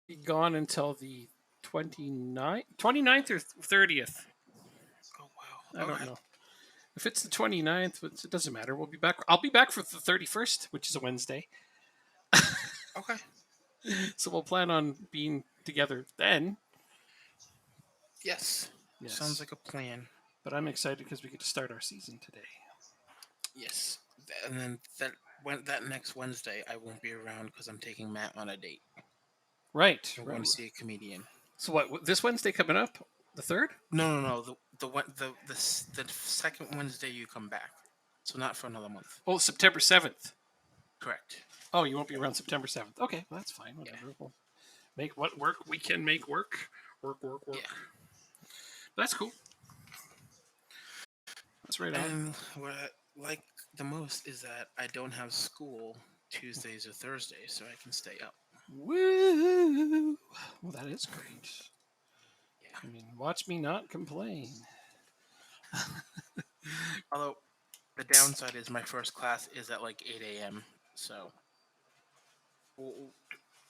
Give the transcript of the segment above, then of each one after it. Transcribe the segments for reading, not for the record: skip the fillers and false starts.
Be gone until the 29th or 30th. Oh I wow. don't Okay. know. If it's the 29th, it doesn't matter. We'll be back. I'll be back for the 31st, which is a Wednesday. Okay. So we'll plan on being together then. Yes. Sounds Yes. like a plan. But I'm excited because we get to start our season today. Yes. And then that next Wednesday, I won't be around because I'm taking Matt on a date. Right, We're right. going to see a comedian. So what? This Wednesday coming up, the third? No, no, no. The second Wednesday you come back, so not for another month. Oh, September 7th. Correct. Oh, you won't be around September 7th. Okay, well, that's fine. Yeah. Whatever. We'll make what work we can make work. Work, work, Yeah. work. That's cool. That's right on. And what I like the most is that I don't have school Tuesdays or Thursdays, so I can stay up. Woo! Well, that is great. Yeah. I mean, watch me not complain. Although the downside is my first class is at like 8 a.m. So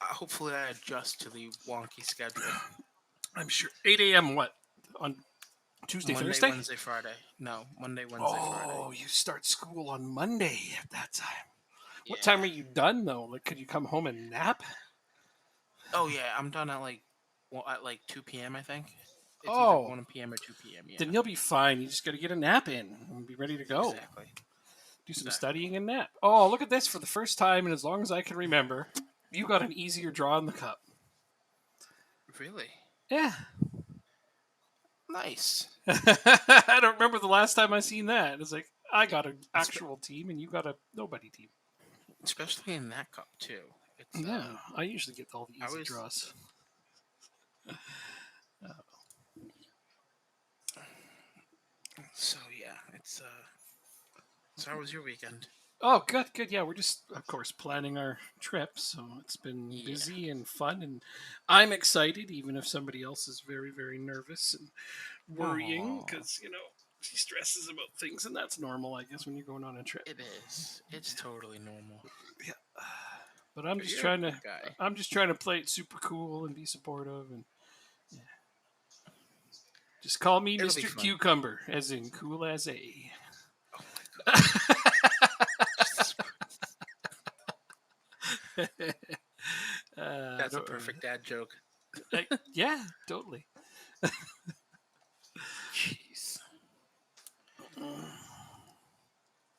hopefully I adjust to the wonky schedule. I'm sure. 8 a.m. what? On Tuesday, Monday, Thursday? Wednesday, Friday. No, Monday, Wednesday, Friday. Oh, you start school on Monday at that time. What time are Yeah. you done though? Like, could you come home and nap? Oh yeah, I'm done at like 2 p.m. I think. It's either Oh, 1 p.m. or 2 p.m. Yeah. then you'll be fine. You just got to get a nap in and be ready to go. Exactly. Do some Exactly. studying and nap. Oh, look at this for the first time, and as long as I can remember, you got an easier draw in the cup. Really? Yeah. Nice. I don't remember the last time I seen that. It's like I got an Espe- actual team and you got a nobody team. Especially in that cup too. It's Yeah, I usually get all the I easy was draws. so yeah. So how was your weekend? Oh, good, good. Yeah, we're just, of course, planning our trip. So it's been Yeah. busy and fun, and I'm excited, even if somebody else is very, very nervous and worrying Oh, because she stresses about things, and that's normal, I guess, when you're going on a trip. it is. It's totally normal. Yeah, but I'm But just you're a trying good to, guy. I'm just trying to play it super cool and be supportive, and yeah. Just call me It'll be Mr. fun. Cucumber, as in cool as a. Oh my god. Jesus Christ. I That's a don't, perfect dad joke. yeah, totally. Jeez.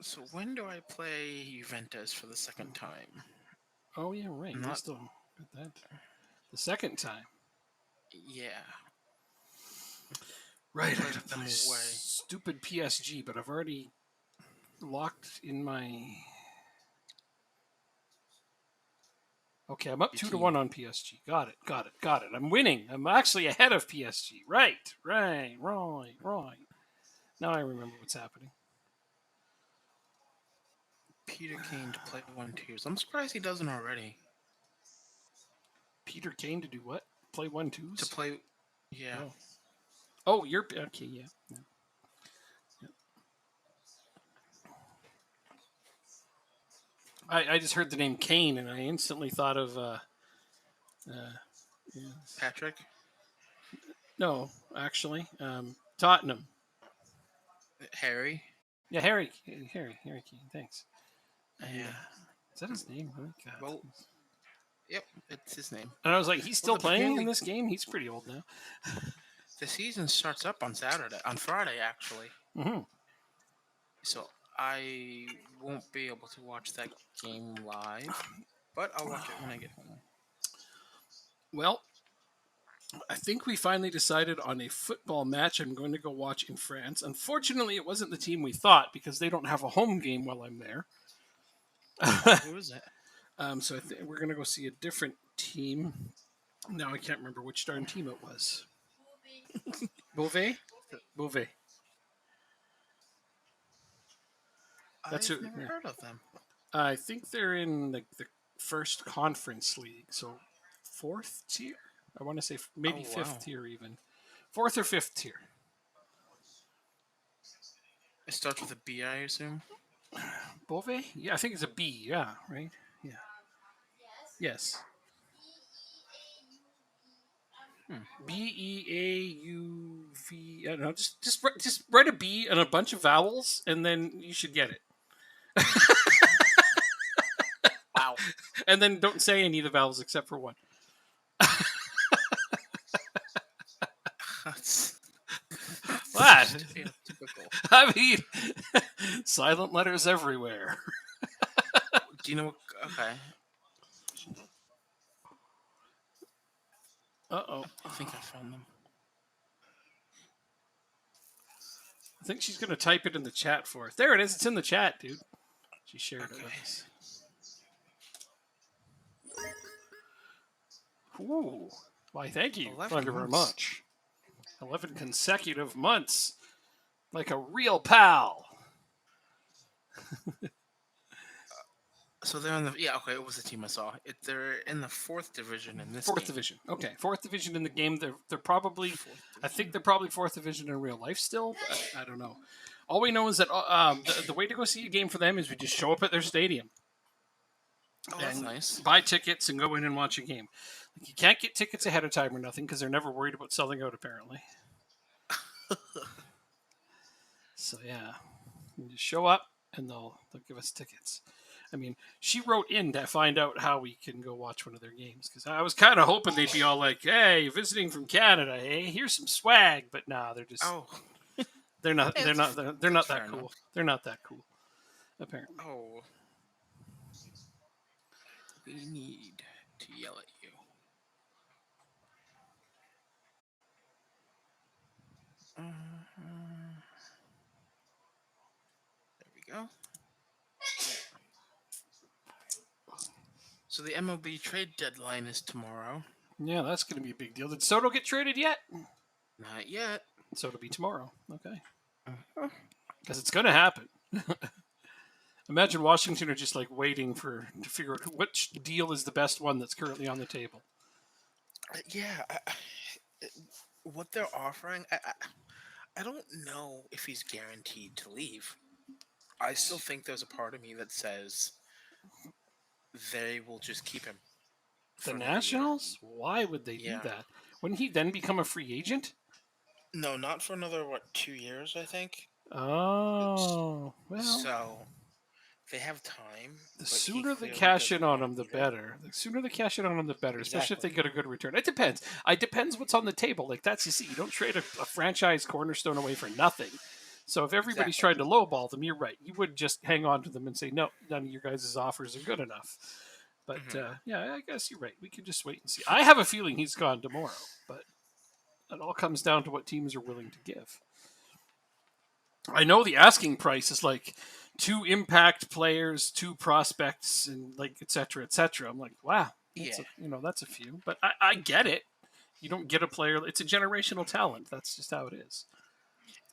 So when do I play Juventus for the second time? Oh yeah, right. I'm We not. still got that the second time. Yeah. I Right, I played have to them play away. stupid PSG, but I've already locked in my. Okay, I'm up Your 2-1 team. on PSG. Got it, got it, got it. I'm winning. I'm actually ahead of PSG. Right, right, right, right. Now I remember what's happening. Peter Kane to play 1-2s. I'm surprised he doesn't already. Peter Kane to do what? Play one To twos? play. Yeah. Oh, oh, you're okay. Yeah, yeah, yeah. I just heard the name Kane and I instantly thought of uh yeah. Patrick. No, actually, Tottenham. Harry. Yeah, Harry Kane. Thanks. And Yeah. is that his name? Oh God. Well, yep, it's his name. And I was like, he's Well, still the Premier playing in League, this game. He's pretty old now. the season starts up on Friday actually. Hmm. So I won't be able to watch that game live, but I'll watch it when I get home. Well, I think we finally decided on a football match I'm going to go watch in France. Unfortunately, it wasn't the team we thought because they don't have a home game while I'm there. Oh, who is it? So I think we're going to go see a different team. Now I can't remember which darn team it was. Beauvais? Beauvais. That's I've who. never Yeah. heard of them. I think they're in the first conference league, so fourth tier. I want to say maybe Oh fifth wow, tier, even fourth or fifth tier. it starts with a B, I assume. Beauvais? Yeah, I think it's a B. Yeah, right. Yeah. Yes. Beauv. I don't know. Just write a B and a bunch of vowels, and then you should get it. Wow. And then don't say any of the vowels except for one. That's What? yeah, typical. I mean, silent letters everywhere. Do you know? Okay. Uh-oh. I think I found them. I think she's going to type it in the chat for us. There it is. It's in the chat, dude. She shared it with us. Ooh. Why, thank you. 11 Thank you very months. much. 11 consecutive months. Like a real pal. So they're in the okay. It was the team I saw. They're in the 4th division in this Fourth game. division. Okay. Fourth division in the game. They're probably, I think they're probably fourth division in real life still, but I don't know. All we know is that the way to go see a game for them is we just show up at their stadium. Oh, that's And nice. buy tickets and go in and watch a game. Like, you can't get tickets ahead of time or nothing because they're never worried about selling out, apparently. So yeah, you just show up and they'll give us tickets. I mean, she wrote in to find out how we can go watch one of their games because I was kind of hoping they'd be all like, "Hey, you're visiting from Canada, hey, here's some swag," but nah, they're just Oh, they're not Yeah, they're not they're not fair that cool. enough. They're not that cool, apparently. oh. We need to yell at you. There we go. So the MLB trade deadline is tomorrow. Yeah, that's going to be a big deal. Did Soto get traded yet? Not yet. So it'll be tomorrow. Okay, Uh-huh. because it's going to happen. Imagine Washington are just like waiting to figure out which deal is the best one that's currently on the table. Yeah. What they're offering, I don't know if he's guaranteed to leave. I still think there's a part of me that says they will just keep him. The for another year. Nationals? Why would they Yeah. do that? Wouldn't he then become a free agent? No, not for another 2 years, I think. Oh, well. So they have time. The but he sooner they clearly cash in doesn't on want him, the to leave it. better. The sooner they cash in on him, the better. Especially if they Exactly. get a good return. It depends. It depends what's on the table. Like that's you see, you don't trade a franchise cornerstone away for nothing. So if everybody's Exactly. trying to lowball them, you're right. You would just hang on to them and say, no, none of your guys' offers are good enough. But yeah, I guess you're right. We can just wait and see. I have a feeling he's gone tomorrow, but it all comes down to what teams are willing to give. I know the asking price is like 2 impact players, 2 prospects, and like et cetera, et cetera. I'm like, wow, that's that's a few, but I get it. You don't get a player; it's a generational talent. That's just how it is.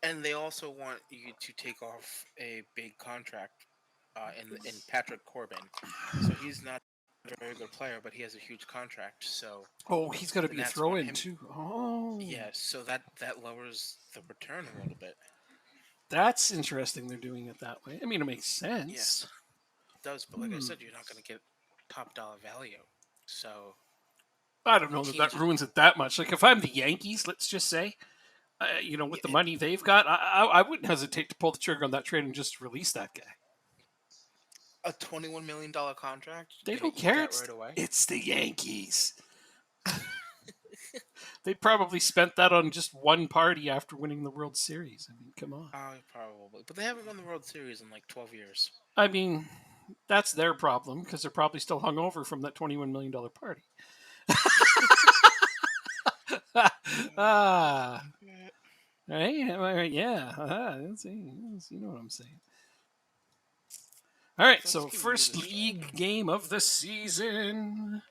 And they also want you to take off a big contract in Patrick Corbin. So he's not a very good player, but he has a huge contract. So Oh, he's got to be a Nats throw want in him- too. Oh, yeah, so that lowers the return a little bit. that's interesting. They're doing it that way. I mean, it makes sense. Yes, it does. But like I said, you're not going to get top dollar value. So I don't know that ruins it that much. Like if I'm the Yankees, let's just say, with the money they've got, I wouldn't hesitate to pull the trigger on that trade and just release that guy. a $21 million contract. They don't care. Right away. It's the Yankees. They probably spent that on just one party after winning the World Series. I mean, come on. Probably. But they haven't won the World Series in like 12 years. I mean, that's their problem because they're probably still hungover from that $21 million party. Right? Yeah. You know what I'm saying. All right, so first league game of the season.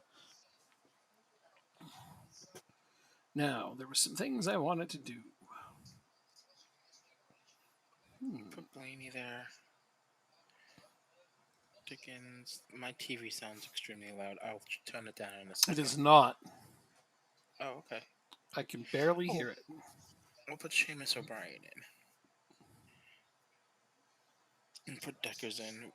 Now, there were some things I wanted to do. Put Blaney there. Dickens. My TV sounds extremely loud. I'll turn it down in a second. It is not. Oh, okay. I can barely hear it. I'll put Seamus O'Brien in. And put Deckers in.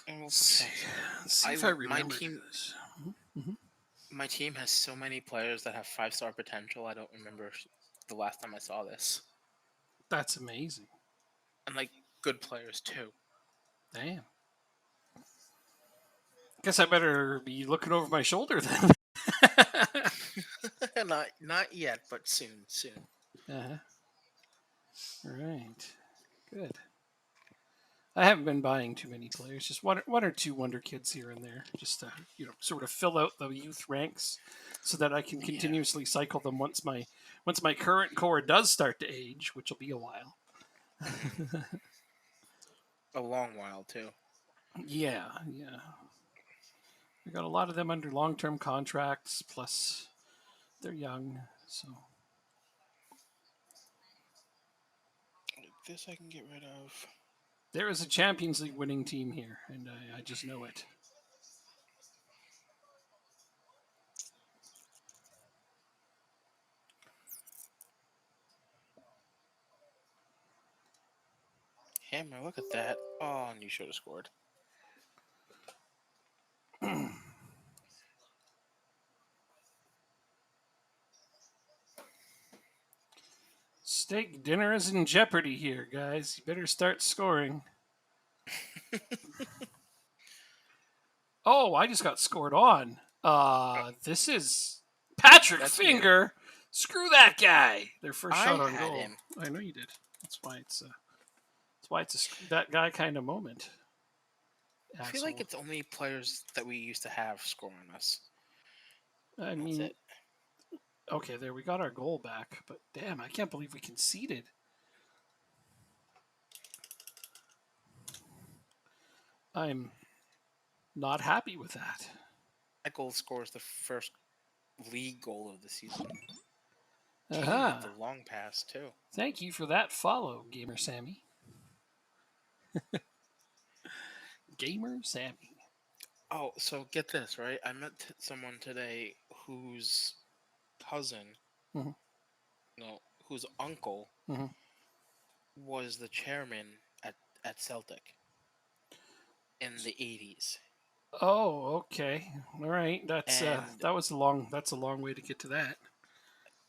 And we'll Let's see, protect. let's see I if I my remember team this. Mhm. my team has so many players that have 5-star potential. I don't remember the last time I saw this, That's amazing. and like good players too. Damn. Guess I better be looking over my shoulder then. Not yet, but soon. uh-huh. Right. Good. I haven't been buying too many players, just one or two wonder kids here and there, just to sort of fill out the youth ranks, so that I can Yeah, continuously cycle them once my current core does start to age, which will be a while. hmm a long while too. Yeah, yeah. I got a lot of them under long-term contracts. Plus, they're young, so This I can get rid of. there is a Champions League winning team here, and I just know it. Hammer, look at that. Oh, and you should have scored. Steak dinner is in jeopardy here, guys. You better start scoring. Oh, I just got scored on. Oh, This is Patrick that's new. Finger. Screw that guy. Their first I shot on had goal. him. I know you did. That's why it's a screw that guy kind of moment. I feel like Asshole. it's only players that we used to have scoring us. I That's mean, it. okay, there we got our goal back, but damn, I can't believe we conceded. I'm not happy with that. That goal scores the first league goal of the season. Came with the Aha. long pass too. Thank you for that follow, Gamer Sammy. Gamer Sammy. Oh, so get this, right? I met someone today whose cousin, Mhm. no, whose uncle Mhm. was the chairman at Celtic in the 80s. Oh, okay. All right. And That's a long way to get to that.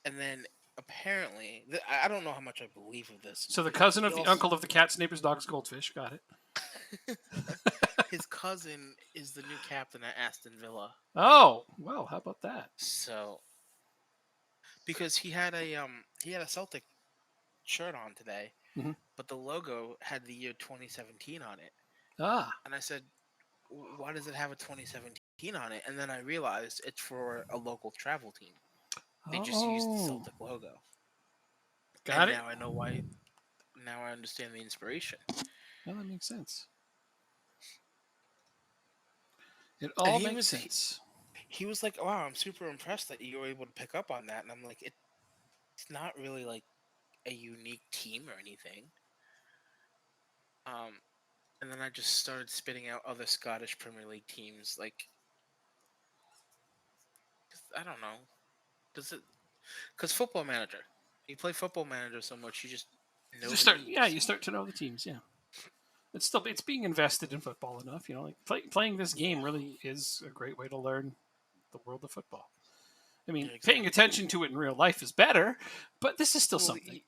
then apparently, I don't know how much I believe of this. So the cousin He of the also, uncle of the cat's neighbor's dog's goldfish. Got it. his cousin is the new captain at Aston Villa. Oh, well, how about that? So because he had a Celtic shirt on today, Mhm. but the logo had the year 2017 on it. Ah. And I said, why does it have a 2017 on it? And then I realized it's for a local travel team. They just used the Oh, Celtic logo. got And it. now I know why. Now I understand the inspiration. Well, that makes sense. It And all makes sense. he was like, "Wow, I'm super impressed that you were able to pick up on that." And I'm like, it's not really like a unique team or anything. Um, and then I just started spitting out other Scottish Premier League teams. Like, I don't know, does it? Because Football Manager, you play Football Manager so much, you just know the names. You start to know the teams. Yeah, it's being invested in football enough. Like playing this game Yeah, really is a great way to learn the world of football. I mean, yeah, paying exactly. attention to it in real life is better, but this is still Well, something.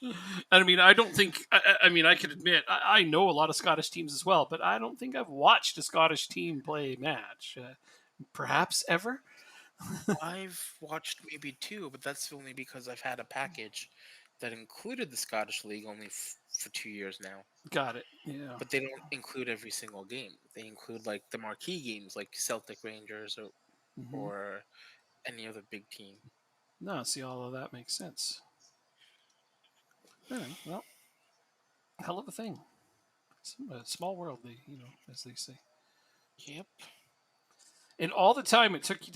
yeah, I mean, I don't think. I mean, I can admit I know a lot of Scottish teams as well, but I don't think I've watched a Scottish team play a match. Perhaps ever. I've watched maybe two, but that's only because I've had a package that included the Scottish League only for 2 years now. Got it. Yeah. But they don't include every single game. They include like the marquee games, like Celtic Rangers Hmm. or any other big team. No, see, all of that makes sense. All right. Well, hell of a thing. It's a small world, as they say. Yep. And all the time it took you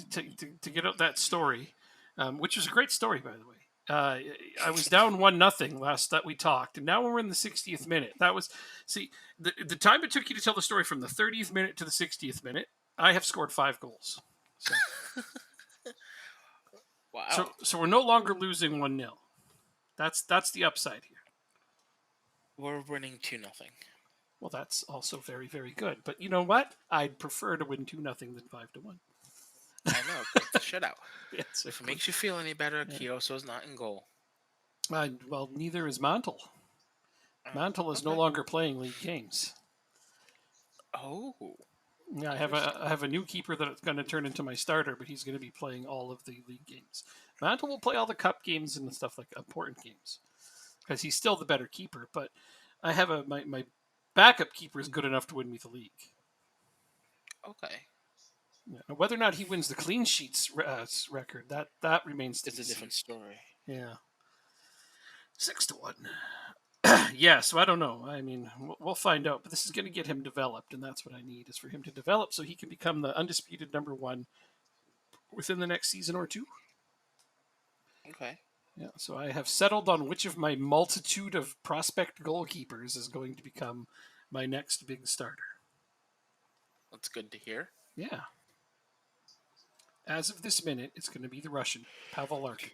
to get out that story, which was a great story, by the way. I was down 1-0 last that we talked, and now we're in the 60th minute. That was see the time it took you to tell the story from the 30th minute to the 60th minute. I have scored 5 goals, so Wow. so we're no longer losing 1-0. That's the upside here. We're winning 2-0. Well, that's also very, very good. But you know what? I'd prefer to win 2-0 than 5-1. I know, because it's a shutout. Yes, If it makes you feel any better, yeah. Kioso's not in goal. Well, neither is Mantle. Oh, Mantle is no okay. longer playing league games. Oh, Yeah, interesting. I have a new keeper that's going to turn into my starter, but he's going to be playing all of the league games. Mantle will play all the cup games and stuff like important games because he's still the better keeper. But I have my backup keeper is good enough to win me the league. Okay. Yeah. Now, whether or not he wins the clean sheets record, that remains to It's be a seen. different story. Yeah, 6-1. Yeah, so I don't know. I mean, we'll find out. But this is going to get him developed, and that's what I need is for him to develop so he can become the undisputed number one within the next season or two. Okay. Yeah, so I have settled on which of my multitude of prospect goalkeepers is going to become my next big starter. That's good to hear. Yeah. As of this minute, it's going to be the Russian, Pavel Larkin.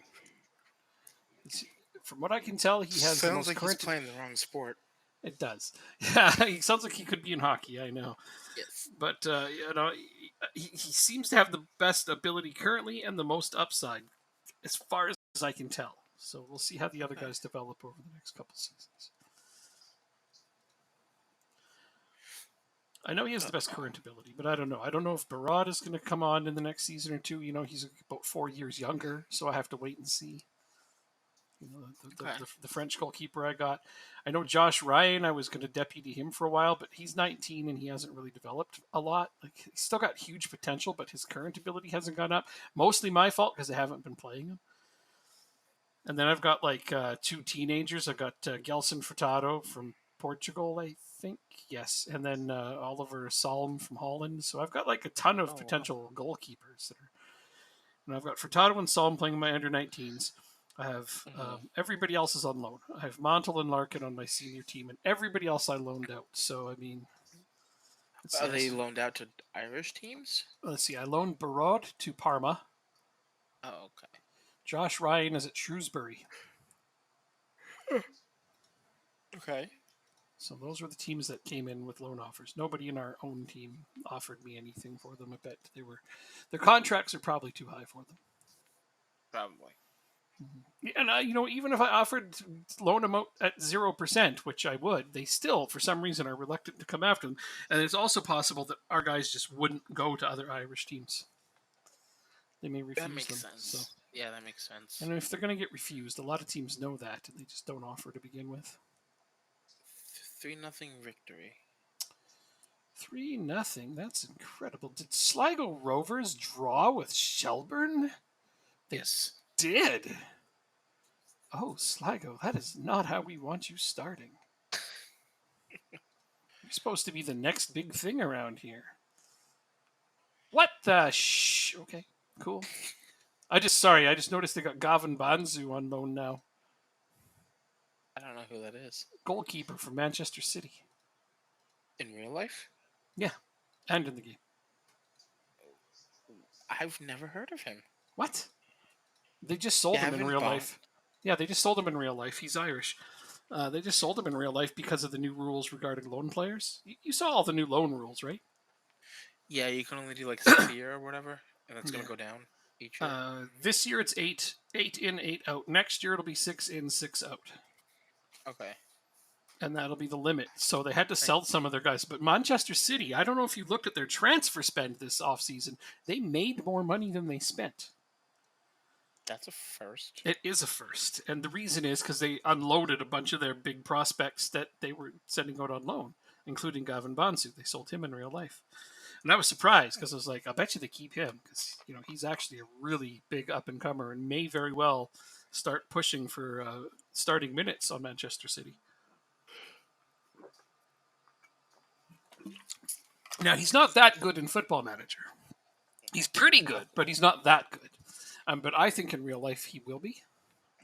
From what I can tell, he has the Sounds most like he's current. playing the wrong sport. It does. Yeah, he sounds like he could be in hockey. I know, Yes. but he seems to have the best ability currently and the most upside, as far as I can tell. So we'll see how the other Okay. guys develop over the next couple seasons. I know he has the best current ability, but I don't know. I don't know if Barad is going to come on in the next season or two. You know, he's about 4 years younger, so I have to wait and see. You know, Okay. the French goalkeeper I got. I know Josh Ryan. I was going to deputy him for a while, but he's 19 and he hasn't really developed a lot. Like he's still got huge potential, but his current ability hasn't gone up. Mostly my fault because I haven't been playing him. And then I've got like two teenagers. I've got Gelson Furtado from Portugal, I think. Yes, and then Oliver Salm from Holland. So I've got like a ton of Oh, wow. potential goalkeepers that are. And I've got Furtado and Salm playing my under 19s. I have everybody else is on loan. I have Montel and Larkin on my senior team, and everybody else I loaned out. So I mean, Are they loaned out to Irish teams? let's see. I loaned Barod to Parma. Oh, okay. Josh Ryan is at Shrewsbury. Okay. So those were the teams that came in with loan offers. Nobody in our own team offered me anything for them. I bet their contracts are probably too high for them. Probably. And even if I offered to loan them out at 0%, which I would, they still, for some reason, are reluctant to come after them. And it's also possible that our guys just wouldn't go to other Irish teams. They may refuse That makes them. sense. So, Yeah, that makes sense. and if they're going to get refused, a lot of teams know that, and they just don't offer to begin with. 3-0 victory. 3-0. That's incredible. Did Sligo Rovers draw with Shelburne? Yes. Did. Oh, Sligo, that is not how we want you starting. You're supposed to be the next big thing around here. What the Okay, cool. I just noticed they got Gavin Banzu on loan now. I don't know who that is. Goalkeeper from Manchester City. In real life? Yeah, and in the game. I've never heard of him. What? They just sold him in real life. Yeah, they just sold him in real life. He's Irish. They just sold him in real life because of the new rules regarding loan players. You saw all the new loan rules, right? Yeah, you can only do like 6 a year or whatever, and it's going to go down each year. This year it's 8 in, 8 out. Next year it'll be 6 in, 6 out. Okay. And that'll be the limit. So they had to sell some of their guys. But Manchester City, I don't know if you looked at their transfer spend this offseason. They made more money than they spent. That's a first. It is a first. And the reason is because they unloaded a bunch of their big prospects that they were sending out on loan, including Gavin Banzu. They sold him in real life. And I was surprised because I was like, I bet you they keep him because he's actually a really big up-and-comer and may very well start pushing for starting minutes on Manchester City. Now, he's not that good in Football Manager. He's pretty good, but he's not that good. But I think in real life he will be.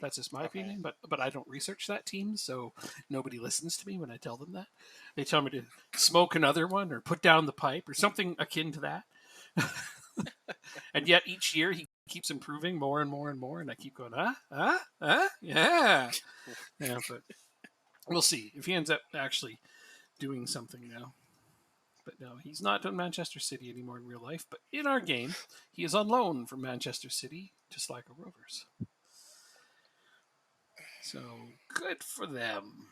That's just my opinion. But I don't research that team, so nobody listens to me when I tell them that. They tell me to smoke another one or put down the pipe or something akin to that. And yet each year he keeps improving more and more and more, and I keep going, yeah. Yeah, but we'll see. If he ends up actually doing something now. But no, he's not in Manchester City anymore in real life. But in our game, he is on loan from Manchester City to Sligo Rovers. So good for them.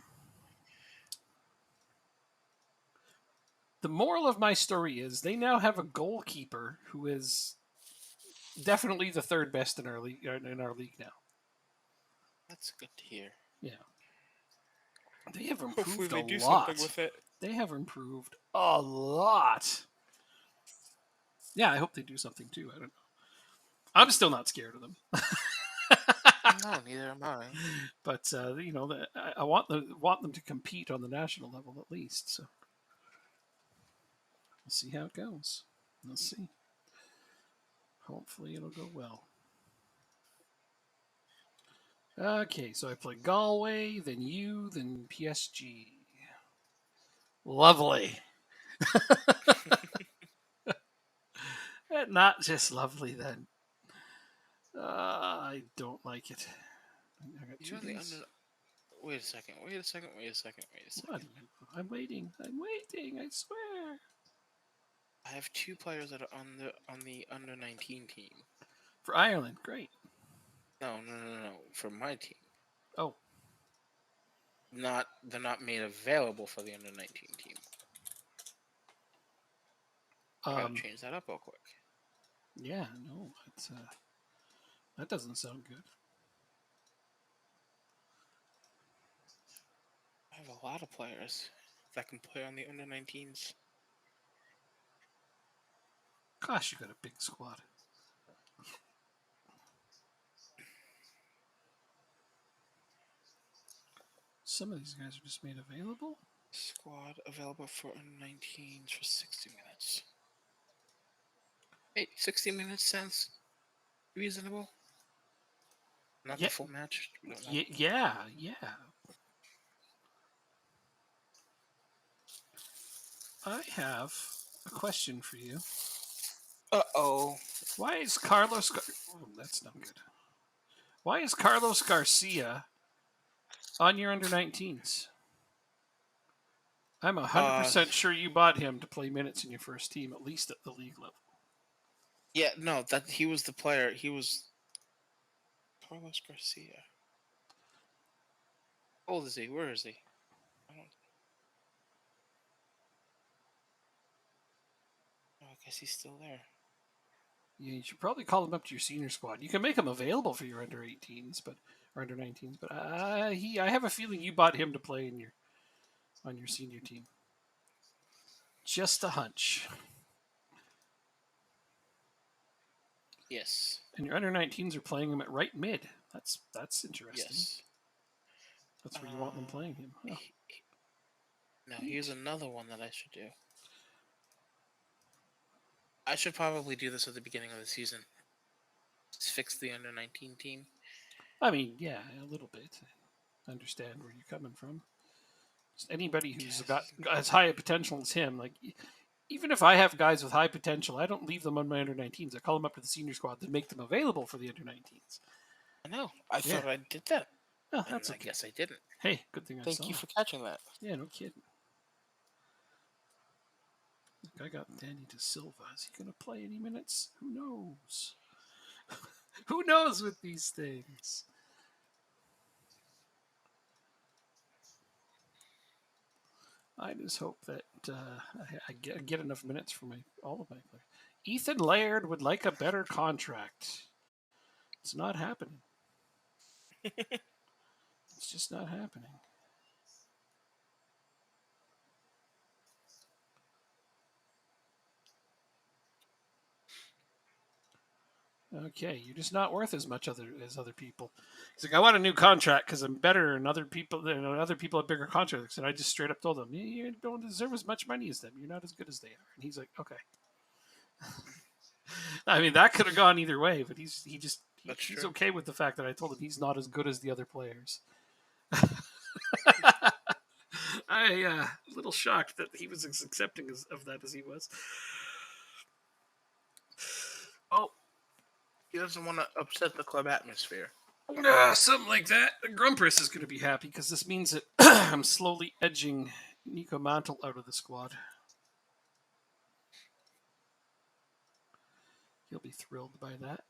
The moral of my story is they now have a goalkeeper who is definitely the third best in our league now. That's good to hear. Yeah. They have Hopefully improved they a do lot. something with it. They have improved a lot. Yeah, I hope they do something too. I don't know. I'm still not scared of them. No, neither am I. But I want them to compete on the national level at least. So we'll see how it goes. We'll see. Hopefully it'll go well. Okay, so I play Galway, then you, then PSG. Lovely. Not just lovely then. I don't like it. I got You're two on the days. under. Wait a second. What? I'm waiting. I swear. I have 2 players that are on the under 19 team. For Ireland, great. No. For my team. Oh, They're not made available for the under 19 team. I gotta change that up real quick. yeah, no, it's that doesn't sound good. I have a lot of players that can play on the under 19s. Gosh, you got a big squad. Some of these guys are just made available. Squad available for under 19s for 60 minutes. Hey, 60 minutes sounds reasonable. Not the full match. Yeah. I have a question for you. Uh-oh. Why is Carlos? Oh, that's not good. Why is Carlos Garcia on your under 19s? I'm 100% sure you bought him to play minutes in your first team, at least at the league level. Yeah, no, that he was the player. He was Carlos Garcia. How old is he? Where is he? I guess he's still there. Yeah, you should probably call him up to your senior squad. You can make him available for your under 18s, or under 19s. But I have a feeling you bought him to play on your senior team. Just a hunch. Yes. And your under 19s are playing him at right mid. That's interesting. Yes. That's where you want them playing him. Oh. Now here's another one that I should do. I should probably do this at the beginning of the season. Just fix the under 19 team. I mean, yeah, a little bit. I understand where you're coming from. Just anybody who's got as high a potential as him, like even if I have guys with high potential, I don't leave them on my under 19s. I call them up to the senior squad to make them available for the under 19s. I know. I thought I did that. Oh, that's okay. I guess I didn't. Hey, good thing I saw. Thank you for catching that. Yeah, no kidding. I got Danny De Silva. Is he going to play any minutes? Who knows? Who knows with these things? I just hope that I get enough minutes for all of my players. Ethan Laird would like a better contract. It's not happening. It's just not happening. Okay, you're just not worth as much as other people. He's like, I want a new contract because I'm better than other people. Other people have bigger contracts, and I just straight up told him, you don't deserve as much money as them. You're not as good as they are. And he's like, okay. I mean, that could have gone either way, but he's okay with the fact that I told him he's not as good as the other players. I a little shocked that he was as accepting of that as he was. Oh. He doesn't want to upset the club atmosphere. Something like that. Grumpus is going to be happy because this means that I'm slowly edging Nico Mantle out of the squad. He'll be thrilled by that.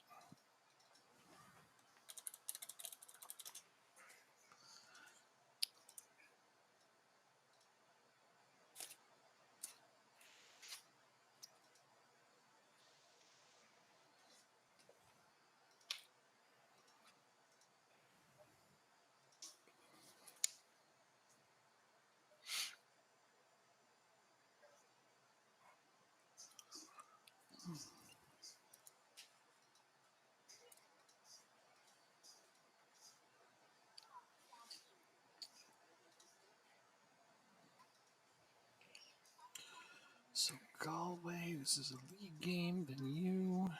So Galway, this is a league game. Then you.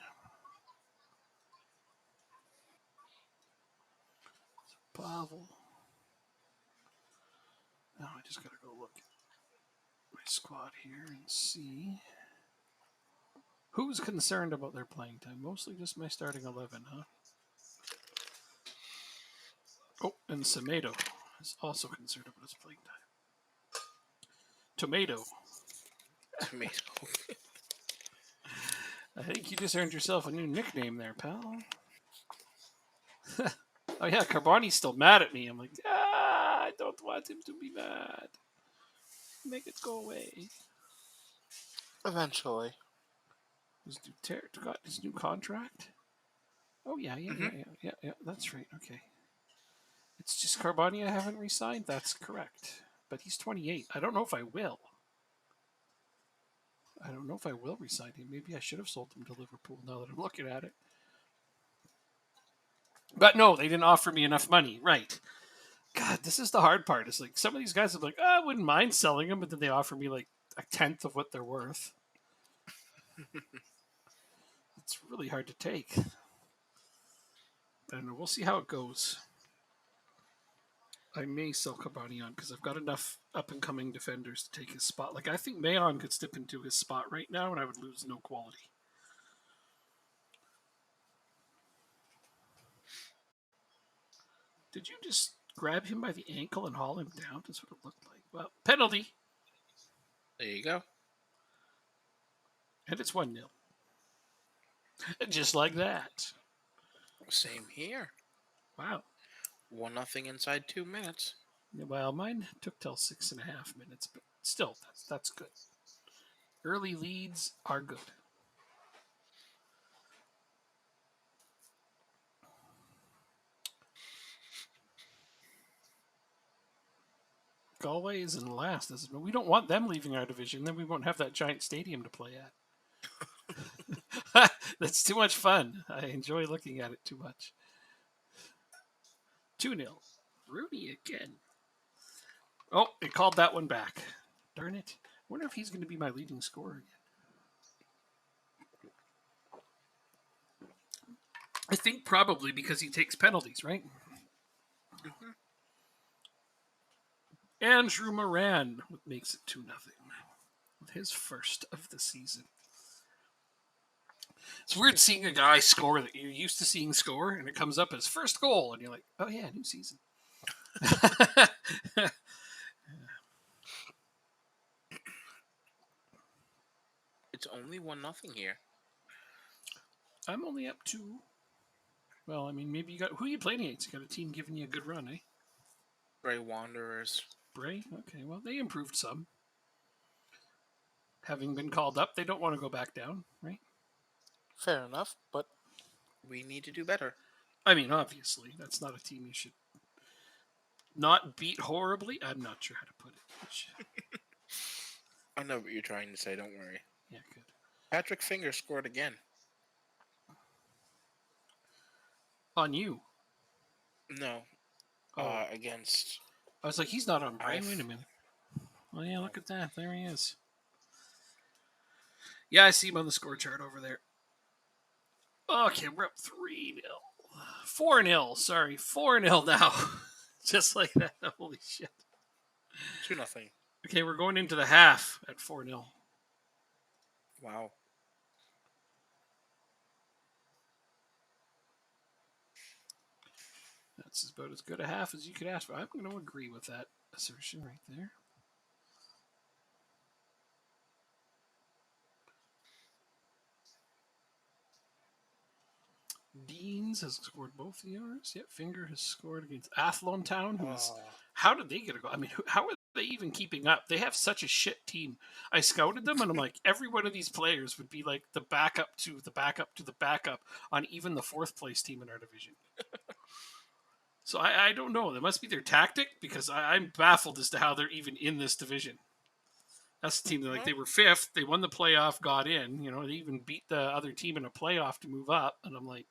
Pavel. Now I just gotta go look at my squad here and see. Who's concerned about their playing time? Mostly just my starting 11, huh? Oh, and Semedo is also concerned about his playing time. Tomato. Tomato. I think you just earned yourself a new nickname there, pal. Oh yeah, Carboni's still mad at me. I'm like, I don't want him to be mad. Make it go away. Eventually. Has Duterte got his new contract? Oh yeah, that's right. Okay. It's just Carboni I haven't re-signed. That's correct. But he's 28. I don't know if I will. I don't know if I will re-sign him. Maybe I should have sold him to Liverpool now that I'm looking at it. But no, they didn't offer me enough money. Right. God, this is the hard part. It's like some of these guys are like, I wouldn't mind selling them, but then they offer me like a tenth of what they're worth. It's really hard to take. I don't know. We'll see how it goes. I may sell Carboni on because I've got enough up and coming defenders to take his spot. Like I think Mayon could step into his spot right now, and I would lose no quality. Did you just grab him by the ankle and haul him down? That's what it looked like. Well, penalty. There you go. And it's 1-0. Just like that. Same here. Wow. 1-0 inside 2 minutes. Well, mine took till 6.5 minutes, but still, that's good. Early leads are good. Galway is in last, but we don't want them leaving our division. Then we won't have that giant stadium to play at. That's too much fun. I enjoy looking at it too much. 2-0. Rooney again. Oh, it called that one back. Darn it. I wonder if he's going to be my leading scorer again. I think probably because he takes penalties, right? Mm-hmm. Andrew Moran makes it 2-0 with his first of the season. It's weird seeing a guy score that you're used to seeing score, and it comes up as first goal, and you're like, oh yeah, new season. It's only 1-0 here. I'm only up 2. Well, I mean, maybe you got who are you playing against? You got a team giving you a good run, eh? Bray Wanderers. Bray? Okay, well, they improved some. Having been called up, they don't want to go back down, right? Fair enough, but we need to do better. I mean, obviously, that's not a team you should not beat horribly. I'm not sure how to put it. I know what you're trying to say, don't worry. Yeah, good. Patrick Finger scored again. On you? No. Against... I was like, he's not on Bray. Wait a minute. Oh, yeah, look at that. There he is. Yeah, I see him on the score chart over there. Okay, we're up 3-0. 4-0, sorry. 4-0 now. Just like that. Holy shit. 2-0. Okay, we're going into the half at 4-0. Wow. That's about as good a half as you could ask for. I'm going to agree with that assertion right there. Deans has scored both of yours. Yep, Finger has scored against Athlone Town, who's. Oh, How did they get a goal? I mean, how are they even keeping up? They have such a shit team. I scouted them, and I'm like, every one of these players would be like the backup to the backup to the backup on even the fourth place team in our division. So I don't know. That must be their tactic because I'm baffled as to how they're even in this division. That's the team that like well, they were fifth. They won the playoff, got in. You know, they even beat the other team in a playoff to move up. And I'm like,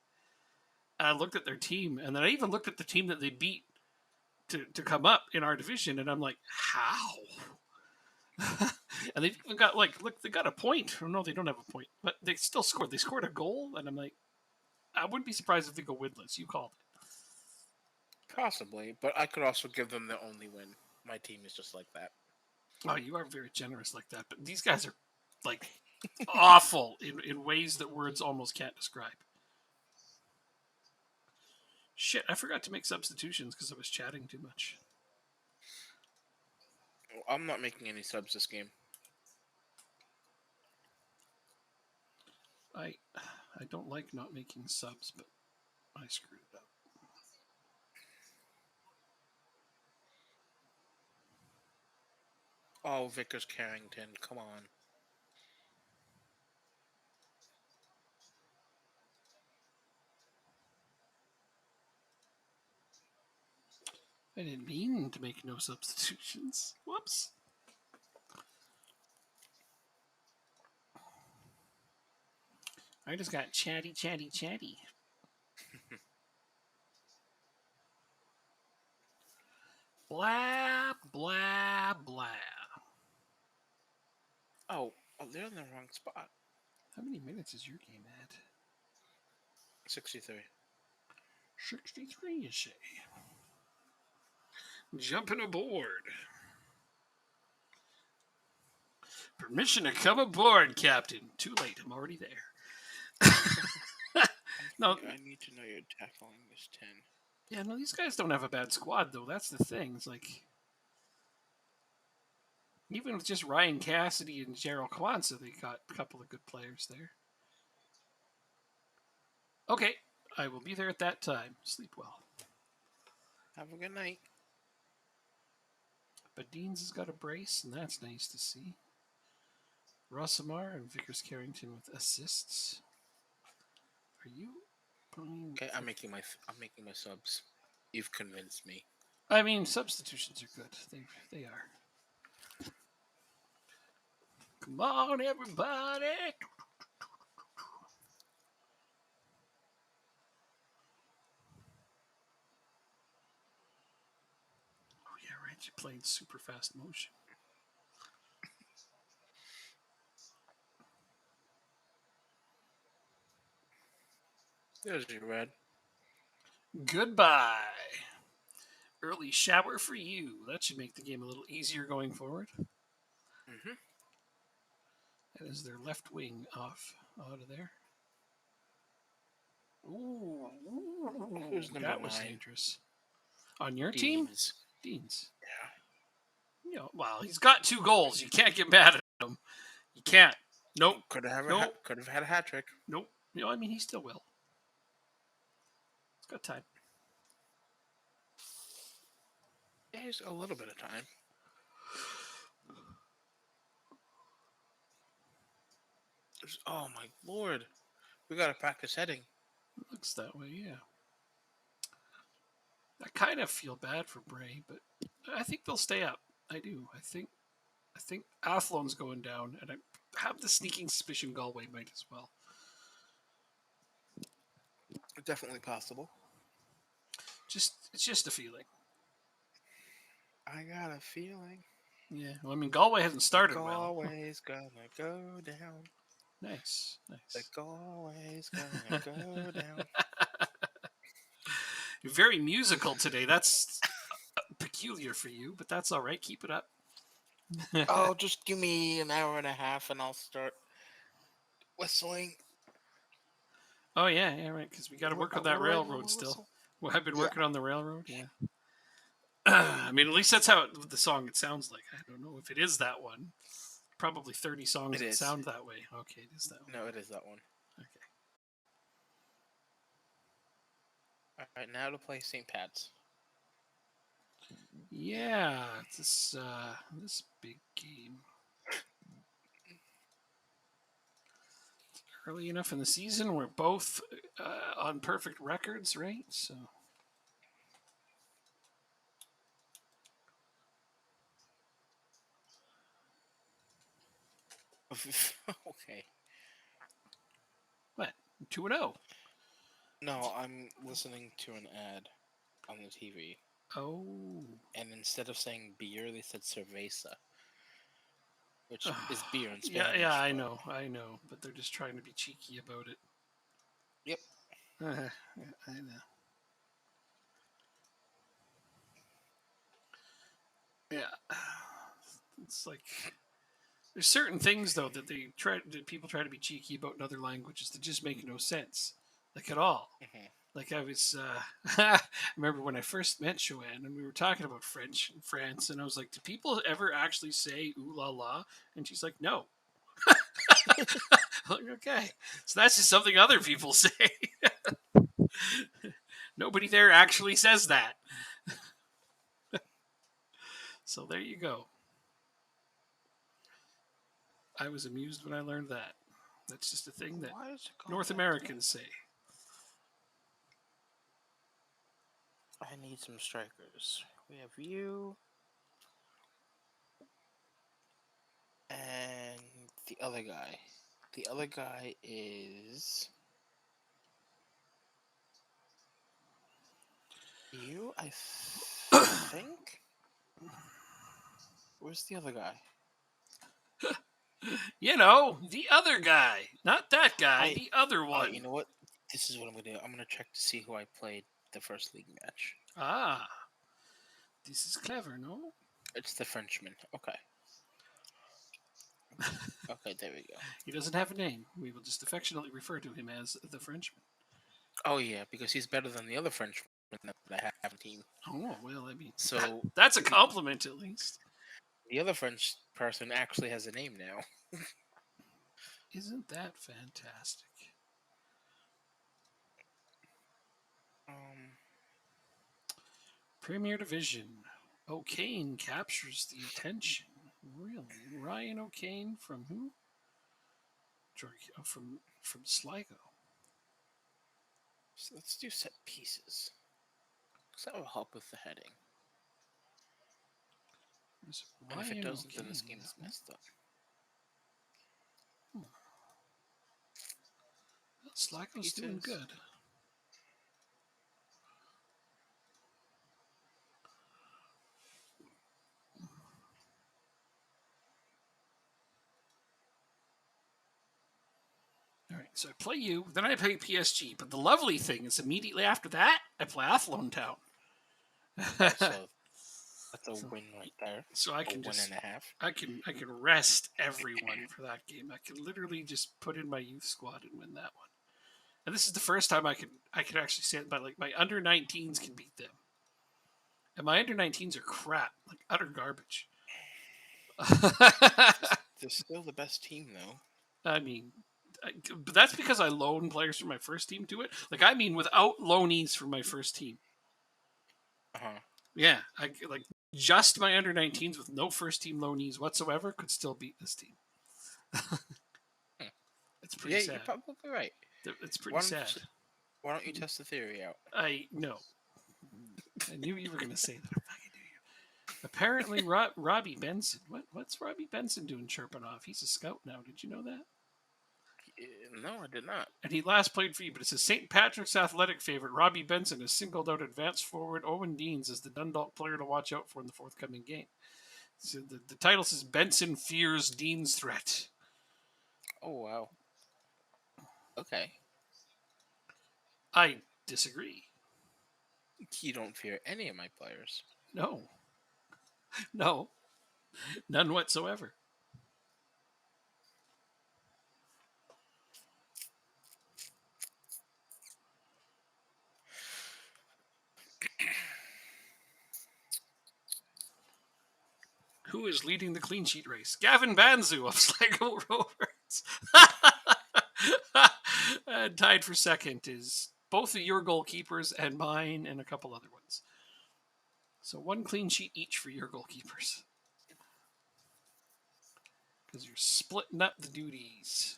I looked at their team, and then I even looked at the team that they beat to come up in our division, and I'm like, how? And they've even got like, look, they got a point. Or no, they don't have a point, but they still scored. They scored a goal, and I'm like, I wouldn't be surprised if they go winless. You called it. possibly, but I could also give them the only win. My team is just like that. Oh, you are very generous like that, but these guys are like awful in ways that words almost can't describe. Shit, I forgot to make substitutions because I was chatting too much. Well, I'm not making any subs this game. I don't like not making subs, but I screwed it up. Oh, Vickers Carrington, come on. I didn't mean to make no substitutions. Whoops. I just got chatty. Blah, blah, blah. Oh, they're in the wrong spot. How many minutes is your game at? 63. 63, you say. Jumping aboard. Permission to come aboard, Captain. Too late, I'm already there. No, I need to know you're tackling this 10. yeah, no, these guys don't have a bad squad, though. That's the thing. It's like, even with just Ryan Cassidy and Gerald Kwanzaa, they got a couple of good players there. Okay, I will be there at that time. Sleep well. Have a good night. But Deans has got a brace, and that's nice to see. Rosamar and Vickers Carrington with assists. Are you playing? Okay, I'm making my subs. You've convinced me. I mean, substitutions are good. They are. Come on, everybody! Oh yeah, right. You played super fast motion. There's your red. Goodbye. Early shower for you. That should make the game a little easier going forward. Mm-hmm. That is their left wing off out of there. Ooh, Who's number that was 9? dangerous. On your team? Deans. Deans. Yeah. You know, well, he's got 2 goals. You can't get mad at him. You can't. Nope. Could have Nope. had a hat trick. Nope. You know, I mean, he still will. It's got time. There's a little bit of time. Oh my lord. We gotta practice heading. It looks that way, yeah. I kind of feel bad for Bray, but I think they'll stay up. I do. I think Athlone's going down, and I have the sneaking suspicion Galway might as well. Definitely possible. It's just a feeling. I got a feeling. Yeah. Well, I mean, Galway hasn't started well. Galway's gonna go down. Nice. The Galway's gonna go down. You're very musical today. That's peculiar for you, but that's all right. Keep it up. Oh, just give me an hour and a half and I'll start whistling. Oh yeah, right. Because we got to work on that railroad still. Well, I've been working on the railroad. Yeah. I mean, at least that's how the song it sounds like. I don't know if it is that one. Probably 30 songs that sound that way. Okay, it is that one. No, it is that one. Okay. All right, now to play St. Pat's. Yeah, this big game. Early enough in the season, we're both on perfect records, right? So Okay. what? 2-0. No, I'm listening to an ad on the TV, Oh. and instead of saying beer, they said cerveza, which is beer in Yeah, Spanish. yeah, I but- know, but they're just trying to be cheeky about it. Yep. Yeah, I know. Yeah, it's like there's certain things though that people try to be cheeky about in other languages that just make no sense, like at all. Mhm. Like I was, I remember when I first met Joanne and we were talking about French in France, and I was like, "Do people ever actually say ooh la la?" And she's like, "No." I'm like, okay, so that's just something other people say. Nobody there actually says that. So there you go. I was amused when I learned that. That's just a thing that Why is it going North back to Americans say. that? I need some strikers. We have you and the other guy. The other guy is you, I think. Where's the other guy? You know, the other guy, not that guy, I. the other Oh, one. you know what? This is what I'm gonna do. I'm gonna check to see who I played the first league match. Ah, this is clever, no? It's the Frenchman. Okay. Okay, there we go. He doesn't have a name. We will just affectionately refer to him as the Frenchman. Oh yeah, because he's better than the other Frenchman that I have on the team. Oh, well, I mean, So that's a compliment at least. the other French person actually has a name now. Isn't that fantastic? Um, Premier Division. O'Kane captures the attention. Really? Ryan O'Kane from who? From Sligo. so let's do set pieces. Because that will help with the heading. And if it doesn't, then this game is messed up. Sligo's doing Pieces. good. All right, so I play you, then I play PSG. But the lovely thing is, immediately after that, I play Athlone Town. So that's a win right there. So I A can win just, and a half. I can rest everyone for that game. I can literally just put in my youth squad and win that one. And this is the first time I could actually say it, but like my under 19s can beat them. And my under 19s are crap, like utter garbage. They're still the best team, though. I mean, but that's because I loan players from my first team to it. Like, I mean, without loanees from my first team. Uh-huh. Yeah, I like just my under 19s with no first team loanees whatsoever could still beat this team. It's pretty Yeah, sad. you're probably right. It's pretty sad. Why don't you test the theory out? I know. I knew you were going to say that. I fucking knew you. Apparently, Robbie Benson. What's Robbie Benson doing chirping off? He's a scout now. Did you know that? No, I did not. And he last played for you, but it says St. Patrick's athletic favorite Robbie Benson has singled out advanced forward Owen Deans as the Dundalk player to watch out for in the forthcoming game. So the title says Benson fears Dean's threat. Oh, wow. Okay. I disagree. You don't fear any of my players. No. No. None whatsoever. Who is leading the clean sheet race? Gavin Banzu of Sligo Rovers. And tied for second is both of your goalkeepers and mine and a couple other ones. So 1 clean sheet each for your goalkeepers. Because you're splitting up the duties.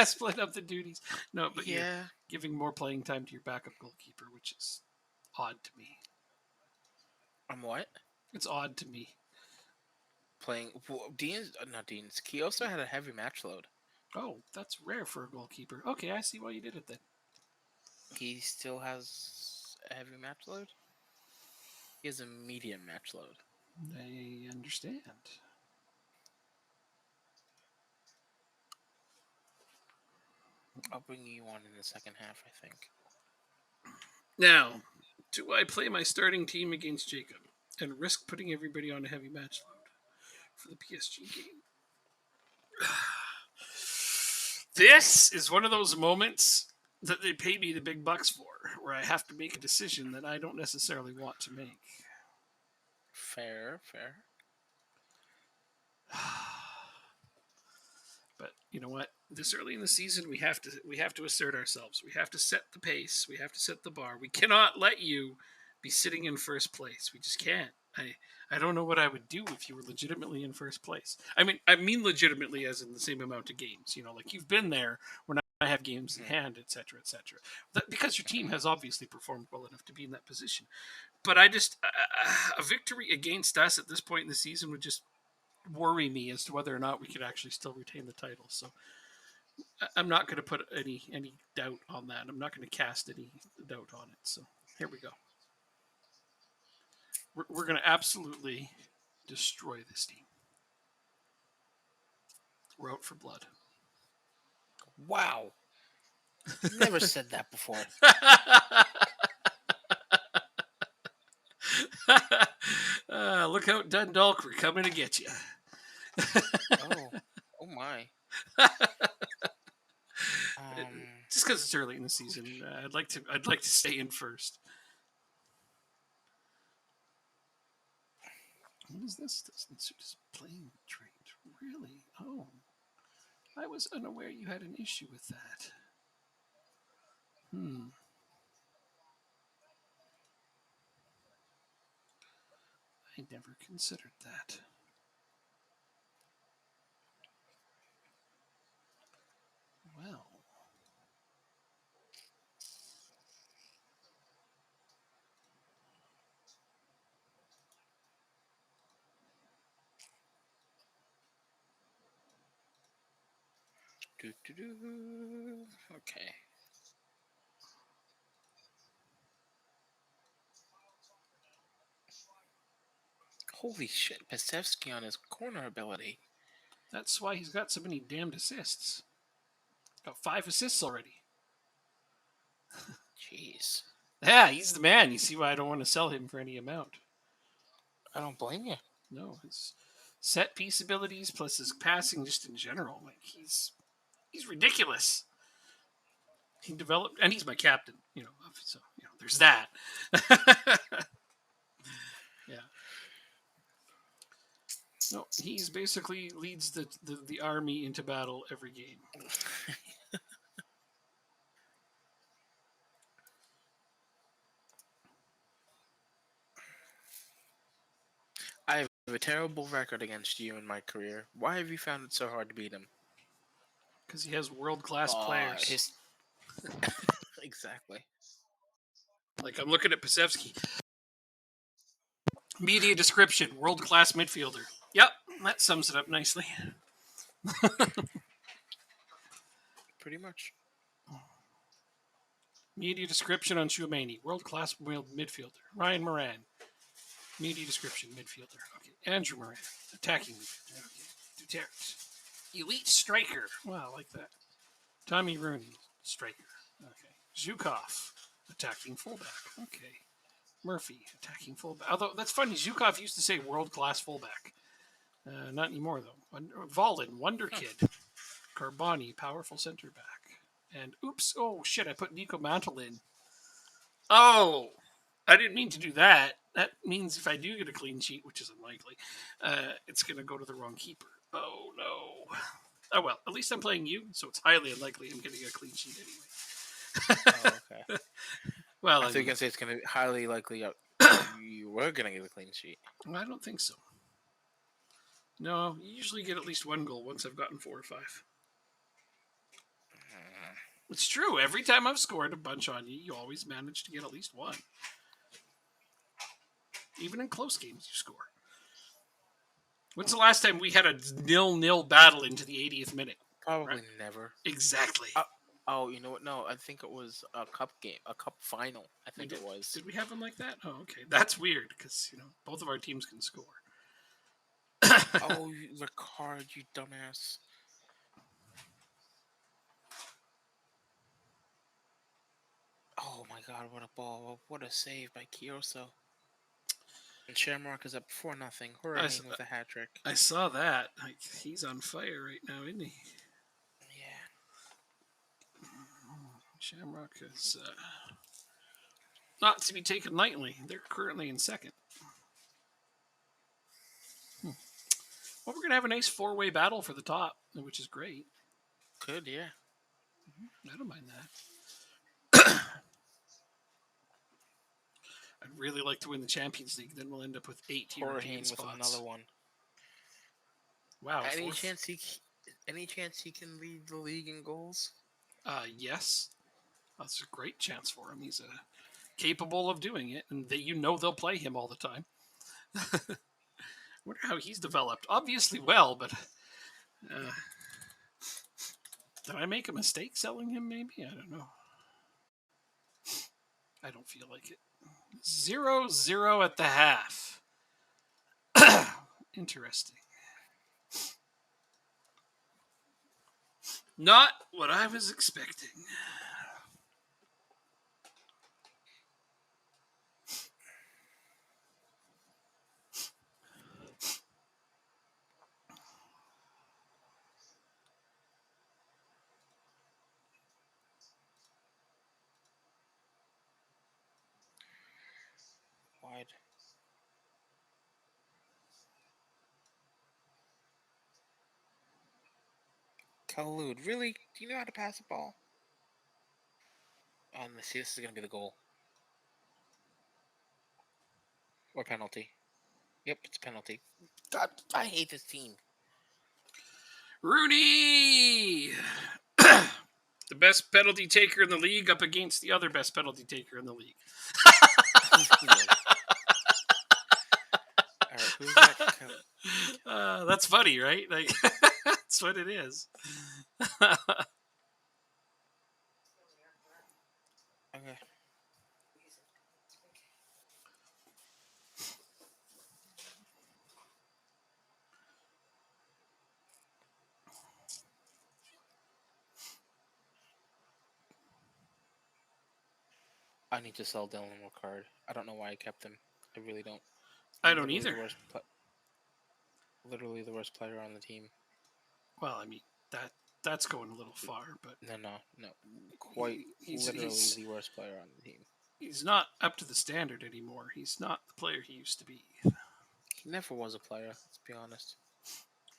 Splitting up the duties. No, but you're Yeah. giving more playing time to your backup goalkeeper, which is odd to me. I'm what? It's odd to me. Playing. Well, not Dean's. He also had a heavy match load. Oh, that's rare for a goalkeeper. Okay, I see why you did it then. He still has a heavy match load? He has a medium match load. I understand. I'll bring you on in the second half, I think. Now, do I play my starting team against Jacob and risk putting everybody on a heavy match load for the PSG game? This is one of those moments that they pay me the big bucks for, where I have to make a decision that I don't necessarily want to make. Fair. But you know what? This early in the season, we have to assert ourselves. We have to set the pace. We have to set the bar. We cannot let you be sitting in first place. We just can't. I don't know what I would do if you were legitimately in first place. I mean legitimately as in the same amount of games. You know, like you've been there when I have games in hand, etc., etc. Because your team has obviously performed well enough to be in that position. But I just a victory against us at this point in the season would just worry me as to whether or not we could actually still retain the title. So I'm not going to put any doubt on that. I'm not going to cast any doubt on it. So here we go. We're going to absolutely destroy this team. We're out for blood. Wow. Never said that before. Look out, Dundalk. We're coming to get you. Oh my. Just because it's early in the season, I'd like to stay in first. What is this? Doesn't suit his playing trait. Really? Oh. I was unaware you had an issue with that. I never considered that. Well. Okay. Holy shit, Pasevsky on his corner ability. That's why he's got so many damned assists. Got 5 assists already. Jeez. Yeah, he's the man. You see why I don't want to sell him for any amount. I don't blame you. No, his set piece abilities plus his passing just in general, like he's ridiculous. He developed, and he's my captain, so there's that. Yeah. No, he's basically leads the army into battle every game. I have a terrible record against you in my career. Why have you found it so hard to beat him? Because he has world-class players. Exactly. Like, I'm looking at Pasevsky. Media description, world-class midfielder. Yep, that sums it up nicely. Pretty much. Media description on Tchouaméni, world-class midfielder. Ryan Moran. Media description, midfielder. Okay. Andrew Moran, attacking midfielder. Okay. Duterte. Elite striker. Wow, I like that. Tommy Rooney, striker. Okay. Zhukov, attacking fullback. Okay. Murphy, attacking fullback. Although, that's funny. Zhukov used to say world-class fullback. Not anymore, though. Valden, Wonder Kid. Carboni, powerful center back. And, oops, oh, shit, I put Nico Mantle in. Oh, I didn't mean to do that. That means if I do get a clean sheet, which is unlikely, it's going to go to the wrong keeper. Oh, no. Oh, well, at least I'm playing you, so it's highly unlikely I'm getting a clean sheet Oh, okay. Well, I I thought you were mean, gonna say it's gonna be highly likely you were gonna get a clean sheet. I don't think so. No, you usually get at least one goal once I've gotten 4 or 5. It's true. Every time I've scored a bunch on you, you always manage to get at least one. Even in close games, you score. When's the last time we had a 0-0 battle into the 80th minute? Probably Right. never. Exactly. Oh, you know what? No, I think it was a cup game, a cup final. I think it was. Did we have one like that? Oh, okay. That's weird because both of our teams can score. Oh, Ricard, you dumbass. Oh my God, what a ball! What a save by Kioso. And Shamrock is up 4-0. Hurricane with a hat trick. I saw that. Like, he's on fire right now, isn't he? Yeah. Shamrock is not to be taken lightly. They're currently in second. Well, we're going to have a nice 4-way battle for the top, which is great. Good, yeah. I don't mind that. I'd really like to win the Champions League. Then we'll end up with 8 European Hurricane with spots. another one. Wow. Any chance he can lead the league in goals? Yes. That's a great chance for him. He's capable of doing it, and they'll play him all the time. Wonder how he's developed. Obviously well, but did I make a mistake selling him? Maybe, I don't know. I don't feel like it. 0-0 at the half. Interesting. Not what I was expecting. Wide. Khalud, really? Do you know how to pass a ball? Let's see, this is going to be the goal. Or penalty. Yep, it's a penalty. God, I hate this team. Rooney! The best penalty taker in the league up against the other best penalty taker in the league. All right, who's that? That's funny, right? Like, that's what it is. Okay. I need to sell Dylan Ricard. I don't know why I kept him. I really don't. I don't either. Literally the worst player on the team. Well, I mean, that's going a little far, but No. Quite literally the worst player on the team. He's not up to the standard anymore. He's not the player he used to be. He never was a player, let's be honest.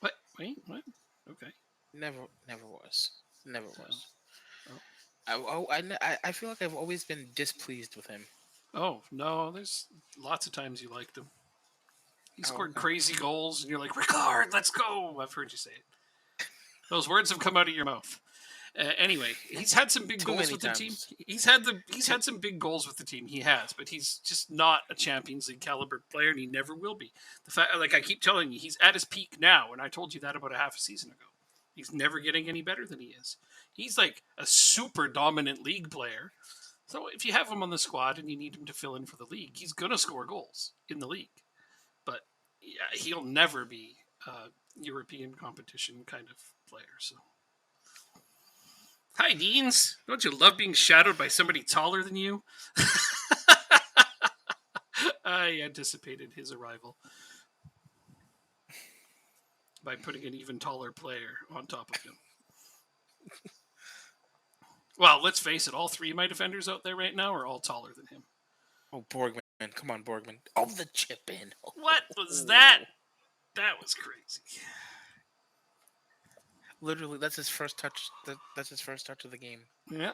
What? Wait, what? Okay. Never was. Never was. I feel like I've always been displeased with him. Oh, no, there's lots of times you liked him. He scored crazy goals, and you're like, Ricard, let's go! I've heard you say it. Those words have come out of your mouth. Anyway, he's had some big goals with the team. He's had some big goals with the team. He has, but he's just not a Champions League caliber player, and he never will be. The fact, like I keep telling you, he's at his peak now, and I told you that about a half a season ago. He's never getting any better than he is. He's like a super dominant league player. So if you have him on the squad and you need him to fill in for the league, he's gonna score goals in the league. But yeah, he'll never be a European competition kind of player. So. Hi, Deans. Don't you love being shadowed by somebody taller than you? I anticipated his arrival by putting an even taller player on top of him. Well, let's face it, all three of my defenders out there right now are all taller than him. Oh, Borgman. Come on, Borgman. Oh, the chip in. What was that? That was crazy. Literally, that's his first touch. That's his first touch of the game. Yeah.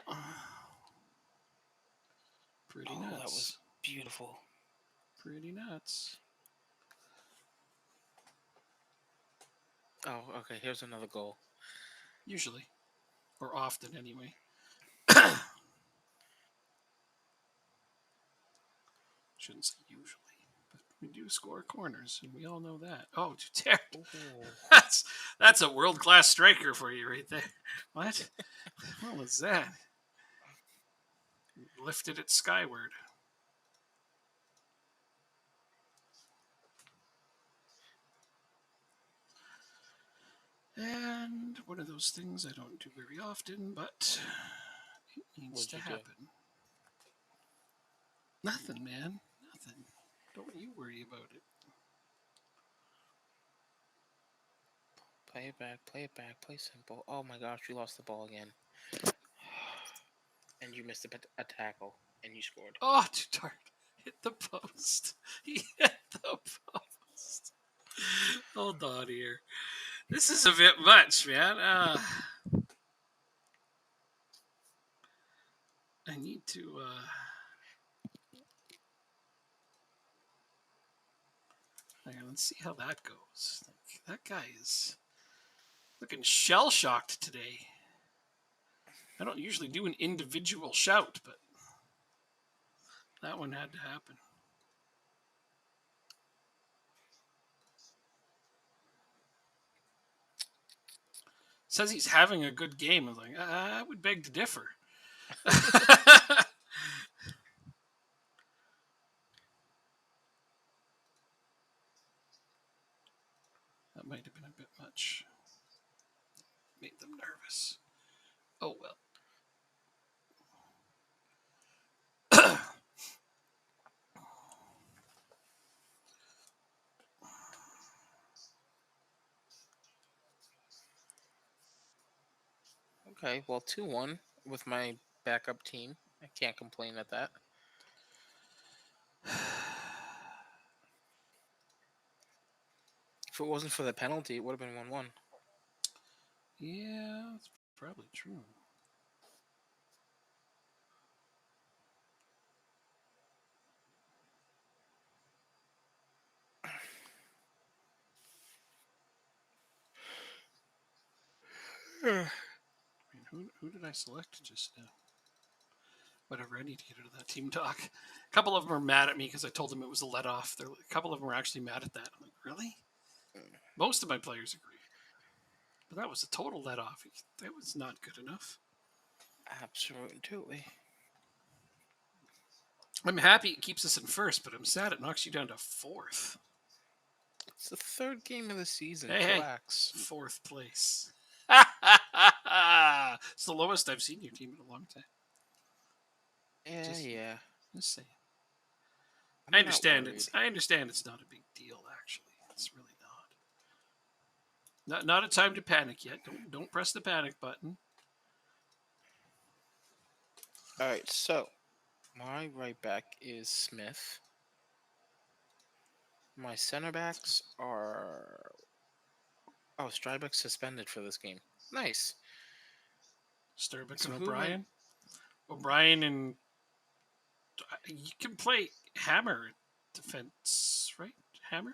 Pretty Oh, nuts. that was beautiful. Pretty nuts. Oh, okay. Here's another goal. Usually. Or often, anyway. Shouldn't say usually. But we do score corners, and we all know that. Oh, Duterte. Ooh. That's a world-class striker for you right there. What? What was that? Lifted it skyward. And one of those things I don't do very often, but it needs What'd to you do? happen. Nothing, man. Nothing. Don't you worry about it. Play it back, play simple. Oh my gosh, you lost the ball again. And you missed a tackle, and you scored. Oh, Duterte hit the post. He hit the post. Hold on here. This is a bit much, man. I need to. Hang on, let's see how that goes. Like, that guy is looking shell shocked today. I don't usually do an individual shout, but that one had to happen. Says he's having a good game. I'm like, I would beg to differ. That might have been a bit much. Made them nervous. Oh well. Okay, well, 2-1 with my backup team. I can't complain at that. If it wasn't for the penalty, it would have been 1-1. Yeah, that's probably true. I mean, who did I select just now? Whatever, I need to get out of that team talk. A couple of them are mad at me because I told them it was a let off. A couple of them were actually mad at that. I'm like, really? Most of my players agree. But that was a total let off. That was not good enough. Absolutely. I'm happy it keeps us in first, but I'm sad it knocks you down to fourth. It's the third game of the season. Hey, Relax. Fourth place. It's the lowest I've seen your team in a long time. Yeah. Just saying. I'm I understand not worried. I understand it's not a big deal. Actually, it's really not. Not a time to panic yet. Don't press the panic button. All right, so my right back is Smith. My center backs are. Oh, Strybeck's suspended for this game. Nice. Sturbeck So and who am I- O'Brien. O'Brien and you can play Hammer defense, right? Hammer.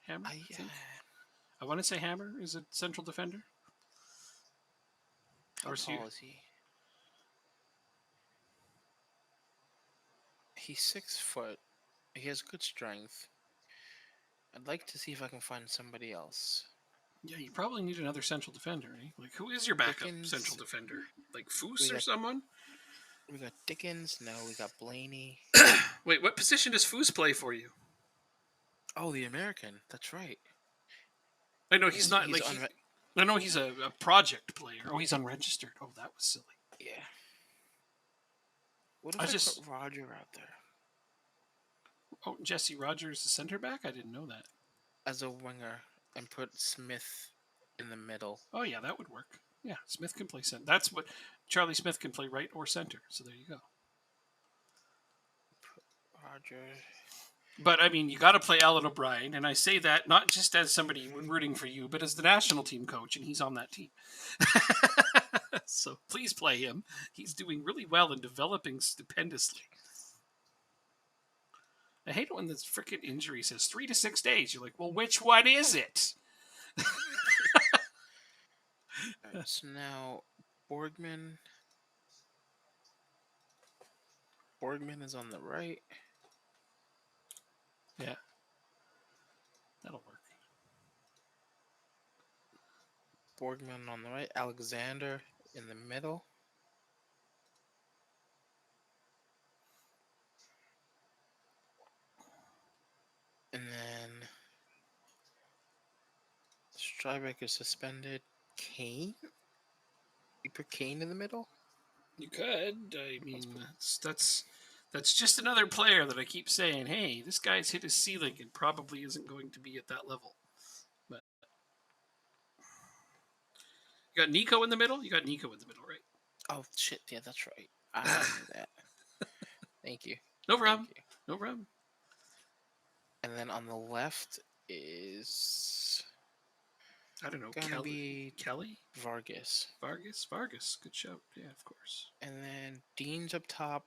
I think. I want to say Hammer is a central defender. How Or is he? tall is he? He's 6 foot. He has good strength. I'd like to see if I can find somebody else. Yeah, you probably need another central defender, eh? Like, who is your backup Dickens. central defender? Like Foose We or got- someone? We got Dickens. No, we got Blaney. Wait, what position does Foose play for you? Oh, the American. That's right. I know he's not He's like. I know he's a project player. Oh, he's unregistered. Oh, that was silly. Yeah. What if I I just- put Roger out there Oh, Jesse Rogers, the center back? I didn't know that. as a winger and put Smith in the middle? Oh, yeah, that would work. Yeah, Smith can play center. That's what Charlie Smith can play, right or center. So there you go. Roger. But I mean, you got to play Alan O'Brien, and I say that not just as somebody rooting for you, but as the national team coach, and he's on that team. So please play him. He's doing really well and developing stupendously. I hate it when this freaking injury says 3 to 6 days. You're like, well, which one is it? Alright, so now Borgman. Borgman is on the right. Yeah, that'll work. Borgman on the right. Alexander in the middle. And then Strybeck is suspended. Kane? You put Kane in the middle? You could. I mean, that's just another player that I keep saying, hey, this guy's hit his ceiling and probably isn't going to be at that level. But you got Nico in the middle. You got Nico in the middle, right? Oh shit! Yeah, that's right. I knew that. Thank you. No Thank problem. you. No problem. And then on the left is I don't know. gonna be Kelly? Vargas. Vargas. Good shout. Yeah, of course. And then Dean's up top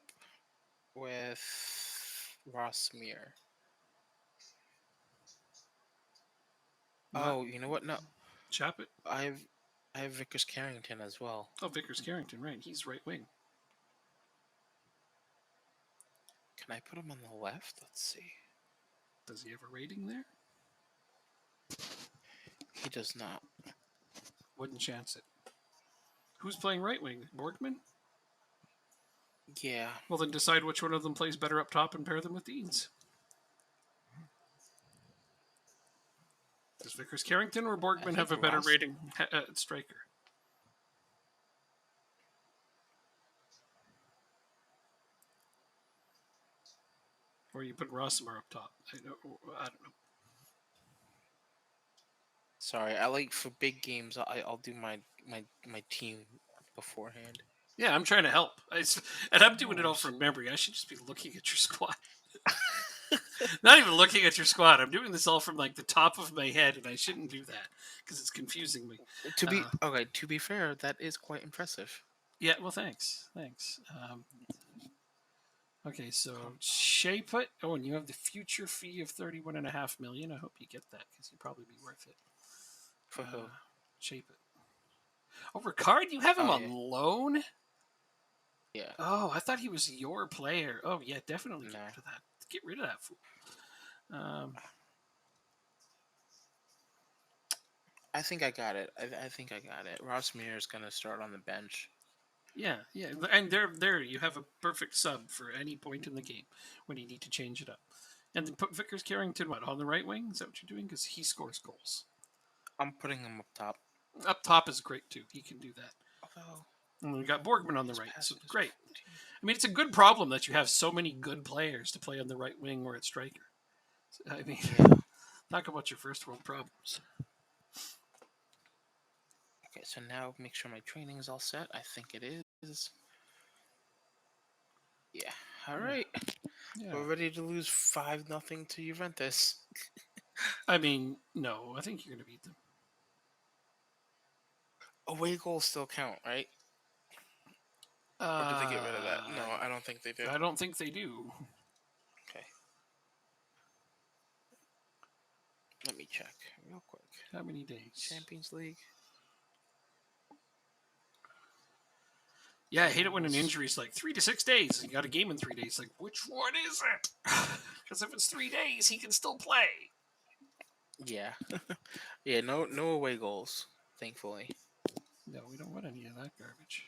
with Ross Muir. Oh, you know what? No, Chap it. I have Vickers Carrington as well. Oh, Vickers Carrington, right. He's right wing. Can I put him on the left? Let's see. Does he have a rating there? He does not. Wouldn't chance it. Who's playing right wing? Borgman? Yeah. Well, then decide which one of them plays better up top and pair them with Deans. Does Vickers Carrington or Borgman have a better rating at striker? Or you put Rossmar up top? I don't know. Sorry, I like for big games. I'll do my team beforehand. Yeah, I'm trying to help. And I'm doing it all from memory. I should just be looking at your squad. Not even looking at your squad. I'm doing this all from like the top of my head, and I shouldn't do that because it's confusing me. To be fair, that is quite impressive. Yeah, well, thanks. Okay, so shape it. Oh, and you have the future fee of $31.5 million. I hope you get that because you'd probably be worth it. For who? Shape it. Oh, Ricard, you have him on loan? Yeah. Oh, I thought he was your player. Oh, yeah, definitely get rid of that. Get rid of that fool. I think I got it. I think I got it. Ross Muir is going to start on the bench. Yeah, and there you have a perfect sub for any point in the game when you need to change it up. And then put Vickers Carrington on the right wing. Is that what you're doing? Because he scores goals. I'm putting him up top. Up top is great too. He can do that. Although, and we got Borgman on the right, so great. I mean, it's a good problem that you have so many good players to play on the right wing or at striker. I mean, talk about your first world problems. Okay, so now make sure my training is all set. I think it is. Yeah. All right. Yeah. We're ready to lose 5-0 to Juventus. I mean, no. I think you're going to beat them. Away goals still count, right? Or did they get rid of that? No, I don't think they do. I don't think they do. Okay. Let me check real quick. How many days? Champions League. Yeah, I hate it when an injury is like 3 to 6 days. And you got a game in 3 days. Like, which one is it? Because if it's 3 days, he can still play. Yeah. Yeah, no away goals, thankfully. No, we don't want any of that garbage.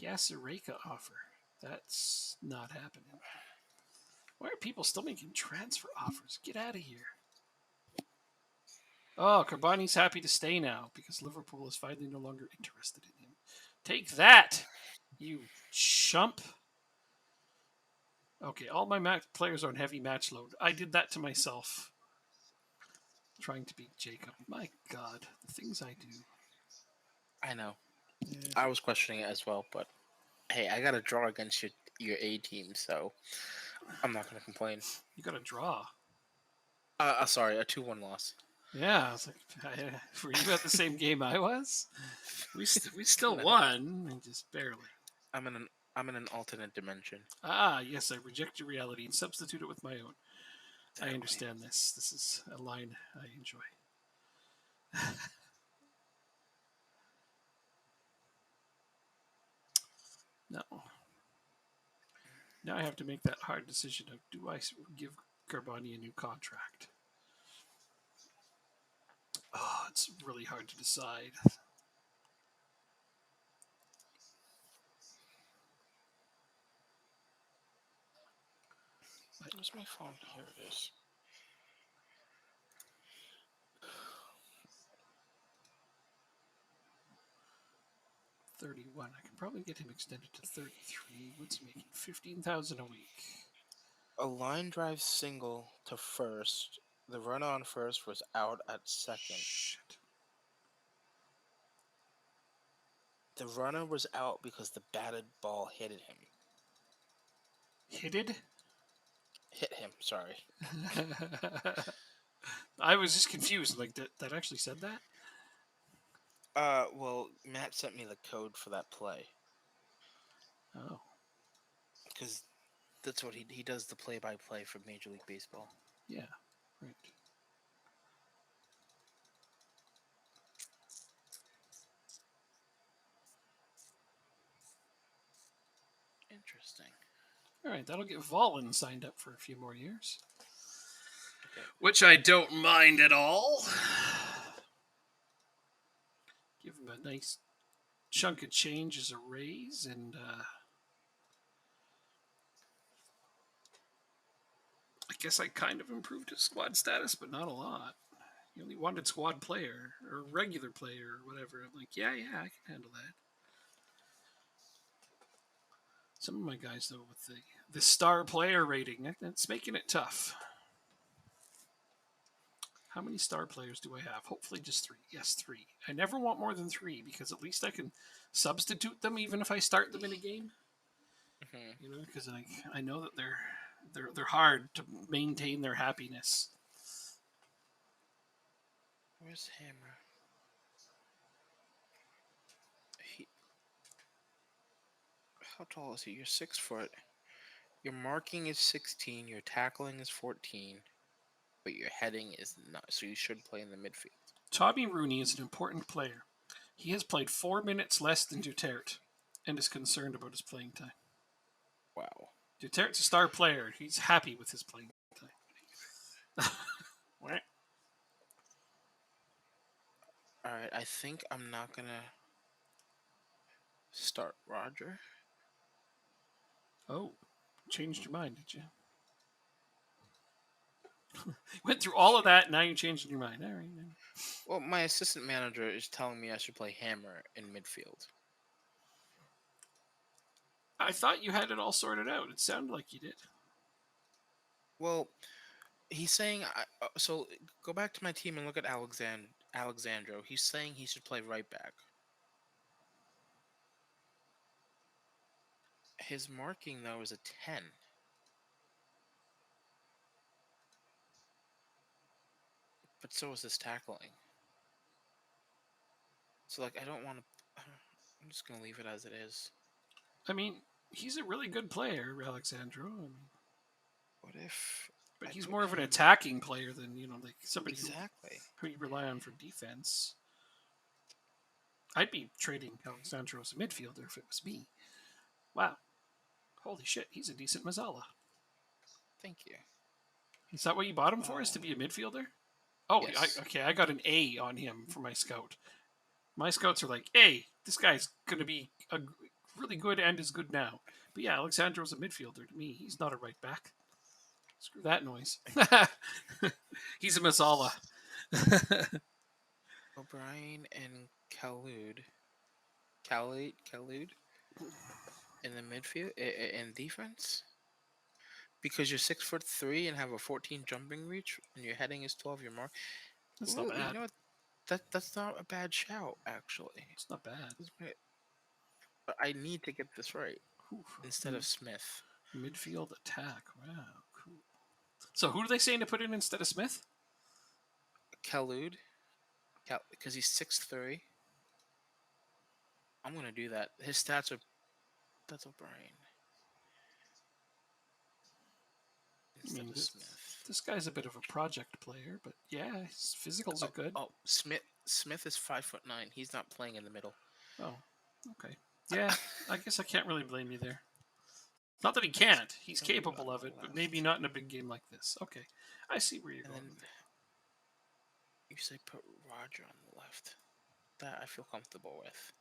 Yasireka offer. That's not happening. Why are people still making transfer offers? Get out of here. Oh, Carboni's happy to stay now because Liverpool is finally no longer interested in him. Take that, you chump. Okay, all my players are on heavy match load. I did that to myself. Trying to beat Jacob. My God, the things I do. I know. Yeah. I was questioning it as well, but hey, I got a draw against your A team, so I'm not going to complain. You got a draw? Sorry, a 2-1 loss. Yeah, I was like, were you at the same game I was? We still won, and just barely. I'm in an I'm in an alternate dimension. Ah, yes, I reject your reality and substitute it with my own. I Exactly. understand this. This is a line I enjoy. No. Now I have to make that hard decision of do I give Carboni a new contract? Oh, it's really hard to decide. Where's my phone? Here it is. 31. I can probably get him extended to 33. What's he making? 15,000 a week. A line drive single to first. The runner on first was out at second. Shit. The runner was out because the batted ball hit him. Hitted? Hit him, sorry. I was just confused. Like, that actually said that? Well, Matt sent me the code for that play. Oh. Because that's what he does the play-by-play for Major League Baseball. Yeah, right. Interesting. All right, that'll get Volin signed up for a few more years. Okay. Which I don't mind at all. Give him a nice chunk of change as a raise, and I guess I kind of improved his squad status, but not a lot. He only wanted squad player or regular player or whatever. I'm like, yeah, I can handle that. Some of my guys, though, with the star player rating, that's making it tough. How many star players do I have? Hopefully just 3. Yes, 3. I never want more than 3 because at least I can substitute them even if I start them in a game. Mm-hmm. You know, because I know that they're hard to maintain their happiness. Where's Hammer? How tall is he? You're 6 foot. Your marking is 16. Your tackling is 14. But your heading is not. So you should play in the midfield. Tommy Rooney is an important player. He has played 4 minutes less than Duterte and is concerned about his playing time. Wow. Duterte's a star player. He's happy with his playing time. What? Alright, I think I'm not going to start Roger. Oh, changed your mind, did you? Went through all of that, now you're changing your mind. All right. Well, my assistant manager is telling me I should play Hammer in midfield. I thought you had it all sorted out. It sounded like you did. Well, he's saying so. Go back to my team and look at Alexandro. He's saying he should play right back. His marking though is a 10. But so is his tackling. So like I don't want to. I'm just gonna leave it as it is. I mean, he's a really good player, Alexandro. I mean, What if? but I he's put more of an him- attacking player than like somebody Exactly. who you rely on for defense. I'd be trading Alexandro as a midfielder if it was me. Wow, holy shit, he's a decent Mazzala. Thank you. Is that what you bought him for? Is to be a midfielder? Oh, Yes. okay. I got an A on him for my scout. My scouts are like, hey, this guy's going to be really good and is good now. But yeah, Alexandro's a midfielder to me. He's not a right back. Screw that noise. He's a Mazzala. O'Brien and Khalud in the midfield in defense. Because you're 6'3" and have a 14 jumping reach, and your heading is 12. Your mark. That's Ooh, not bad. you know what? That's not a bad shout, actually. It's not bad. But I need to get this right Oof. instead of Smith. Midfield attack. Wow, cool. So who are they saying to put in instead of Smith? Khalud, because he's 6'3". I'm gonna do that. His stats are That's O'Brien I instead mean, of Smith. this guy's a bit of a project player, but yeah, his physicals are good. Smith is 5'9". He's not playing in the middle. Oh, okay. Yeah, I guess I can't really blame you there. Not that he can't. He's He'll be capable on of the it, but maybe left. not in a big game like this. Okay. I see where you're And going then with it. you say put Roger on the left. That I feel comfortable with.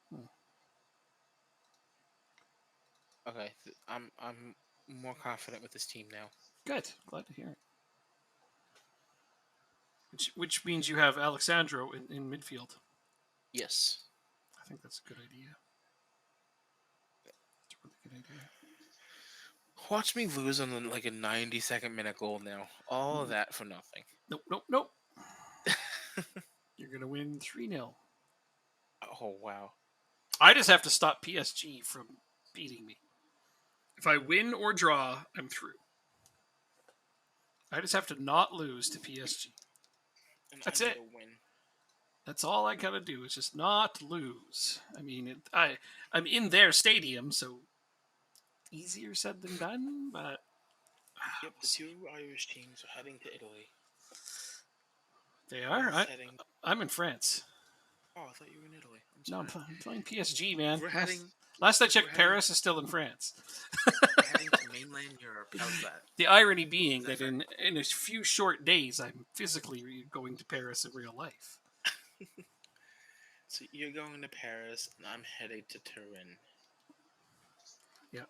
Hmm. Okay, I'm more confident with this team now. Good. Glad to hear it. Which means you have Alexandro in midfield. Yes. I think that's a good idea. It's a really good idea. Watch me lose on like a 92nd minute goal now. All of that for nothing. Nope. You're going to win 3-0. Oh wow. I just have to stop PSG from beating me. If I win or draw, I'm through. I just have to not lose to PSG. And That's I need it. a win. That's all I gotta do is just not lose. I mean, I'm in their stadium, so easier said than done. But Yep, the two Irish teams are heading to Italy. they are. Both heading. I'm in France. Oh, I thought you were in Italy. No, I'm playing PSG, man. We're heading. Last I checked, we're Paris is still in France. We're heading to mainland Europe. How's that? The irony being Is that that in a few short days, I'm physically going to Paris in real life. So you're going to Paris, and I'm headed to Turin. Yeah.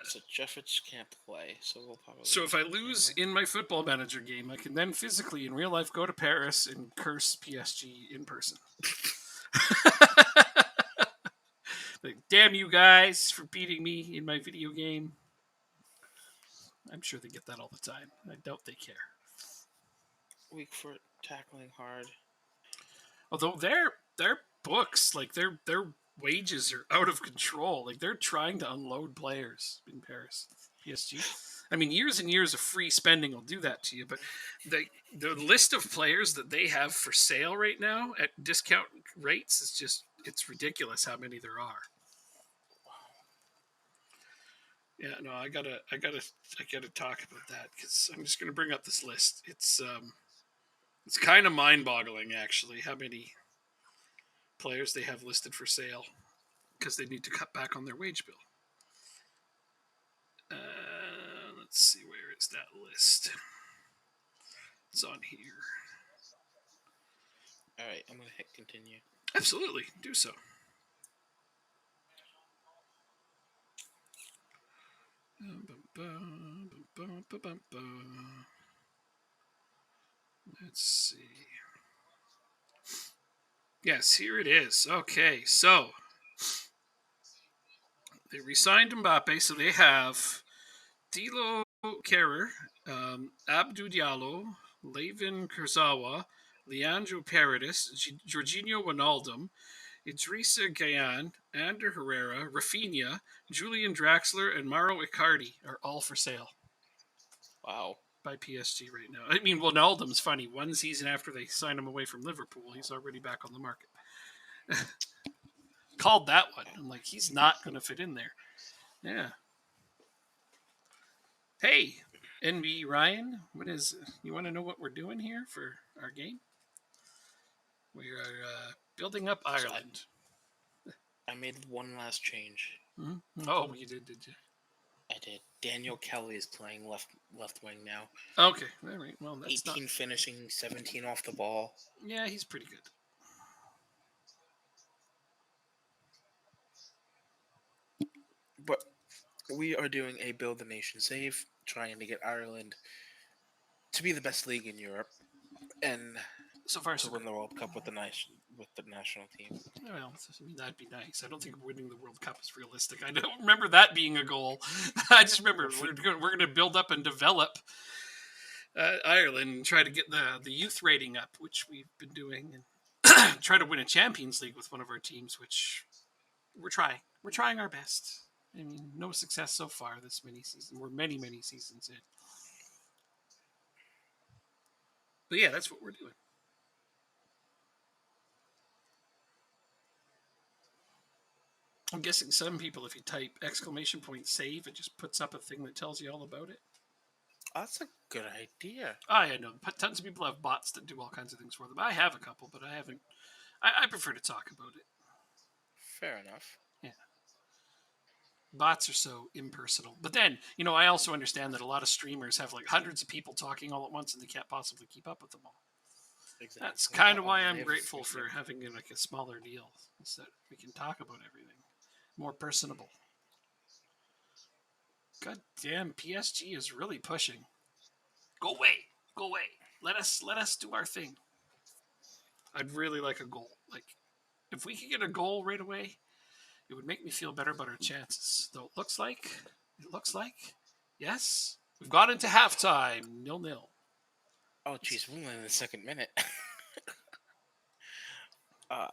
So Jeffords can't play, so we'll probably. So if I lose in my football manager game, I can then physically, in real life, go to Paris and curse PSG in person. Like, damn you guys for beating me in my video game. I'm sure they get that all the time. I doubt they care. Weak foot, tackling hard. Although their books, like their wages are out of control. Like they're trying to unload players in Paris, PSG. I mean, years and years of free spending will do that to you. But the list of players that they have for sale right now at discount rates is just it's ridiculous how many there are. Yeah, no, I gotta talk about that because I'm just gonna bring up this list. It's kind of mind-boggling actually how many players they have listed for sale because they need to cut back on their wage bill. Let's see, where is that list? It's on here. All right, I'm gonna hit continue. Absolutely, do so. Let's see. Yes, here it is. Okay, so they re-signed Mbappe, so they have Dilo Kehrer, Abdou Diallo, Layvin Kurzawa, Leandro Paredes, Jorginho Wijnaldum, Idrissa Gueye, Ander Herrera, Rafinha, Julian Draxler, and Mauro Icardi are all for sale. Wow. By PSG right now. I mean, Wijnaldum's funny. One season after they signed him away from Liverpool, he's already back on the market. Called that one. I'm like, he's not going to fit in there. Yeah. Hey, NB Ryan, what is? You want to know what we're doing here for our game? We are building up Ireland. I made one last change. Mm-hmm. Oh, you did you? I did. Daniel Kelly is playing left wing now. Okay, all right. Well, that's 18 not... finishing, 17 off the ball. Yeah, he's pretty good. But we are doing a build the nation save, trying to get Ireland to be the best league in Europe, and so far to win the World Cup with the national team. Well, I mean, that'd be nice. I don't think winning the World Cup is realistic. I don't remember that being a goal. I just remember we're going to build up and develop Ireland and try to get the youth rating up, which we've been doing, and try to win a Champions League with one of our teams, which we're trying. We're trying our best. I mean, no success so far this many seasons. We're many seasons in. But yeah, that's what we're doing. I'm guessing some people, if you type exclamation point save, it just puts up a thing that tells you all about it. That's a good idea. I know tons of people have bots that do all kinds of things for them. I have a couple, but I haven't. I prefer to talk about it. Fair enough. Yeah. Bots are so impersonal. But then, I also understand that a lot of streamers have like hundreds of people talking all at once and they can't possibly keep up with them all. Exactly. That's kind of why They I'm have grateful freedom. for having like a smaller deal, is that we can talk about everything. More personable. God damn, PSG is really pushing. Go away. Go away. Let us do our thing. I'd really like a goal. Like if we could get a goal right away, it would make me feel better about our chances. Though it looks like, yes, we've got into halftime, 0-0. Oh, jeez, we're only in the second minute. Wow.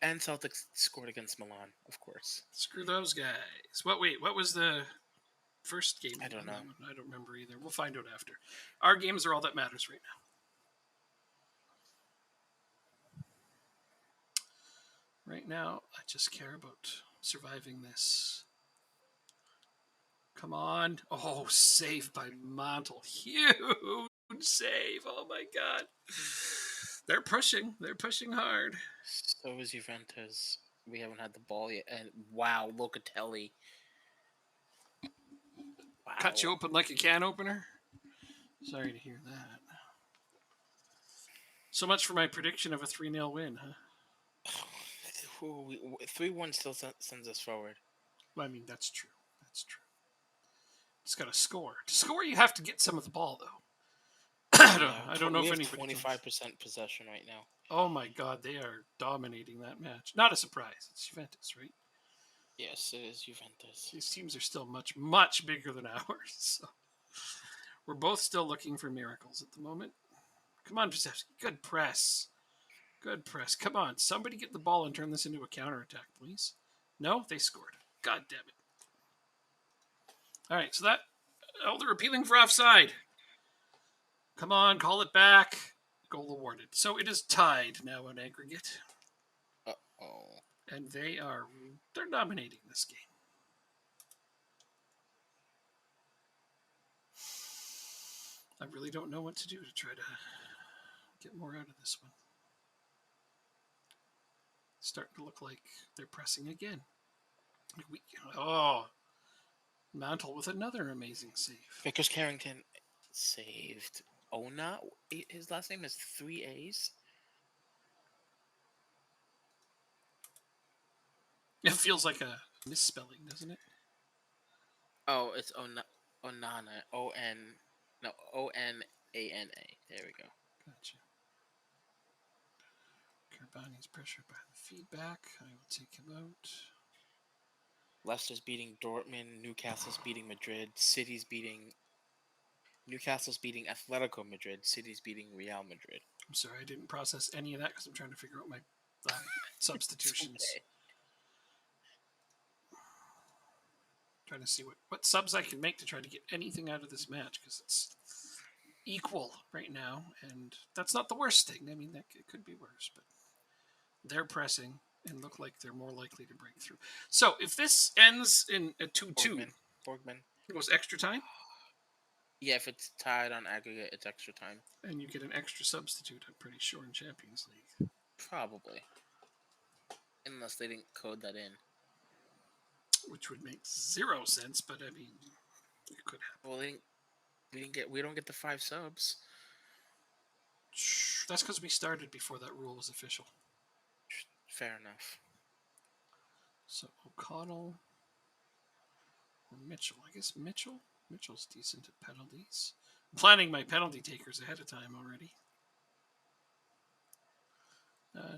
And Celtics scored against Milan, of course. Screw those guys. What was the first game? I don't know. I don't remember either. We'll find out after. Our games are all that matters right now. Right now, I just care about surviving this. Come on. Oh, save by Montel. Huge save. Oh my god. They're pushing. They're pushing hard. So is Juventus. We haven't had the ball yet. And wow, Locatelli. Wow. Cut you open like a can opener. Sorry to hear that. So much for my prediction of a 3-0 win, huh? 3-1 still sends us forward. Well, I mean, that's true. That's true. It's got to score. To score, you have to get some of the ball, though. I don't know if anybody 25% possession right now. Oh my god, they are dominating that match. Not a surprise. It's Juventus, right? Yes, it is Juventus. These teams are still much, much bigger than ours. So we're both still looking for miracles at the moment. Come on, Pizewski. Good press. Good press. Come on. Somebody get the ball and turn this into a counterattack, please. No? They scored. God damn it. All right, so that... Oh, they're appealing for offside. Come on, call it back. Goal awarded. So it is tied now on aggregate. Uh-oh. And they're dominating this game. I really don't know what to do to try to get more out of this one. It's starting to look like they're pressing again. Mantle with another amazing save. Vickers Carrington saved. Ona, his last name is 3 A's. It feels like a misspelling, doesn't it? Oh, it's Onana. O-N-A-N-A. There we go. Gotcha. Carboni's pressured by the feedback. I will take him out. Leicester's beating Dortmund. Newcastle's beating Madrid. Newcastle's beating Atletico Madrid. City's beating Real Madrid. I'm sorry, I didn't process any of that because I'm trying to figure out my substitutions. Okay. Trying to see what subs I can make to try to get anything out of this match because it's equal right now, and that's not the worst thing. I mean, it could be worse, but they're pressing and look like they're more likely to break through. So if this ends in a 2-2, Borgman. It goes extra time? Yeah, if it's tied on aggregate, it's extra time. And you get an extra substitute, I'm pretty sure, in Champions League. Probably. Unless they didn't code that in. Which would make 0 sense, but I mean, it could happen. Well, we don't get the 5 subs. That's because we started before that rule was official. Fair enough. So O'Connell or Mitchell. I guess Mitchell. Mitchell's decent at penalties. I'm planning my penalty takers ahead of time already.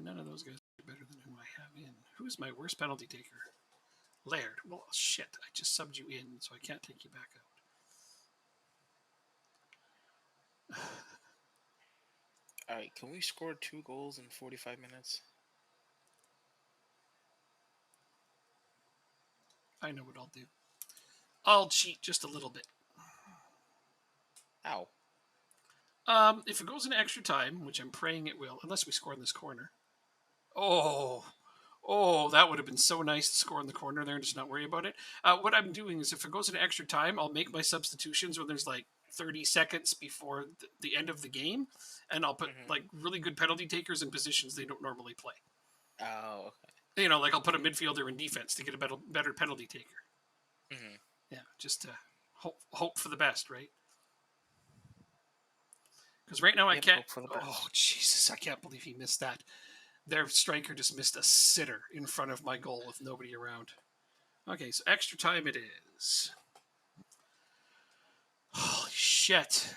None of those guys are better than who I have in. Who's my worst penalty taker? Laird. Well, shit. I just subbed you in, so I can't take you back out. All right, can we score 2 goals in 45 minutes? I know what I'll do. I'll cheat just a little bit. Ow. If it goes into extra time, which I'm praying it will, unless we score in this corner. Oh, Oh, that would have been so nice to score in the corner there and just not worry about it. What I'm doing is if it goes into extra time, I'll make my substitutions when there's like 30 seconds before the end of the game, and I'll put like really good penalty takers in positions they don't normally play. Oh, okay. Like I'll put a midfielder in defense to get a better penalty taker. Mm-hmm. Yeah, just to hope for the best, right? Because right now I can't. Hope for the best. Oh Jesus, I can't believe he missed that. Their striker just missed a sitter in front of my goal with nobody around. Okay, so extra time it is. Holy shit.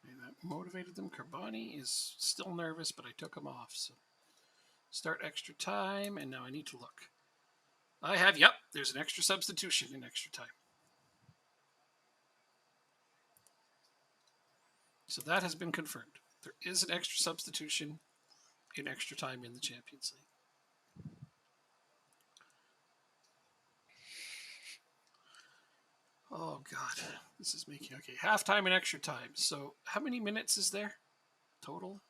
That motivated them. Carboni is still nervous, but I took him off. So start extra time, and now I need to look. There's an extra substitution in extra time. So that has been confirmed. There is an extra substitution in extra time in the Champions League. Oh, God. This is making... Okay, halftime and extra time. So how many minutes is there total?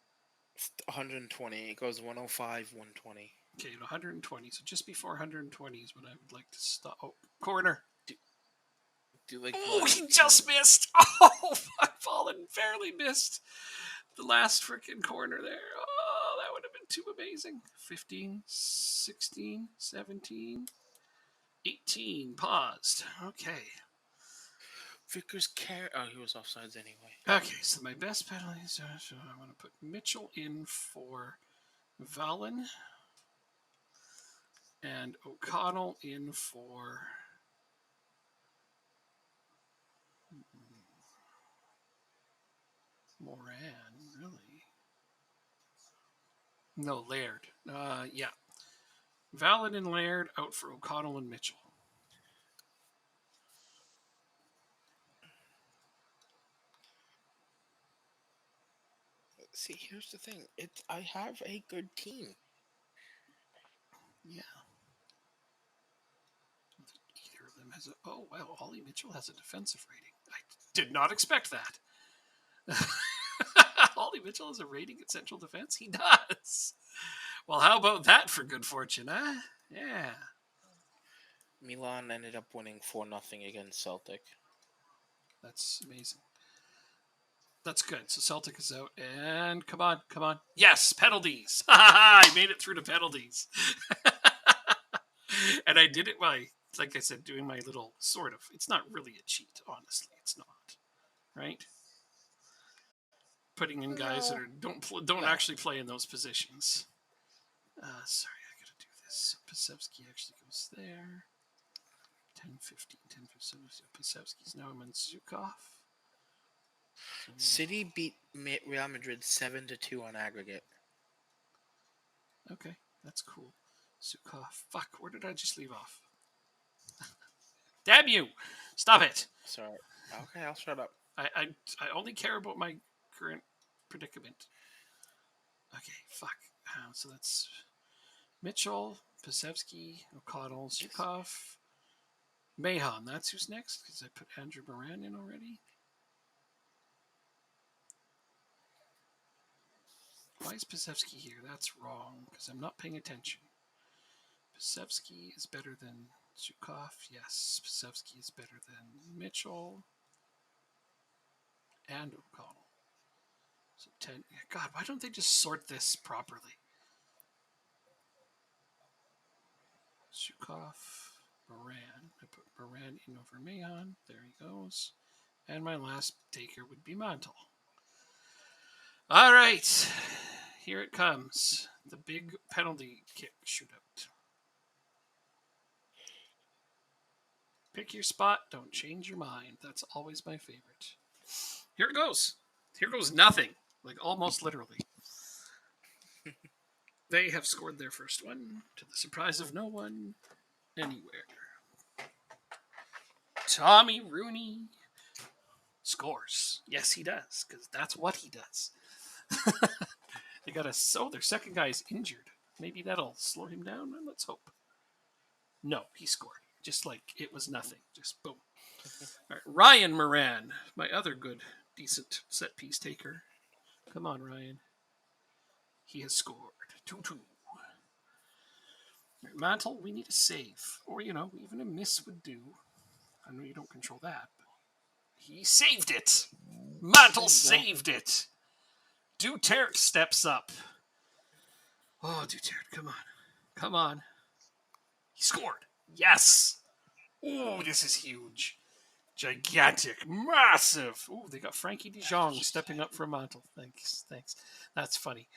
120. It goes 105, 120. Okay, 120. So just before 120 is when I would like to stop. Oh, corner. He just missed. Oh, I've fallen, barely missed the last freaking corner there. Oh, that would have been too amazing. 15, 16, 17, 18. Paused. Okay. Vickers care. Oh, he was offsides anyway. Okay, so my best penalties. So I want to put Mitchell in for Valen and O'Connell in for Moran, really? No, Laird. Yeah. Valen and Laird out for O'Connell and Mitchell. See, here's the thing. I have a good team. Yeah. Either of them has a... Oh, wow. Ollie Mitchell has a defensive rating. I did not expect that. Ollie Mitchell has a rating at Central Defense? He does. Well, how about that for good fortune, huh? Yeah. Milan ended up winning 4-0 against Celtic. That's amazing. That's good. So Celtic is out. And come on. Yes, penalties. I made it through to penalties. And I did it by, like I said, doing my little sort of. It's not really a cheat, honestly. It's not. Right? Putting in guys that don't actually play in those positions. Sorry, I gotta do this. Pasevsky actually goes there. 10-15. Pasevsky's now Manzukov. City beat Real Madrid 7-2 on aggregate. Okay, that's cool. Zukov. Fuck, where did I just leave off? Damn you! Stop it! Sorry. Okay, I'll shut up. I only care about my current predicament. Okay, fuck. So that's Mitchell, Pasevsky, O'Connell, Zukov, Mahon. That's who's next, because I put Andrew Moran in already. Why is Pasevsky here? That's wrong, because I'm not paying attention. Pasevsky is better than Zukov. Yes, Pasevsky is better than Mitchell and O'Connell. So 10. God, why don't they just sort this properly? Zukov, Moran. I put Moran in over Mahon. There he goes. And my last taker would be Mantle. All right. Here it comes. The big penalty kick shootout. Pick your spot. Don't change your mind. That's always my favorite. Here it goes. Here goes nothing. Like almost literally. They have scored their first one to the surprise of no one anywhere. Tommy Rooney scores. Yes, he does, because that's what he does. They got their second guy is injured. Maybe that'll slow him down. Let's hope. No, he scored. Just like it was nothing. Just boom. All right, Ryan Moran, my other good, decent set piece taker. Come on, Ryan. He has scored 2-2. Mantle, we need a save. Or, even a miss would do. I know you don't control that, but he saved it. Mantle saved it. Duterte steps up. Oh, Duterte, come on. Come on. He scored. Yes. Oh, this is huge. Gigantic. Massive. Oh, they got Frankie de Jong stepping up for Mantle. Thanks. That's funny.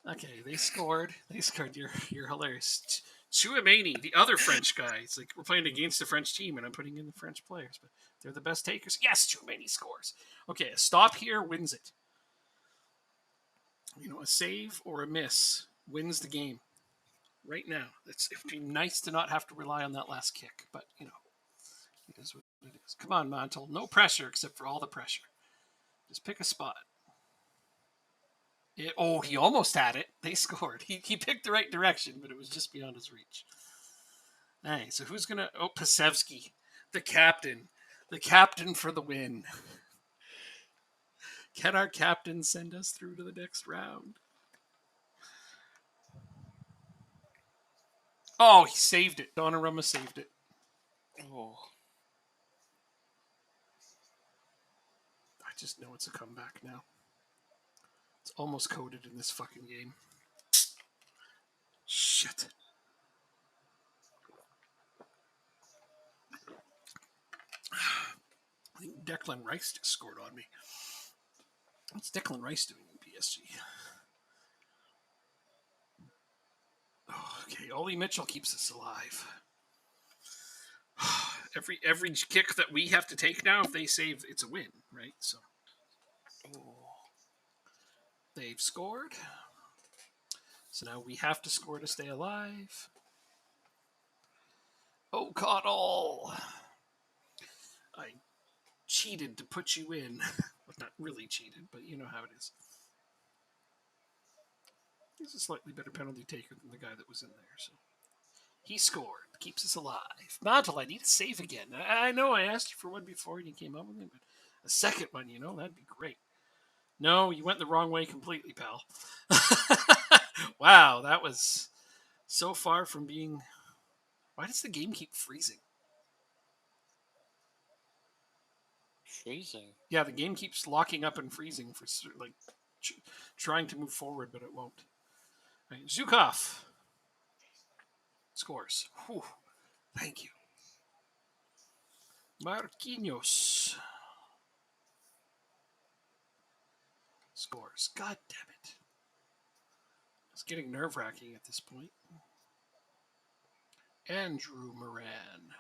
Okay, they scored. You're hilarious. Chouameni, the other French guy. It's like we're playing against the French team, and I'm putting in the French players, but they're the best takers. Yes, Chouameni scores. Okay, a stop here wins it. A save or a miss wins the game. Right now, it'd be nice to not have to rely on that last kick, but it is what it is. Come on, Mantle. No pressure except for all the pressure. Just pick a spot. He almost had it. They scored. He picked the right direction, but it was just beyond his reach. Hey, so who's going to... Oh, Pasevsky, the captain. The captain for the win. Can our captain send us through to the next round? Oh, he saved it. Donnarumma saved it. Oh. I just know it's a comeback now. It's almost coded in this fucking game. Shit. I think Declan Rice just scored on me. What's Declan Rice doing in PSG? Oh, okay, Ollie Mitchell keeps us alive. Every kick that we have to take now, if they save, it's a win, right? So they've scored. So now we have to score to stay alive. O'Connell. I cheated to put you in. Well, not really cheated, but you know how it is. He's a slightly better penalty taker than the guy that was in there, so. He scored. Keeps us alive. Mantle, I need a save again. I know I asked you for one before and you came up with it, but a second one, that'd be great. No, you went the wrong way completely, pal. Wow, that was so far from being... Why does the game keep freezing? Freezing? Yeah, the game keeps locking up and freezing for trying to move forward, but it won't. Right, Zukov scores. Whew. Thank you. Marquinhos scores. God damn it. It's getting nerve-wracking at this point. Andrew Moran.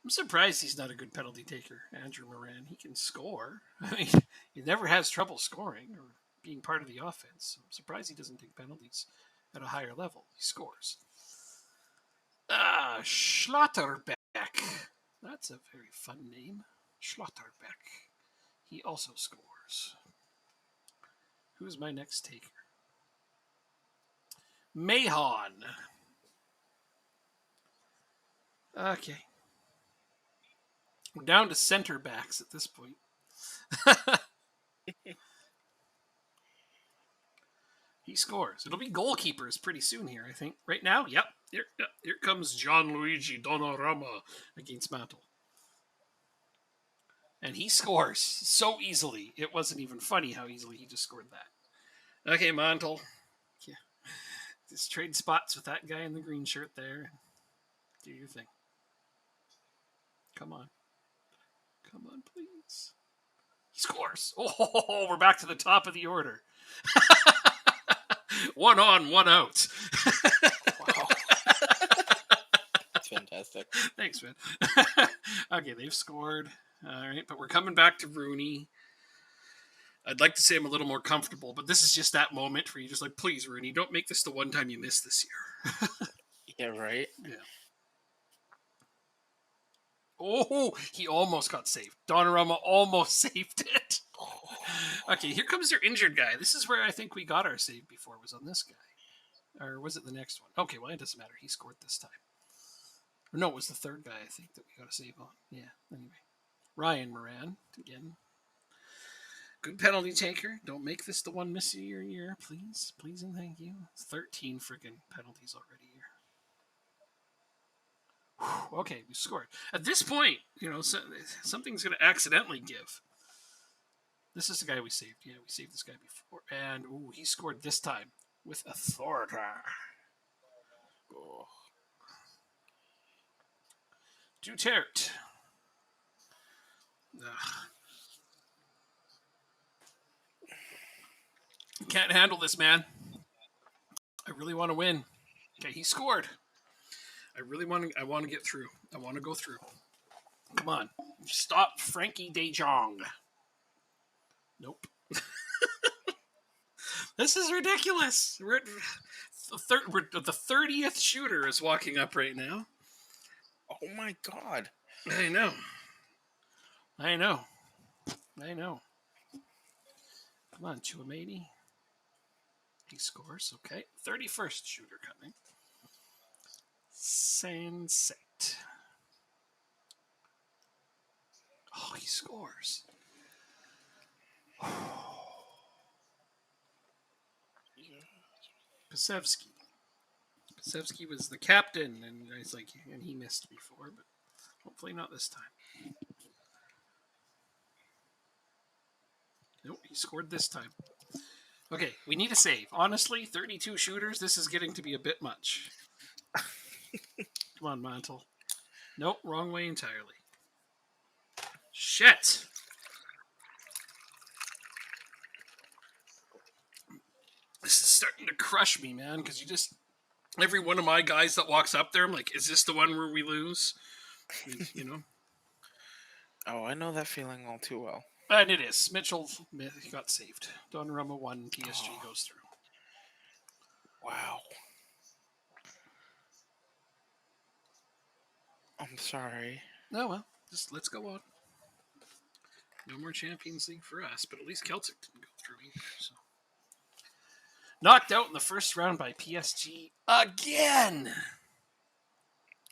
I'm surprised he's not a good penalty taker, Andrew Moran. He can score. I mean, he never has trouble scoring or being part of the offense. I'm surprised he doesn't take penalties at a higher level. He scores. Schlotterbeck. That's a very fun name. Schlotterbeck. He also scores. Who's my next taker? Mahon. Okay. We're down to center backs at this point. He scores. It'll be goalkeepers pretty soon here, I think. Right now, yep. Here comes Gianluigi Donnarumma against Mantle. And he scores so easily. It wasn't even funny how easily he just scored that. Okay, Mantle. Yeah. Just trade spots with that guy in the green shirt there. Do your thing. Come on. Come on, please. He scores. Oh, we're back to the top of the order. One on, one out. Wow. That's fantastic. Thanks, man. Okay, they've scored. All right, but we're coming back to Rooney. I'd like to say I'm a little more comfortable, but this is just that moment where you're just like, please, Rooney, don't make this the one time you miss this year. Yeah, right? Yeah. Oh, he almost got saved. Donnarumma almost saved it. Okay, here comes their injured guy. This is where I think we got our save before, was on this guy. Or was it the next one? Okay, well, it doesn't matter. He scored this time. Or no, it was the third guy, I think, that we got a save on. Yeah, anyway. Ryan Moran, again. Good penalty taker. Don't make this the one miss of your year, please. Please and thank you. 13 freaking penalties already here. Whew, okay, we scored. At this point, something's going to accidentally give. This is the guy we saved. Yeah, we saved this guy before. And, he scored this time with authority. Oh. Duterte. Can't handle this, man. I really want to win. Okay, he scored. I want to get through. I want to go through. Come on. Stop Frankie De Jong. Nope. This is ridiculous. The 30th shooter is walking up right now. Oh my god. I know. Come on, Chouameni. He scores. Okay. 31st shooter coming. Sunset. Oh, he scores. Pasevsky. Pasevsky was the captain, and he missed before, but hopefully not this time. Nope, he scored this time. Okay, we need a save. Honestly, 32 shooters, this is getting to be a bit much. Come on, Mantle. Nope, wrong way entirely. Shit! This is starting to crush me, man, because every one of my guys that walks up there, I'm like, is this the one where we lose? Oh, I know that feeling all too well. And it is. Mitchell got saved. Donnarumma won. PSG goes through. Wow. I'm sorry. Oh, well. Just let's go on. No more Champions League for us, but at least Celtic didn't go through either. So. Knocked out in the first round by PSG again!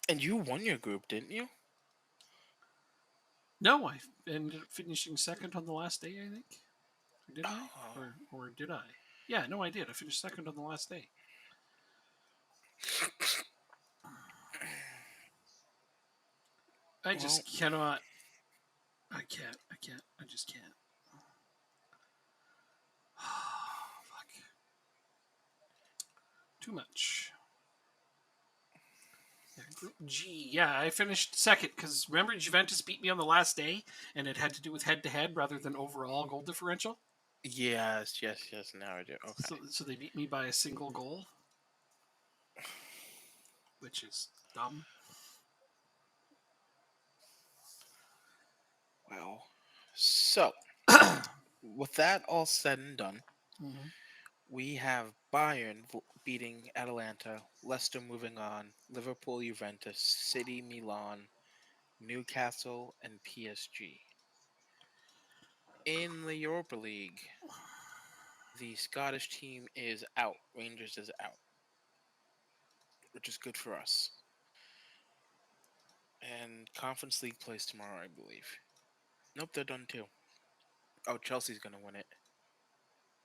And you won your group, didn't you? No, I ended up finishing second on the last day, I think. Or did I? Or did I? Yeah, no, I did. I finished second on the last day. I just cannot. I can't. I just can't. Fuck. Too much. Yeah, Group G. Yeah, I finished second because remember Juventus beat me on the last day, and it had to do with head-to-head rather than overall goal differential. Yes. Now I do. Okay. So they beat me by a single goal, which is dumb. Well, so with that all said and done, we have Bayern beating Atalanta, Leicester moving on, Liverpool, Juventus, City, Milan, Newcastle, and PSG. In the Europa League, the Scottish team is out. Rangers is out, which is good for us. And Conference League plays tomorrow, I believe. Nope, they're done too. Oh, Chelsea's going to win it.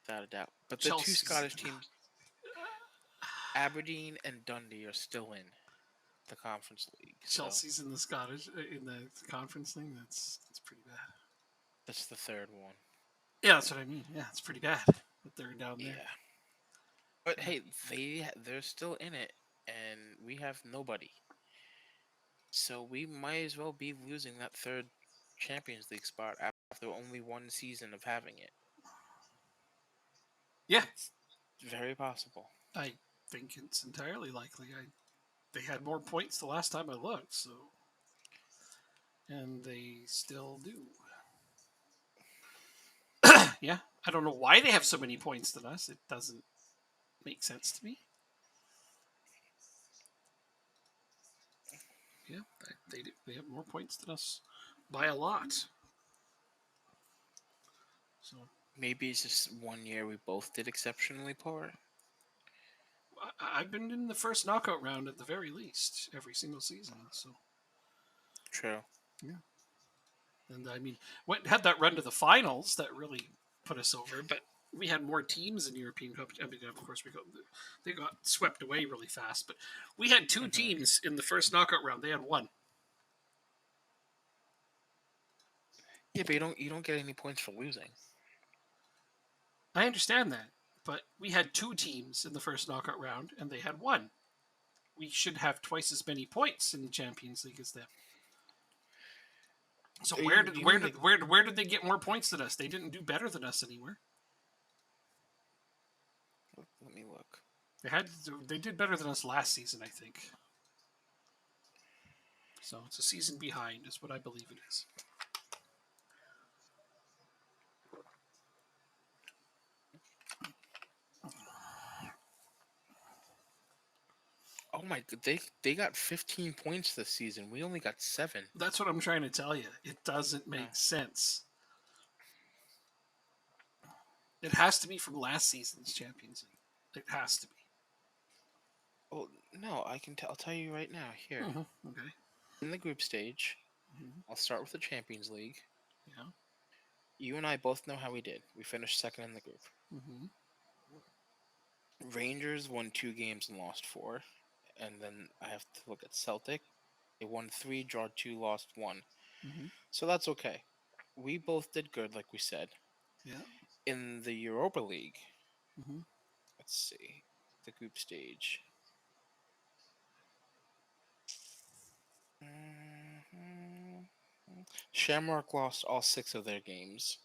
Without a doubt. But the two Scottish teams, Aberdeen and Dundee, are still in the Conference League. Chelsea's in the Conference League. That's pretty bad. That's the third one. Yeah, that's what I mean. Yeah, it's pretty bad that they're down there. Yeah. But hey, they're still in it, and we have nobody. So we might as well be losing that third Champions League spot after only one season of having it. Yeah. It's very possible. I think it's entirely likely. They had more points the last time I looked, so... And they still do. Yeah, I don't know why they have so many points than us. It doesn't make sense to me. Yeah, they have more points than us by a lot. So maybe it's just 1 year we both did exceptionally poor. I've been in the first knockout round at the very least every single season. So true. Yeah. And I mean, had that run to the finals that really put us over, but we had more teams in European Cup. I mean, of course, they got swept away really fast, but we had two teams in the first knockout round. They had one. Yeah, but you don't get any points for losing. I understand that, but we had two teams in the first knockout round, and they had one. We should have twice as many points in the Champions League as them. So where did they get more points than us? They didn't do better than us anywhere. Let me look. They did better than us last season, I think. So it's a season behind, is what I believe it is. Oh my! They got 15 points this season. We only got 7. That's what I'm trying to tell you. It doesn't make sense. It has to be from last season's Champions League. It has to be. Oh no, I'll tell you right now. Here, Okay. in the group stage, I'll start with the Champions League. Yeah. You and I both know how we did. We finished second in the group. Rangers won 2 games and lost 4. And then I have to look at Celtic. They won 3, draw 2, lost 1. So that's okay. We both did good, like we said. Yeah. In the Europa League, let's see, the group stage. Shamrock lost all 6 of their games.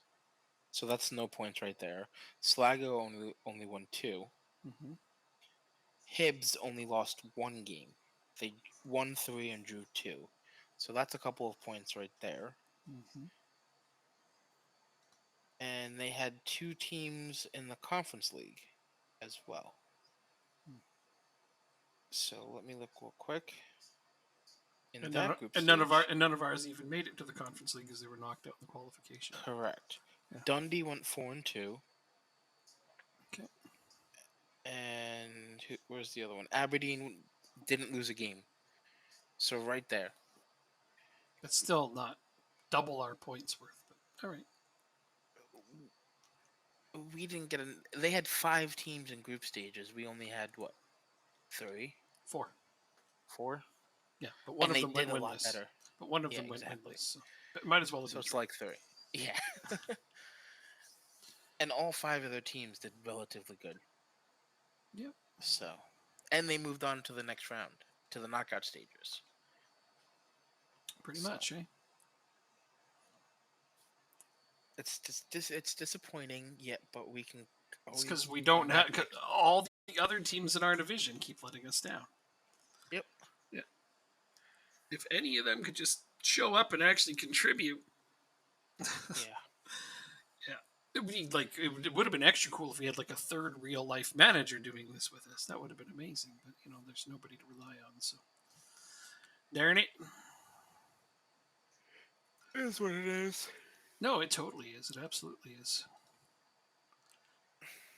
So that's no points right there. Sligo only won 2. Hibs only lost 1 game. They won 3 and drew 2. So that's a couple of points right there. And they had 2 teams in the Conference League as well. So let me look real quick. And none of ours even made it to the Conference League because they were knocked out in the qualification. Correct. Yeah. Dundee went 4-2. Okay. And where's the other one? Aberdeen didn't lose a game. So right there. That's still not double our points worth, but all right. We didn't get They had 5 teams in group stages. We only had what? 3? 4. 4? Yeah, but one of them went winless. Better. But one of them went winless. So it might as well have been. So it's like 3. Yeah. And all 5 of their teams did relatively good. Yep. So, and they moved on to the next round, to the knockout stages. Pretty much, eh? It's disappointing, but we can. It's because we don't have all the other teams in our division keep letting us down. Yep. Yeah. If any of them could just show up and actually contribute. Yeah. It would have been extra cool if we had like a third real life manager doing this with us. That would have been amazing. But there's nobody to rely on. So, darn it. It is what it is. No, it totally is. It absolutely is.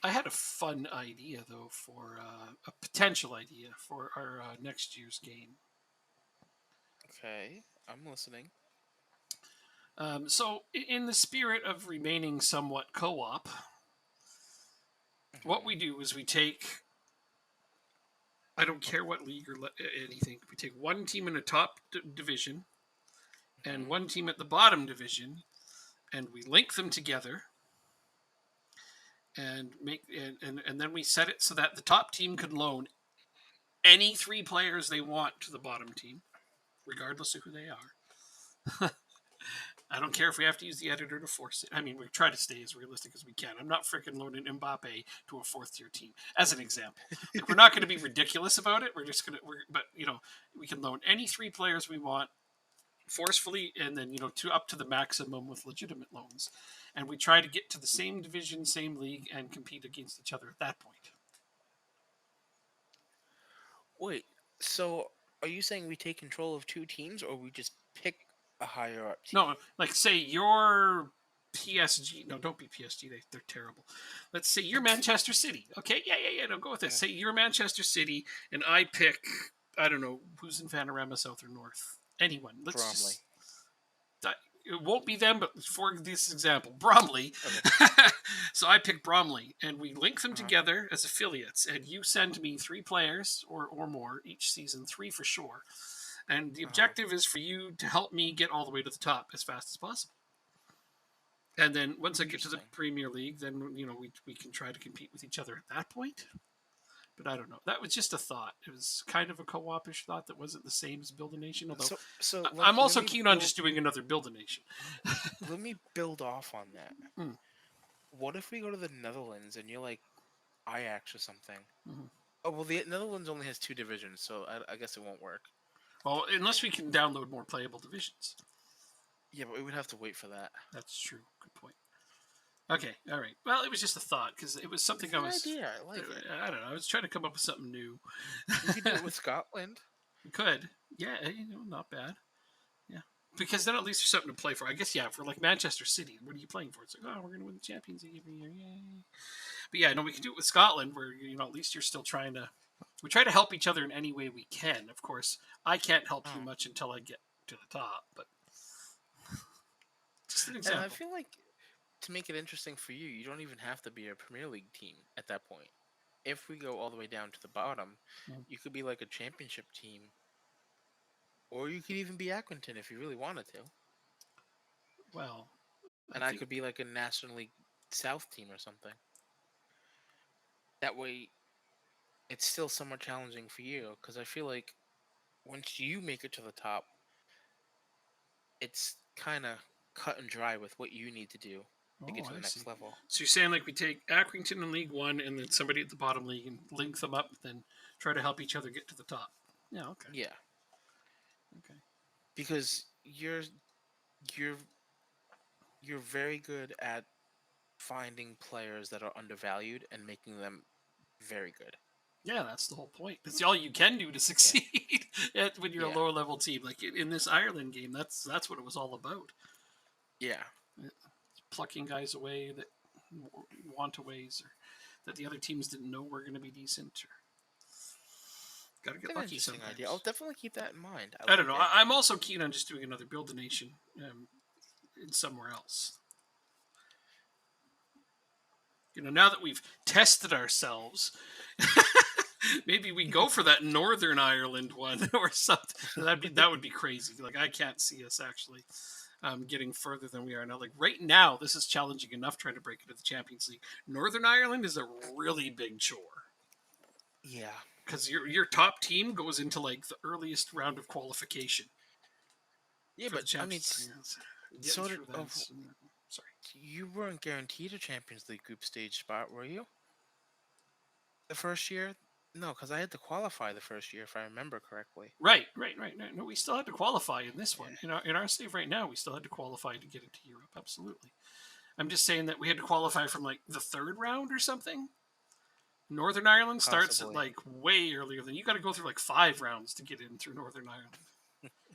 I had a fun idea though for a potential idea for our next year's game. Okay, I'm listening. So, in the spirit of remaining somewhat co-op, what we do is we take, I don't care what league or anything, we take one team in a top division and one team at the bottom division, and we link them together and and then we set it so that the top team can loan any 3 players they want to the bottom team, regardless of who they are. I don't care if we have to use the editor to force it. I mean, we try to stay as realistic as we can. I'm not freaking loaning Mbappe to a 4th-tier team, as an example. Like, we're not going to be ridiculous about it. But we can loan any 3 players we want forcefully, and then up to the maximum with legitimate loans. And we try to get to the same division, same league, and compete against each other at that point. Wait, so are you saying we take control of 2 teams, or we just pick a higher up team? No, like say you're PSG. No, don't be PSG. They're terrible. Let's say you're Manchester City. Okay, yeah. No, go with this. Say you're Manchester City, and I pick, I don't know, who's in Vanarama South or North. Anyone. Bromley. it won't be them, but for this example, Bromley. Okay. So I pick Bromley, and we link them Uh-huh. together as affiliates, and you send me 3 players or more each season, 3 for sure. And the Uh-huh. objective is for you to help me get all the way to the top as fast as possible. And then once I get to the Interesting. Premier League, then we can try to compete with each other at that point. But I don't know. That was just a thought. It was kind of a co-op-ish thought that wasn't the same as Build a Nation. Although So I'm let also me keen on build just doing another Build a Nation. let me build off on that. Mm. What if we go to the Netherlands and you're like Ajax or something? Mhm. Oh well, the Netherlands only has 2 divisions, so I guess it won't work. Well, unless we can download more playable divisions. Yeah, but we would have to wait for that. That's true. Good point. Okay, all right. Well, it was just a thought because it was something It's I an was. idea. I like it. I don't know. I was trying to come up with something new. We could do it with Scotland. We could. Yeah, not bad. Yeah. Because then at least there's something to play for. I guess, yeah, for like Manchester City, what are you playing for? It's like, oh, we're going to win the Champions League every year. Yay. But yeah, no, we can do it with Scotland where, at least you're still trying to. We try to help each other in any way we can. Of course, I can't help you Oh. much until I get to the top, but just an And example. I feel like to make it interesting for you, you don't even have to be a Premier League team at that point. If we go all the way down to the bottom, Mm. you could be like a championship team, or you could even be Accrington if you really wanted to. Well, And I could be like a National League South team or something. That way, it's still somewhat challenging for you because I feel like once you make it to the top, it's kind of cut and dry with what you need to do to get to the next level. So you're saying like we take Accrington in League One and then somebody at the bottom league and link them up, then try to help each other get to the top. Yeah. Okay. Yeah, Okay. because you're you're very good at finding players that are undervalued and making them very good. Yeah, that's the whole point. That's all you can do to succeed when you're a Yeah. lower level team. Like in this Ireland game, that's what it was all about. Yeah. Plucking guys away that want aways or that the other teams didn't know were going to be decent. Or got to It's get an lucky interesting sometimes. idea. I'll definitely keep that in mind. I don't like know. it. I'm also keen on just doing another Build a Nation in somewhere else. Now that we've tested ourselves, maybe we go for that Northern Ireland one or something. That would be crazy. Like I can't see us actually getting further than we are now. Like right now, this is challenging enough trying to break into the Champions League. Northern Ireland is a really big chore Yeah. because your top team goes into like the earliest round of qualification. Yeah, For but the Champions League. so Through that, sorry. you weren't guaranteed a Champions League group stage spot, were you? The first year? No, because I had to qualify the first year, if I remember correctly. Right. No, we still had to qualify in this one. Yeah. In our save right now, we still had to qualify to get into Europe. Absolutely. I'm just saying that we had to qualify from like the 3rd round or something. Northern Ireland starts at Possibly. like way earlier than you got to go through like 5 rounds to get in through Northern Ireland.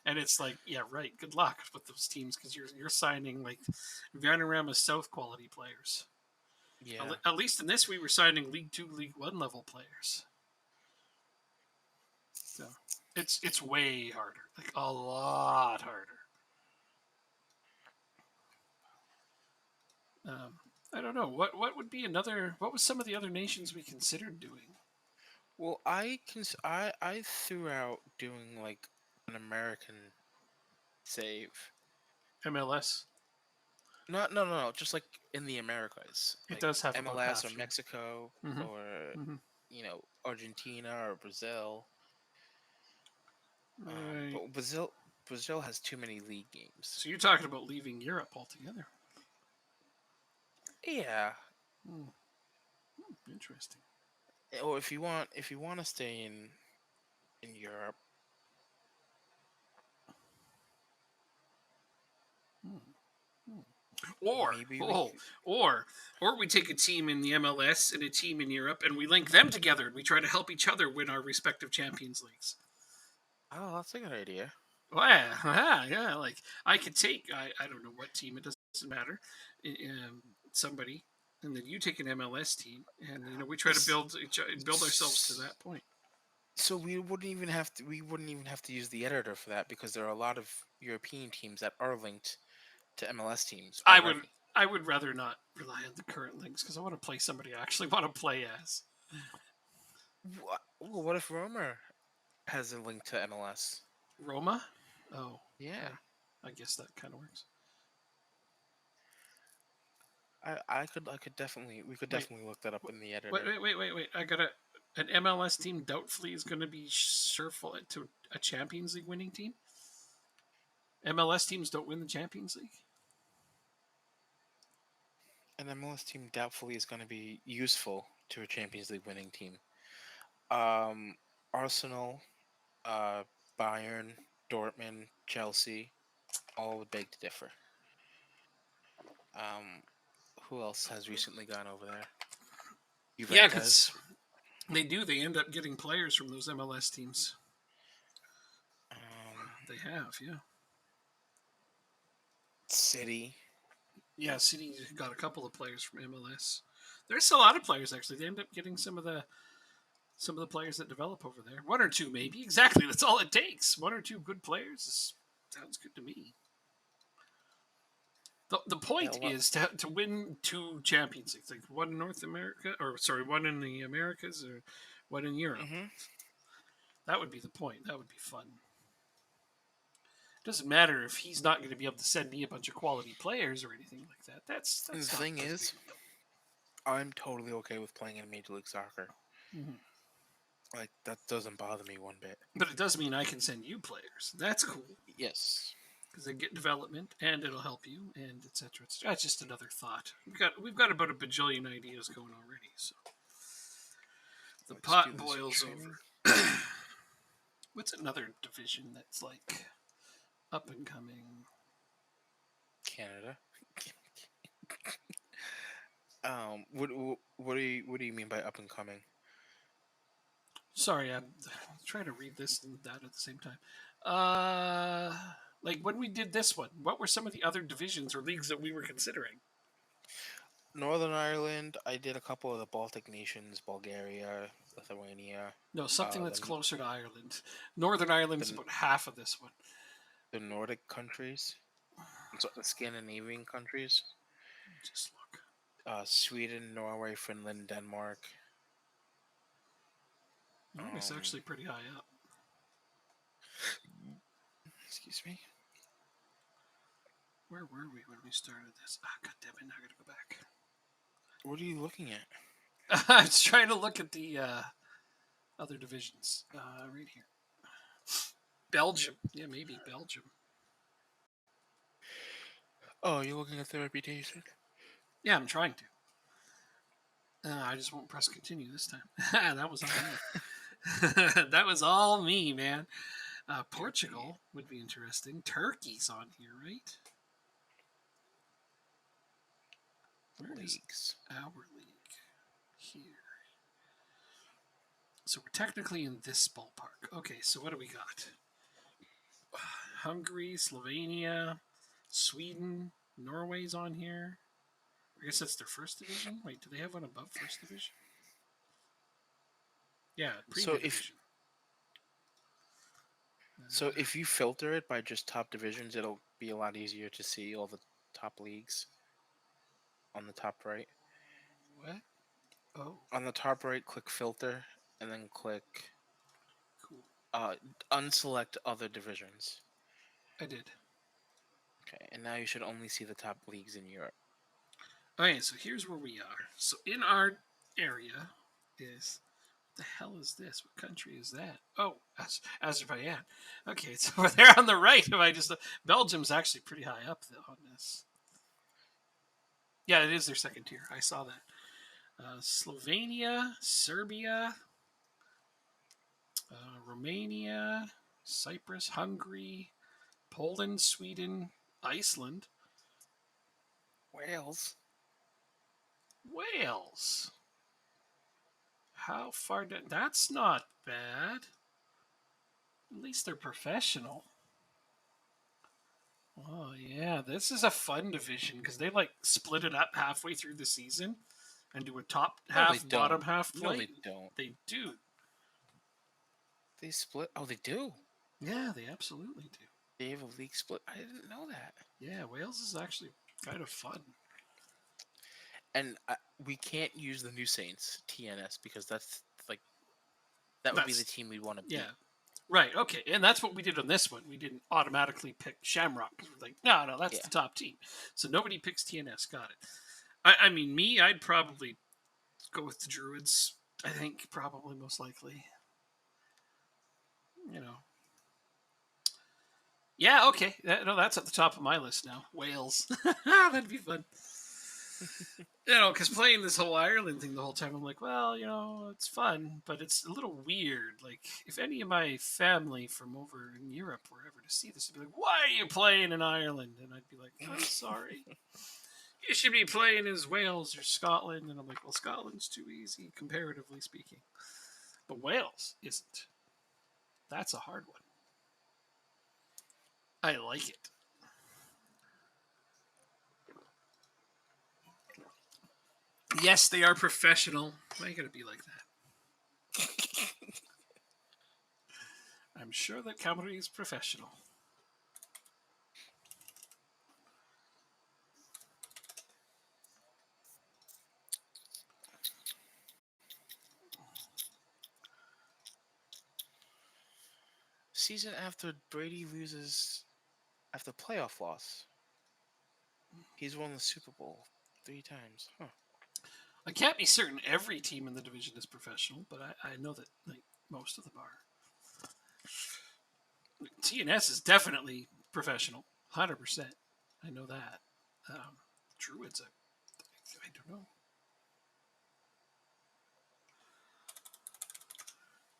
And it's like, yeah, right. Good luck with those teams because you're signing like Vanarama South quality players. Yeah. At least in this, we were signing League 2, League 1 level players. So it's way harder, like a lot harder. I don't know what would be another. What was some of the other nations we considered doing? Well, I threw out doing like an American save. MLS. No. Just like in the Americas. It Like does have about MLS half, or yeah. Mexico Mhm. or Mhm. Argentina or Brazil. Right. But Brazil has too many league games. So you're talking about leaving Europe altogether? Yeah. Interesting. Or if you want to stay in Europe. Or Maybe or we take a team in the MLS and a team in Europe and we link them together and we try to help each other win our respective Champions Leagues. Oh, that's a good idea. Well, yeah. Like I could take I don't know what team, it doesn't matter. Somebody, and then you take an MLS team, and we try to build ourselves to that point. So we wouldn't even have to use the editor for that because there are a lot of European teams that are linked to MLS teams I would already. I would rather not rely on the current links because I want to play somebody I actually want to play as. What if Romer has a link to MLS? Roma? Oh, Yeah, I guess that kind of works. I could definitely we could Wait, definitely look that up in the wait, editor. wait, wait, wait, wait. I got an MLS team doubtfully is going to be shuffled to a Champions League winning team. MLS teams don't win the Champions League. An MLS team doubtfully is going to be useful to a Champions League winning team. Um, Arsenal, uh, Bayern, Dortmund, Chelsea, all would beg to differ. Um, who else has recently gone over there? Yeah, Juventus. because they do. They end up getting players from those MLS teams. Um, They have, yeah. City. Yeah, City got a couple of players from MLS. There's a lot of players actually. They end up getting some of the players that develop over there. One or two, maybe. Exactly. That's all it takes. One or two good players sounds good to me. The Yeah, point is to win two Champions Leagues, like one in North America, or sorry, one in the Americas, or one in Europe. hmm That would be the point. That would be fun. Doesn't matter if he's not going to be able to send me a bunch of quality players or anything like that. That's And the not thing a is, big deal. I'm totally okay with playing in Major League Soccer. Mhm. Like that doesn't bother me one bit. But it does mean I can send you players. That's cool Yes. because they get development and it'll help you and etc. That's just another thought. We've got about a bajillion ideas going already, so the Let's do pot this boils training. over. What's another division that's like up and coming? Canada. What do you mean by up and coming? Sorry, I'm trying to read this and that at the same time. Like when we did this one, what were some of the other divisions or leagues that we were considering? Northern Ireland. I did a couple of the Baltic nations: Bulgaria, Lithuania. No, something Uh, that's the closer to Ireland. Northern Ireland is the, about half of this one. the Nordic countries, so the Scandinavian countries. Just look. Sweden, Norway, Finland, Denmark. It's Um, actually pretty high up. excuse me. Where were we when we started this? Ah, God damn it! Now I gotta go back. What are you looking at? I was trying to look at the other divisions. Right here. Belgium. Yeah, maybe Belgium. Oh, you're looking at the reputation. Yeah, I'm trying to. I just won't press continue this time. That was all me. That was all me, man. Portugal would be interesting. Turkey's on here, right? Where is Leagues. our league? Here. So we're technically in this ballpark. Okay, so what do we got? Hungary, Slovenia, Sweden, Norway's on here. I guess that's their first division. Wait, do they have one above first division? Yeah, So Premier if Division. so, if you filter it by just top divisions, it'll be a lot easier to see all the top leagues on the top right. What? Oh, On the top right, click filter, and then click cool. uh, unselect other divisions. I did. Okay, and now you should only see the top leagues in Europe. Okay, so here's where we are. So in our area is what the hell is this? What country is that? Oh, Azerbaijan. Okay, it's over there on the right. If I just Belgium's actually pretty high up on this. Yeah, it is their second tier. I saw that. Slovenia, Serbia, Romania, Cyprus, Hungary, Poland, Sweden, Iceland, Wales. Wales. How far down? That's not bad. At least they're professional. Oh yeah, this is a fun division because they like split it up halfway through the season and do a top No, half, they bottom don't. half No, play. they don't. They do. They split. Oh, they do. Yeah, they absolutely do. They have a league split. I didn't know that. Yeah, Wales is actually kind of fun. And we can't use the New Saints TNS because that's like that would be the That's team we'd want to beat. yeah. Right. Okay. And that's what we did on this one. We didn't automatically pick Shamrock because we're like, no, that's Yeah. the top team. So nobody picks TNS. Got it. I mean, me, I'd probably go with the Druids. I think probably most likely. You know. Yeah. Okay. No, that's at the top of my list now. Wales. That'd be fun. Because playing this whole Ireland thing the whole time, I'm like, well, it's fun, but it's a little weird. Like, if any of my family from over in Europe were ever to see this, they'd be like, why are you playing in Ireland? And I'd be like, I'm sorry. You should be playing as Wales or Scotland. And I'm like, well, Scotland's too easy, comparatively speaking. But Wales isn't. That's a hard one. I like it. Yes, they are professional. Why you gotta be like that? I'm sure that Camry is professional. Season after Brady loses after playoff loss. He's won the Super Bowl 3 times. Huh. I can't be certain every team in the division is professional, but I know that like most of them are. TNS is definitely professional, 100%. I know that. Druids, I don't know.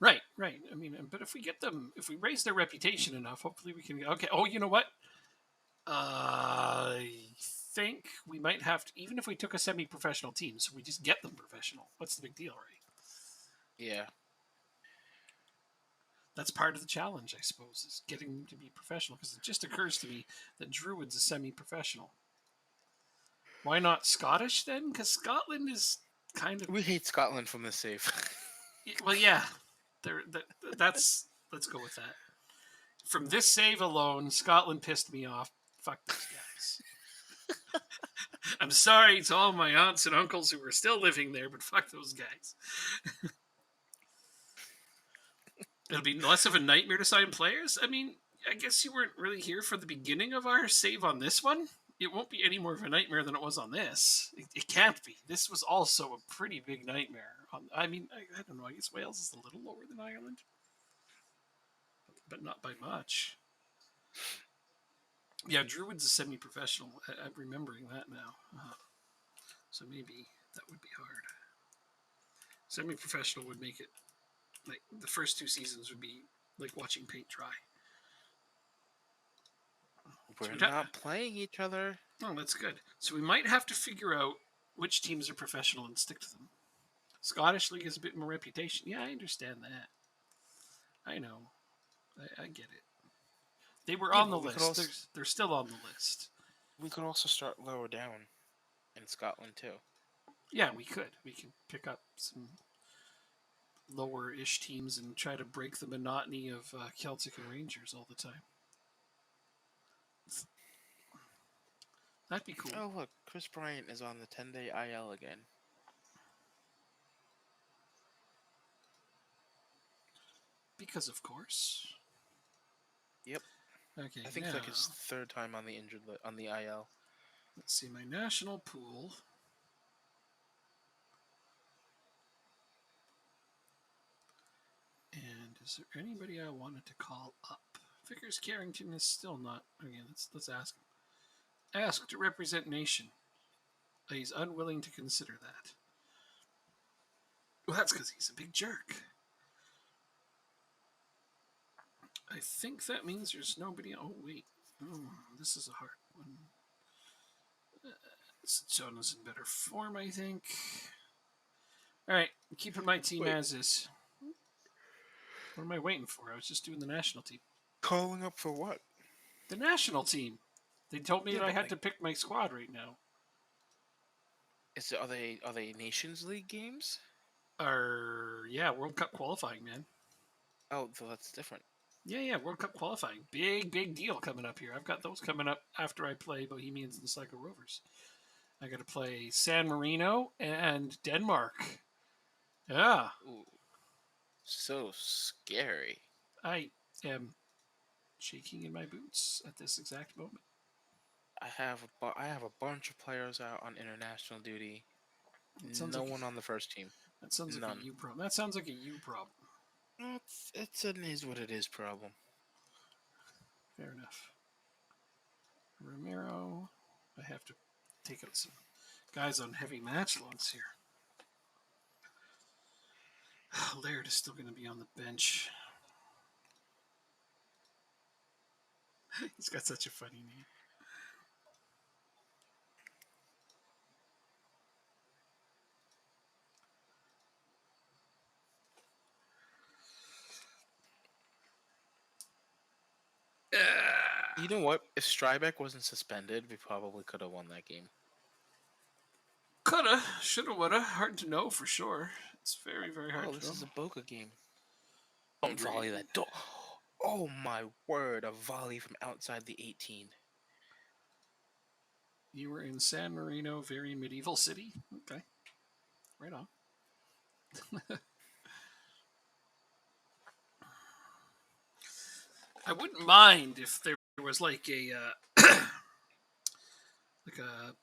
Right, right. I mean, but if we get them, if we raise their reputation enough, hopefully we can. Okay. Oh, you know what? I think we might have to, even if we took a semi-professional team, so we just get them professional. What's the big deal, right? Yeah. That's part of the challenge, I suppose, is getting them to be professional. Because it just occurs to me that Druid's a semi-professional. Why not Scottish then? Because Scotland is kind of We hate Scotland from this save. well, yeah. That's let's go with that. From this save alone, Scotland pissed me off. Fuck those guys. I'm sorry to all my aunts and uncles who are still living there, but fuck those guys. It'll be less of a nightmare to sign players. I mean, I guess you weren't really here for the beginning of our save on this one. It won't be any more of a nightmare than it was on this. It can't be. This was also a pretty big nightmare. I mean, I don't know. I guess Wales is a little lower than Ireland, but not by much. Yeah, Druid's a semi-professional. I'm remembering that now. So maybe that would be hard. Semi-professional would make it like the first 2 seasons would be like watching paint dry. We're not playing each other. Oh, that's good. So we might have to figure out which teams are professional and stick to them. Scottish League has a bit more reputation. Yeah, I understand that. I know. I get it. They were on the list. Also, they're still on the list. We could also start lower down in Scotland too. Yeah, we could. We could pick up some lower-ish teams and try to break the monotony of Celtic and Rangers all the time. That'd be cool. Oh, look. Chris Bryant is on the 10-day IL again. Because of course. Yep. Okay. I think it's like his 3rd time on the on the IL. Let's see my national pool. And is there anybody I wanted to call up? Vickers Carrington is still not. Okay, let's ask him. Ask to represent nation. He's unwilling to consider that. Well, that's because he's a big jerk. I think that means there's nobody. Oh, wait. This is a hard one. Jonah's in better form, I think. All right, I'm keeping my team as is. What am I waiting for? I was just doing the national team. Calling up for what? The national team. They told me that I had to pick my squad right now. Are they Nations League games? Yeah, World Cup qualifying, man. Oh, so that's different. Yeah, World Cup qualifying. Big deal coming up here. I've got those coming up after I play Bohemians and Sligo Rovers. I got to play San Marino and Denmark. Yeah, Ooh, so scary. I am shaking in my boots at this exact moment. I have a bunch of players out on international duty. That sounds No like one on the first team. that sounds like a None. you problem. That sounds like a you problem. It's an is what it is problem. Fair enough. Romero. I have to take out some guys on heavy match loads here. Laird is still going to be on the bench. He's got such a funny name. You know what? If Strybeck wasn't suspended, we probably could have won that game. Coulda, shoulda, woulda. Hard to know for sure. It's very hard Oh, to this know. is a Boca game. Don't volley that. Don't. Oh my word! A volley from outside the 18. You were in San Marino, very medieval city. Okay, right on. I wouldn't mind if there was like a like a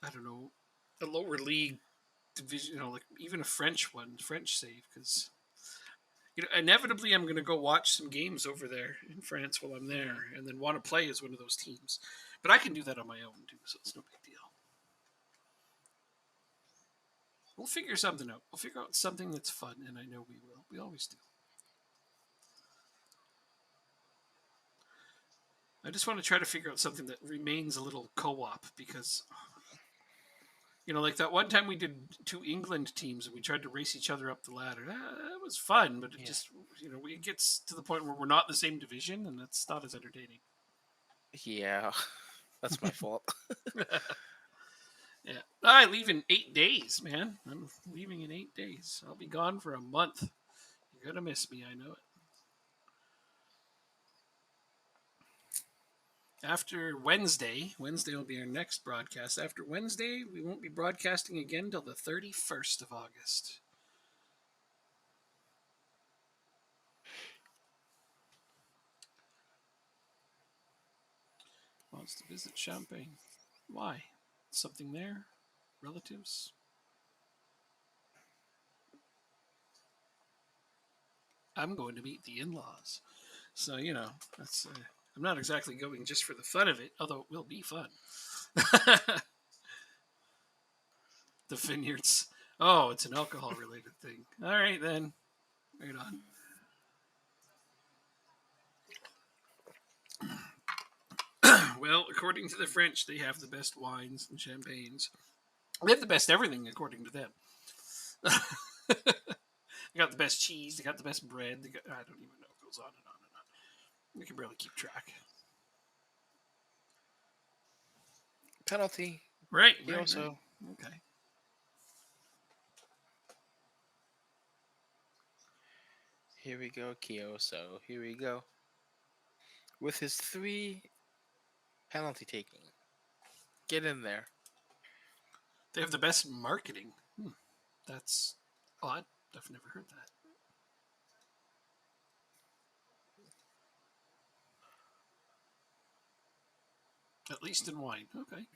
I don't know a lower league division, like even a French one, French save, because inevitably I'm going to go watch some games over there in France while I'm there, and then want to play as one of those teams. But I can do that on my own too, so it's no big deal. We'll figure something out. We'll figure out something that's fun, and I know we will. We always do. I just want to try to figure out something that remains a little co-op because, like that one time we did two England teams and we tried to race each other up the ladder. That was fun, but it just, it gets to the point where we're not in the same division, and that's not as entertaining. Yeah, that's my fault. Yeah, I leave in 8 days, man. I'm leaving in 8 days. I'll be gone for a month. You're gonna miss me, I know it. After Wednesday will be our next broadcast. After Wednesday, we won't be broadcasting again till the 31st of August. Wants to visit Champagne. Why? Something there? Relatives? I'm going to meet the in-laws. So, that's I'm not exactly going just for the fun of it, although it will be fun. The vineyards. Oh, it's an alcohol related thing. All right, then. Right on. Well, according to the French, they have the best wines and champagnes. They have the best everything, according to them. They got the best cheese. They got the best bread. I don't even know. It goes on and on and on. We can barely keep track. Penalty. Right. Also. Okay. Here we go, Kioso. Here we go. With his 3 penalty taking. Get in there. They have the best marketing. That's odd. I've never heard that. At least in wine. Okay.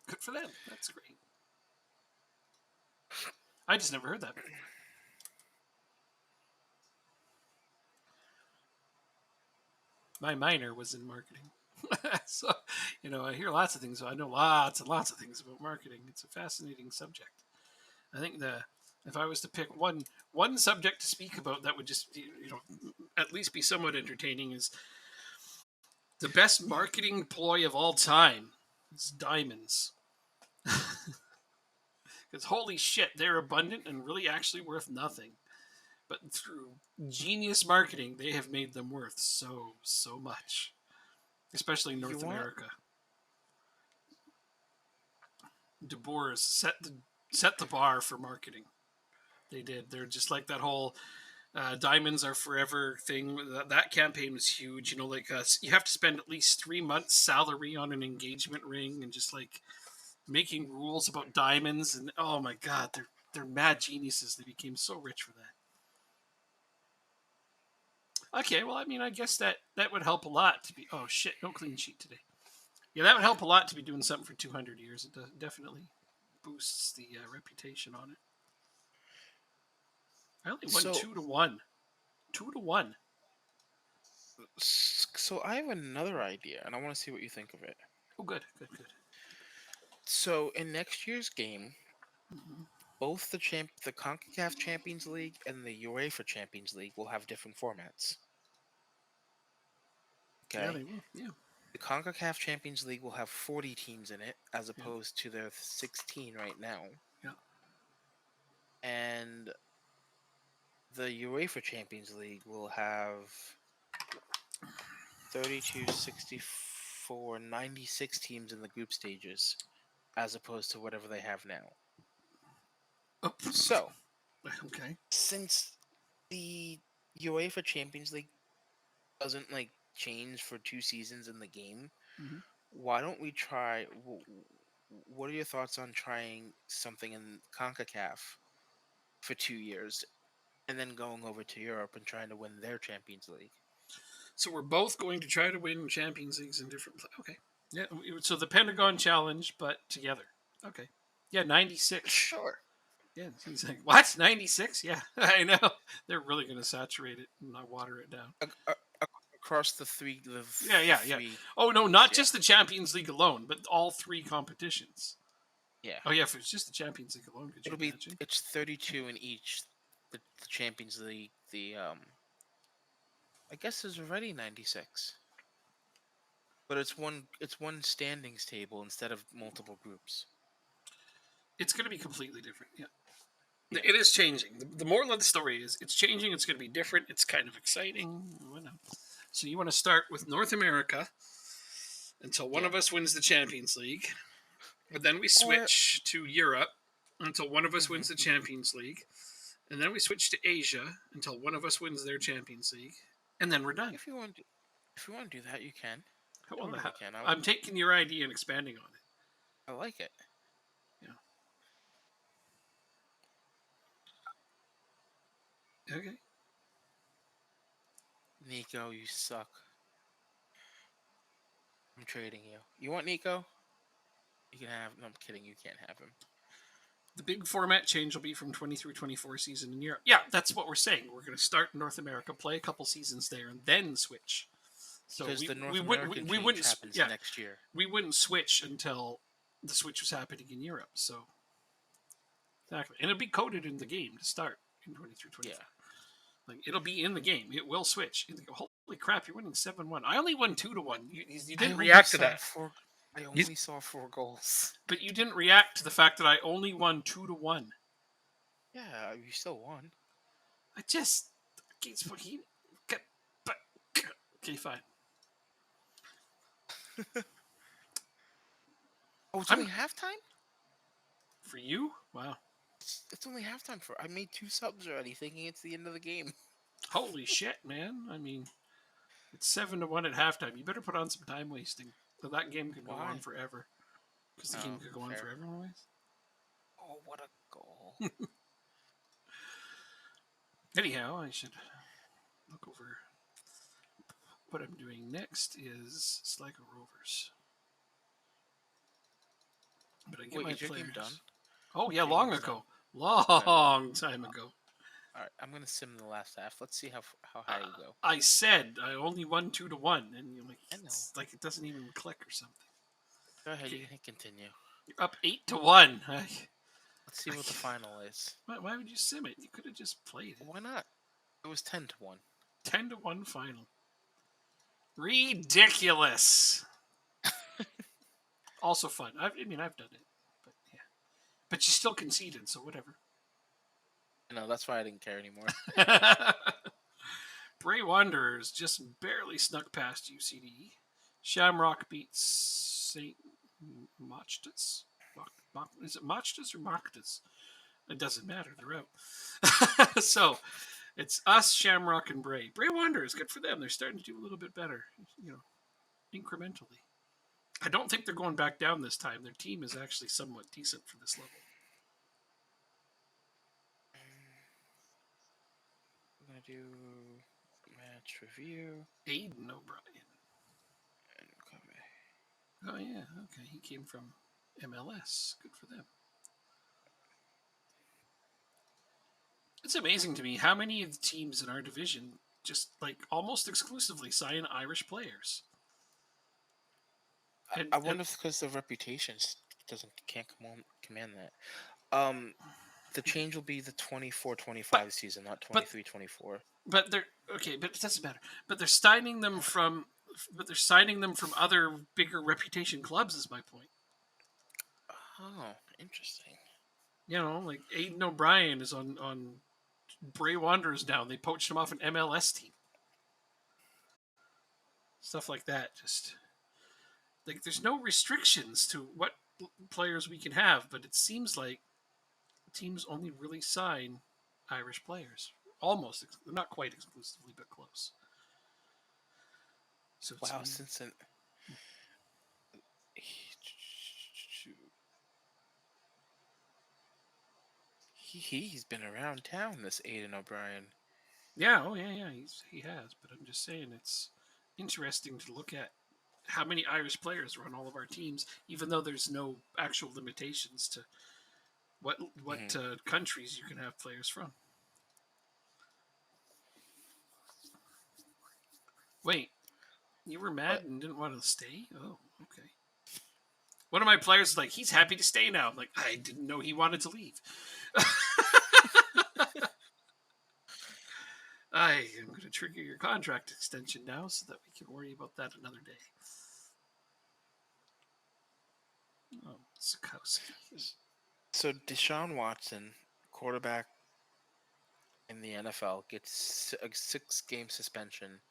Good for them. That's great. I just never heard that. My minor was in marketing. So, I hear lots of things. I know lots and lots of things about marketing. It's a fascinating subject. I think if I was to pick one subject to speak about that would just at least be somewhat entertaining is the best marketing ploy of all time. It's diamonds. Because holy shit, they're abundant and really actually worth nothing. But through genius marketing, they have made them worth so much. Especially in North America. De Boers set the bar for marketing. They did. They're just like that whole Diamonds Are Forever thing. That campaign was huge. Like you have to spend at least 3 months' salary on an engagement ring, and just like making rules about diamonds. And oh my god, they're mad geniuses. They became so rich for that. Okay, well, I mean, I guess that would help a lot to be. Oh shit, no clean sheet today. Yeah, that would help a lot to be doing something for 200 years. It definitely boosts the reputation on it. I only won So, 2 to 1. 2 to 1. so I have another idea, and I want to see what you think of it. Oh, good, good, good. So, in next year's game, Mm-hmm. both the CONCACAF Champions League and the UEFA Champions League will have different formats. Yeah, Okay? they will. Yeah, The CONCACAF Champions League will have 40 teams in it, as yeah, opposed to their 16 right now. yeah. And the UEFA Champions League will have 32, 64, 96 teams in the group stages, as opposed to whatever they have now. Oh, So, okay. since the UEFA Champions League doesn't like change for 2 seasons in the game, Mm-hmm. why don't we try? What are your thoughts on trying something in CONCACAF for 2 years and then going over to Europe and trying to win their Champions League? So we're both going to try to win Champions Leagues in different. Okay. Yeah. So the Pentagon Challenge, but together. Okay. Yeah, 96. Sure. Yeah, he's like, what? 96? Yeah, I know. They're really going to saturate it and not water it down. Across the three, the Yeah, yeah, three, yeah. Oh, no, not yeah, just the Champions League alone, but all 3 competitions. yeah. Oh, yeah, if it's just the Champions League alone, could you It'll be imagine? it's 32 in each. The Champions League, I guess there's already 96, but it's one standings table instead of multiple groups. It's going to be completely different, yeah. Yeah. It is changing. The moral of the story is it's changing. It's going to be different. It's kind of exciting. So you want to start with North America until one Yeah. of us wins the Champions League. But then we Or switch to Europe until one of us mhm. wins the Champions League. And then we switch to Asia until one of us wins their Champions League. And then we're done. If you want to do that, you can. Well, Totally can. I'm taking your idea and expanding on it. I like it. Yeah. Okay. Nico, you suck. I'm trading you. You want Nico? You can have. No, I'm kidding. You can't have him. The big format change will be from 23-24 season in Europe. Yeah, that's what we're saying. We're going to start in North America, play a couple seasons there, and then switch. So Because the North we American we change wouldn't happens yeah, next year. we wouldn't switch until the switch was happening in Europe. So exactly, and it'll be coded in the game to start in 23-24. Yeah. Like it'll be in the game. It will switch. Holy crap! You're winning 7-1. I only won 2-1. You didn't react to that. I only saw 4 goals. But you didn't react to the fact that I only won 2-1. Yeah, you still won. I just okay, fine. Oh, it's only halftime? For you? Wow. It's only halftime I made 2 subs already, thinking it's the end of the game. Holy shit, man. I mean, it's 7-1 at halftime. You better put on some time wasting. So that game could go Why? on forever. Because the game could go on fair. forever anyways. Oh, what a goal. Anyhow, I should look over. What I'm doing next is Sligo Rovers. But I get Wait, my is your players. game done? Oh yeah, Your long game's ago. done. Long time ago. Alright, I'm going to sim the last half. Let's see how high you go. I said I only won 2-1, and you're like, I know. it's like it doesn't even click or something. Go ahead, Okay. you can continue. You're up 8-1. Let's see what the final is. Why would you sim it? You could have just played it. Why not? It was 10-1. 10-1 final. Ridiculous. Also fun. I've done it, but yeah. But you still conceded, so whatever. No, that's why I didn't care anymore. Bray Wanderers just barely snuck past UCD. Shamrock beats St. Machtas. Is it Machtas or Machtas? It doesn't matter. They're out. So, It's us, Shamrock, and Bray. Bray Wanderers, good for them. They're starting to do a little bit better, incrementally. I don't think they're going back down this time. Their team is actually somewhat decent for this level. I'm gonna do match review. Aiden O'Brien. And Oh yeah, okay. He came from MLS. Good for them. It's amazing to me how many of the teams in our division just almost exclusively sign Irish players. I wonder if because their reputations can't command that. The change will be the 24-25 season, not 23-24. But they're okay. But it doesn't matter. But they're signing them from. But they're signing them from other bigger reputation clubs. Is my point. Oh, interesting. Like Aiden O'Brien is on Bray Wanderers now. They poached him off an MLS team. Stuff like that. Just there's no restrictions to what players we can have, but it seems like teams only really sign Irish players. Almost, not quite exclusively, but close. So wow, since he's been around town, this Aiden O'Brien. Yeah, he has. But I'm just saying it's interesting to look at how many Irish players are on all of our teams, even though there's no actual limitations to what countries you can have players from. Wait, you were mad and didn't want to stay? Oh, okay. One of my players is like, he's happy to stay now. I'm like, I didn't know he wanted to leave. I am going to trigger your contract extension now so that we can worry about that another day. Oh, Sikowski. So Deshaun Watson, quarterback in the NFL, gets a 6-game suspension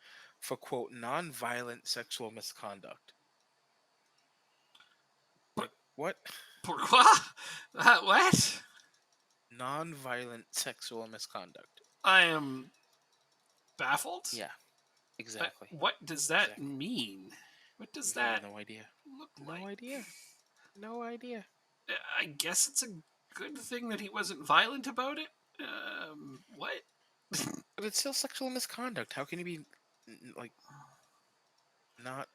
for, quote, non-violent sexual misconduct. What? Pourquoi? What? Non-violent sexual misconduct. I am baffled. Yeah, exactly. What does that mean? What does that? No idea. Look like? No idea. I guess it's a good thing that he wasn't violent about it. What? But it's still sexual misconduct. How can he be not?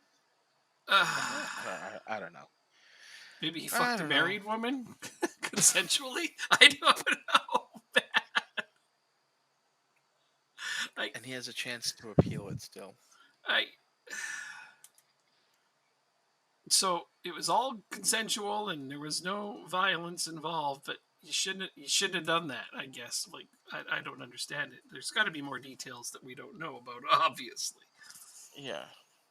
I don't know. Maybe he fucked a married woman consensually. I don't know. And he has a chance to appeal it still. So it was all consensual and there was no violence involved, but you shouldn't have done that, I guess. I don't understand it. There's got to be more details that we don't know about, obviously. Yeah.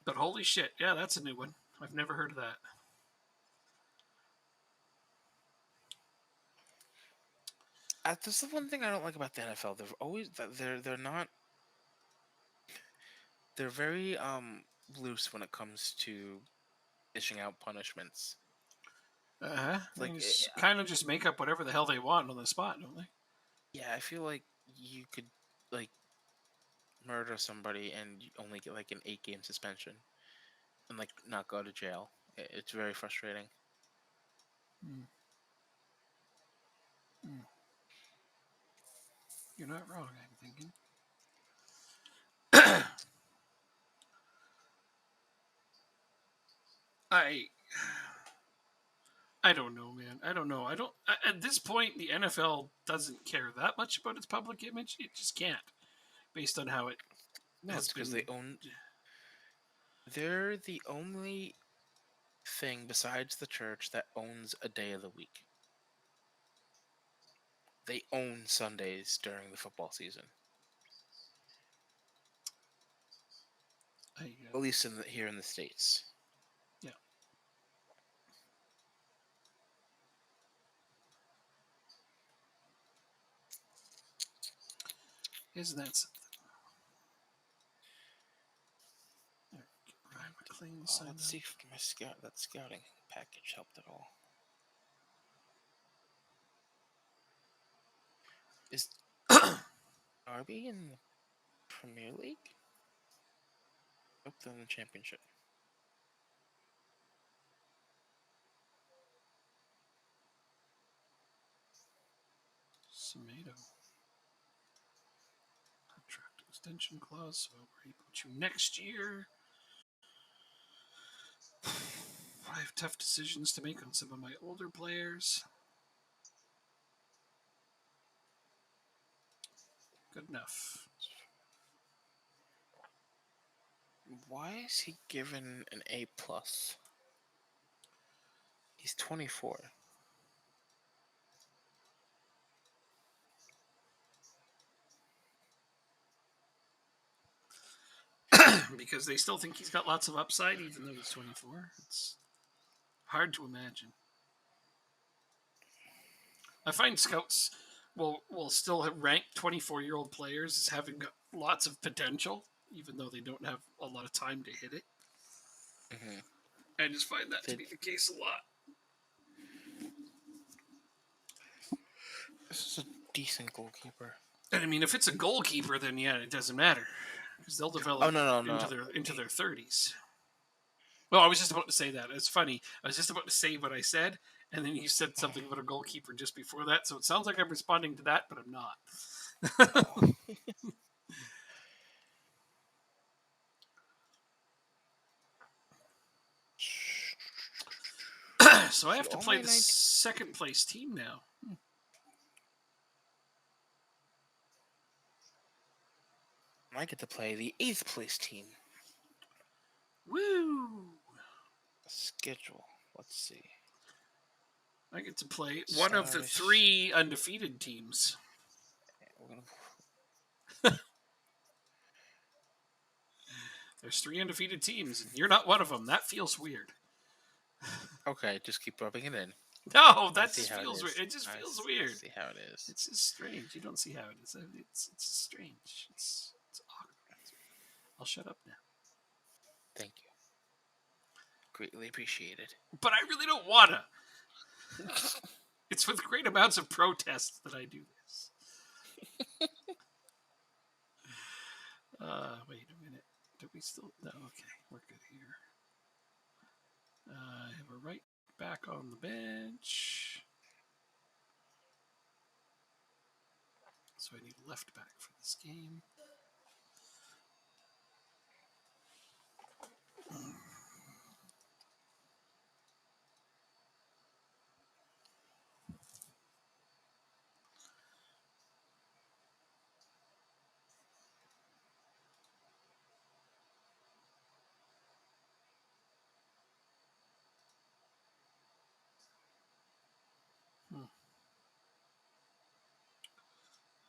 But holy shit, yeah, that's a new one. I've never heard of that. That's the one thing I don't like about the NFL. They're not. They're very loose when it comes to dishing out punishments. They kind of just make up whatever the hell they want on the spot, don't they? Yeah, I feel like you could murder somebody and only get an 8-game suspension and not go to jail. It's very frustrating. You're not wrong, I'm thinking. I don't know, man. I don't know. At this point, the NFL doesn't care that much about its public image. It just can't, based on how it. No, it's because they own. They're the only thing besides the church that owns a day of the week. They own Sundays during the football season. At least here in the States. Yeah. Isn't that something? Let's see if that scouting package helped at all. Are we in the Premier League? Nope, they're in the Championship. Semedo. Contract extension clause, so where he put you next year. I have tough decisions to make on some of my older players. Good enough. Why is he given an A plus? He's 24. Because they still think he's got lots of upside, even though he's 24. It's hard to imagine. I find scouts will still rank 24-year-old players as having got lots of potential, even though they don't have a lot of time to hit it. Mm-hmm. I just find that to be the case a lot. This is a decent goalkeeper. And I mean, if it's a goalkeeper, then yeah, it doesn't matter because they'll develop into their 30s. Well, I was just about to say that. It's funny. I was just about to say what I said, and then you said something about a goalkeeper just before that. So it sounds like I'm responding to that, but I'm not. So I have to play the second place team now. I get to play the 8th place team. Woo! Schedule. Let's see. I get to play one of the 3 undefeated teams. There's 3 undefeated teams, and you're not one of them. That feels weird. Okay, just keep rubbing it in. No, that just feels weird. It just feels weird. See how it is. It's just strange. You don't see how it is. It's strange. It's awkward. I'll shut up now. Thank you. Greatly appreciated. But I really don't wanna. It's with great amounts of protest that I do this. Wait a minute. Do we still? No, okay. We're good here. I have a right back on the bench. So I need a left back for this game.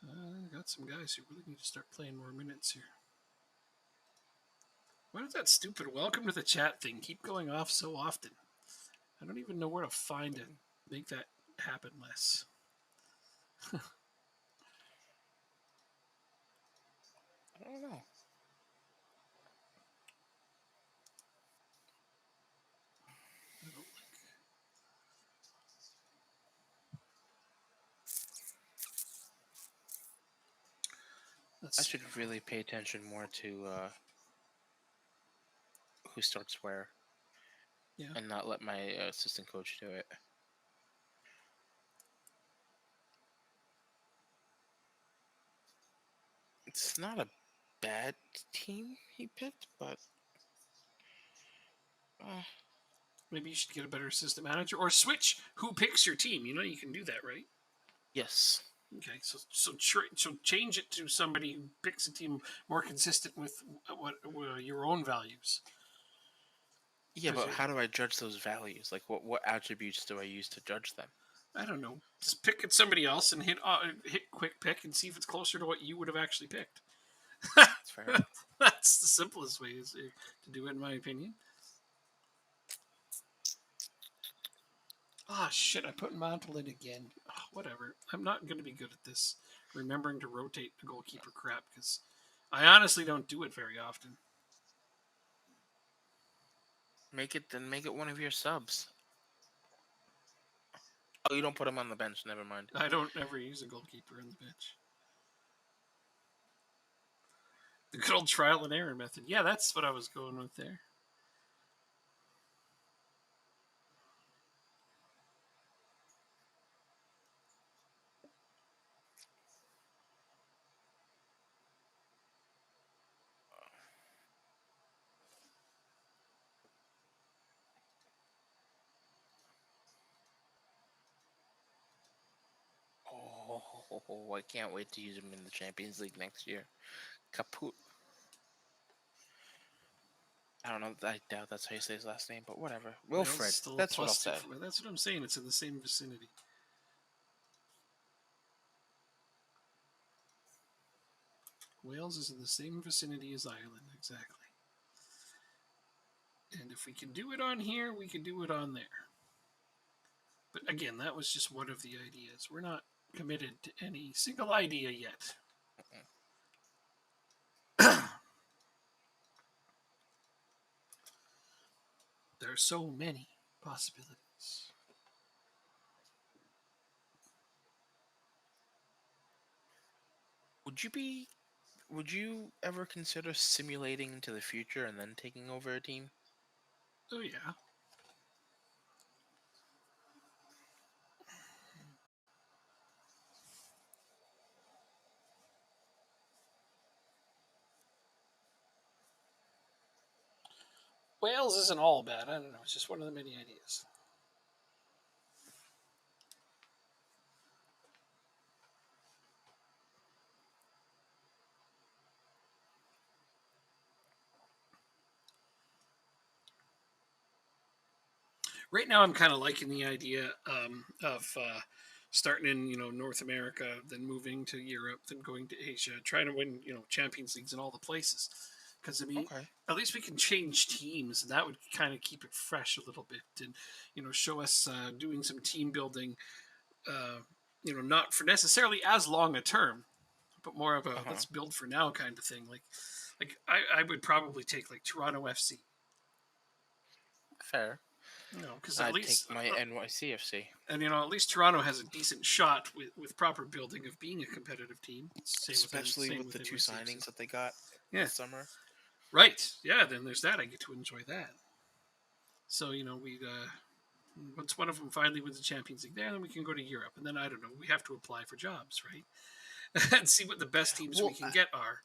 I got some guys who really need to start playing more minutes here. Why does that stupid welcome to the chat thing keep going off so often? I don't even know where to find it. Make that happen less. I don't know. I should really pay attention more to who starts where. Yeah. And not let my assistant coach do it. It's not a bad team he picked, but maybe you should get a better assistant manager or switch who picks your team. You know you can do that, right? Yes. Okay, so change it to somebody who picks a team more consistent with what your own values. Yeah, but how do I judge those values? Like, what attributes do I use to judge them? I don't know. Just pick at somebody else and hit quick pick and see if it's closer to what you would have actually picked. That's fair. That's the simplest way to do it, in my opinion. Oh, shit, I put Mantle in again. Oh, whatever. I'm not going to be good at this, remembering to rotate the goalkeeper crap, because I honestly don't do it very often. Make it one of your subs. Oh, you don't put him on the bench. Never mind. I don't ever use a goalkeeper on the bench. The good old trial and error method. Yeah, that's what I was going with there. Oh, I can't wait to use him in the Champions League next year. Kaput. I don't know. I doubt that's how you say his last name, but whatever. Wales is Wilfred. still a That's what I'll plus 2 say. for me. That's what I'm saying. It's in the same vicinity. Wales is in the same vicinity as Ireland, exactly. And if we can do it on here, we can do it on there. But again, that was just one of the ideas. We're not committed to any single idea yet. There are so many possibilities. Would you ever consider simulating into the future and then taking over a team? Oh, yeah. Wales isn't all bad. I don't know. It's just one of the many ideas. Right now, I'm kind of liking the idea of starting in North America, then moving to Europe, then going to Asia, trying to win Champions Leagues in all the places. Because I mean, Okay. at least we can change teams, and that would kind of keep it fresh a little bit, and show us doing some team building. Not for necessarily as long a term, but more of a Uh-huh. let's build for now kind of thing. Like I would probably take like Toronto FC. Fair. Because at I'd take least my NYCFC. and at least Toronto has a decent shot with proper building of being a competitive team. Especially with the two NYCFC. signings that they got Yeah. this summer. Right. Yeah. Then there's that. I get to enjoy that. So we once one of them finally wins the Champions League, there, then we can go to Europe, and then I don't know. We have to apply for jobs, right? And see what the best teams we can get are.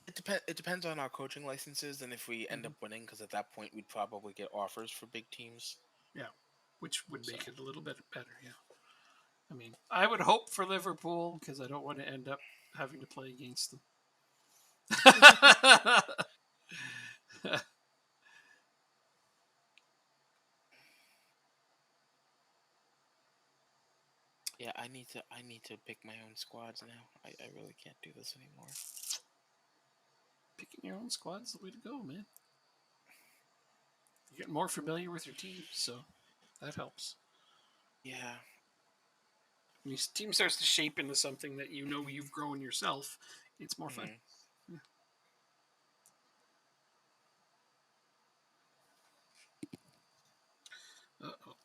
It depends on our coaching licenses and if we end up winning, because at that point we'd probably get offers for big teams. Yeah, which would make it a little bit better. Yeah, I mean, I would hope for Liverpool because I don't want to end up having to play against them. Yeah, I need to pick my own squads now. I really can't do this anymore. Picking your own squad's the way to go, man. You get more familiar with your team, so that helps. Yeah. When your team starts to shape into something that you've grown yourself, it's more fun. Yeah. Uh-oh.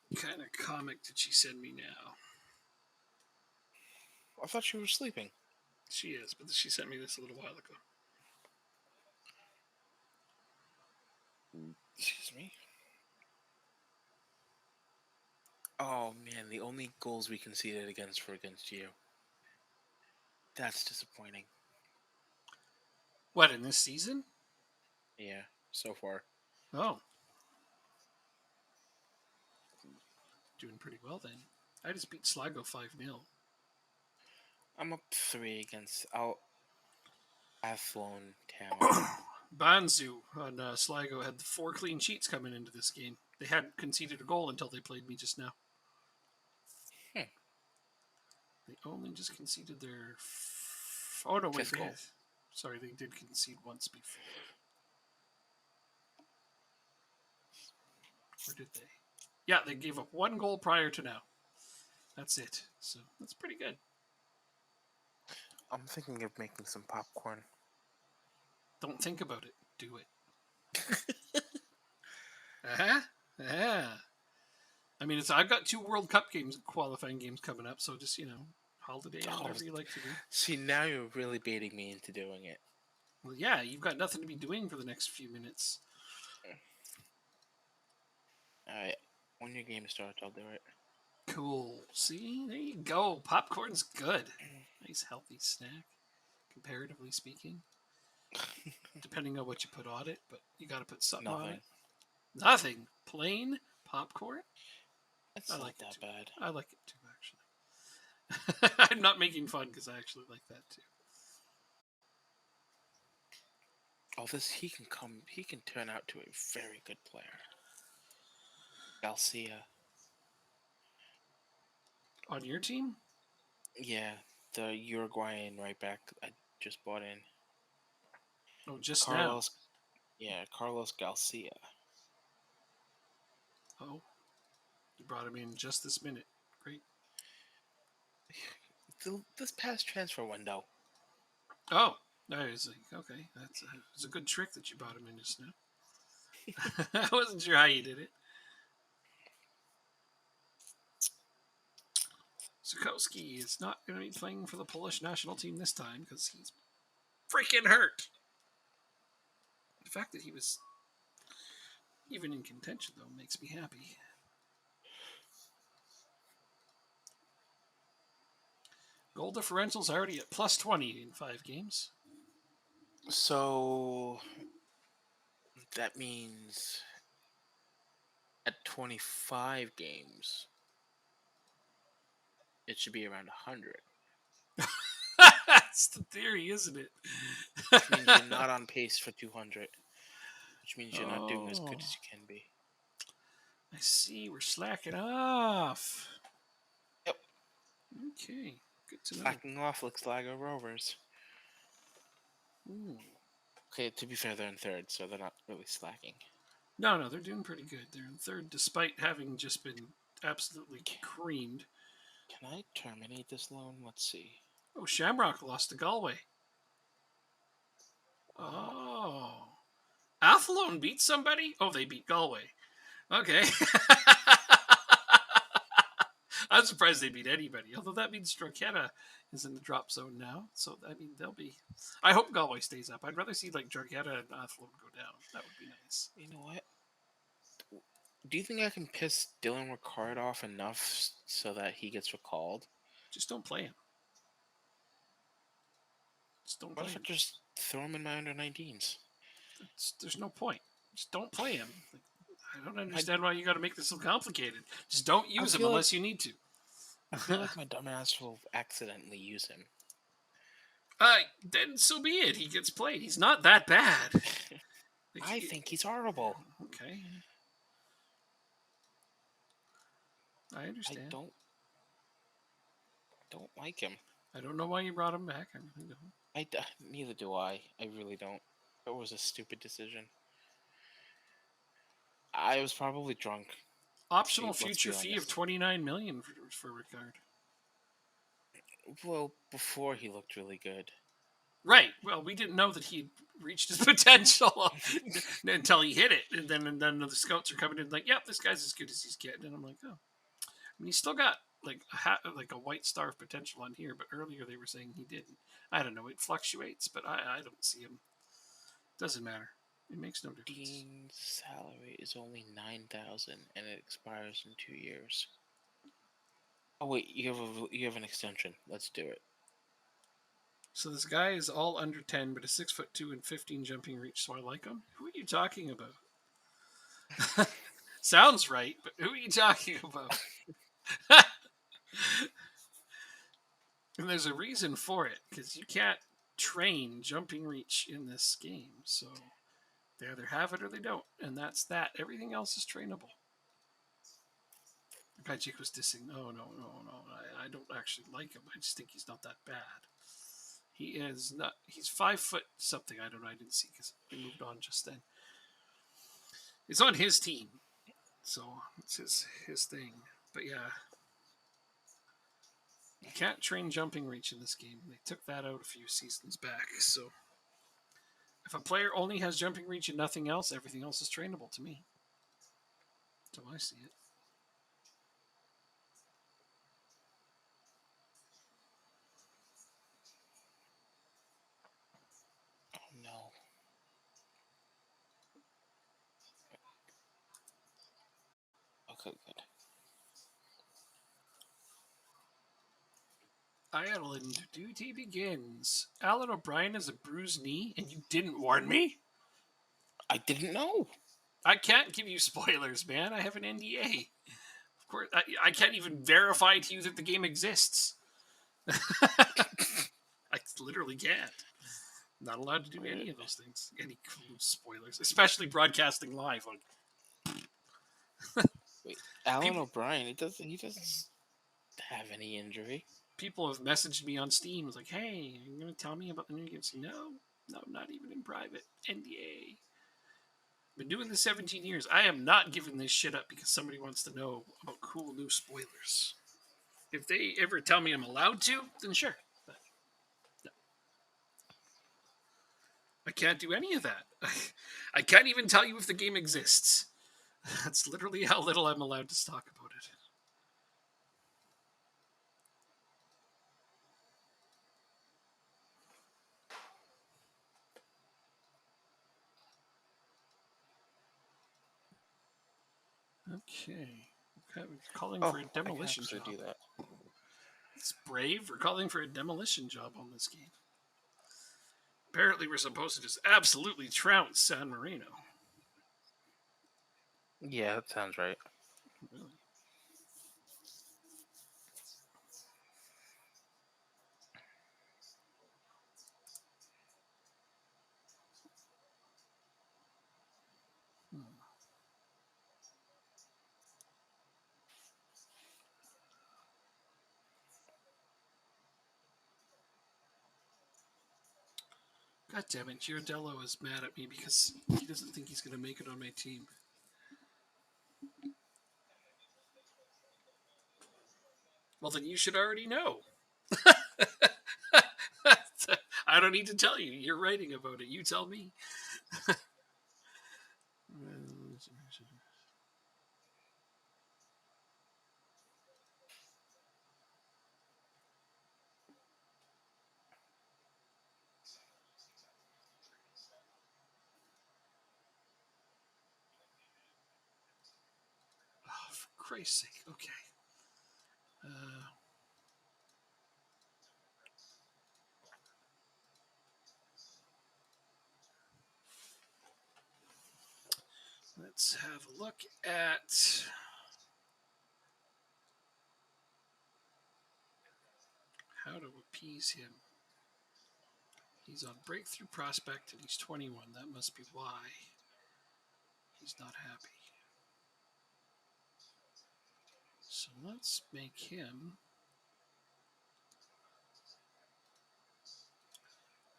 What kind of comic did she send me now? I thought she was sleeping. She is, but she sent me this a little while ago. Excuse me. Oh man, the only goals we conceded against were against you. That's disappointing. What, in this season? Yeah, so far. Oh. Doing pretty well then. I just beat Sligo 5-0. I'm up 3 against Athlone Town. Banzu on Sligo had 4 clean sheets coming into this game. They hadn't conceded a goal until they played me just now. They only just conceded their... Oh, no, wait. Sorry, they did concede once before. Or did they? Yeah, they gave up 1 goal prior to now. That's it. So, that's pretty good. I'm thinking of making some popcorn. Don't think about it. Do it. Uh-huh. Yeah. I mean, I've got 2 World Cup qualifying games coming up, so just, holiday or whatever you like to do. See, now you're really baiting me into doing it. Well, yeah, you've got nothing to be doing for the next few minutes. Alright. When your game starts, I'll do it. Cool. See, there you go. Popcorn's good. Nice healthy snack, comparatively speaking. Depending on what you put on it, but you got to put something on it. Nothing. Nothing. Plain popcorn. It's I not like it that too. bad. I like it too, actually. I'm not making fun because I actually like that too. Oh, he can turn out to a very good player. Garcia. On your team? Yeah, the Uruguayan right back I just bought in. Oh, just Carlos. Yeah, Carlos Garcia. now. Oh, you brought him in just this minute. Great. This past transfer window. Oh, I was like, okay, it's a good trick that you brought him in just now. I wasn't sure how you did it. Sikorsky is not going to be playing for the Polish national team this time because he's freaking hurt. The fact that he was even in contention, though, makes me happy. Goal differential's already at plus 20 in 5 games. So that means at 25 games, it should be around 100. That's the theory, isn't it? Which means you're not on pace for 200. Which means you're not doing as good as you can be. I see. We're slacking off. Yep. Okay. Good to know. Slacking off looks like a Rovers. Ooh. Okay, to be fair, they're in third, so they're not really slacking. No, they're doing pretty good. They're in third despite having just been absolutely creamed. Can I terminate this loan? Let's see. Oh, Shamrock lost to Galway. Oh. Athlone beat somebody? Oh, they beat Galway. Okay. I'm surprised they beat anybody. Although that means Drogheda is in the drop zone now. So, I mean, they'll be. I hope Galway stays up. I'd rather see like Drogheda and Athlone go down. That would be nice. You know what? Do you think I can piss Dylan Ricard off enough so that he gets recalled? Just don't play him. Just don't What play if I him. just throw him in my under 19s? There's no point. Just don't play him. Like, I don't understand why you got to make this so complicated. Just don't use him unless you need to. I feel like my dumbass will accidentally use him. Then so be it. He gets played. He's not that bad. Like, I think he's horrible. Okay. I understand. I don't like him. I don't know why you brought him back. I really don't. Neither do I. I really don't. It was a stupid decision. I was probably drunk. Optional future fee of $29 million for Ricard. Well, before he looked really good. Right. Well, we didn't know that he'd reached his potential until he hit it, and then the scouts are coming in like, "Yep, this guy's as good as he's getting." And I'm like, "Oh, I mean, he's still got like a white star of potential on here." But earlier they were saying he didn't. I don't know. It fluctuates, but I don't see him. Doesn't matter. It makes no difference. Dean's salary is only $9,000, and it expires in 2 years. Oh wait, you have an extension. Let's do it. So this guy is all under 10, but a 6'2" and 15 jumping reach. So I like him. Who are you talking about? Sounds right, but who are you talking about? And there's a reason for it, because you can't train jumping reach in this game. So they either have it or they don't, and that's that. Everything else is trainable. The guy Jake was dissing. No. I don't actually like him. I just think he's not that bad. He is not. He's 5 foot something. I don't know. I didn't see because we moved on just then. It's on his team, so it's his thing. But yeah, you can't train jumping reach in this game. They took that out a few seasons back. So if a player only has jumping reach and nothing else, everything else is trainable to me. So I see it. Oh no. Okay, good. Ireland duty begins. Alan O'Brien has a bruised knee, and you didn't warn me? I didn't know. I can't give you spoilers, man. I have an NDA. Of course, I can't even verify to you that the game exists. I literally can't. Not allowed to do any of those things. Any spoilers, especially broadcasting live on. Wait, Alan People- O'Brien. He doesn't have any injury. People have messaged me on Steam. It's like, hey, you're going to tell me about the new games? No, not even in private. NDA. Been doing this 17 years. I am not giving this shit up because somebody wants to know about cool new spoilers. If they ever tell me I'm allowed to, then sure. But no. I can't do any of that. I can't even tell you if the game exists. That's literally how little I'm allowed to talk about it. Okay. Calling for a demolition I can job. actually do that. It's brave. We're calling for a demolition job on this game. Apparently, we're supposed to just absolutely trounce San Marino. Yeah, that sounds right. Really? God damn it, Giardello is mad at me because he doesn't think he's going to make it on my team. Well, then you should already know. I don't need to tell you. You're writing about it. You tell me. Oh, for Christ's sake. Okay. Let's have a look at how to appease him. He's on Breakthrough Prospect and he's 21. That must be why he's not happy. So let's make him.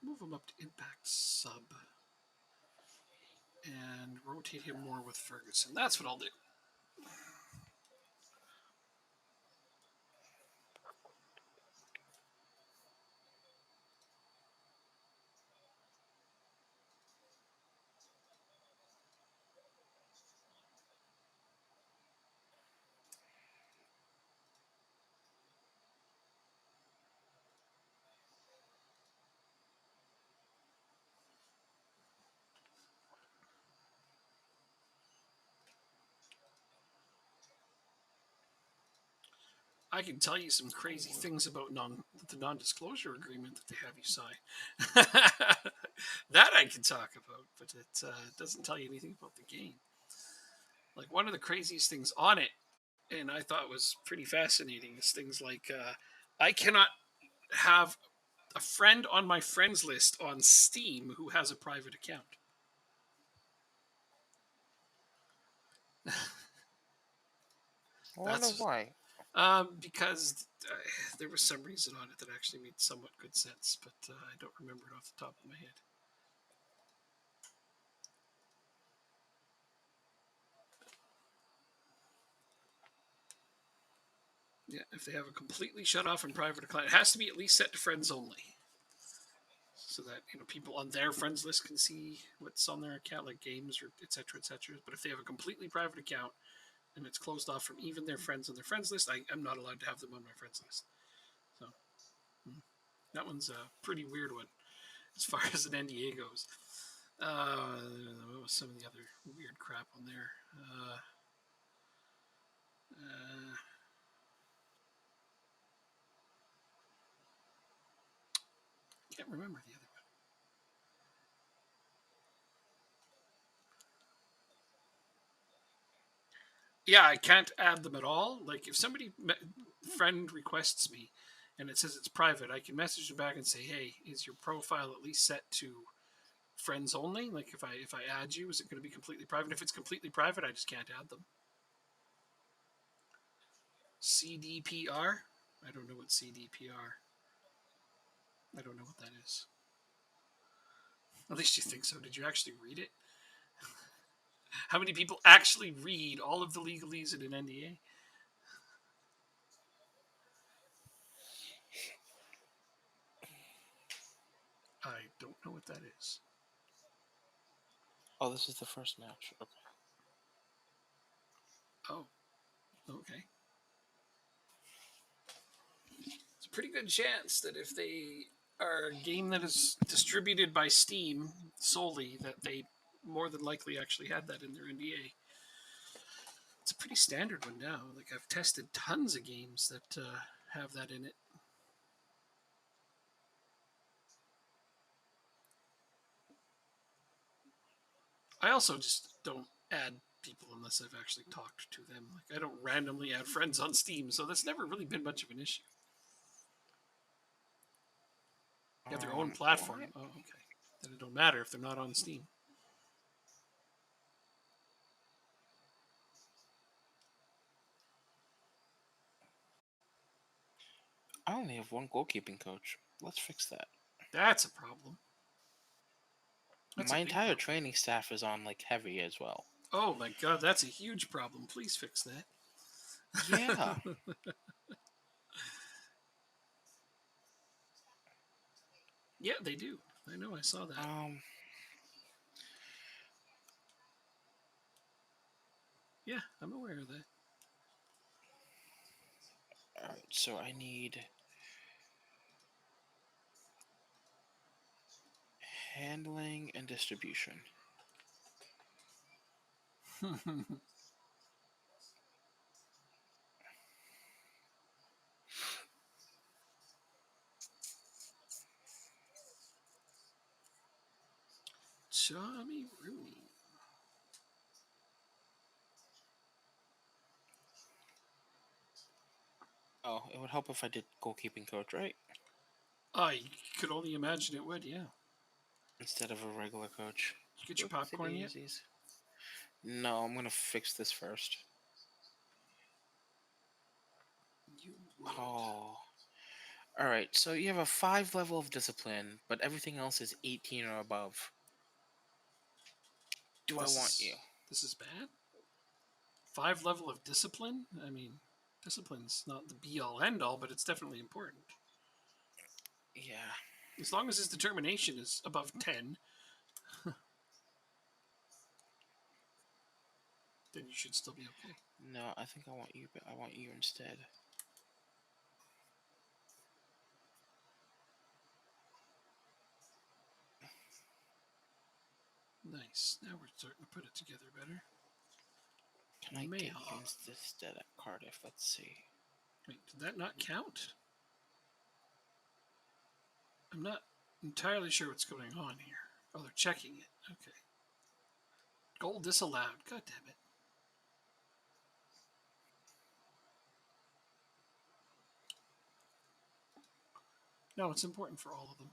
Move him up to Impact Sub. And rotate him more with Ferguson. That's what I'll do. I can tell you some crazy things about the non-disclosure agreement that they have you sign. That I can talk about, but it doesn't tell you anything about the game. Like one of the craziest things on it, and I thought was pretty fascinating, is things like I cannot have a friend on my friends list on Steam who has a private account. I wonder why. Because there was some reason on it that actually made somewhat good sense, but I don't remember it off the top of my head. Yeah, if they have a completely shut off and private account, it has to be at least set to friends only, so that people on their friends list can see what's on their account, like games or etc. etc. But if they have a completely private account and it's closed off from even their friends on their friends list, I'm not allowed to have them on my friends list. So that one's a pretty weird one as far as an NDA goes. What was some of the other weird crap on there? can't remember the other one. Yeah, I can't add them at all. Like if somebody friend requests me, and it says it's private, I can message them back and say, "Hey, is your profile at least set to friends only? Like if I add you, is it going to be completely private? If it's completely private, I just can't add them." CDPR? I don't know what CDPR. I don't know what that is. At least you think so. Did you actually read it? How many people actually read all of the legalese in an NDA? I don't know what that is. Oh, this is the first match. Okay. Oh, okay. It's a pretty good chance that if they are a game that is distributed by Steam solely, that they more than likely actually had that in their NDA. It's a pretty standard one now. Like I've tested tons of games that have that in it. I also just don't add people unless I've actually talked to them. Like I don't randomly add friends on Steam, so that's never really been much of an issue. They have their own platform. Why? Oh, okay. Then it don't matter if they're not on Steam. I only have one goalkeeping coach. Let's fix that. That's a problem. That's a My big entire problem. training staff is on like heavy as well. Oh my god, that's a huge problem. Please fix that. Yeah. Yeah, they do. I know. I saw that. Yeah, I'm aware of that. Alright, so I need handling and distribution. Tommy Rooney. Oh, it would help if I did goalkeeping coach, right? I could only imagine it would. Yeah. Instead of a regular coach. Did you get your popcorn yet? Daisies. No, I'm gonna fix this first. You would. Oh. Alright, so you have a 5 level of discipline, but everything else is 18 or above. Do I want you? This is bad. 5 level of discipline. I mean, discipline's not the be all end all, but it's definitely important. Yeah. As long as his determination is above 10, then you should still be okay. No, I think I want you, but I want you instead. Nice. Now we're starting to put it together better. Can I get you instead at Cardiff? Let's see. Wait, did that not count? I'm not entirely sure what's going on here. Oh, they're checking it. Okay. Goal disallowed. God damn it. No, it's important for all of them.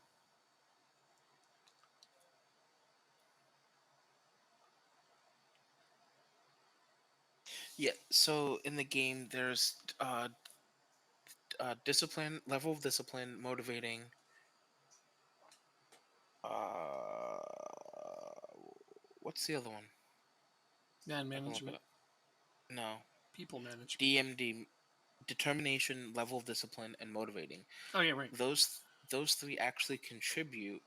Yeah, so in the game, there's discipline, level of discipline, motivating. Uh, what's the other one? Man I can look it management. up. No. People management. DMD, determination, level of discipline, and motivating. Oh, yeah, right. Those 3 actually contribute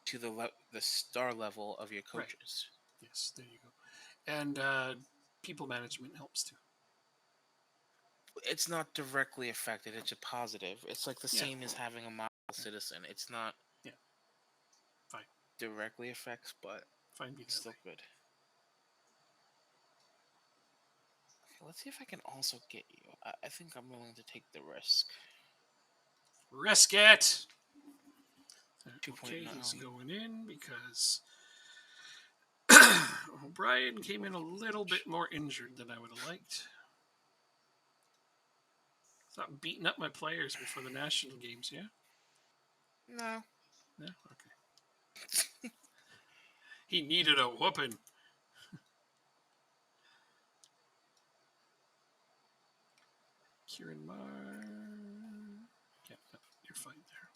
to the star level of your Right. coaches. Yes, there you go. And people management helps too. It's not directly affected. It's a positive. It's like the Yeah. same as having a model citizen. It's not Fine. directly affects, but Fine, be it's that still way. good. Okay, let's see if I can also get you. I think I'm willing to take the risk. Risk it! Okay, he's 2.9. going in because O'Brien came in a little bit more injured than I would have liked. Stop beating up my players before the national games, yeah? No. No? Okay. He needed a whooping. Kieran Marr. Yeah, no, you're fine there.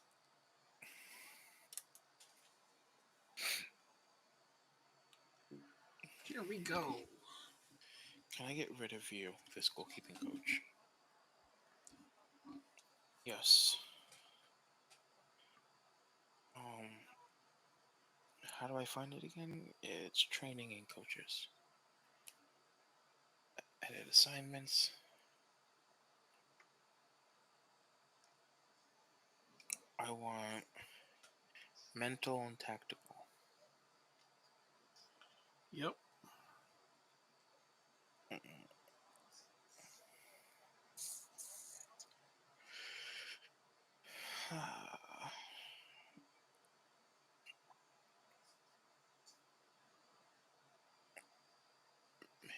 Here we go. Can I get rid of you, this goalkeeping coach? Yes. How do I find it again? It's training and coaches. Edit assignments. I want mental and tactical. Yep.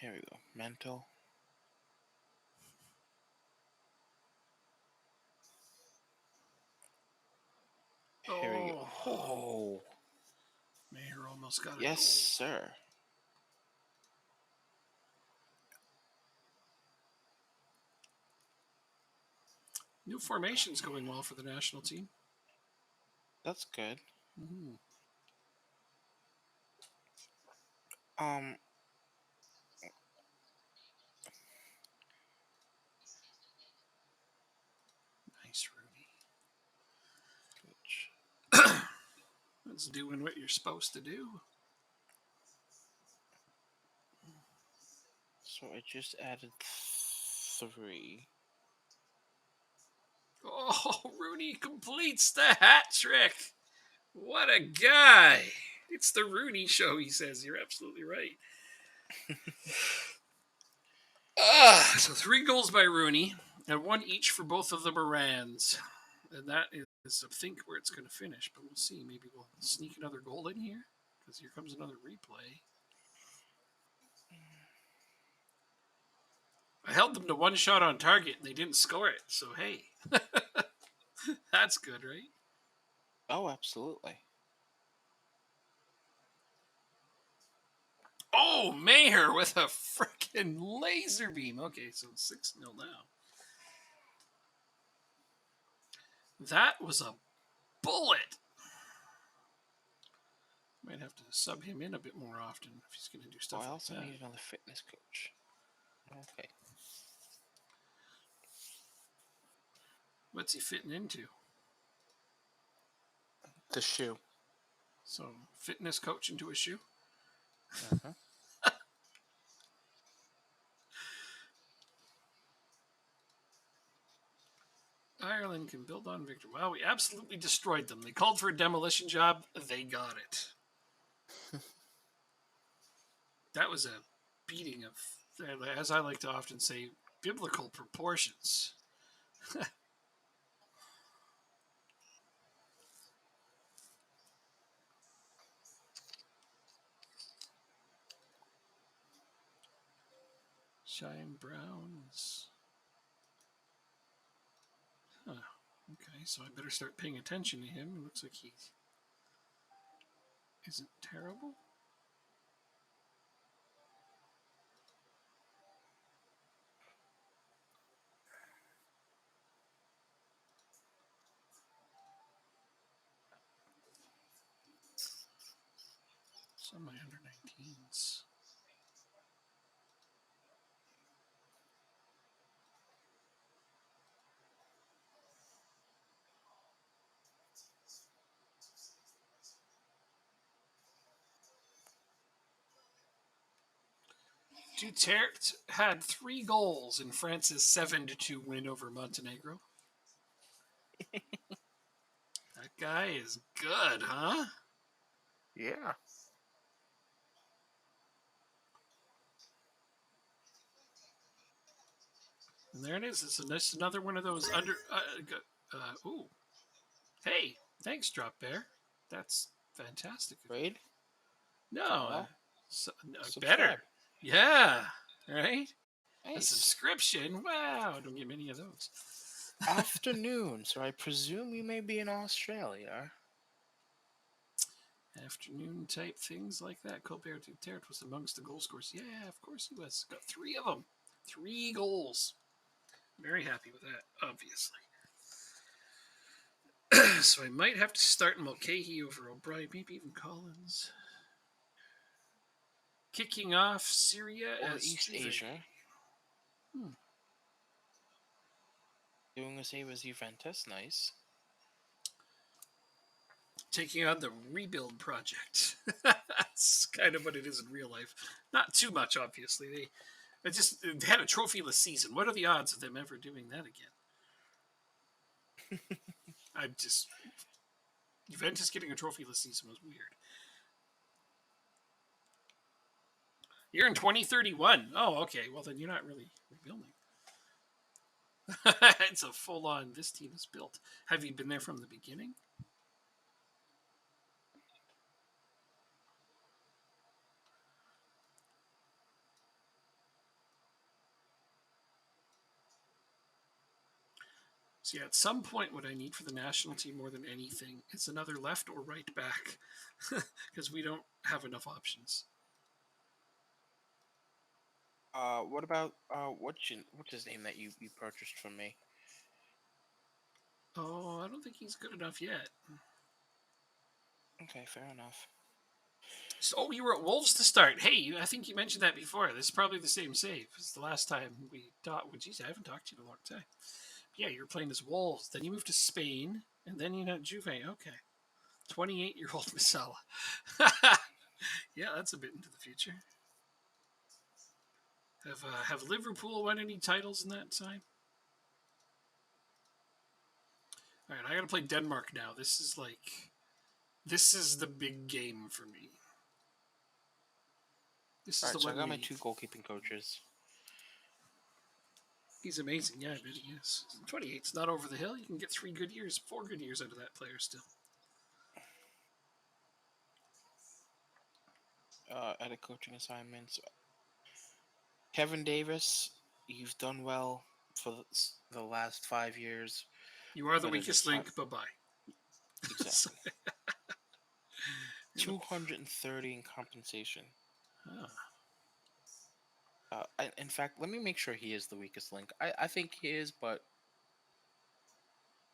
Here we go. Mental. Here we go. Oh. Mayer almost got it. Yes, sir. New formation's going well for the national team. That's good. Mm-hmm. Nice, Rooney. That's doing what you're supposed to do. So I just added 3. Oh, Rooney completes the hat trick. What a guy. It's the Rooney show, he says. You're absolutely right. So 3 goals by Rooney, and 1 each for both of the Morans. And that is, I think, where it's going to finish. But we'll see. Maybe we'll sneak another goal in here, because here comes another replay. I held them to 1 shot on target, and they didn't score it. So, hey. That's good, right? Oh, absolutely. Oh, Mayer with a freaking laser beam. Okay, so 6-0 now. That was a bullet. Might have to sub him in a bit more often if he's going to do stuff I like also that. need another fitness coach. Okay. What's he fitting into? The shoe. So, fitness coach into a shoe? Uh-huh. Ireland can build on victory. Well, we absolutely destroyed them. They called for a demolition job. They got it. That was a beating of, as I like to often say, biblical proportions. Shine Brown is... Huh. Okay, so I better start paying attention to him. It looks like he isn't terrible. Some of my under 19s. Duterte had 3 goals in France's 7-2 win over Montenegro. That guy is good, huh? Yeah. And there it is. It's another one of those under. Ooh. Hey, thanks, Drop Bear. That's fantastic of you. Right? No, Well, no, better. subscribe. Yeah, right. A Nice. subscription. Wow, don't get many of those. Afternoon, so I presume you may be in Australia. Afternoon type things like that. Colbert Duterte was amongst the goal scorers. Yeah, of course he was. Got 3 of them. 3 goals. Very happy with that, obviously. So I might have to start Mulcahy over O'Brien, maybe even Collins. Kicking off Syria Or as East Juve. Asia. Doing the same as Juventus. Nice. Taking on the rebuild project. That's kind of what it is in real life. Not too much, obviously. They had a trophyless season. What are the odds of them ever doing that again? I'm just Juventus getting a trophyless season was weird. You're in 2031. Oh, okay. Well, then you're not really rebuilding. It's a full-on. This team is built. Have you been there from the beginning? So yeah, at some point, what I need for the national team more than anything is another left or right back, because we don't have enough options. What about what's his name that you purchased from me? Oh, I don't think he's good enough yet. Okay, fair enough. So you were at Wolves to start. Hey, I think you mentioned that before. This is probably the same save. It's the last time we talked. Well, geez, I haven't talked to you in a long time. Yeah, you were playing as Wolves. Then you moved to Spain, and then you know Juve. Okay, 28-year-old Masala. Yeah, that's a bit into the future. Have Liverpool won any titles in that time? All right, I got to play Denmark now. This is the big game for me. This is Alright, the so I one got we my need. 2 goalkeeping coaches. He's amazing. Yeah, I bet he is. 28's not over the hill. You can get 4 good years out of that player still. At a coaching assignments. Kevin Davis, you've done well for the last 5 years. You are the But weakest link. Bye bye. Exactly. 230 in compensation. In fact, let me make sure he is the weakest link. I think he is, but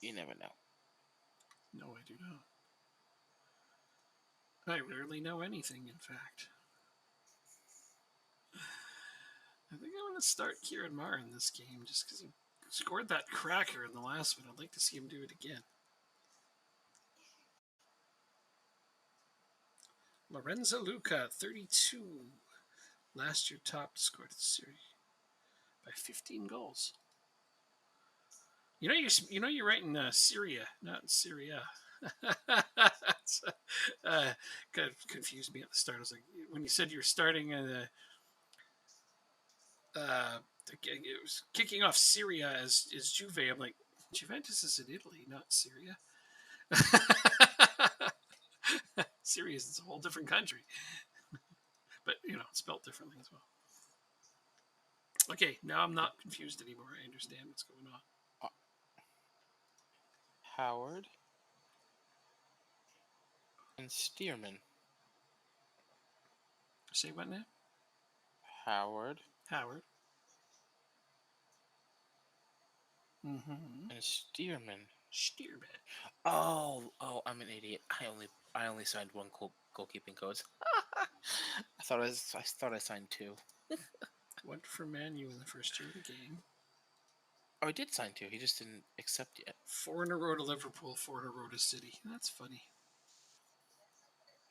you never know. No, I do not. I rarely know anything, in fact. I think I'm going to start Kieran Marr in this game just because he scored that cracker in the last one. I'd like to see him do it again. Lorenzo Luca, 32. Last year topped scored the series by 15 goals. You're writing Syria, not Syria. Kind of confused me at the start. I was like, when you said you were starting it was kicking off Syria as Juve. I'm like, Juventus is in Italy, not Syria. Syria is a whole different country, but it's spelled differently as well. Okay, now I'm not confused anymore. I understand what's going on. Howard and Stearman. Say what now? Howard Howard. Mm-hmm. and Stearman. Stearman. Oh, I'm an idiot. I only signed 1 goalkeeping coach. I thought I signed 2. Went for Man U in the first year of the game. Oh, I did sign 2. He just didn't accept yet. 4 in a row to Liverpool, 4 in a row to City. That's funny.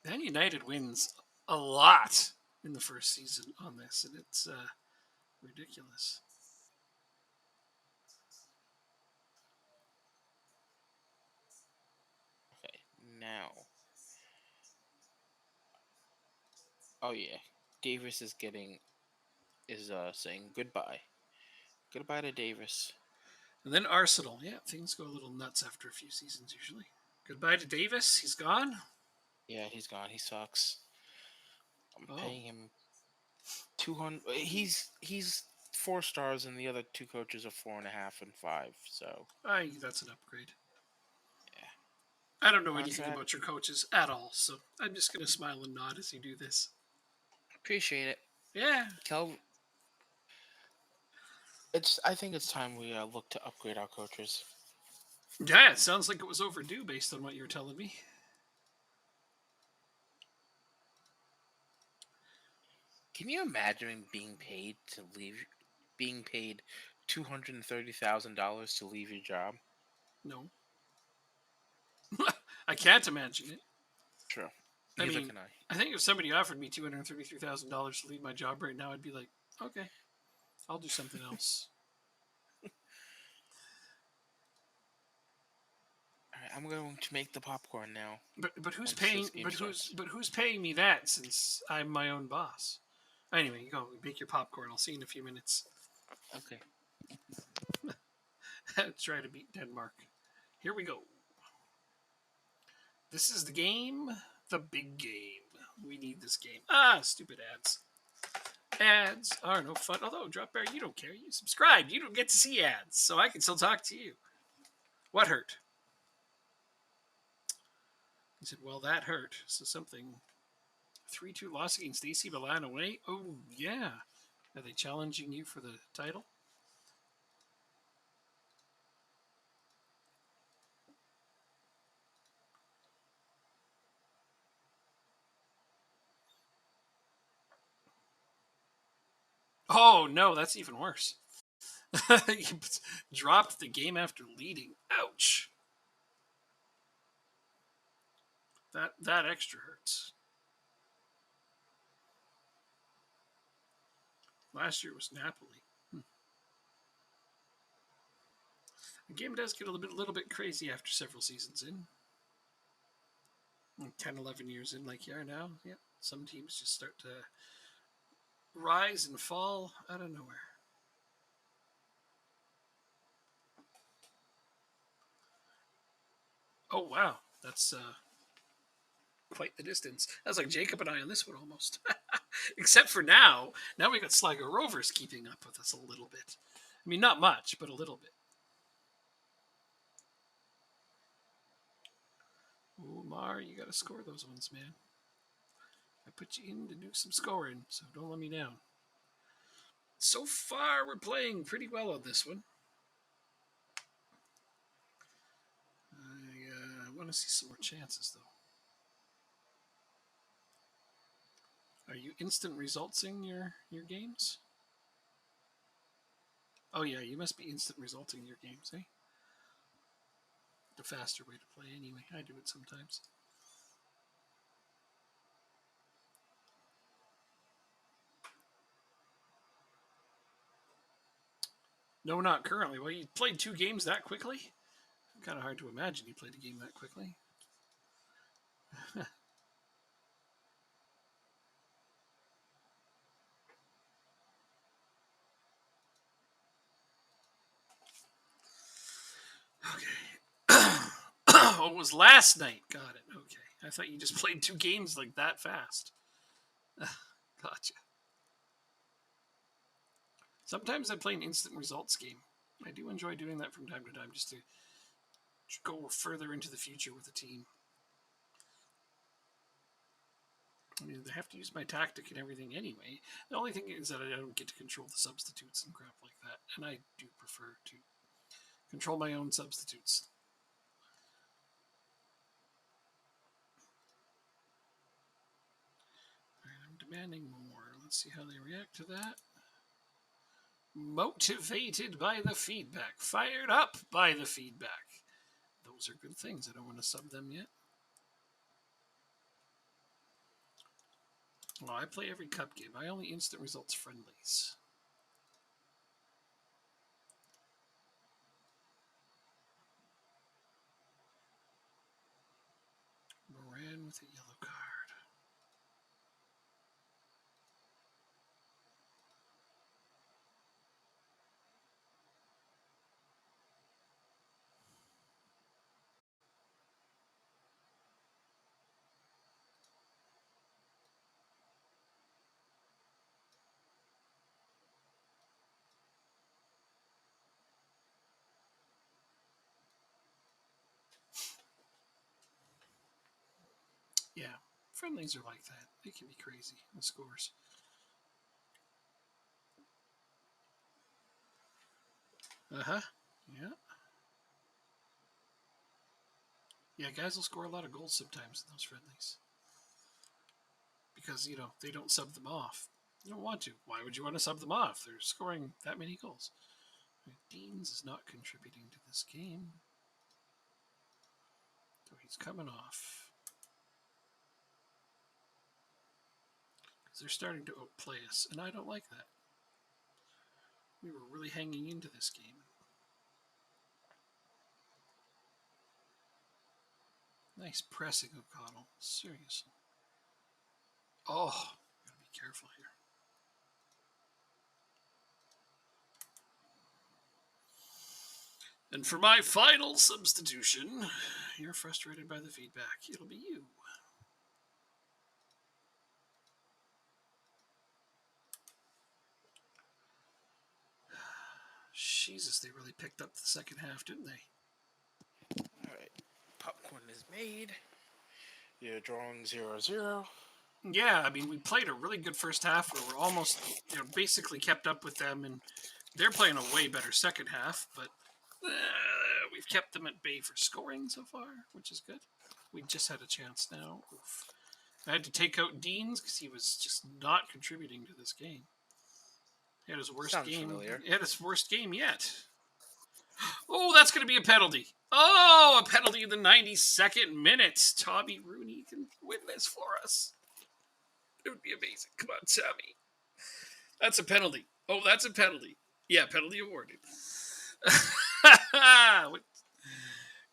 Man United wins a lot in the first season on this, and it's ridiculous. Okay, now. Oh yeah, Davis is saying goodbye. Goodbye to Davis. And then Arsenal. Yeah, things go a little nuts after a few seasons usually. Goodbye to Davis. He's gone. Yeah, he's gone. He sucks. I'm Oh, paying him 200. He's 4 stars, and the other two coaches are 4.5 and 5. So I think that's an upgrade. yeah, I don't know anything contract. about your coaches at all, so I'm just gonna smile and nod as you do this. Appreciate it, Yeah. Kel. It's. I think it's time we look to upgrade our coaches. Yeah, it sounds like it was overdue based on what you're telling me. Can you imagine being paid to leave? Being paid $230,000 to leave your job? No. I can't imagine it. True. I Neither mean, can I. I think if somebody offered me $233,000 to leave my job right now, I'd be like, okay, I'll do something else. All right, I'm going to make the popcorn now. But who's Once paying? this game starts. But who's paying me that since I'm my own boss? Anyway, you go make your popcorn. I'll see you in a few minutes. Okay. Try to beat Denmark. Here we go. This is the game, the big game. We need this game. Ah, stupid ads. Ads are no fun. Although, Drop Bear, you don't care. You subscribed. You don't get to see ads, so I can still talk to you. What hurt? He said, well, that hurt. So something. 3-2 loss against AC Milan away. Oh, yeah. Are they challenging you for the title? Oh, no, that's even worse. You dropped the game after leading. Ouch. That extra hurts. Last year was Napoli. The game does get a little bit crazy after several seasons in. 10, 11 years in, like you are now. Yeah, some teams just start to rise and fall out of nowhere. Oh, wow. That's quite the distance. That's like Jacob and I on this one almost. Except for now. Now we got Sligo Rovers keeping up with us a little bit. I mean, not much, but a little bit. Oh, Mar, you got to score those ones, man. I put you in to do some scoring, so don't let me down. So far, we're playing pretty well on this one. I want to see some more chances, though. Are you instant resultsing your games? Oh yeah, you must be instant resulting your games, eh? The faster way to play anyway. I do it sometimes. No, not currently. Well, you played 2 games that quickly? Kind of hard to imagine you played a game that quickly. Okay. Oh, it was last night. Got it. Okay. I thought you just played 2 games like that fast. Gotcha. Sometimes I play an instant results game. I do enjoy doing that from time to time just to go further into the future with a team. I mean, they have to use my tactic and everything anyway. The only thing is that I don't get to control the substitutes and crap like that. And I do prefer to control my own substitutes. I'm demanding more. Let's see how they react to that. Motivated by the feedback. Fired up by the feedback. Those are good things. I don't want to sub them yet. Well, I play every cup game. I only instant results friendlies. Moran with a yellow card. Friendlies are like that. They can be crazy, the scores. Uh-huh. Yeah. Yeah, guys will score a lot of goals sometimes in those friendlies. Because, they don't sub them off. You don't want to. Why would you want to sub them off? They're scoring that many goals. Deans is not contributing to this game. So he's coming off. Because they're starting to outplay us, and I don't like that. We were really hanging into this game. Nice pressing, O'Connell. Seriously. Oh, gotta be careful here. And for my final substitution, you're frustrated by the feedback. It'll be you. Jesus, they really picked up the second half, didn't they? All right, popcorn is made. You're drawing 0-0. Yeah, I mean, we played a really good first half where we're almost, basically kept up with them, and they're playing a way better second half, but we've kept them at bay for scoring so far, which is good. We just had a chance now. Oof. I had to take out Deans because he was just not contributing to this game. He had his worst Sounds game. familiar. He had his worst game yet. Oh, that's going to be a penalty. Oh, a penalty in the 92nd minute. Tommy Rooney can win this for us. It would be amazing. Come on, Tommy. That's a penalty. Oh, that's a penalty. Yeah, penalty awarded.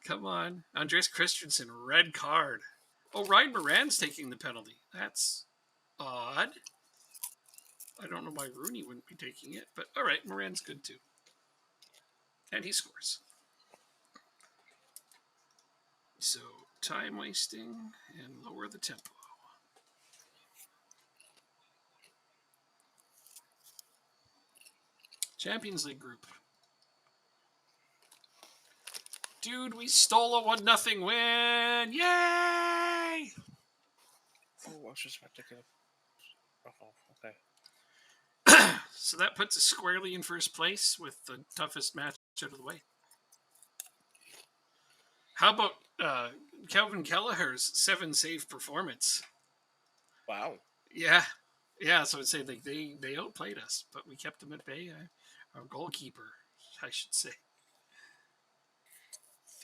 Come on. Andreas Christensen, red card. Oh, Ryan Moran's taking the penalty. That's odd. I don't know why Rooney wouldn't be taking it, but all right, Moran's good too. And he scores. So, time wasting and lower the tempo. Champions League group. Dude, we stole a 1-0 win! Yay! Oh, I was just about to get a... Oh, okay. So that puts us squarely in first place with the toughest match out of the way. How about Calvin Kelleher's 7-save performance? Wow. Yeah. So I'd say they outplayed us, but we kept them at bay. Our goalkeeper, I should say.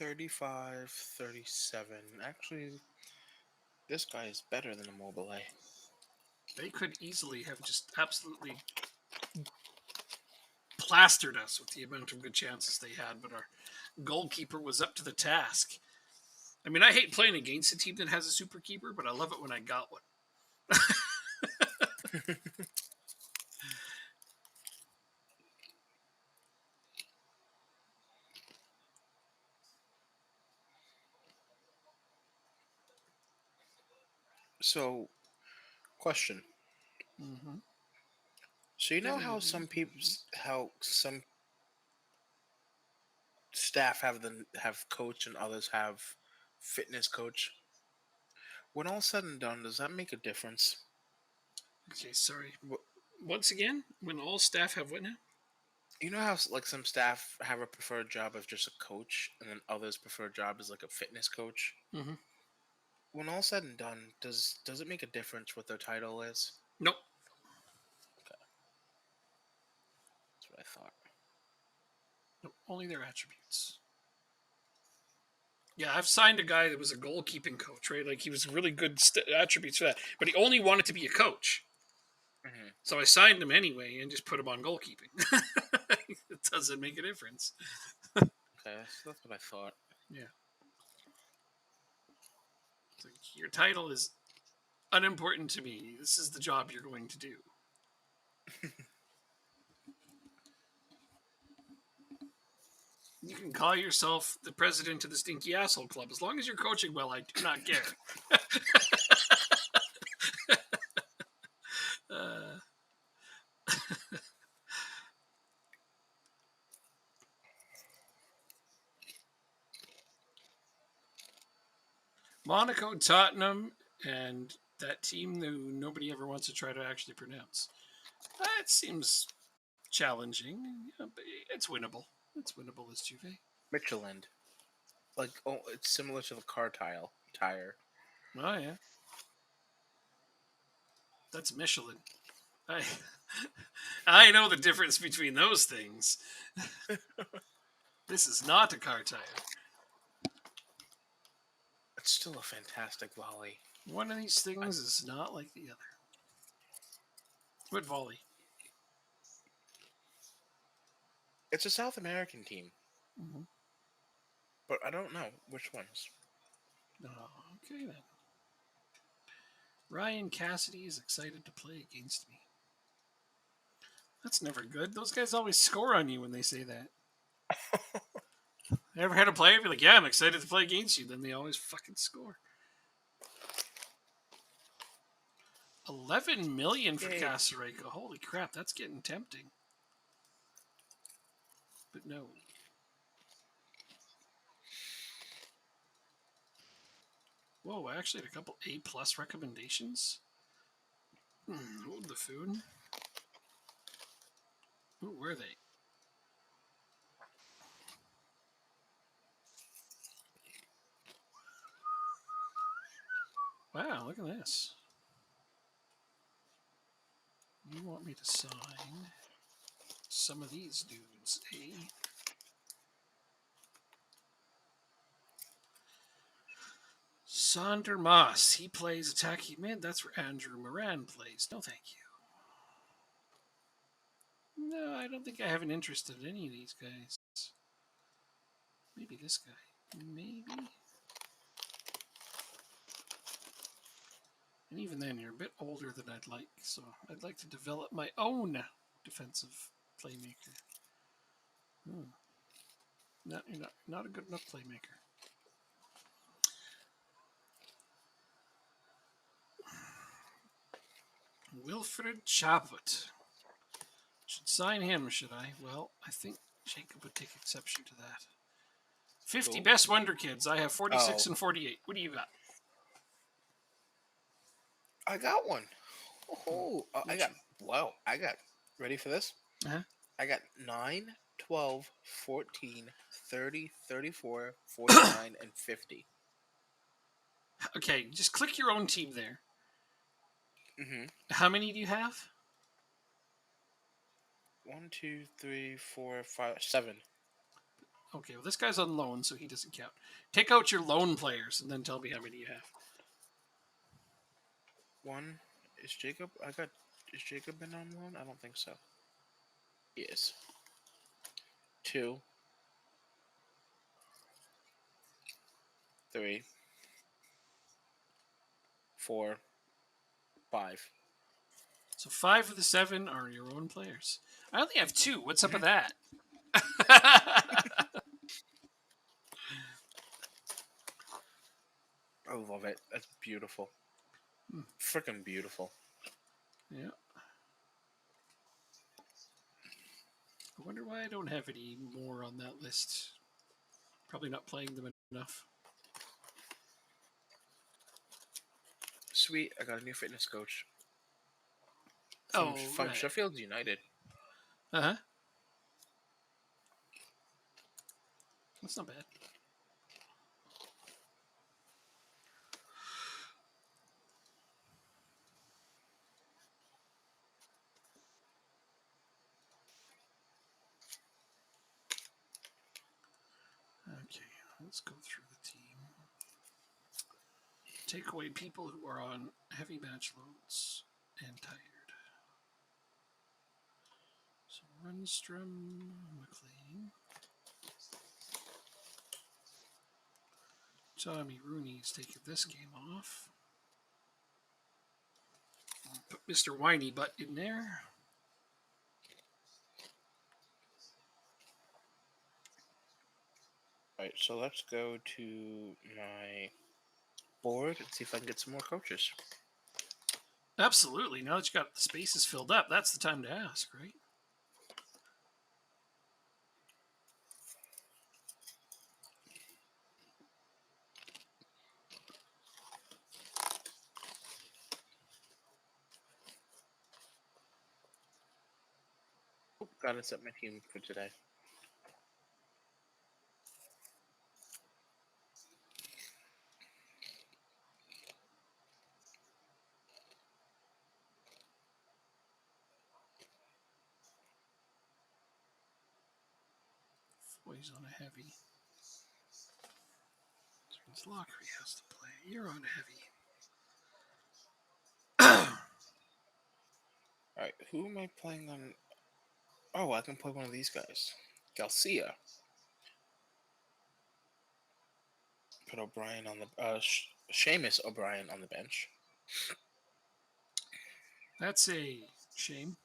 35-37. Actually, this guy is better than Immobile. They could easily have just absolutely plastered us with the amount of good chances they had, but our goalkeeper was up to the task. I mean, I hate playing against a team that has a super keeper, but I love it when I got one. So, question. Mm-hmm. So you know how some staff have coach and others have fitness coach. When all said and done, does that make a difference? Okay, sorry. Once again, when all staff have what now? You know how like some staff have a preferred job of just a coach, and then others' preferred job is like a fitness coach. Mm-hmm. When all said and done, does it make a difference what their title is? Nope. Okay, that's what I thought. Nope. Only their attributes. Yeah, I've signed a guy that was a goalkeeping coach, right? Like he was really good attributes for that, but he only wanted to be a coach. Mm-hmm. So I signed him anyway and just put him on goalkeeping. It doesn't make a difference. Okay, so that's what I thought. Yeah. So your title is unimportant to me. This is the job you're going to do. You can call yourself the president of the Stinky Asshole Club. As long as you're coaching well, I do not care. Monaco, Tottenham, and that team who nobody ever wants to try to actually pronounce. That seems challenging, yeah, but it's winnable. It's winnable as Juve. Michelin. Like, oh, it's similar to the car tire. Oh yeah, that's Michelin. I I know the difference between those things. This is not a car tire. It's still a fantastic volley. One of these things is not like the other. What volley? It's a South American team, Mm-hmm. but I don't know which ones. Oh, okay then. Ryan Cassidy is excited to play against me. That's never good. Those guys always score on you when they say that. Ever had a player be like, "Yeah, I'm excited to play against you," then they always fucking score. 11 million for Yay. Casarico. Holy crap, that's getting tempting. But no. Whoa, I actually had a couple A+ recommendations. Hold the food. Who were they? Wow, look at this. You want me to sign some of these dudes, eh? Sander Moss. He plays attacking mid. That's where Andrew Moran plays. No, thank you. No, I don't think I have an interest in any of these guys. Maybe this guy. Maybe. And even then, you're a bit older than I'd like, so I'd like to develop my own defensive playmaker. No, you're not a good enough playmaker. Wilfred Chaput. Should sign him, should I? Well, I think Jacob would take exception to that. 50 Cool. best Wonder Kids. I have 46 and 48. What do you got? I got one. Oh, I got, ready for this? Uh-huh. I got 9, 12, 14, 30, 34, 49, and 50. Okay, just click your own team there. Mm-hmm. How many do you have? 1, 2, 3, 4, 5, 7. Okay, well, this guy's on loan, so he doesn't count. Take out your loan players and then tell me how many you have. 1 is Jacob. Is Jacob been on loan? I don't think so. He is. 2, 3, 4, 5. So 5 of the 7 are your own players. I only have 2. What's up with that? I love it. That's beautiful. Freaking beautiful. Yeah. I wonder why I don't have any more on that list. Probably not playing them enough. Sweet, I got a new fitness coach. From From Sheffield United. Uh-huh. That's not bad. Okay, let's go through the team. Take away people who are on heavy match loads and tired. So Rundstrom, McLean. Tommy Rooney's taking this game off. Put Mr. Whiny Butt in there. Alright, so let's go to my board and see if I can get some more coaches. Absolutely. Now that you got the spaces filled up, that's the time to ask, right? Gotta set my team for today. Foy's on a heavy. Turns Lockery has to play. You're on heavy. Alright, who am I playing on? Oh, I can play one of these guys. Garcia. Put O'Brien on the Seamus O'Brien on the bench. That's a shame.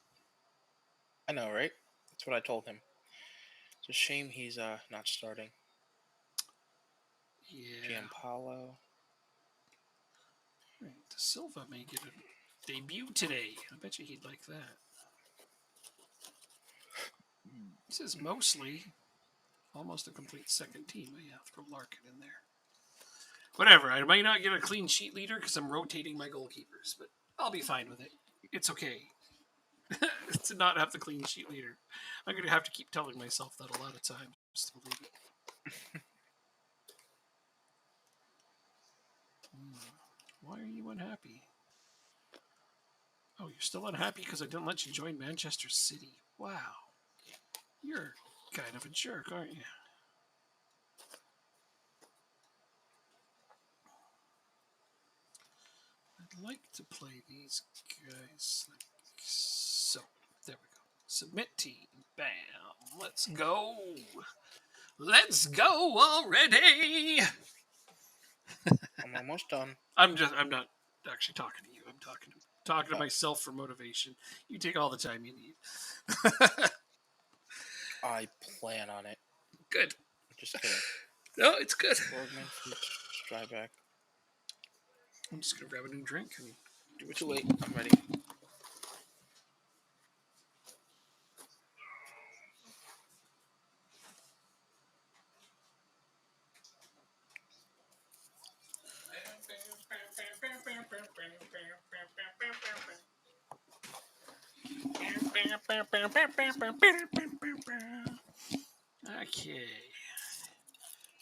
I know, right? That's what I told him. It's a shame he's not starting. Yeah. Gianpaolo. Right. De Silva may get a debut today. I bet you he'd like that. This is mostly almost a complete second team. I have to throw Larkin in there. Whatever. I might not get a clean sheet leader because I'm rotating my goalkeepers, but I'll be fine with it. It's okay to not have the clean sheet leader. I'm going to have to keep telling myself that a lot of times just to believe it. Why are you unhappy? Oh, you're still unhappy because I didn't let you join Manchester City. Wow. You're kind of a jerk, aren't you? I'd like to play these guys like so. There we go. Submit team. Bam. Let's go. Let's go already. I'm almost done. I'm not actually talking to you. I'm talking to myself for motivation. You take all the time you need. I plan on it. Good. Just kidding. No, it's good. Borgman, Stryback. I'm just gonna grab a new drink and do what you Too late. I'm ready. Okay.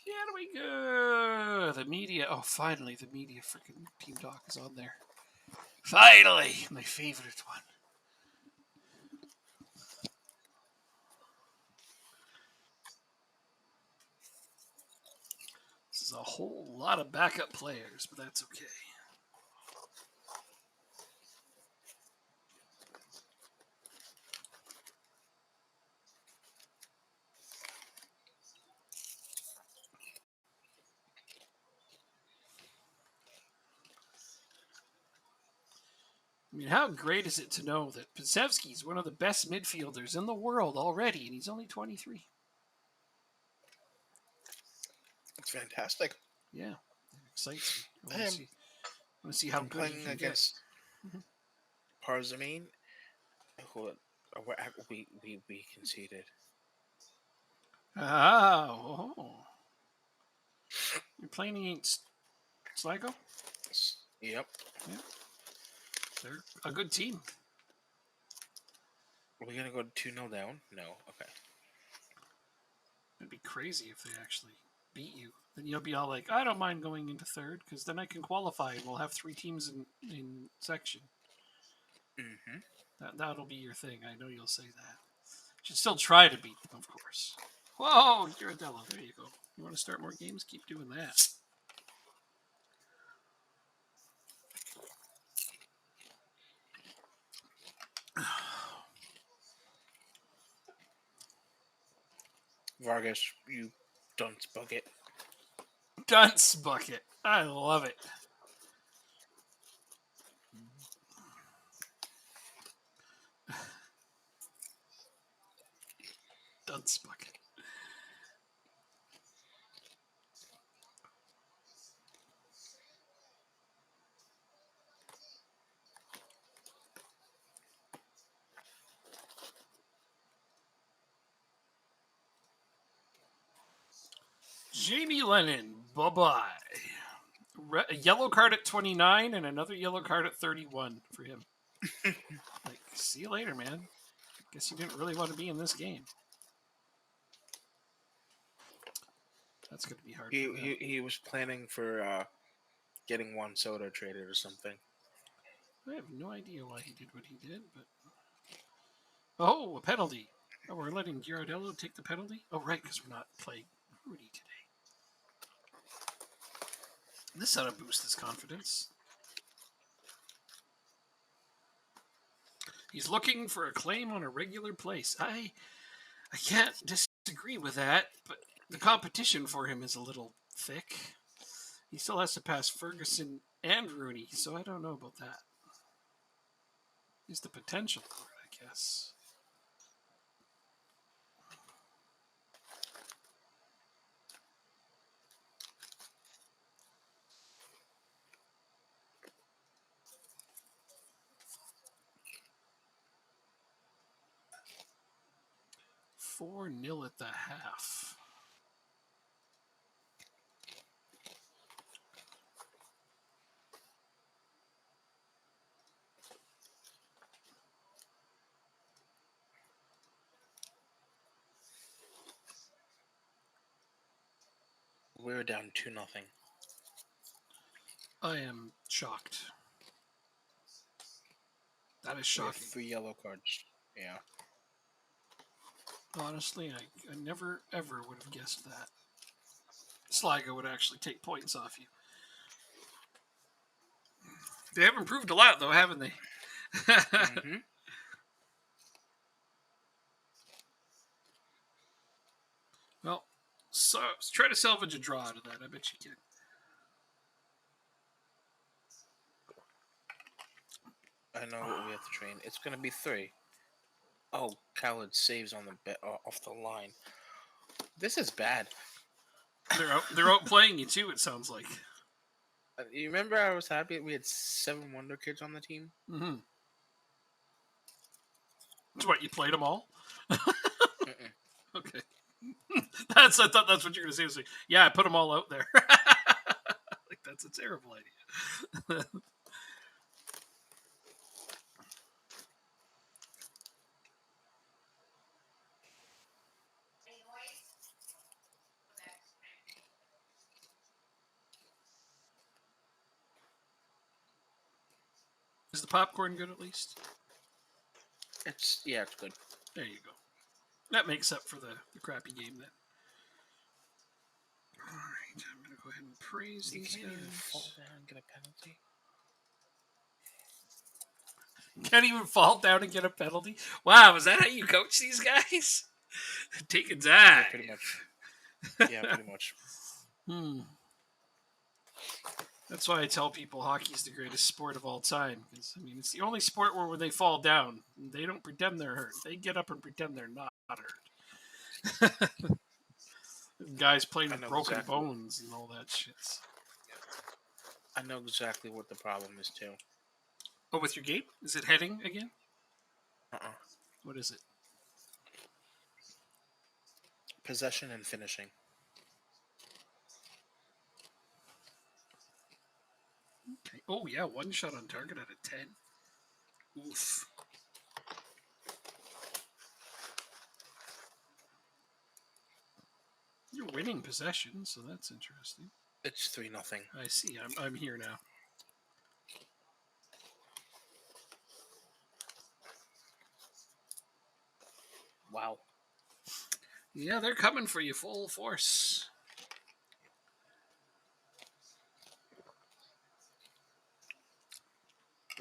Here we go. The media. Oh, finally, the media freaking team talk is on there. Finally, my favorite one. This is a whole lot of backup players, but that's okay. I mean, how great is it to know that Pisevsky's one of the best midfielders in the world already, and he's only 23? It's fantastic. Yeah, it excites me. I I want to see how I'm good he playing can against get. Parzamine, who we conceded. Oh. You're playing against Sligo? Yep. Yeah. They're a good team. Are we gonna go 2-0 down? No. Okay. It'd be crazy if they actually beat you. Then you'll be all like, I don't mind going into third because then I can qualify and we'll have 3 teams in section. Mm-hmm. That'll be your thing. I know you'll say that. Should still try to beat them, of course. Whoa, Girardello. There you go. You want to start more games? Keep doing that. Vargas, you dunce bucket. Dunce bucket. I love it. Dunce bucket. Jamie Lennon, bye-bye. A yellow card at 29 and another yellow card at 31 for him. Like, see you later, man. Guess you didn't really want to be in this game. That's going to be hard. He was planning for getting Juan Soto traded or something. I have no idea why he did what he did, but oh, a penalty. Oh, we're letting Girardello take the penalty? Oh, right, because we're not playing Rudy today. This ought to boost his confidence. He's looking for a claim on a regular place. I can't disagree with that, but the competition for him is a little thick. He still has to pass Ferguson and Rooney, so I don't know about that. He's the potential for it, I guess. Four 0 at the half. We were down 2-0. I am shocked. That is shocking. 3 yellow cards. Yeah. Honestly, I never, ever would have guessed that. Sligo would actually take points off you. They have improved a lot, though, haven't they? Mm-hmm. Well, so try to salvage a draw out of that. I bet you can. I know what we have to train. It's going to be 3. Oh, Khaled saves on the off the line. This is bad. They're outplaying you too. It sounds like. You remember I was happy we had 7 Wonder Kids on the team? Mm-hmm. So what, you played them all? Okay. I thought that's what you're going to say. Yeah, I put them all out there. Like, that's a terrible idea. Is the popcorn good at least? It's good. There you go. That makes up for the crappy game then. All right, I'm going to go ahead and praise these Can't even guys. fall down and get a penalty. Can't even fall down and get a penalty? Wow, is that how you coach these guys? Take a dive. Yeah, pretty much. Yeah, pretty much. That's why I tell people hockey is the greatest sport of all time. Because, I mean, it's the only sport where when they fall down, they don't pretend they're hurt. They get up and pretend they're not hurt. Guys playing with broken bones and all that shit. I know exactly what the problem is, too. Oh, with your game? Is it heading again? What is it? Possession and finishing. Okay. Oh, yeah, 1 shot on target out of 10. Oof. You're winning possession, so that's interesting. It's 3-0. I see. I'm here now. Wow. Yeah, they're coming for you full force.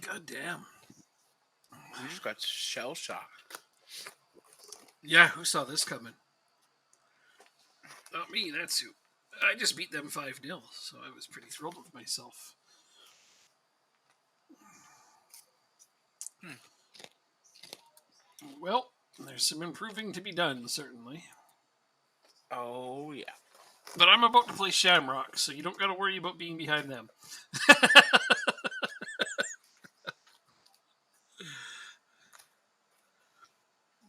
God damn. We just got shell shocked. Yeah, who saw this coming? Not me, that's who. I just beat them 5-0, so I was pretty thrilled with myself. Well, there's some improving to be done, certainly. Oh, yeah. But I'm about to play Shamrock, so you don't got to worry about being behind them.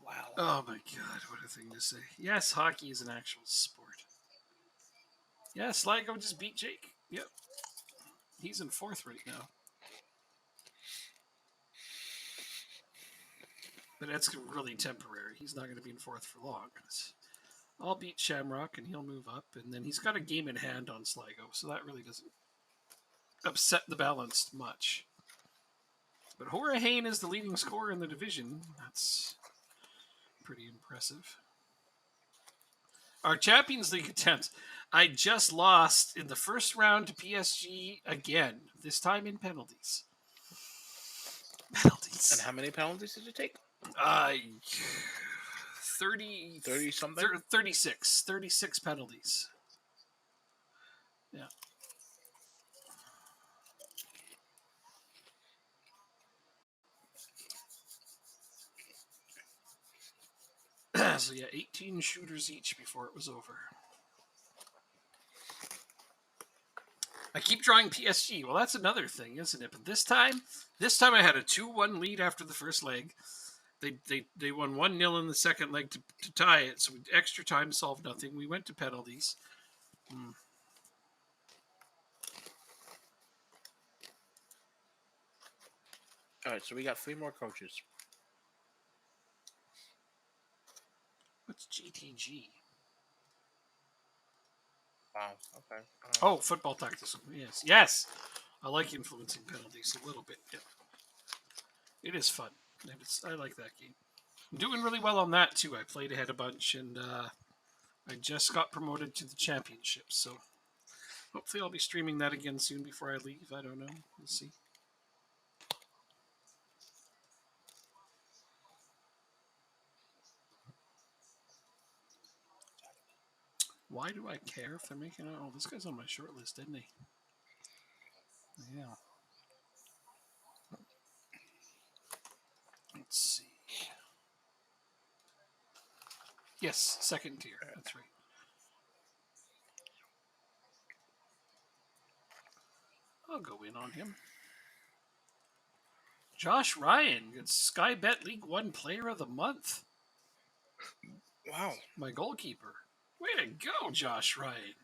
Wow. Oh my god, what a thing to say. Yes, hockey is an actual sport. Yeah, Sligo just beat Jake. Yep. He's in 4th right now. But that's really temporary. He's not going to be in fourth for long. I'll beat Shamrock and he'll move up, and then he's got a game in hand on Sligo, so that really doesn't upset the balance much. But Horahain is the leading scorer in the division. That's pretty impressive. Our Champions League attempts. I just lost in the first round to PSG again, this time in penalties. Penalties. And how many penalties did it take? 30 something? 36 penalties. Yeah. So yeah, 18 shooters each before it was over. I keep drawing PSG. Well, that's another thing, isn't it? But this time I had a 2-1 lead after the first leg. They won 1-0 in the second leg to tie it. So extra time solved nothing. We went to penalties. All right, so we got 3 more coaches. What's GTG? Wow. Okay. Oh, football tactics. Yes. I like influencing penalties a little bit. Yeah. It is fun. I like that game. I'm doing really well on that too. I played ahead a bunch, and I just got promoted to the championship. So hopefully I'll be streaming that again soon before I leave. I don't know. We'll see. Why do I care if they're making it? Oh, this guy's on my short list, isn't he? Yeah. Let's see. Yes, second tier. That's right. I'll go in on him. Josh Ryan gets Sky Bet League One Player of the Month. Wow. My goalkeeper. Way to go, Josh Ryan.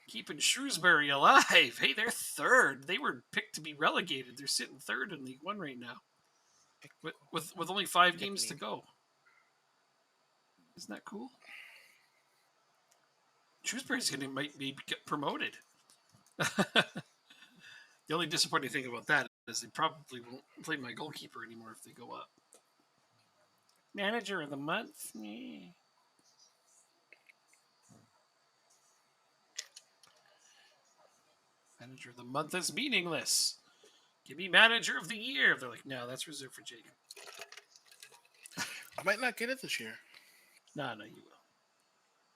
Keeping Shrewsbury alive. Hey, they're third. They were picked to be relegated. They're sitting third in League One right now. With only 5 games to go. Isn't that cool? Shrewsbury's going to might be get promoted. The only disappointing thing about that is they probably won't play my goalkeeper anymore if they go up. Manager of the month? Yeah. Manager of the month is meaningless. Give me manager of the year. They're like, no, that's reserved for Jacob. I might not get it this year. No, you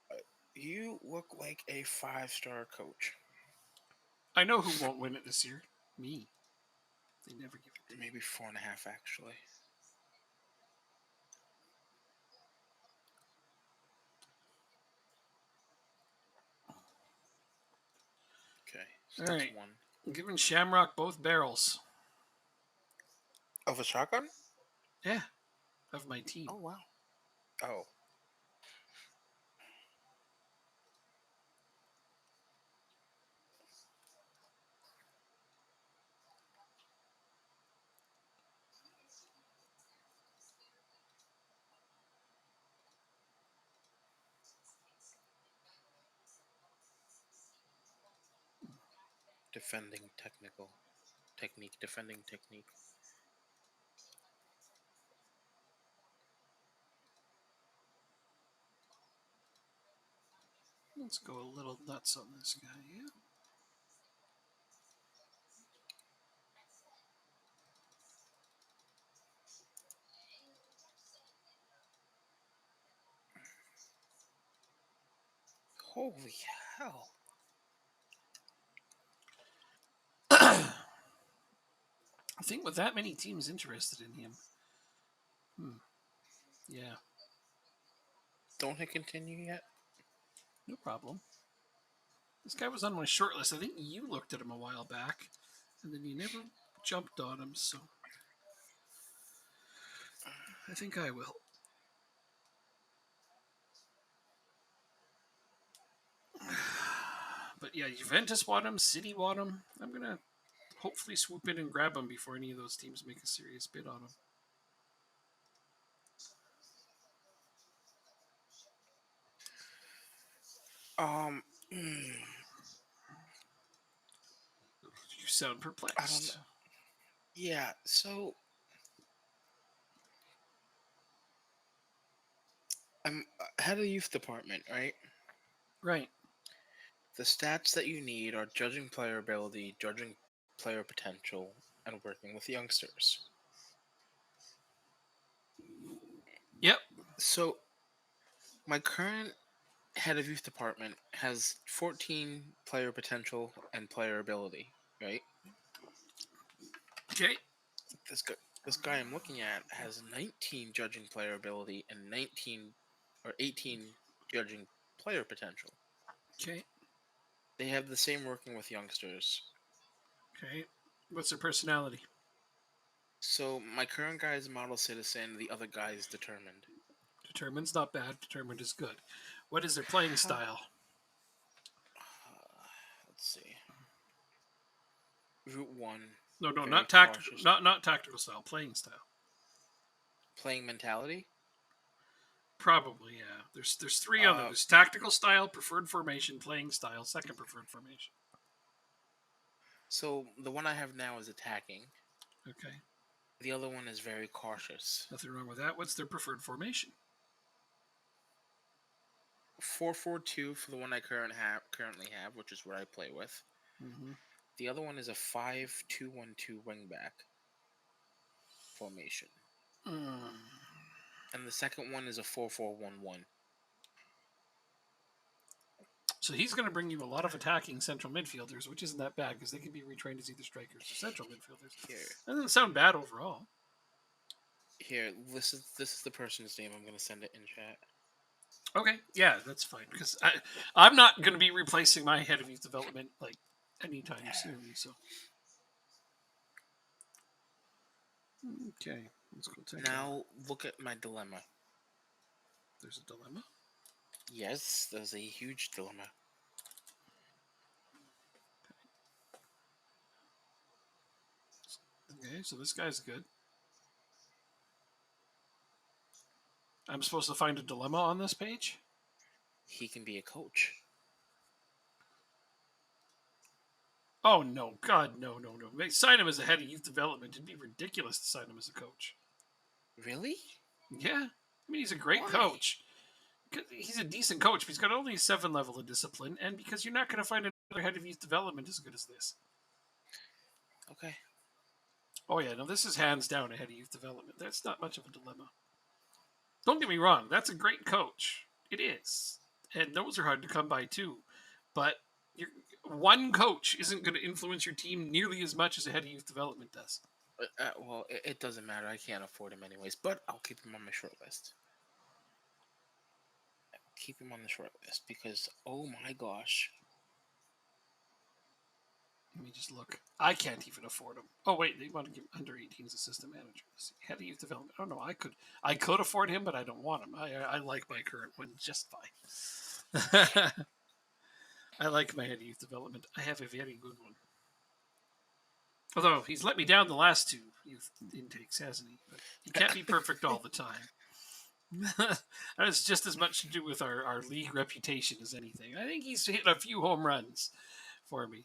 will. You look like a 5-star coach. I know who won't win it this year. Me. They never give it to me. Maybe 4.5, actually. Okay. So all that's right. 1. I'm giving Shamrock both barrels. Of a shotgun? Yeah. Of my team. Oh, wow. Oh. Defending technique. Let's go a little nuts on this guy, yeah? Holy hell. I think with that many teams interested in him. Yeah. Don't hit continue yet? No problem. This guy was on my short list. I think you looked at him a while back, and then you never jumped on him, so I think I will. But yeah, Juventus want him, City want him. I'm going to hopefully swoop in and grab him before any of those teams make a serious bid on him. mm, You sound I don't know. perplexed. Yeah, so I'm head of the youth department, right? Right. The stats that you need are judging player ability, judging player potential, and working with youngsters. Yep. So my current head of youth department has 14 player potential and player ability, right? Okay. This guy, this guy I'm looking at has 19 judging player ability and 19 or 18 judging player potential. Okay. They have the same working with youngsters. Okay. What's their personality? So my current guy is model citizen, the other guy is determined. Determined's not bad. Determined is good. What is their playing How? style? Let's see. Route one, No, no, very not tactical. cautious. Not tactical style. Playing style. Playing mentality. Probably, yeah. There's three on there. Uh, There's tactical style, preferred formation, playing style, second preferred formation. so the one I have now is attacking. Okay. The other one is very cautious. Nothing wrong with that. What's their preferred formation? 4-4-2 for the one I currently have, which is what I play with. Mm-hmm. The other one is a 5-2-1-2 wingback formation, Mm. and the second one is a 4-4-1-1. So he's going to bring you a lot of attacking central midfielders, which isn't that bad because they can be retrained as either strikers or central midfielders. Here, That doesn't sound bad overall. here. This is the person's name. I'm gonna send it in chat. Okay, yeah, that's fine because I'm not going to be replacing my head of youth development like anytime soon. So okay, let's go take a look. Now look at my dilemma. There's a dilemma. Yes, there's a huge dilemma. Okay, so this guy's good. I'm supposed to find a dilemma on this page? He can be a coach. Oh, no. God, no. Sign him as a head of youth development. It'd be ridiculous to sign him as a coach. Really? Yeah. I mean, he's a great Why? coach. He's a decent coach, but he's got only a 7 level of discipline, and because you're not going to find another head of youth development as good as this. Okay. Oh, yeah, no, this is hands down a head of youth development. That's not much of a dilemma. Don't get me wrong. That's a great coach. It is. And those are hard to come by, too. But one coach isn't going to influence your team nearly as much as a head of youth development does. Well, it doesn't matter. I can't afford him anyways, but I'll keep him on my short list. Keep him on the short list because, oh my gosh. Let me just look. I can't even afford him. Oh wait, they want to give under 18s assistant manager. Head of youth development. Oh no, I could afford him, but I don't want him. I like my current one just fine. I like my head of youth development. I have a very good one. Although he's let me down the last two youth intakes, hasn't he? But he can't be perfect all the time. That has just as much to do with our league reputation as anything. I think he's hit a few home runs for me.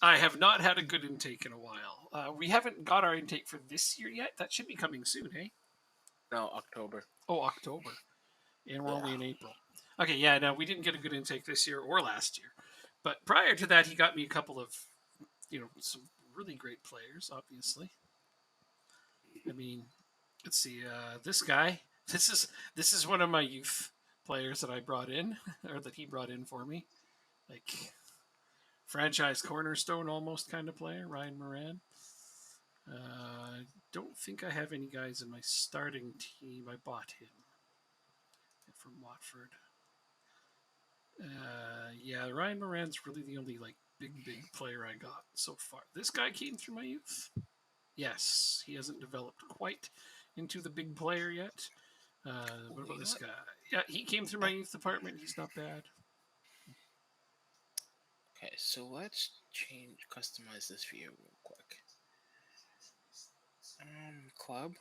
I have not had a good intake in a while. We haven't got our intake for this year yet. That should be coming soon, hey? No, October. Oh, October. And we're only Yeah. in April. Okay, yeah, no, we didn't get a good intake this year or last year. But prior to that, he got me a couple of, some really great players, obviously. I mean, let's see, this guy. This is one of my youth players that I brought in, or that he brought in for me. Like, franchise cornerstone almost kind of player, Ryan Moran. I don't think I have any guys in my starting team. I bought him from Watford. Yeah, Ryan Moran's really the only big player I got so far. This guy came through my youth. Yes, he hasn't developed quite into the big player yet. What about this guy? Yeah, he came through my youth department. He's not bad. Okay, so let's customize this view real quick. Club.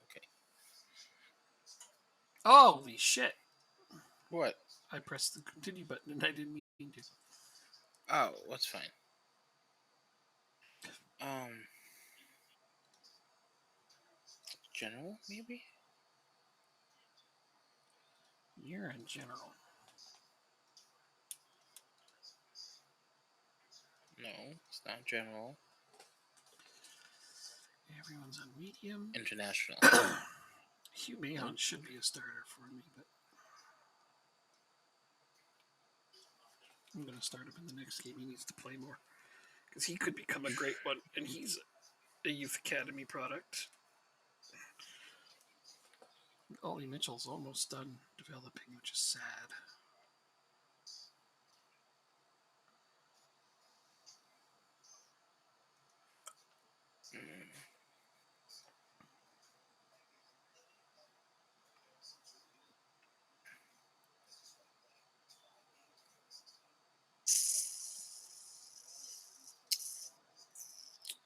Okay. Holy shit! What? I pressed the continue button and I didn't mean to. Oh, that's fine. Um, general maybe? You're in general. No, it's not general. Everyone's on medium. International. Hugh Mahon should be a starter for me, but I'm going to start him in the next game. He needs to play more because he could become a great one, and he's a youth academy product. Ollie Mitchell's almost done developing, which is sad.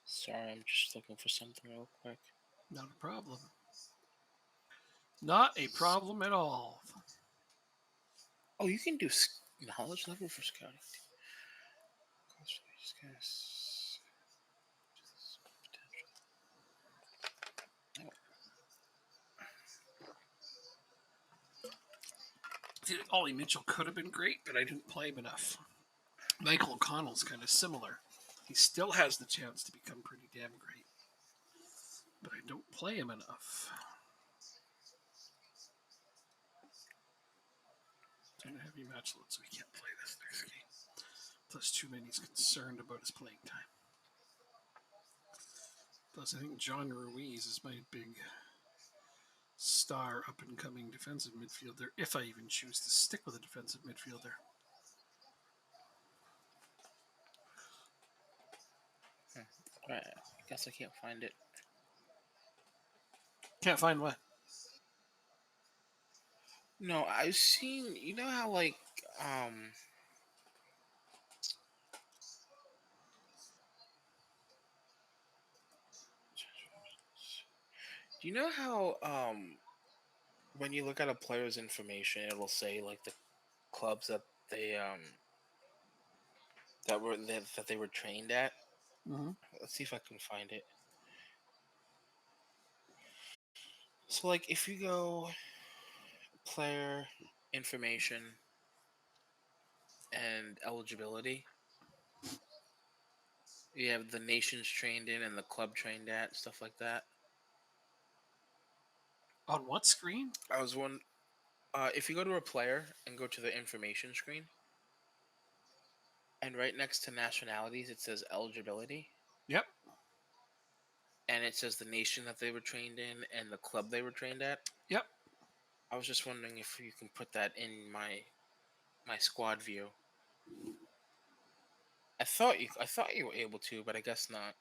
Sorry, I'm just looking for something real quick. Not a problem. Not a problem at all. Oh, you can do knowledge level for scouting. Ollie Mitchell could have been great, but I didn't play him enough. Michael O'Connell's kind of similar. He still has the chance to become pretty damn great, but I don't play him enough. Don't have any match load, so he can't play this next game. Plus, too many's concerned about his playing time. Plus, I think John Ruiz is my big star up and coming defensive midfielder, if I even choose to stick with a defensive midfielder. Right, I guess I can't find it. Can't find what? No, I've seen. You know how like do you know how when you look at a player's information, it'll say like the clubs that they that they were trained at. Mm-hmm. Let's see if I can find it. So like if you go player information and eligibility, you have the nations trained in and the club trained at, stuff like that. On what screen? I was one. If you go to a player and go to the information screen, and right next to nationalities it says eligibility, Yep. and it says the nation that they were trained in and the club they were trained at. Yep. I was just wondering if you can put that in my squad view. I thought you were able to, but I guess not.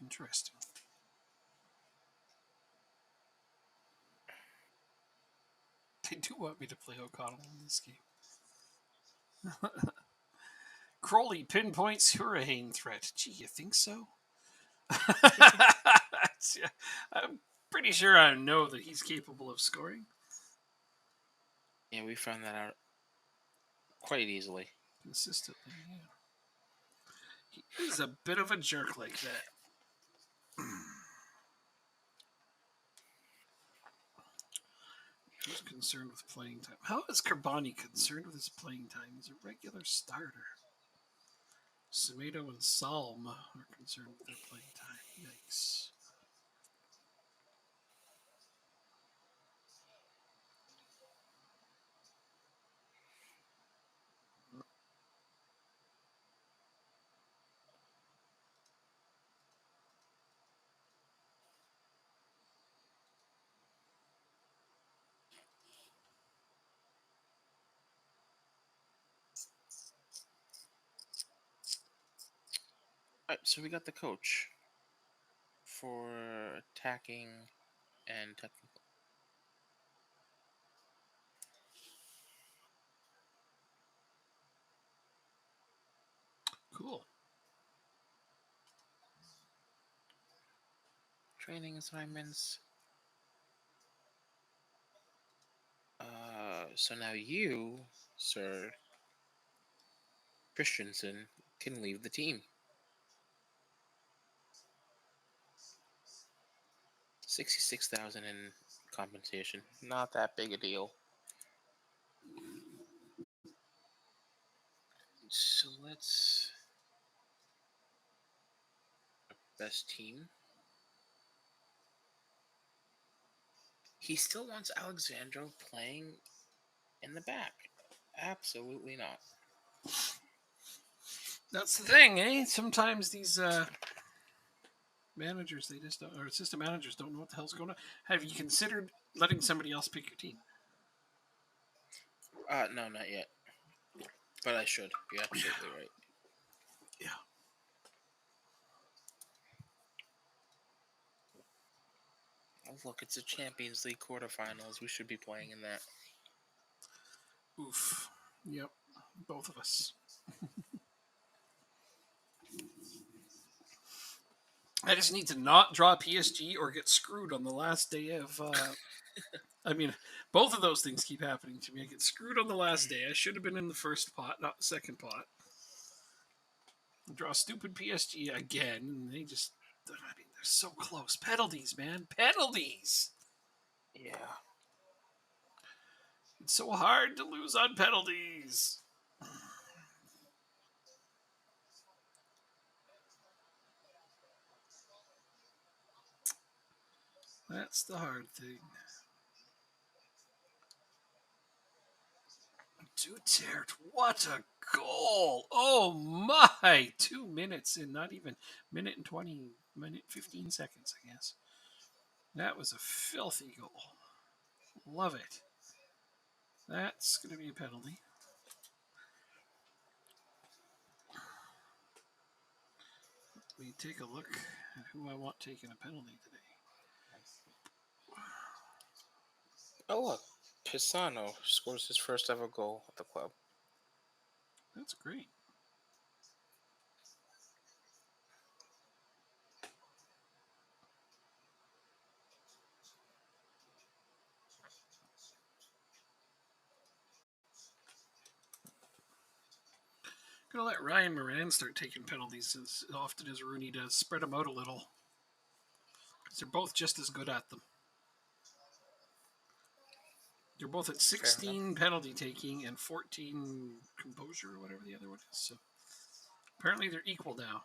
Interesting. They do want me to play O'Connell in this game. Crowley pinpoints hurricane threat. Gee, you think so? Yeah, I'm pretty sure I know that he's capable of scoring. Yeah, we found that out quite easily. Consistently, yeah. He's a bit of a jerk like that. Who's concerned with playing time? How is Carboni concerned with his playing time? He's a regular starter. Semedo and Salm are concerned with their playing time. Yikes. All right, so we got the coach for attacking and technical. Cool. Training assignments. So now you, Sir Christensen, can leave the team. 66,000 in compensation. Not that big a deal. So let's best team. He still wants Alexandro playing in the back. Absolutely not. That's the thing, eh? Sometimes these managers, they just don't, or assistant managers don't know what the hell's going on. Have you considered letting somebody else pick your team? No, not yet. But I should. You're absolutely right. Yeah. Oh, look, it's a Champions League quarterfinals. We should be playing in that. Oof. Yep. Both of us. I just need to not draw PSG or get screwed on the last day of. I mean, both of those things keep happening to me. I get screwed on the last day. I should have been in the first pot, not the second pot. Draw stupid PSG again, and they just. I mean, they're so close. Penalties, man. Penalties! Yeah. It's so hard to lose on penalties. That's the hard thing. Duterte, what a goal! Oh my! 2 minutes in, not even minute and 20, minute 15 seconds, I guess. That was a filthy goal. Love it. That's going to be a penalty. Let me take a look at who I want taking a penalty today. Oh, look. Pisano scores his first ever goal at the club. That's great. Gonna let Ryan Moran start taking penalties as often as Rooney does. Spread them out a little. They're both just as good at them. They're both at 16 penalty taking and 14 composure or whatever the other one is. So apparently they're equal now.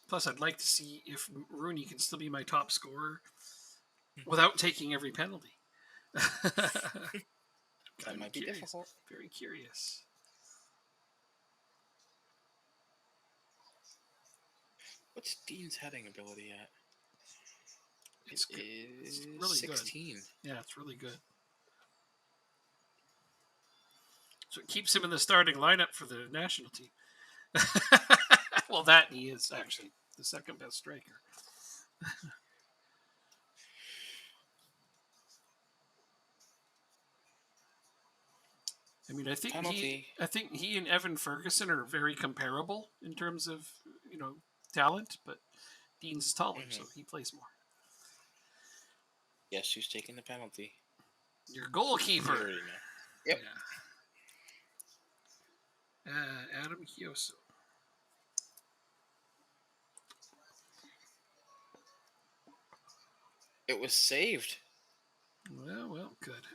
Plus, I'd like to see if Rooney can still be my top scorer without taking every penalty. That might be difficult. Very curious. What's Dean's heading ability at? It's really 16. Good. Yeah, it's really good. So it keeps him in the starting lineup for the national team. Well, that he is actually the second best striker. I mean, I think he and Evan Ferguson are very comparable in terms of talent, but Dean's taller, so he plays more. Yes, who's taking the penalty? Your goalkeeper. Yep. Yeah. Adam Kioso. It was saved. Well, good.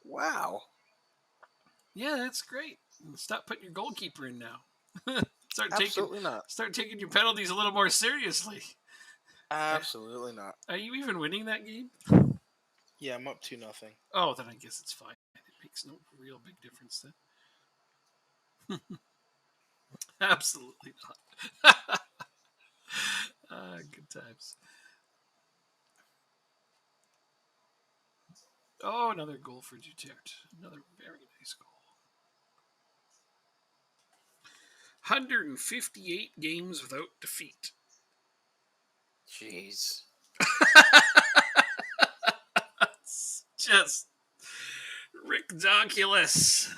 Wow. Yeah, that's great. Stop putting your goalkeeper in now. Start taking your penalties a little more seriously. Absolutely not. Are you even winning that game? Yeah, I'm up 2-0. Oh, then I guess it's fine. It makes no real big difference then. Absolutely not. Good times. Oh, another goal for Duterte. Another very nice goal. 158 games without defeat. Jeez. Just Rick Doculus.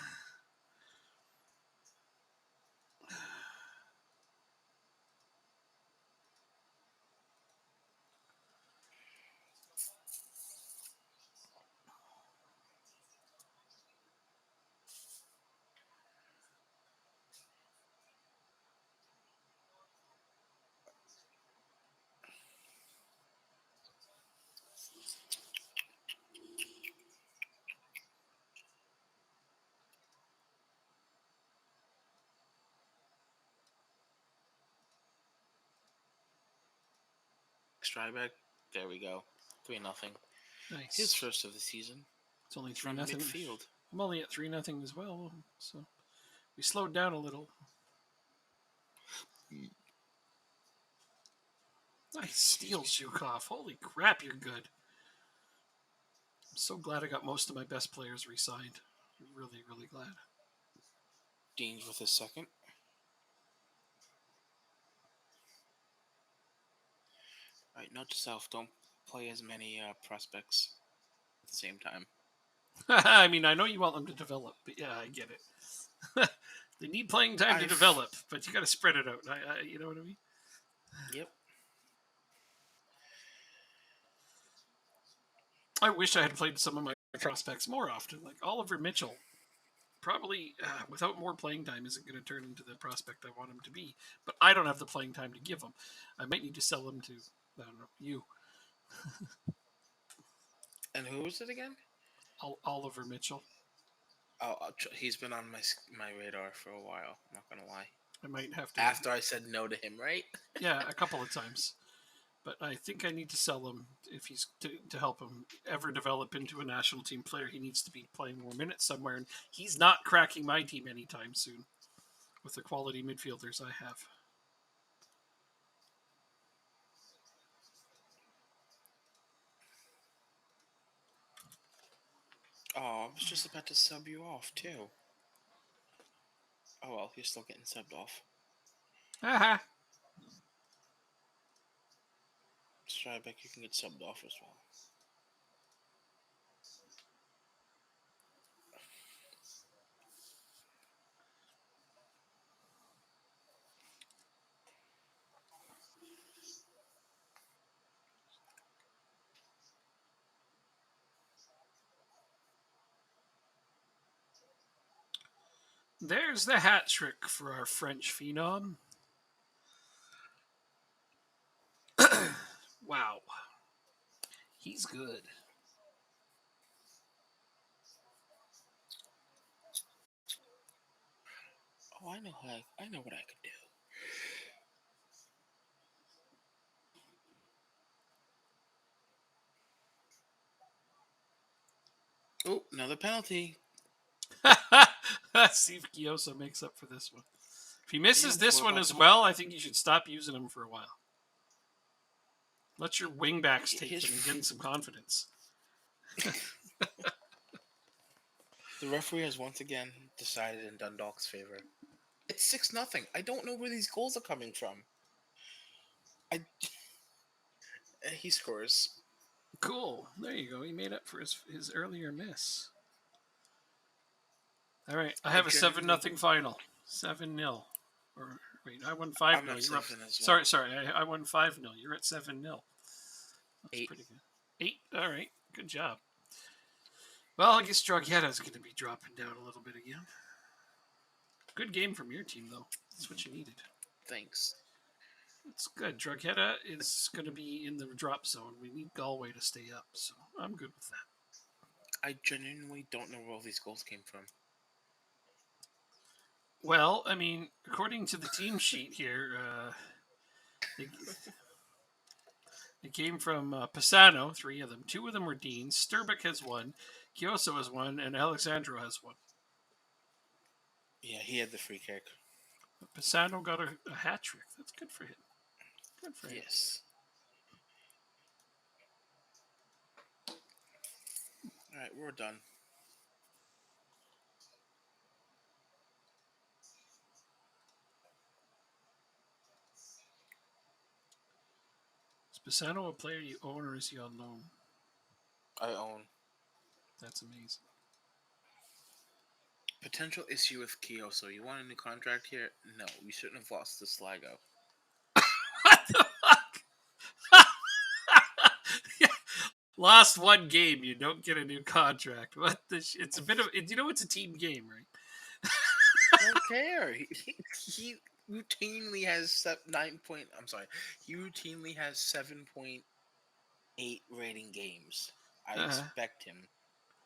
Strybeck. There we go. 3-0. Nice. His first of the season. It's only From 3-0. midfield. I'm only at 3-0 as well, so we slowed down a little. Nice steal, Zhukov. Holy crap, you're good. I'm so glad I got most of my best players re-signed. Really, really glad. Dean's with his second. Right, note to self, don't play as many prospects at the same time. I mean, I know you want them to develop, but yeah, I get it. They need playing time to develop, but you got to spread it out. You know what I mean? Yep. I wish I had played some of my prospects more often. Like Oliver Mitchell, probably without more playing time, isn't going to turn into the prospect I want him to be. But I don't have the playing time to give him. I might need to sell him to, I don't know, you. And who was it again? Oliver Mitchell. Oh, he's been on my radar for a while. I'm not gonna lie. I might have to. After I said no to him, right? Yeah, a couple of times. But I think I need to sell him if he's to help him ever develop into a national team player. He needs to be playing more minutes somewhere, and he's not cracking my team anytime soon with the quality midfielders I have. Oh, I was just about to sub you off too. Oh well, you're still getting subbed off. Haha. Strybeck, you can get subbed off as well. There's the hat trick for our French phenom. Wow. He's good. Oh, I know what I could do. Oh, another penalty. See if Giosa makes up for this one. If he misses this one as well, I think you should stop using him for a while. Let your wingbacks take them and gain some confidence. The referee has once again decided in Dundalk's favor. It's 6-0. I don't know where these goals are coming from. He scores. Cool. There you go. He made up for his earlier miss. All right. I have a 7-0 final. 7-0. Or wait, I won 5-0. You're up. Well. Sorry. I won 5-0. You're at 7-0. That's 8. Pretty good. 8. All right. Good job. Well, I guess Droghetta's going to be dropping down a little bit again. Good game from your team, though. That's what you needed. Thanks. It's good. Drogheda is going to be in the drop zone. We need Galway to stay up, so I'm good with that. I genuinely don't know where all these goals came from. Well, I mean, according to the team sheet here, it came from Pisano, 3 of them. 2 of them were Dean's. Sturbeck has 1. Giosa has 1, and Alexandro has 1. Yeah, he had the free kick. But Pisano got a hat trick. That's good for him. Good for him. Yes. All right, we're done. Is Pisano a player you own, or is he on loan? I own. That's amazing. Potential issue with Kyoso. You want a new contract here? No, we shouldn't have lost to Sligo. What the fuck? Lost one game, you don't get a new contract. What the? It's a bit of. You know, it's a team game, right? I don't care. He routinely has 9 point. I'm sorry. He routinely has 7.8 rating games. I Uh, expect him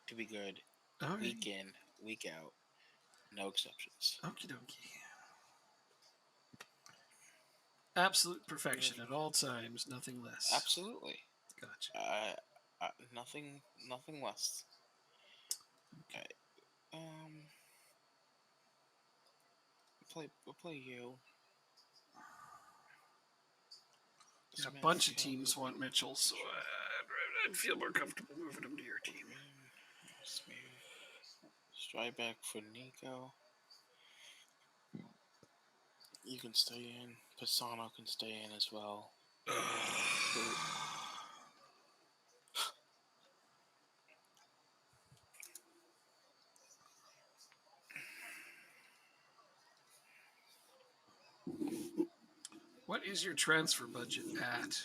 to be good okay. week in, week out. No exceptions. Okie dokie. Absolute perfection at all times, nothing less. Absolutely. Gotcha. Nothing less. Okay. We'll play you. Yeah, a bunch of teams want Mitchell, so I'd feel more comfortable moving him to your team. Smith. Stryback for Nico. You can stay in. Pisano can stay in as well. What is your transfer budget at?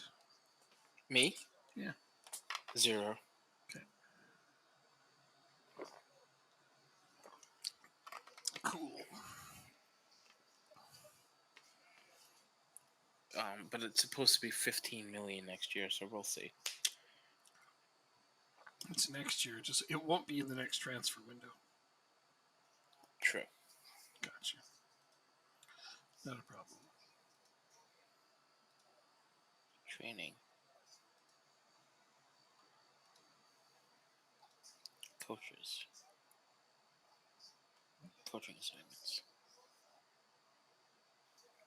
Me? Yeah. 0. Okay. Cool. But it's supposed to be 15 million next year, so we'll see. It's next year. Just it won't be in the next transfer window. True. Gotcha. Not a problem. Training. Coaches. Coaching assignments.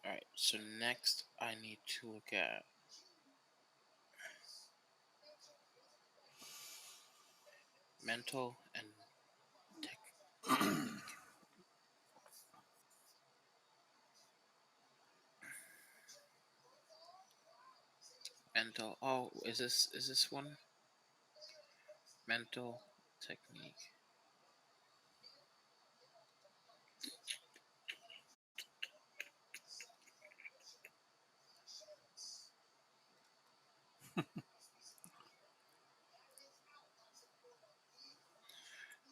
Alright, so next I need to look at mental and technique. Mental. Oh, is this one? Mental technique.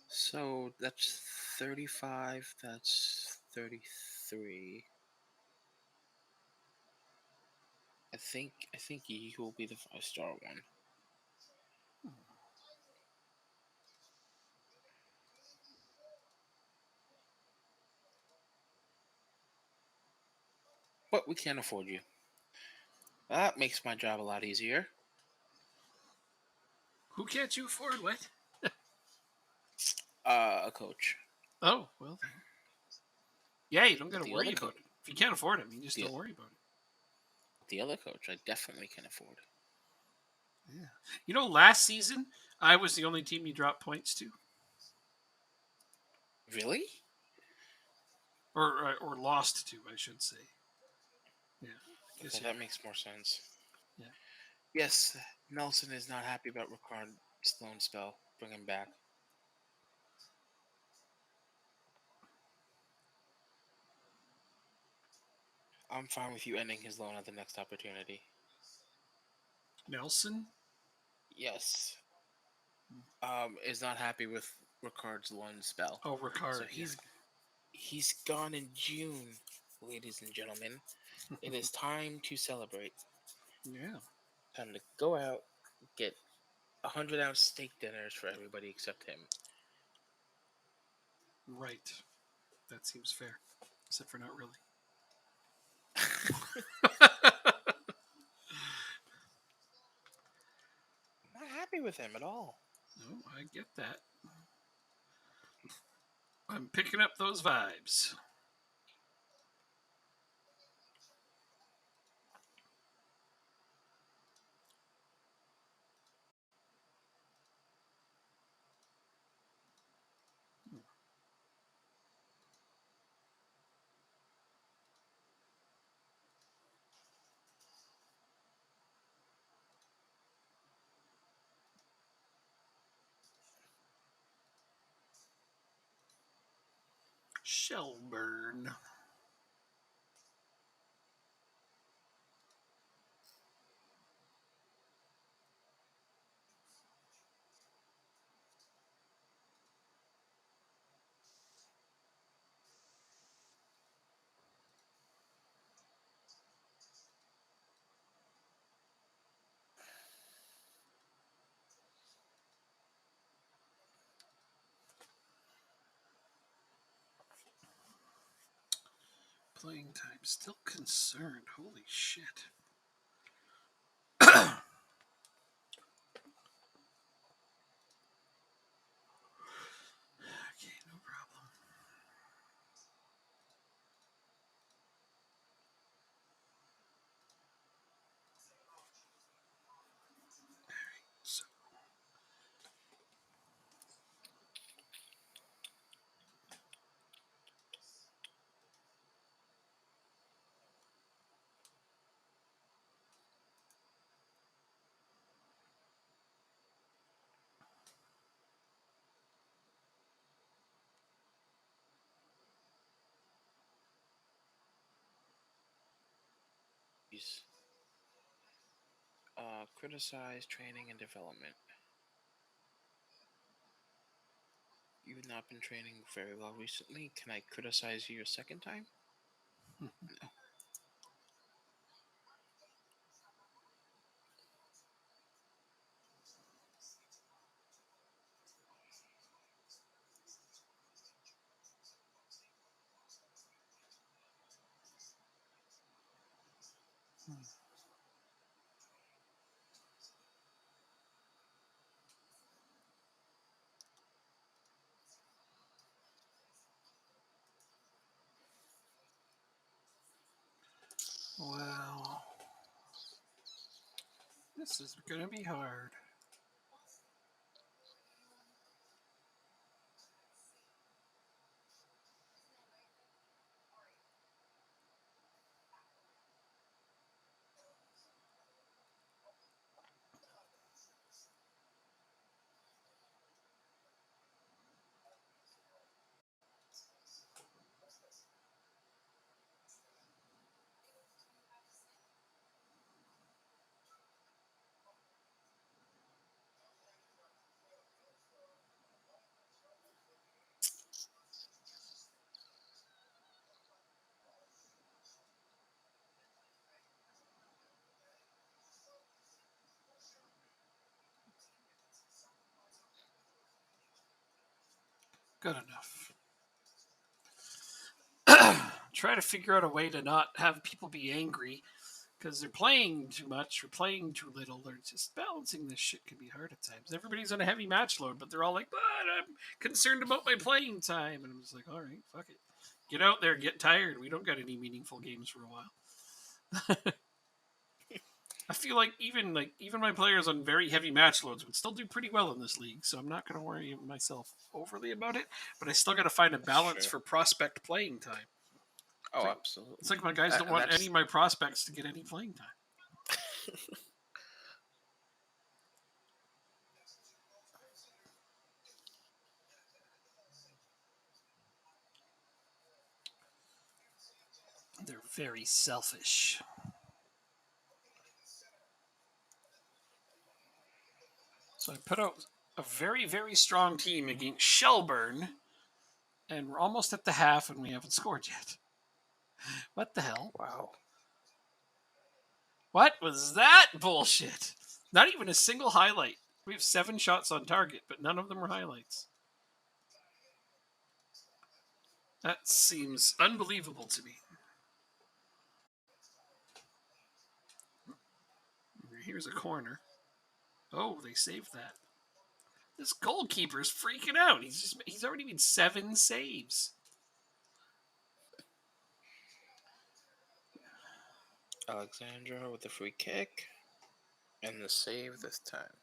So that's 35. That's 33. I think he will be the 5-star one. But we can't afford you. That makes my job a lot easier. Who can't you afford? What? A coach. Oh, well then. Yeah, you don't got to The worry other about coach. it. If you can't afford him, you just The- don't worry about it. The other coach, I definitely can afford. Yeah. You know, last season I was the only team you dropped points to, Really? or lost to, I should say. Yeah. Okay, that makes more sense. Yeah. Yes, Nelson is not happy about Ricard's loan spell. Bring him back. I'm fine with you ending his loan at the next opportunity. Nelson. Yes. Is not happy with Ricard's loan spell. Oh, Ricard. So he's gone in June, ladies and gentlemen. It is time to celebrate. Yeah. Time to go out, get 100-ounce steak dinners for everybody except him. Right. That seems fair. Except for not really. Not happy with him at all. No, I get that. I'm picking up those vibes. Shelburne. Playing time still concerned. Holy shit. Okay, no problem. Alright, so Criticize training and development. You've not been training very well recently. Can I criticize you a second time? No. wow. This is gonna be hard. Good enough. Try to figure out a way to not have people be angry because they're playing too much or playing too little. They're just balancing this shit can be hard at times. Everybody's on a heavy match load, but they're all like, "But I'm concerned about my playing time," and I'm just like, "All right, fuck it, get out there, get tired. We don't got any meaningful games for a while." I feel like even my players on very heavy match loads would still do pretty well in this league, so I'm not going to worry myself overly about it. But I still got to find a balance for prospect playing time. Oh, absolutely. It's like my guys don't want any of my prospects to get any playing time. They're very selfish. So I put out a very, very strong team against Shelburne, and we're almost at the half, and we haven't scored yet. What the hell? Wow. What was that bullshit? Not even a single highlight. We have 7 shots on target, but none of them were highlights. That seems unbelievable to me. Here's a corner. Oh, they saved that. This goalkeeper's freaking out. He's already made 7 saves. Alexandra with the free kick and the save this time.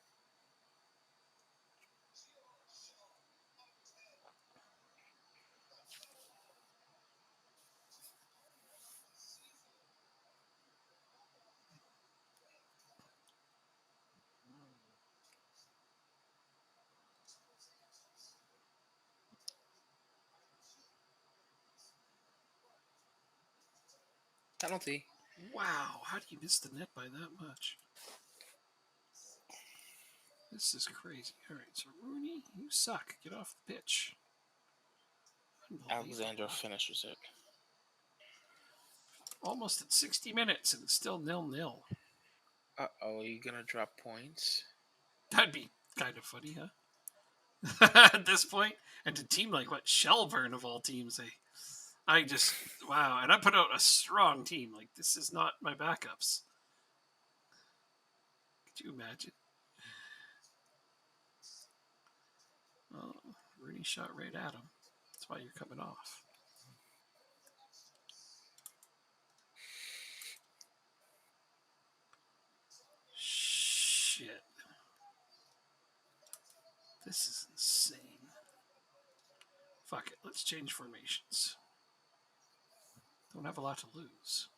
Penalty. Wow, how do you miss the net by that much? This is crazy. All right, so Rooney, you suck. Get off the pitch. Alexander finishes it. Almost at 60 minutes and it's still 0-0. Are you gonna drop points? That'd be kind of funny, huh? At this point, and a team like what Shelburne of all teams, I just wow, and I put out a strong team. Like this is not my backups. Could you imagine? Oh, Rooney shot right at him. That's why you're coming off. Shit. This is insane. Fuck it. Let's change formations. Don't have a lot to lose.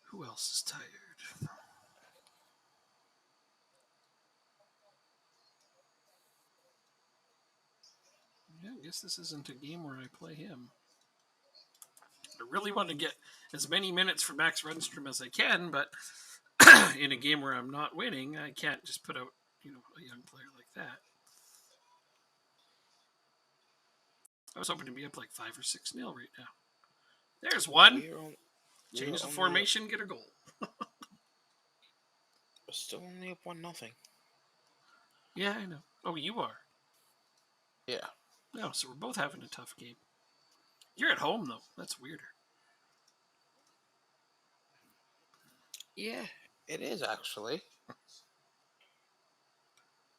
Who else is tired? Yeah, I guess this isn't a game where I play him. I really want to get as many minutes for Max Renstrom as I can, but in a game where I'm not winning, I can't just put out, a young player like that. I was hoping to be up like 5 or 6-0 right now. There's one. Change the formation, get a goal. We're still only up 1-0. Yeah, I know. Oh, you are. Yeah. No, so we're both having a tough game. You're at home though. That's weirder. Yeah, it is actually.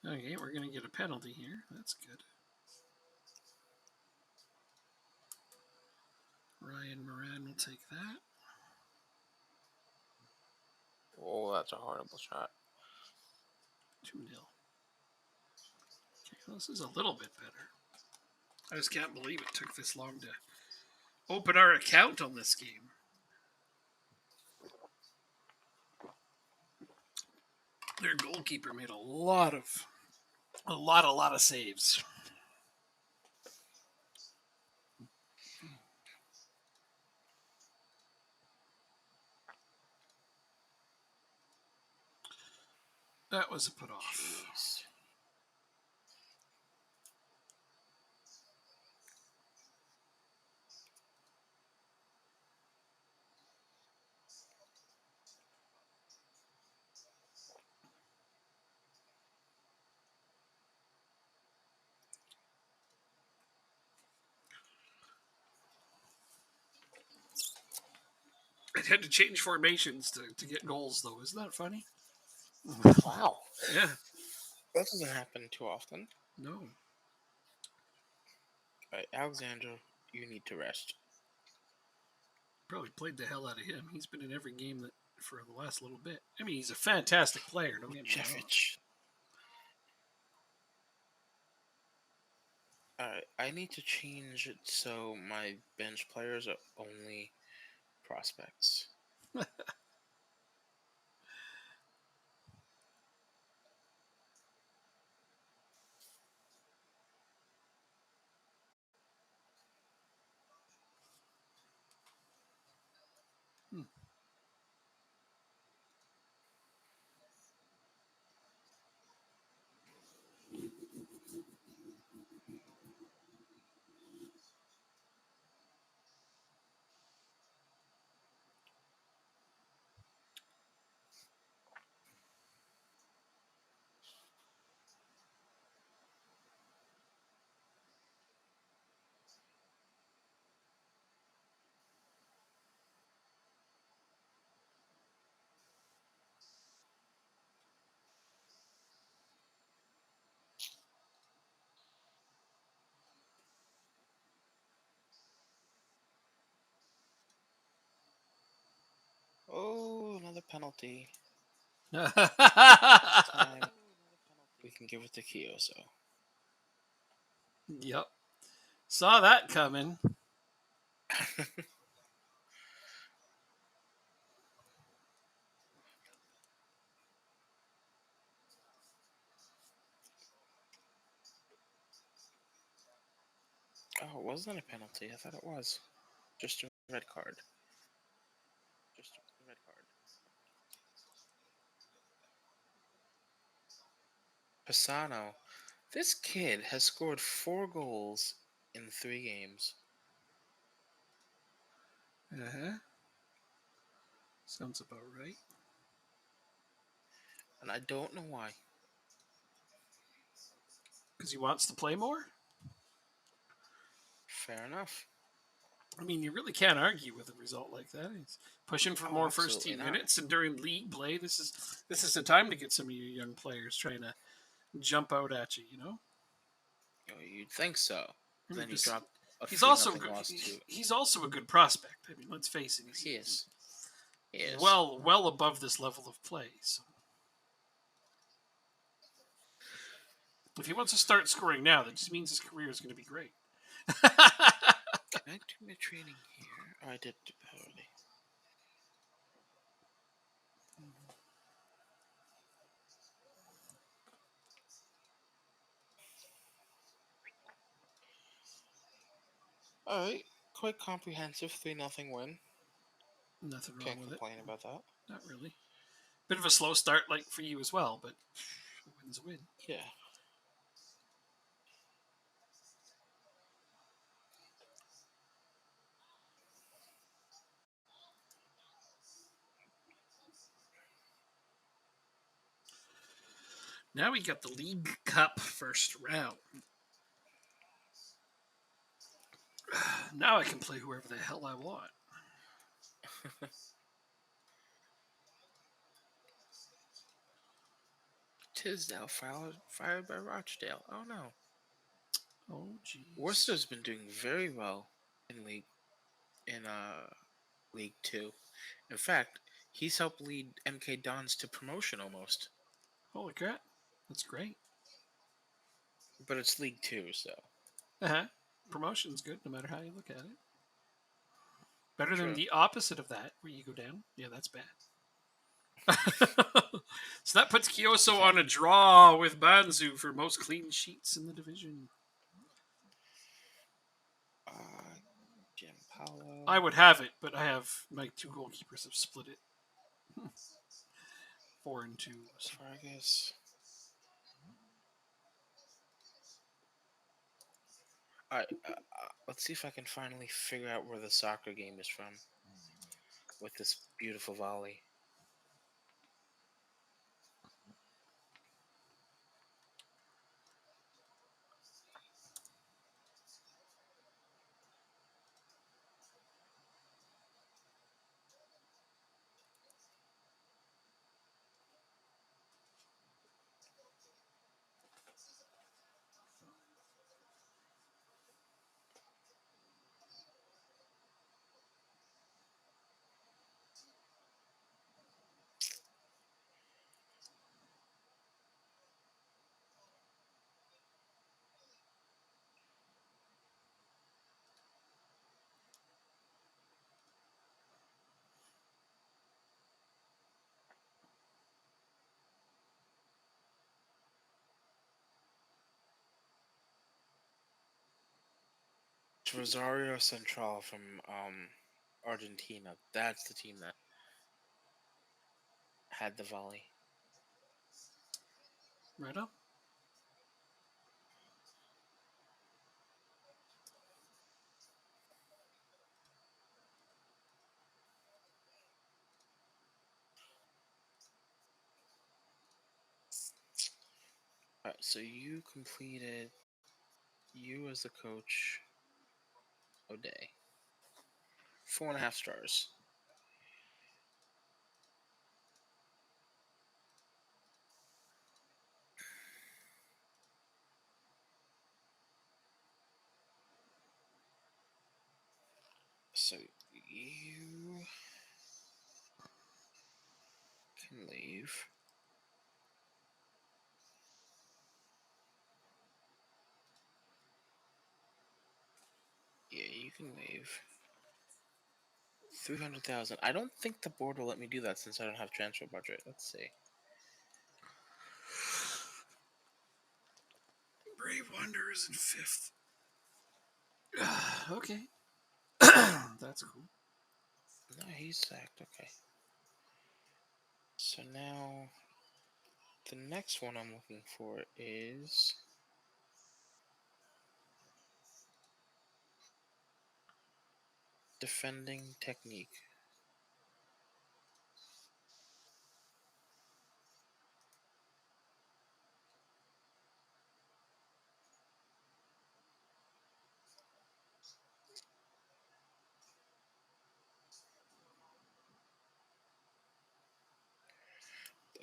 Okay, we're gonna get a penalty here. That's good. Ryan Moran will take that. Oh, that's a horrible shot. 2-0. Okay, well, this is a little bit better. I just can't believe it took this long to open our account on this game. Their goalkeeper made a lot of saves. That was a put off. Jeez. I had to change formations to get goals, though. Isn't that funny? Wow. Yeah. That doesn't happen too often. No. Right, Alexander, you need to rest. Probably played the hell out of him. He's been in every game that for the last little bit. I mean, he's a fantastic player. Don't get me wrong. Jeffich. Alright, I need to change it so my bench players are only prospects. Oh, another penalty. This time we can give it to Kiyoso. Yep. Saw that coming. Oh, it wasn't a penalty. I thought it was. Just a red card. Just a red card. Pisano. This kid has scored 4 goals in 3 games. Uh-huh. Sounds about right. And I don't know why. Because he wants to play more? Fair enough. I mean, you really can't argue with a result like that. He's pushing for Oh, more first absolutely team not. minutes, and during league play, this is the time to get some of your young players trying to jump out at you. You know, You'd think so. I mean, Then you 'cause drop a he's 3 also nothing good. loss to. He's also a good prospect. I mean, let's face it. He is. He is. Well above this level of play. So if he wants to start scoring now, that just means his career is going to be great. Can I do my training here? Oh, I did do that already. Alright. Quite comprehensive 3 nothing win. Nothing wrong Can't with it. complain about that. Not really. Bit of a slow start, like for you as well, but a win's a win. Yeah. Now we got the League Cup first round. Now I can play whoever the hell I want. Tisdale fired by Rochdale. Oh no. Oh, jeez. Worcester's been doing very well in League 2. In fact, he's helped lead MK Dons to promotion almost. Holy crap. That's great. But it's League 2, so. Uh-huh. Promotion's good no matter how you look at it. Better True. than the opposite of that, where you go down. Yeah, that's bad. So that puts Kyoso on a draw with Banzu for most clean sheets in the division. Giampaolo. I would have it, but I have my 2 goalkeepers have split it. 4-2. So. Vargas. Alright, let's see if I can finally figure out where the soccer game is from with this beautiful volley. It's Rosario Central from Argentina. That's the team that had the volley. Right up. Alright, so you completed. You as the coach. O'Day. 4.5 stars. So you can leave. Yeah, you can leave. 300,000. I don't think the board will let me do that since I don't have transfer budget. Let's see. Brave Wanderers in 5th. Okay. That's cool. No, he's sacked. Okay. So now the next one I'm looking for is defending technique.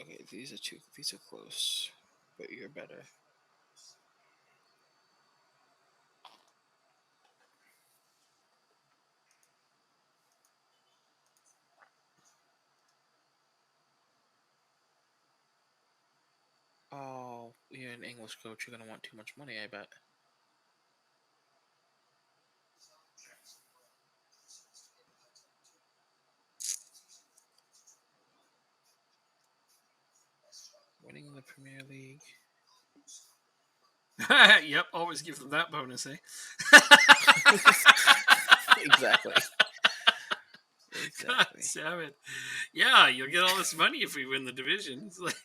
Okay, these are two. These are close, but you're better. Oh, you're an English coach. You're gonna want too much money, I bet. Winning the Premier League. Yep, always give them that bonus, eh? Exactly. God Exactly. damn it. Yeah, you'll get all this money if we win the division. It's like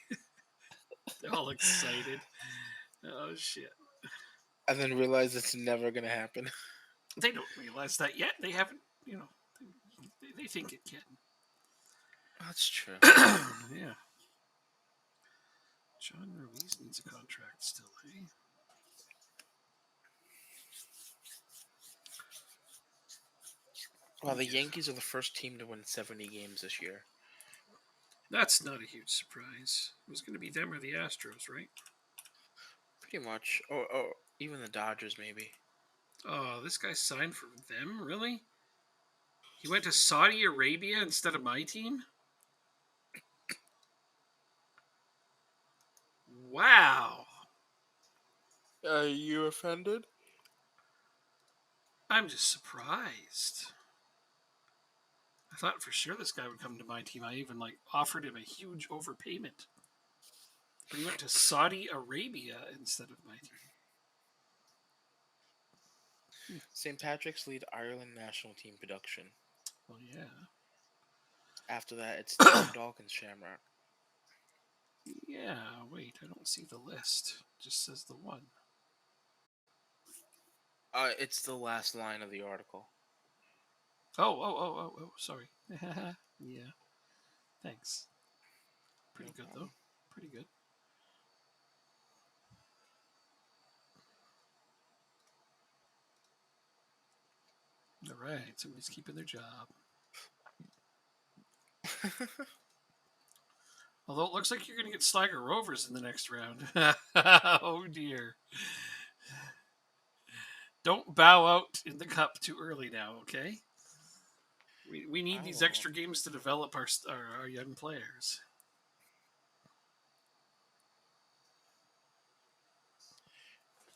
they're all excited. Oh shit. And then realize it's never gonna happen. They don't realize that yet. They haven't, you know, they think it can. That's true. Yeah. John Ruiz needs a contract still, eh? Well, the Yankees are the first team to win 70 games this year. That's not a huge surprise. It was going to be them or the Astros, right? Pretty much. Or even the Dodgers, maybe. Oh, this guy signed for them? Really? He went to Saudi Arabia instead of my team? Wow. Are you offended? I'm just surprised. I thought for sure this guy would come to my team. I even offered him a huge overpayment. But he went to Saudi Arabia instead of my team. St. Patrick's lead Ireland national team production. Well, yeah. After that, it's Dawkins Shamrock. Yeah, wait, I don't see the list. It just says the one. It's the last line of the article. Oh, sorry. Yeah, thanks. Pretty No good, problem. though. Pretty good. All right, somebody's keeping their job. Although it looks like you're going to get Sligo Rovers in the next round. Oh, dear. Don't bow out in the cup too early now, okay? We need I these won't. extra games to develop our young players.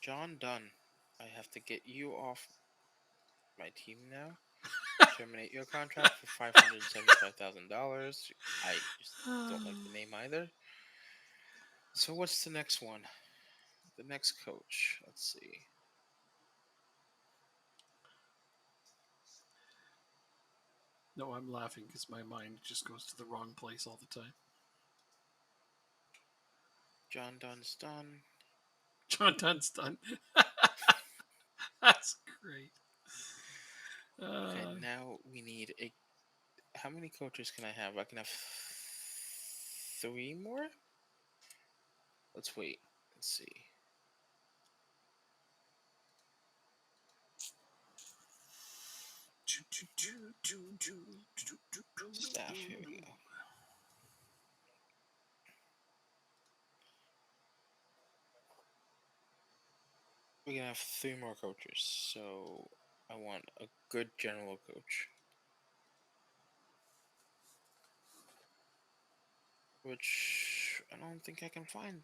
John Dunn, I have to get you off my team now. Terminate your contract for $575,000. I just don't like the name either. So what's the next one? The next coach. Let's see. No, I'm laughing because my mind just goes to the wrong place all the time. John Dunn's done. John Dunn's done. That's great. Okay, now we need a. How many coaches can I have? I can have 3 more? Let's wait. Let's see. Staff, here we go. We're gonna have 3 more coaches, so I want a good general coach. Which I don't think I can find.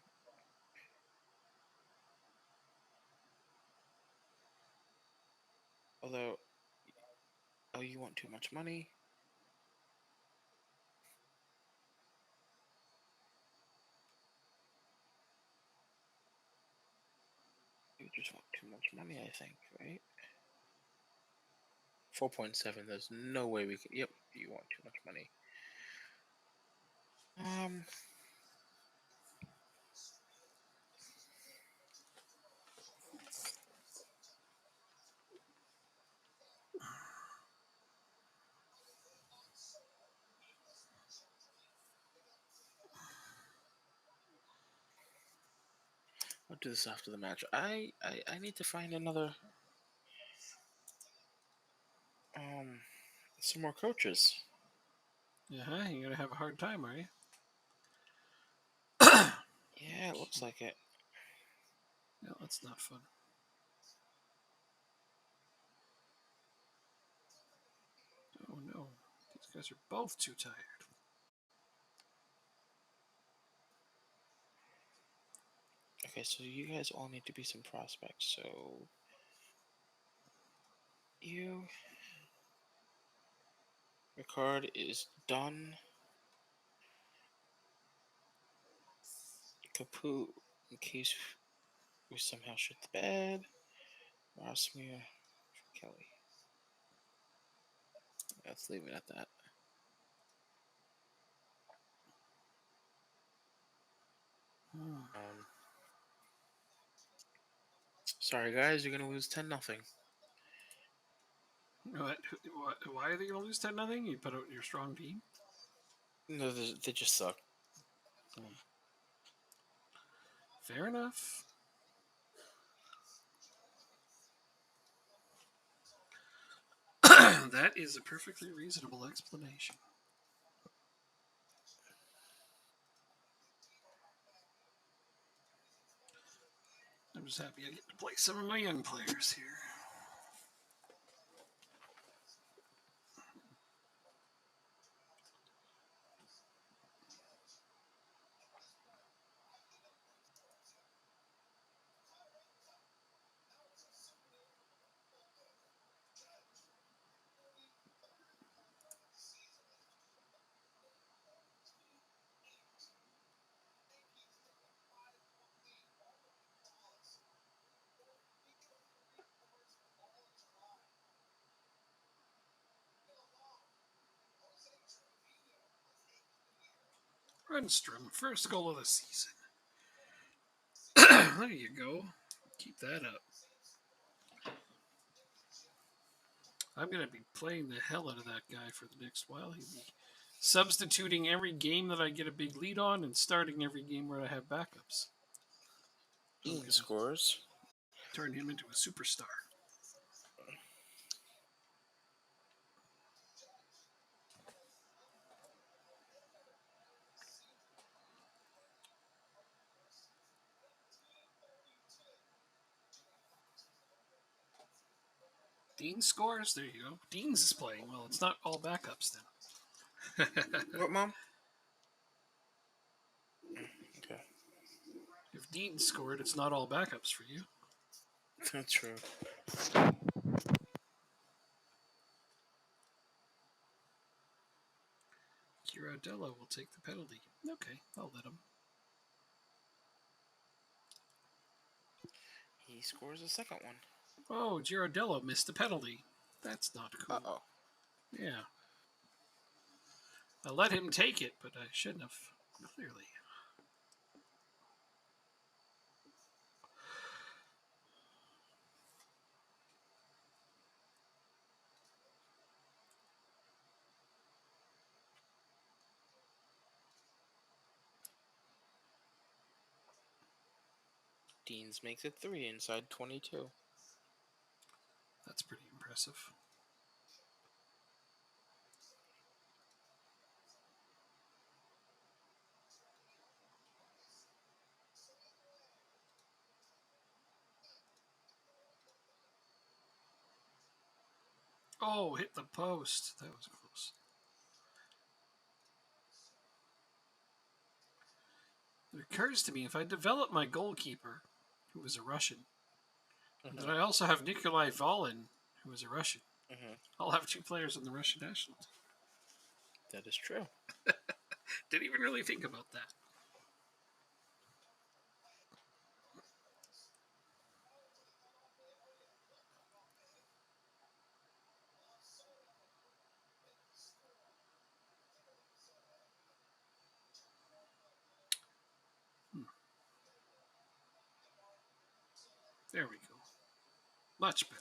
Although, oh, you want too much money? You just want too much money, I think, right? 4.7. There's no way we could. Yep, you want too much money. I'll do this after the match. I need to find another some more coaches. Yeah, you're gonna have a hard time, are you? Yeah, it looks like it. No, that's not fun. Oh no, these guys are both too tired. Okay, so you guys all need to be some prospects. So your card is done. Kaput, in case we somehow shit the bed. Rossmere, Kelly. Let's leave it at that. Sorry, guys, you're gonna lose 10-0. What? Why are they gonna lose 10-0? You put out your strong team. No, they just suck. Fair enough. That is a perfectly reasonable explanation. I'm just happy I get to play some of my young players here. Rundstrom, first goal of the season. There you go. Keep that up. I'm going to be playing the hell out of that guy for the next while. He'll be substituting every game that I get a big lead on and starting every game where I have backups. Dean scores. Turn him into a superstar. Dean scores. There you go. Dean's is playing. Well, it's not all backups then. What, Mom? Okay. If Dean scored, it's not all backups for you. That's true. Girardello will take the penalty. Okay, I'll let him. He scores a second one. Oh, Girardello missed the penalty. That's not cool. Uh-oh. Yeah. I let him take it, but I shouldn't have, clearly. Deans makes it 3 inside 22. That's pretty impressive. Oh, hit the post. That was close. It occurs to me if I develop my goalkeeper, who was a Russian, and then I also have Nikolai Volin, who is a Russian, I'll have 2 players on the Russian national team. That is true. Didn't even really think about that. There we go. Much better.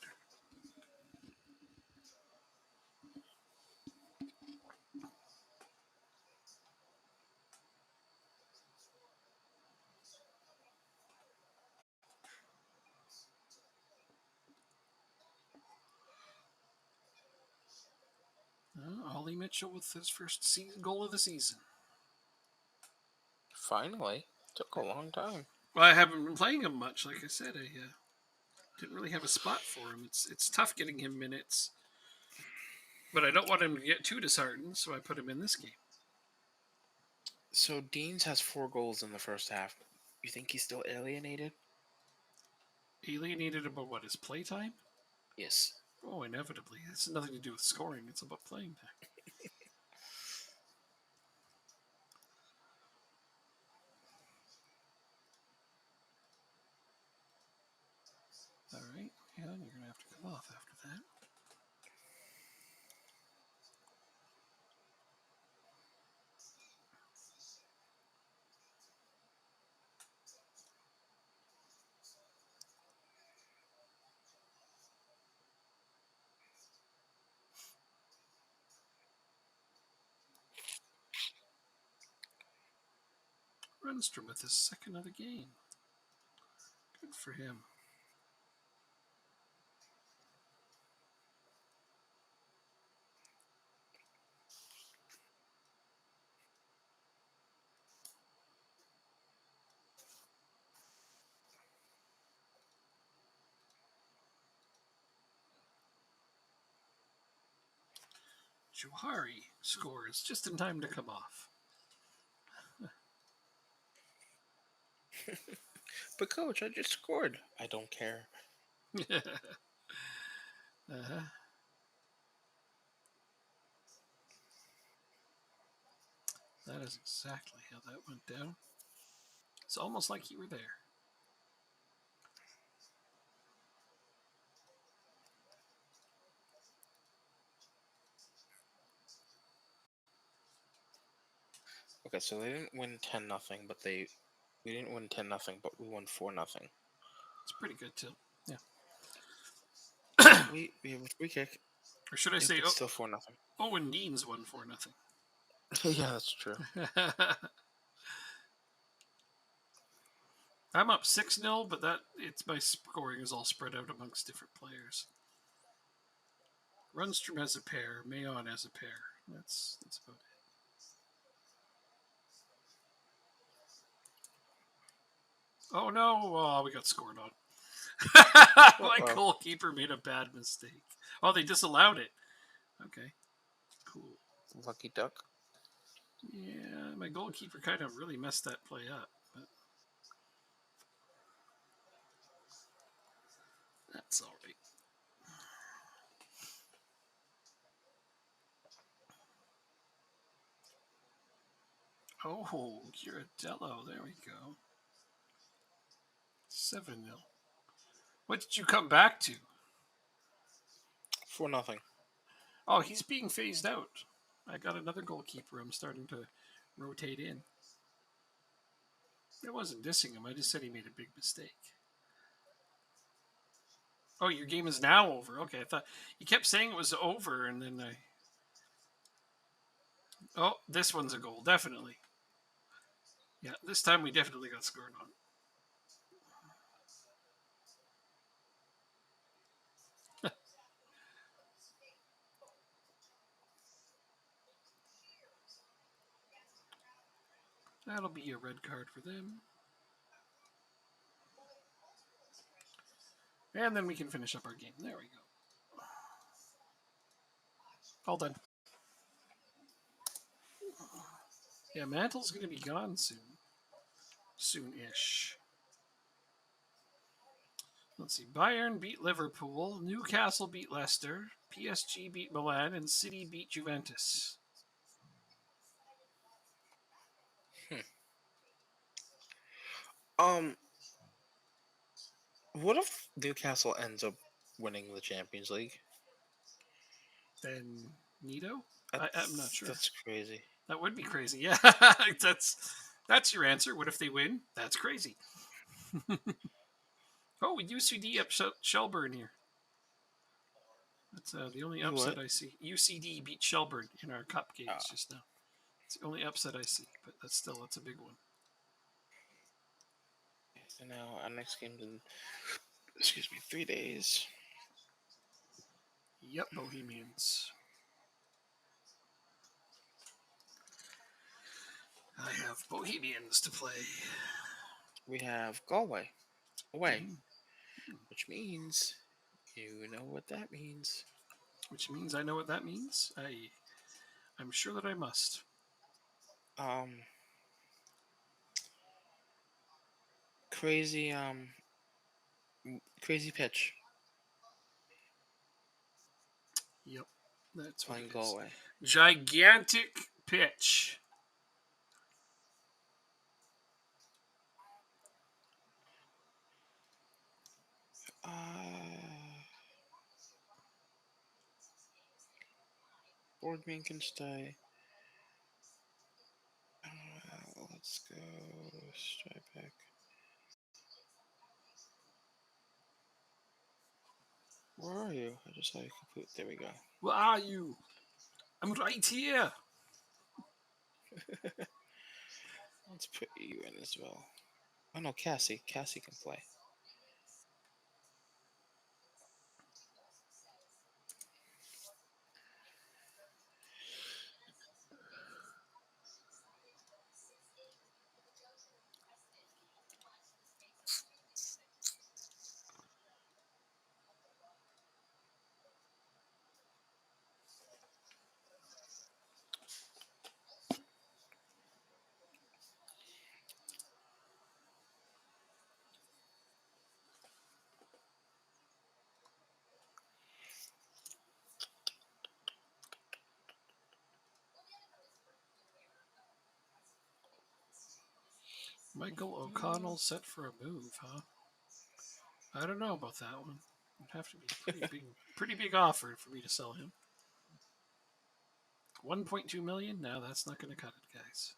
Ollie Mitchell with his first goal of the season. Finally. Took a long time. Well, I haven't been playing him much. Like I said, I didn't really have a spot for him. It's tough getting him minutes, but I don't want him to get too disheartened, so I put him in this game. So Deans has 4 goals in the first half. You think he's still alienated? Alienated about what, his playtime? Yes. Oh, inevitably. It's nothing to do with scoring. It's about playing time. All right. Yeah, you're going to have to come off after that. Rundstrom with his second of the game. Good for him. Johari scores just in time to come off. But coach, I just scored. I don't care. Uh-huh. That is exactly how that went down. It's almost like you were there. Okay, so they didn't win 10-0, but we didn't win 10-0, but we won 4-0. It's pretty good too. Yeah. we have a free kick. Or should I say, it's still 4-0. Owen Deans won 4-0. Yeah, that's true. I'm up 6-0, but my scoring is all spread out amongst different players. Rundstrom has a pair. Mayon has a pair. That's about it. Oh no! Oh, we got scored on. My goalkeeper made a bad mistake. Oh, they disallowed it. Okay, cool. Lucky duck. Yeah, my goalkeeper kind of really messed that play up. But that's all right. Oh, Ghirardello. There we go. 7-0. What did you come back to? 4-0. Oh, he's being phased out. I got another goalkeeper I'm starting to rotate in. I wasn't dissing him. I just said he made a big mistake. Oh, your game is now over. Okay, I thought you kept saying it was over, and then I. Oh, this one's a goal, definitely. Yeah, this time we definitely got scored on. That'll be a red card for them. And then we can finish up our game. There we go. All done. Yeah, Mantle's going to be gone soon. Soon-ish. Let's see. Bayern beat Liverpool. Newcastle beat Leicester. PSG beat Milan. And City beat Juventus. What if Newcastle ends up winning the Champions League? Then Nito? I'm not sure. That's crazy. That would be crazy. Yeah, that's your answer. What if they win? That's crazy. Oh, UCD upset Shelburne here. That's the only You upset what? I see. UCD beat Shelburne in our cup games Oh. just now. It's the only upset I see, but that's a big one. So now our next game's in, 3 days. Yep, Bohemians. I have Bohemians to play. We have Galway away, Mm. which means you know what that means. Which means I know what that means. I'm sure that I must. Um, crazy crazy pitch Yep, that's what playing it is. Galway. Gigantic pitch. Boardman can stay. Let's go straight back. Where are you? I just saw you kaput. There we go. Where are you? I'm right here. Let's put you in as well. Oh no, Cassie. Cassie can play. Michael O'Connell set for a move, huh? I don't know about that one. It'd have to be a pretty big offer for me to sell him. 1.2 million? No, that's not going to cut it, guys.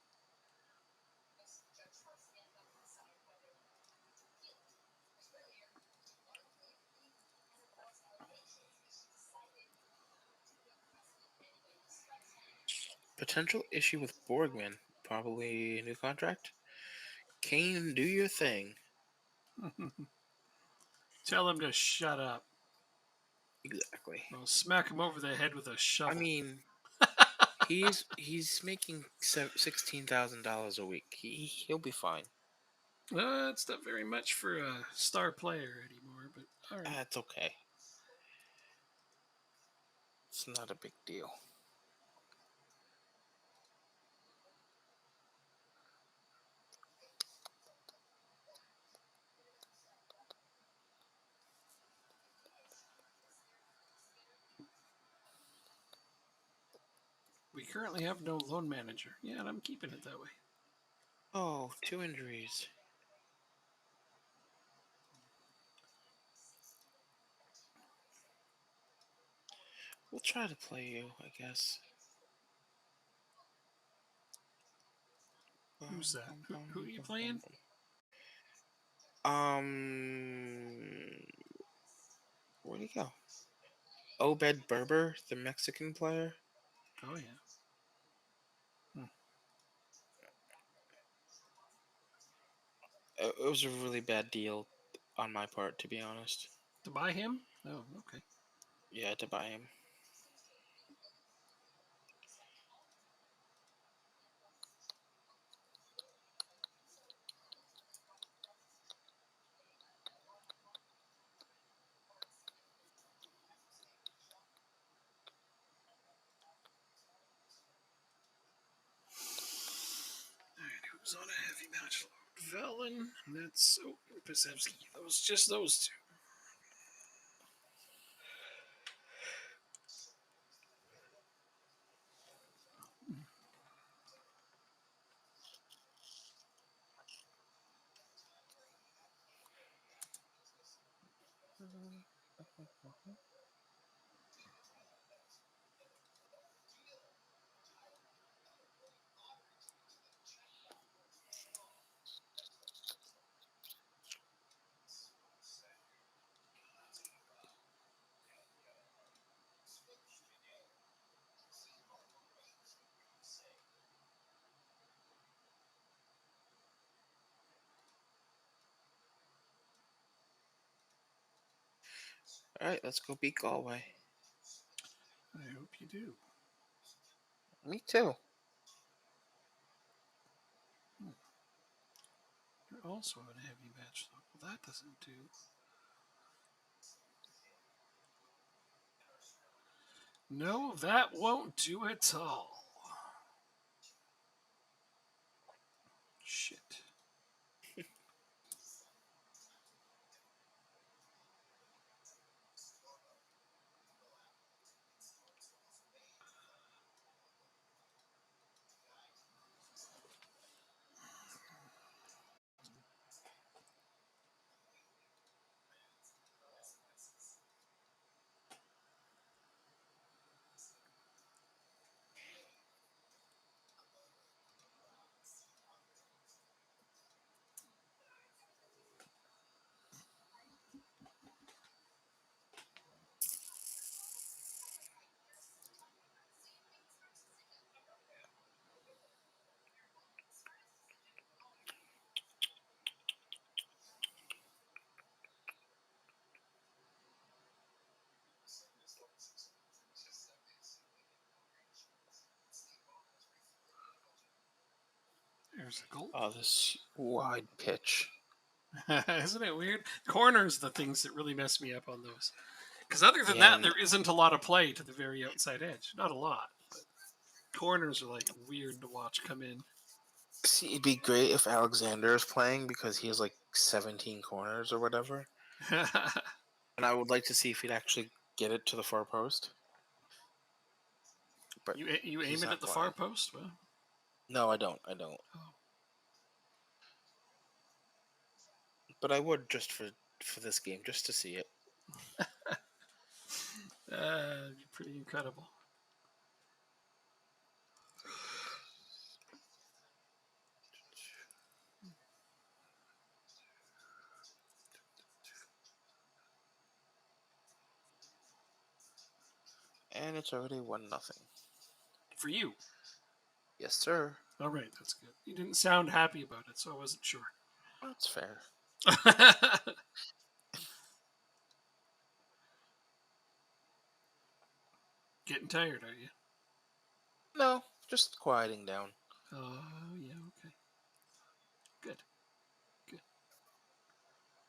Potential issue with Borgman. Probably a new contract. Kane, do your thing. Tell him to shut up. Exactly. I'll smack him over the head with a shovel. I mean, he's making $16,000 a week. He'll be fine. It's not very much for a star player anymore, but all right. That's okay. It's not a big deal. We currently have no loan manager. Yeah, and I'm keeping it that way. Oh, 2 injuries. We'll try to play you, I guess. Who's that? Who are you playing? Where'd he go? Obed Berber, the Mexican player. Oh yeah. It was a really bad deal on my part, to be honest. To buy him? Oh, okay. Yeah, to buy him. Alright, who's on a heavy match load? Velen, that's Pisevsky. Those two. All right, let's go beat Galway. I hope you do. Me too. You're also in a heavy match, though. Well, that doesn't do. No, that won't do at all. Shit. There's a goal. Oh, this wide pitch. Isn't it weird? Corners, the things that really mess me up on those. Because other than Yeah, that, there isn't a lot of play to the very outside edge. Not a lot. But corners are like weird to watch come in. see, it'd be great if Alexander is playing because he has like 17 corners or whatever. And I would like to see if he'd actually get it to the far post. But you aim he's it not at the playing. far post? Well, No, I don't. I don't. oh. But I would just for this game, just to see it. It'd be pretty incredible. And it's already 1-0. For you. Yes, sir. All right, that's good. You didn't sound happy about it, so I wasn't sure. That's fair. Getting tired, are you? No, just quieting down. Oh, yeah, okay. Good. Good.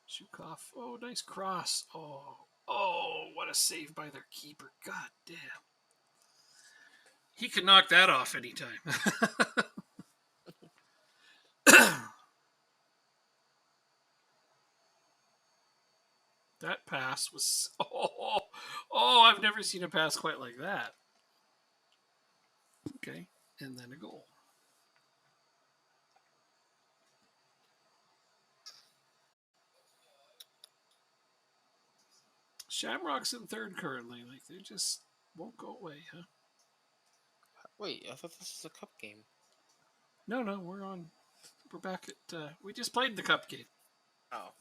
Zhukov. Oh, nice cross. Oh, what a save by their keeper. God damn. He could knock that off anytime. That pass was. Oh, I've never seen a pass quite like that. Okay, and then a goal. Shamrock's in third currently. Like, they just won't go away, huh? Wait, I thought this was a cup game. No, we're on. We're back at. We just played the cup game. Oh.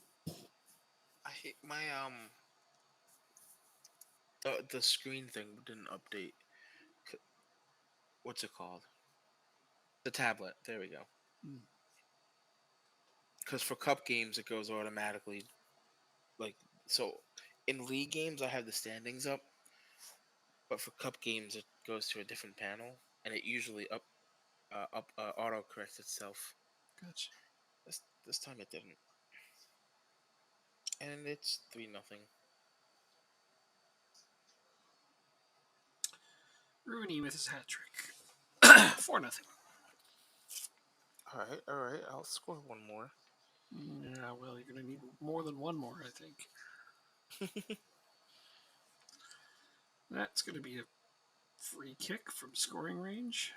I hate my the screen thing didn't update. What's it called? The tablet. There we go. Because for cup games it goes automatically. Like so, in league games I have the standings up, but for cup games it goes to a different panel, and it usually auto corrects itself. Gotcha. This time it didn't, and it's 3-0. Rooney with his hat trick. 4-0. All right. I'll score one more. Yeah, well, you're going to need more than one more, I think. That's going to be a free kick from scoring range.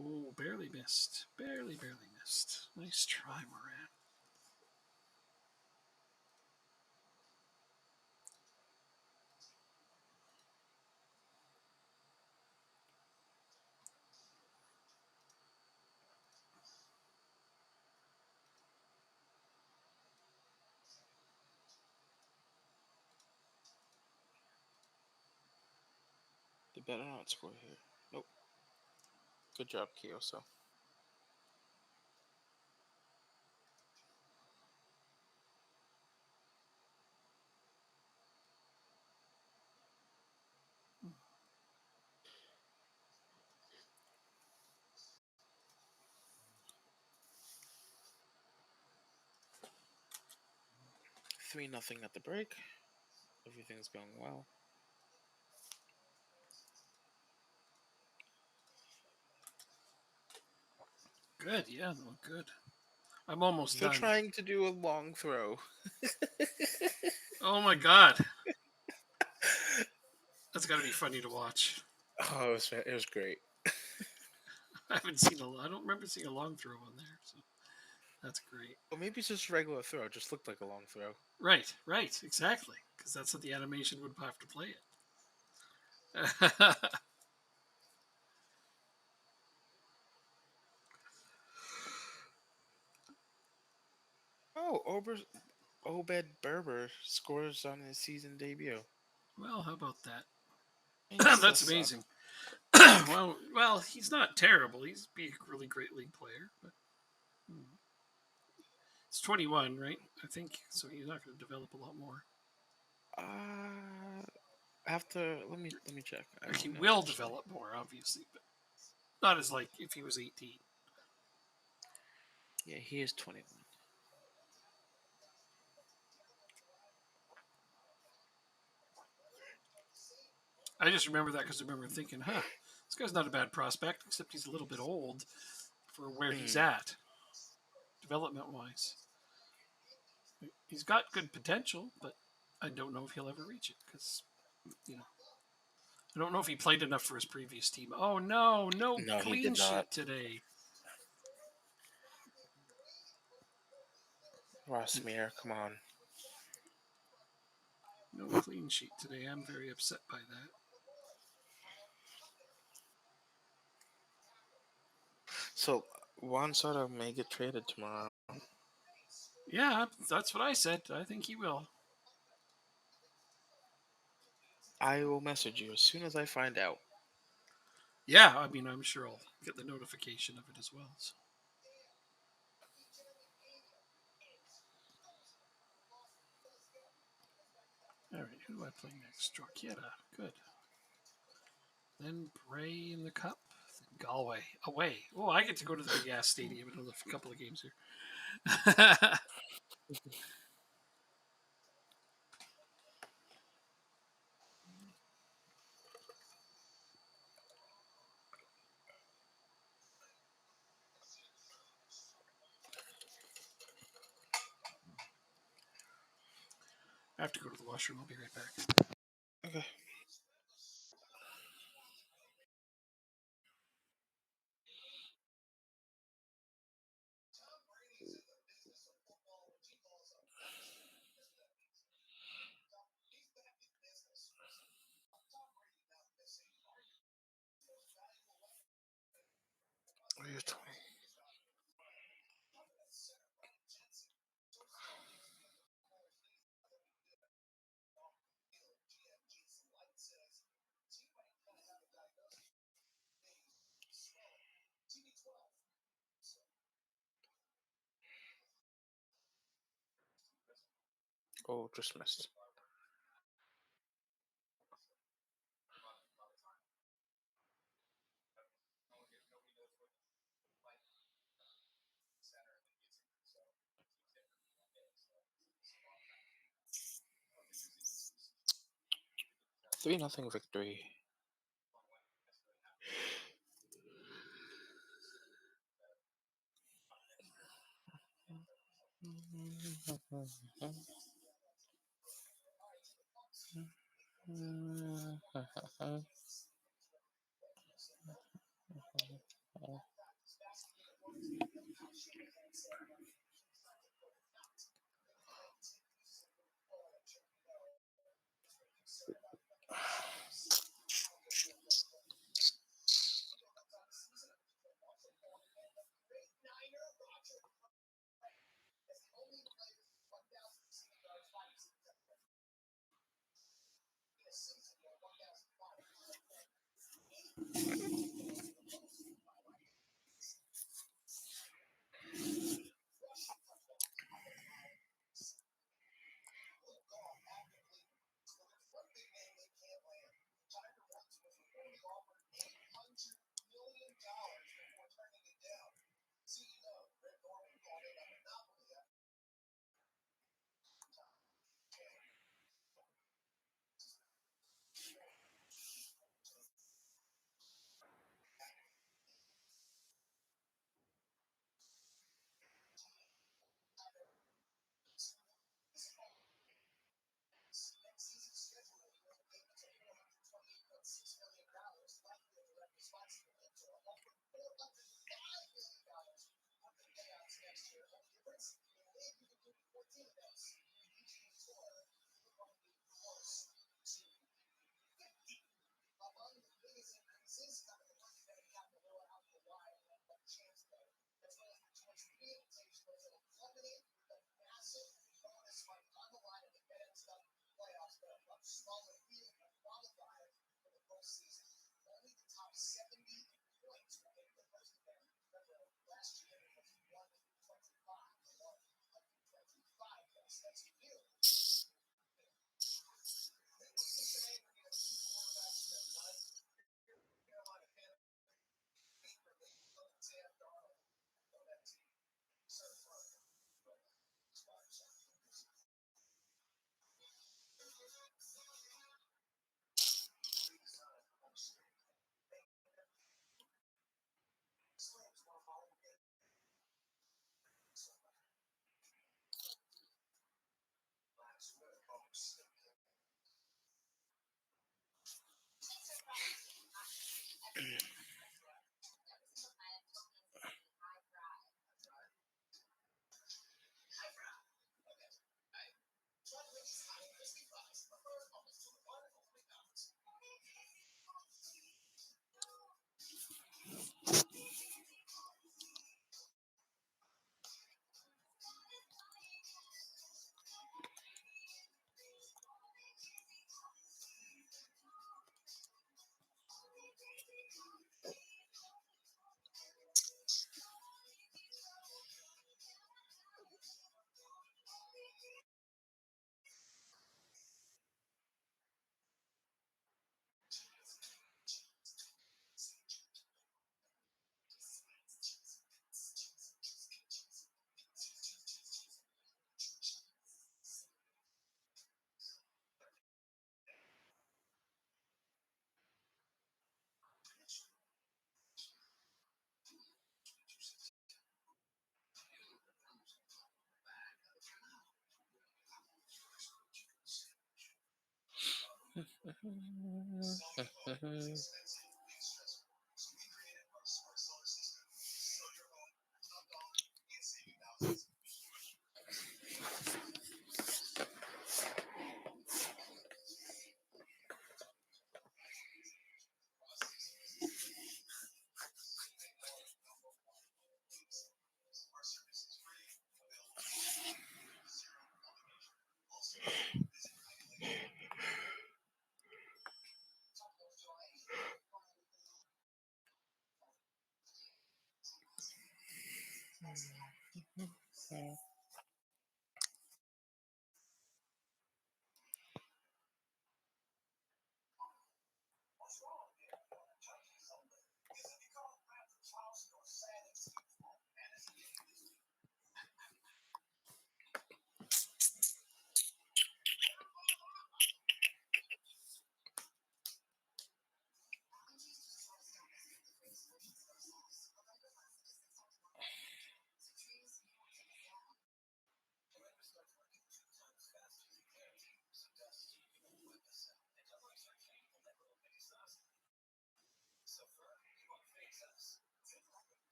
Oh, barely missed. Barely missed. Nice try, Moran. They better not score here. Nope. Good job, Kyoso. 3-0 at the break. Everything's going well. Good, yeah, no, good. I'm almost They're done. trying to do a long throw. Oh my god, that's got to be funny to watch. Oh, it was great. I haven't seen I don't remember seeing a long throw on there, so that's great. Or maybe it's just a regular throw. It just looked like a long throw. Right, right, exactly, because that's what the animation would have to play it. Oh, Obed Berber scores on his season debut. Well, how about that? And he still That's sucks. amazing. Well, he's not terrible. He's be a really great league player, but it's 21, right? I think so. He's not going to develop a lot more. After let me check. I Like, he don't know will actually. develop more, obviously, but not as like if he was 18. Yeah, he is 21. I just remember that because I remember thinking, this guy's not a bad prospect, except he's a little bit old for where he's Mm, at, development wise. He's got good potential, but I don't know if he'll ever reach it because, you know, I don't know if he played enough for his previous team. Oh no, no no, he clean did not. sheet today. Ross Meir, come on. No clean sheet today. I'm very upset by that. So Juan Soto may get traded tomorrow. Yeah, that's what I said. I think he will. I will message you as soon as I find out. Yeah, I mean, I'm sure I'll get the notification of it as well. So. All right, who do I play next? Jorquera. Good. Then Bray in the Cup. Then Galway away. Oh, I get to go to the big ass stadium in a couple of games here. I have to go to the washroom. I'll be right back. Okay. What are you telling me? Oh, just missed. Three nothing victory.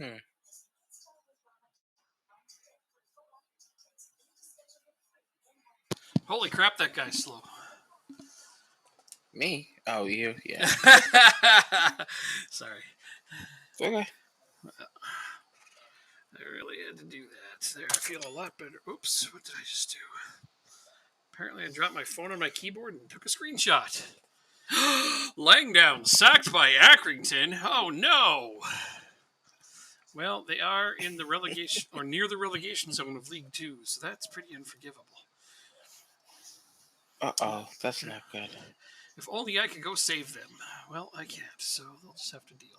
Hmm. Holy crap, that guy's slow. Me? Oh, you? Yeah. Sorry. Okay. I really had to do that. There, I feel a lot better. Oops, what did I just do? Apparently, I dropped my phone on my keyboard and took a screenshot. Langdown sacked by Accrington. Oh no! Well, they are in the relegation or near the relegation zone of League Two, so that's pretty unforgivable. Uh-oh, that's not good. If only I could go save them. Well, I can't, so they'll just have to deal.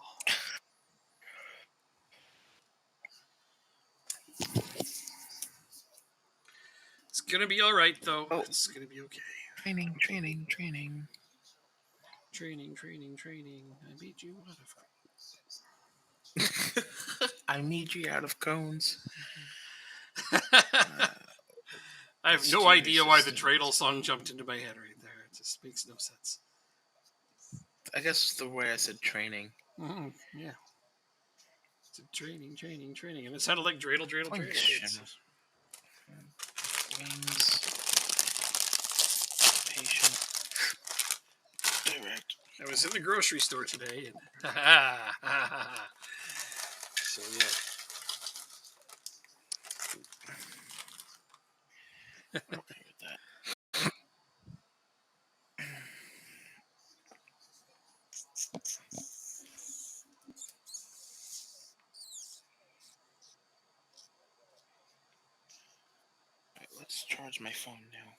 It's gonna be all right, though. Oh. It's gonna be okay. Training. Training. I beat you out of. I need you out of cones. I have no idea why the Dreidel song jumped into my head right there. It just makes no sense. I guess the way I said training. Yeah. It's a training. And it sounded like dreidel. Playing It's, Shimmer. Wings. Patient. Direct. I was in the grocery store today, and so yeah. I'm okay with that. Alright, let's charge my phone now.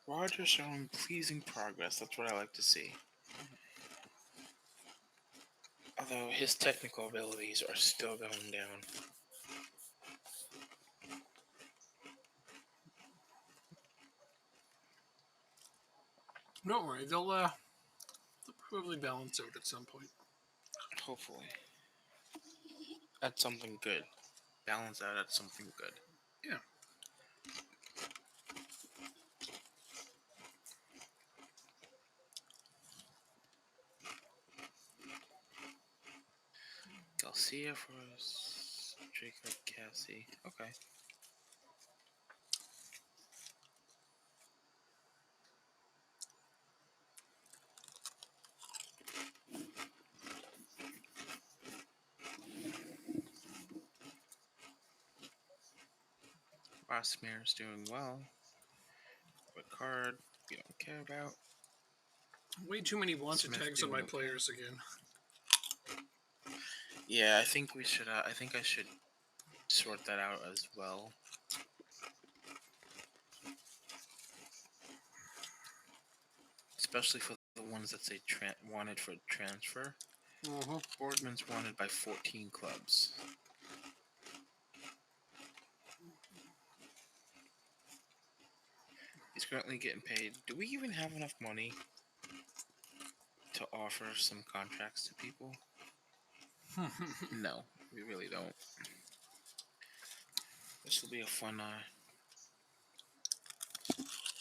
Roger showing pleasing progress. That's what I like to see. Although his technical abilities are still going down. Don't worry, they'll probably balance out at some point. Hopefully. At something good. Balance out at something good. Yeah. Garcia for us. Jacob Cassie. Okay. Rossmere's doing well. Ricard, we don't care about. Way too many wanted Smith tags on my doing okay. players again. Yeah, I think we should. I think I should sort that out as well. Especially for the ones that say wanted for transfer. Boardman's wanted by 14 clubs. He's currently getting paid. Do we even have enough money to offer some contracts to people? No, we really don't. This will be a fun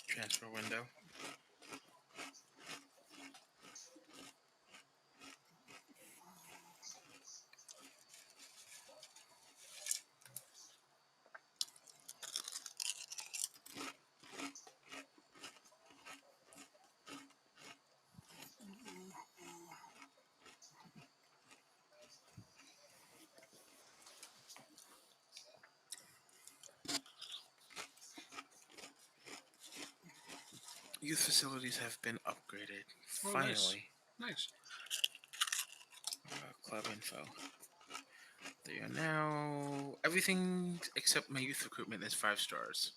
transfer window. Youth facilities have been upgraded. Oh, Finally. Nice. Club info. They are now everything except my youth recruitment is 5 stars.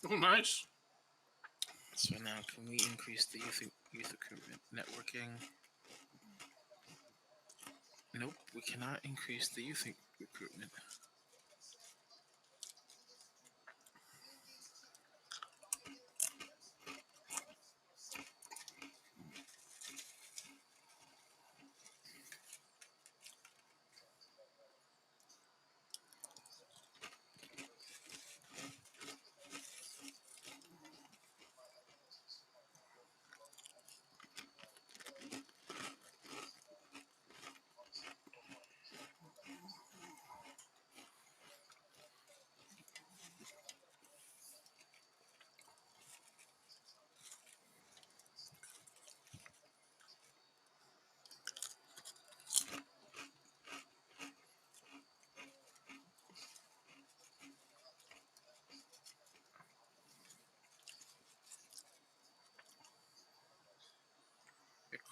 Oh, nice. So now can we increase the youth recruitment networking? Nope, we cannot increase the youth recruitment.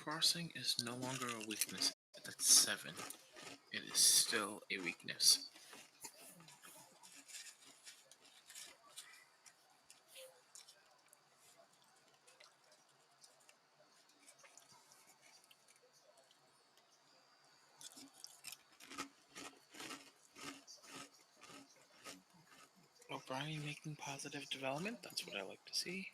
Crossing is no longer a weakness. That's 7. It is still a weakness. O'Brien making positive development. That's what I like to see.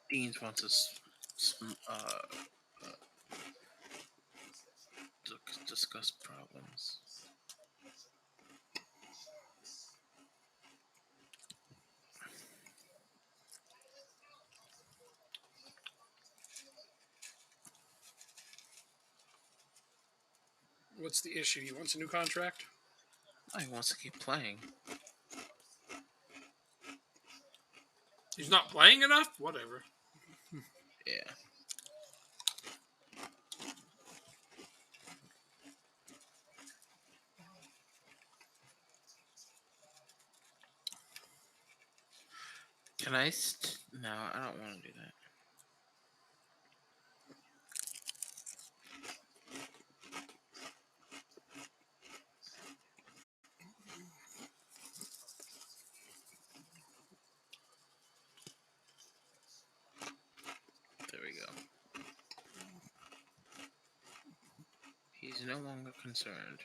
Deans wants to discuss problems. What's the issue? He wants a new contract? Oh, he wants to keep playing. He's not playing enough? Whatever. Yeah. Can I? No, I don't want to do that. There we go. He's no longer concerned.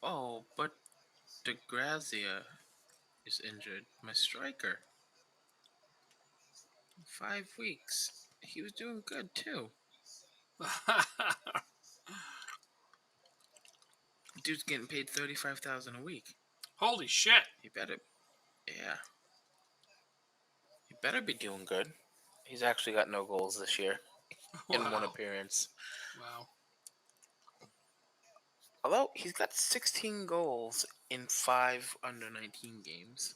Oh, but DeGrazia is injured. My striker. 5 weeks. He was doing good too. Dude's getting paid $35,000 a week. Holy shit. He better, yeah. He better be doing good. He's actually got no goals this year in one appearance. Wow. Although he's got 16 goals in 5 under-19 games.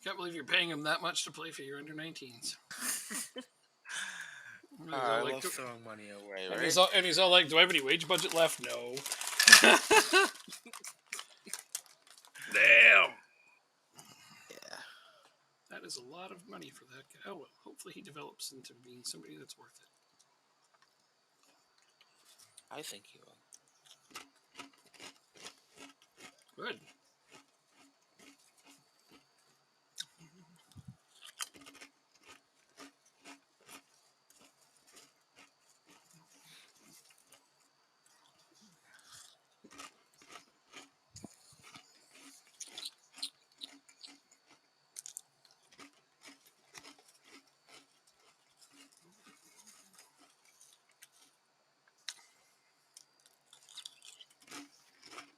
Can't believe you're paying him that much to play for your under 19s. I love throwing money away, right? And he's all like, do I have any wage budget left? No. Damn. Yeah. That is a lot of money for that guy. Oh, well, hopefully he develops into being somebody that's worth it. I think he will. Good.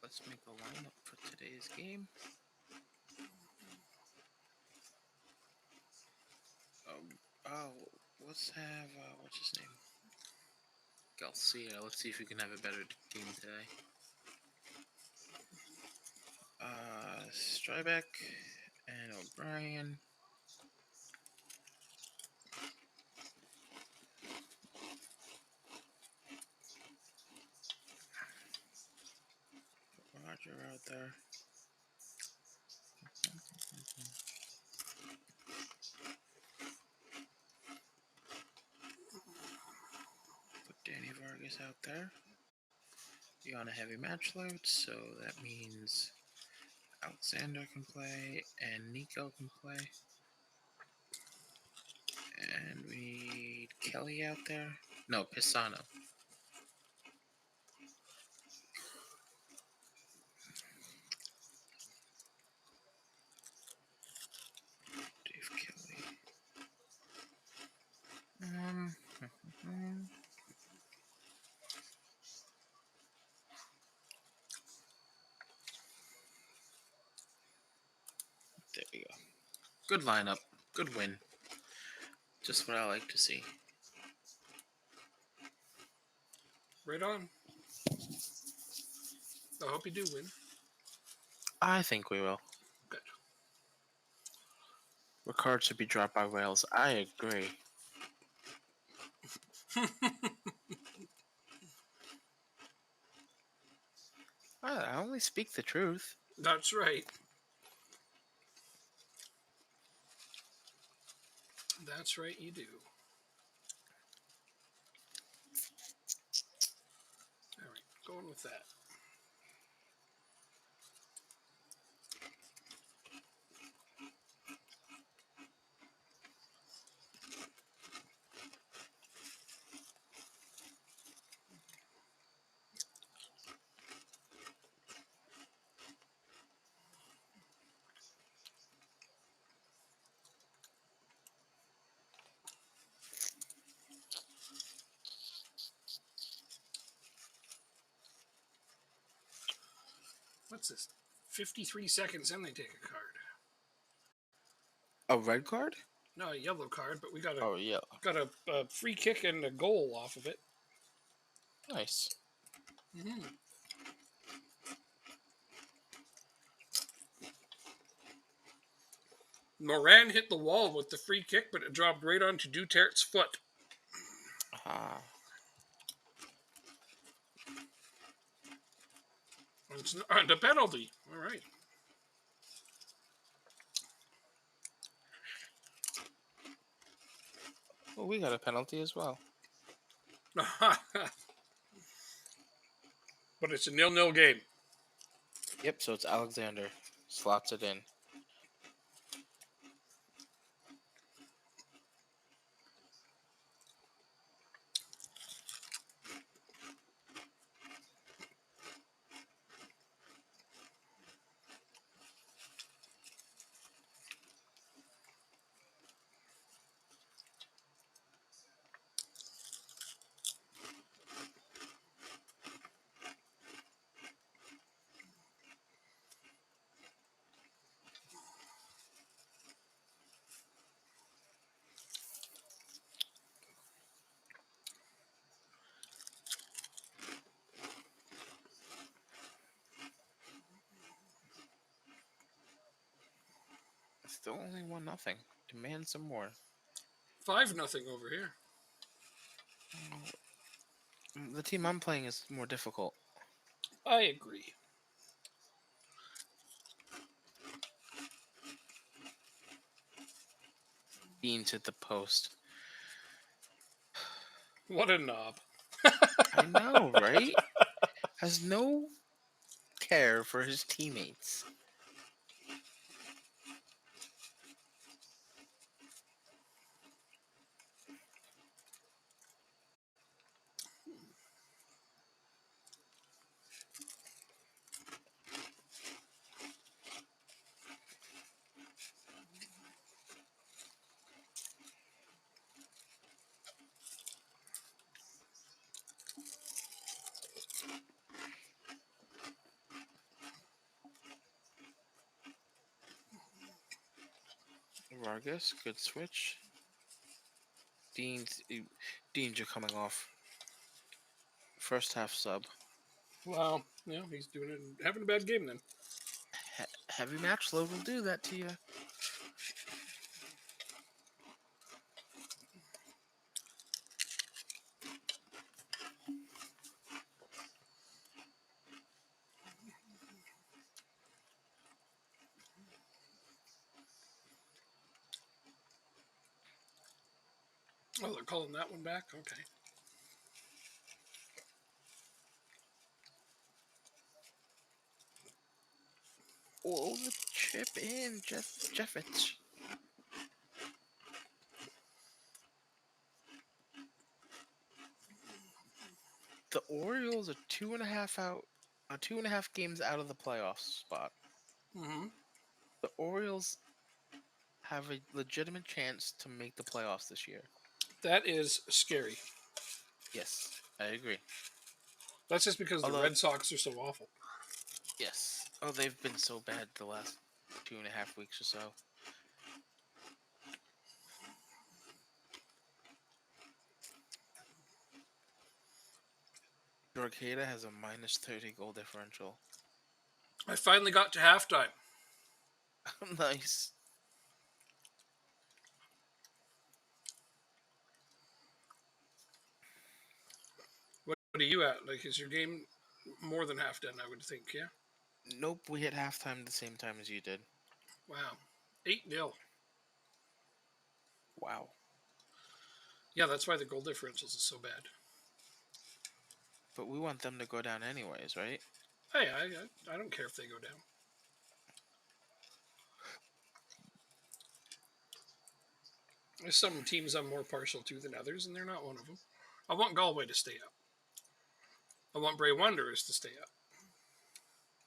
Let's make a lineup for today's game. Let's have, what's his name? Garcia. Let's see if we can have a better team today. Strybeck and O'Brien. Roger out there. Put Danny Vargas out there. You're on a heavy match load, so that means Alexander can play and Nico can play. And we need Kelly out there. No, Pisano. Dave Kelly. There we go. Good lineup. Good win. Just what I like to see. Right on. I hope you do win. I think we will. Good. Ricard should be dropped by Wales. I agree. I only speak the truth. That's right. That's right, you do. All right, going with that. What's this? 53 seconds, and they take a card. A red card? No, a yellow card, but we got Oh yeah, a free kick and a goal off of it. nice. Mm-hmm. Moran hit the wall with the free kick, but it dropped right onto Duterre's foot. Ah, It's not a penalty. All right. well, we got a penalty as well. But it's a 0-0 game. Yep. So it's Alexander slots it in. Still only 1-0. Demand some more. 5-0 over here. The team I'm playing is more difficult. I agree. Dean's hit the post. What a knob. I know, right? Has no care for his teammates. Vargas, good switch. Dean's are coming off. First half sub. Wow. Yeah, he's doing it, having a bad game then. Heavy match load will do that to you. Oh, they're calling that one back? Okay. Oh, the chip in, Jeffits. The Orioles are 2.5 games out of the playoff spot. Mm-hmm. The Orioles have a legitimate chance to make the playoffs this year. That is scary. Yes, I agree. That's just because the Red Sox are so awful. Yes. Oh, they've been so bad the last 2.5 weeks or so. Jorqueda has a minus 30 goal differential. I finally got to halftime. Nice. What are you at? Like, is your game More than half done, I would think. Yeah. Nope, we hit halftime the same time as you did. Wow. 8-0. Wow. Yeah, that's why the goal differentials is so bad. But we want them to go down anyways, right? Hey, I don't care if they go down. There's some teams I'm more partial to than others, and they're not one of them. I want Galway to stay up. I want Bray Wanderers to stay up.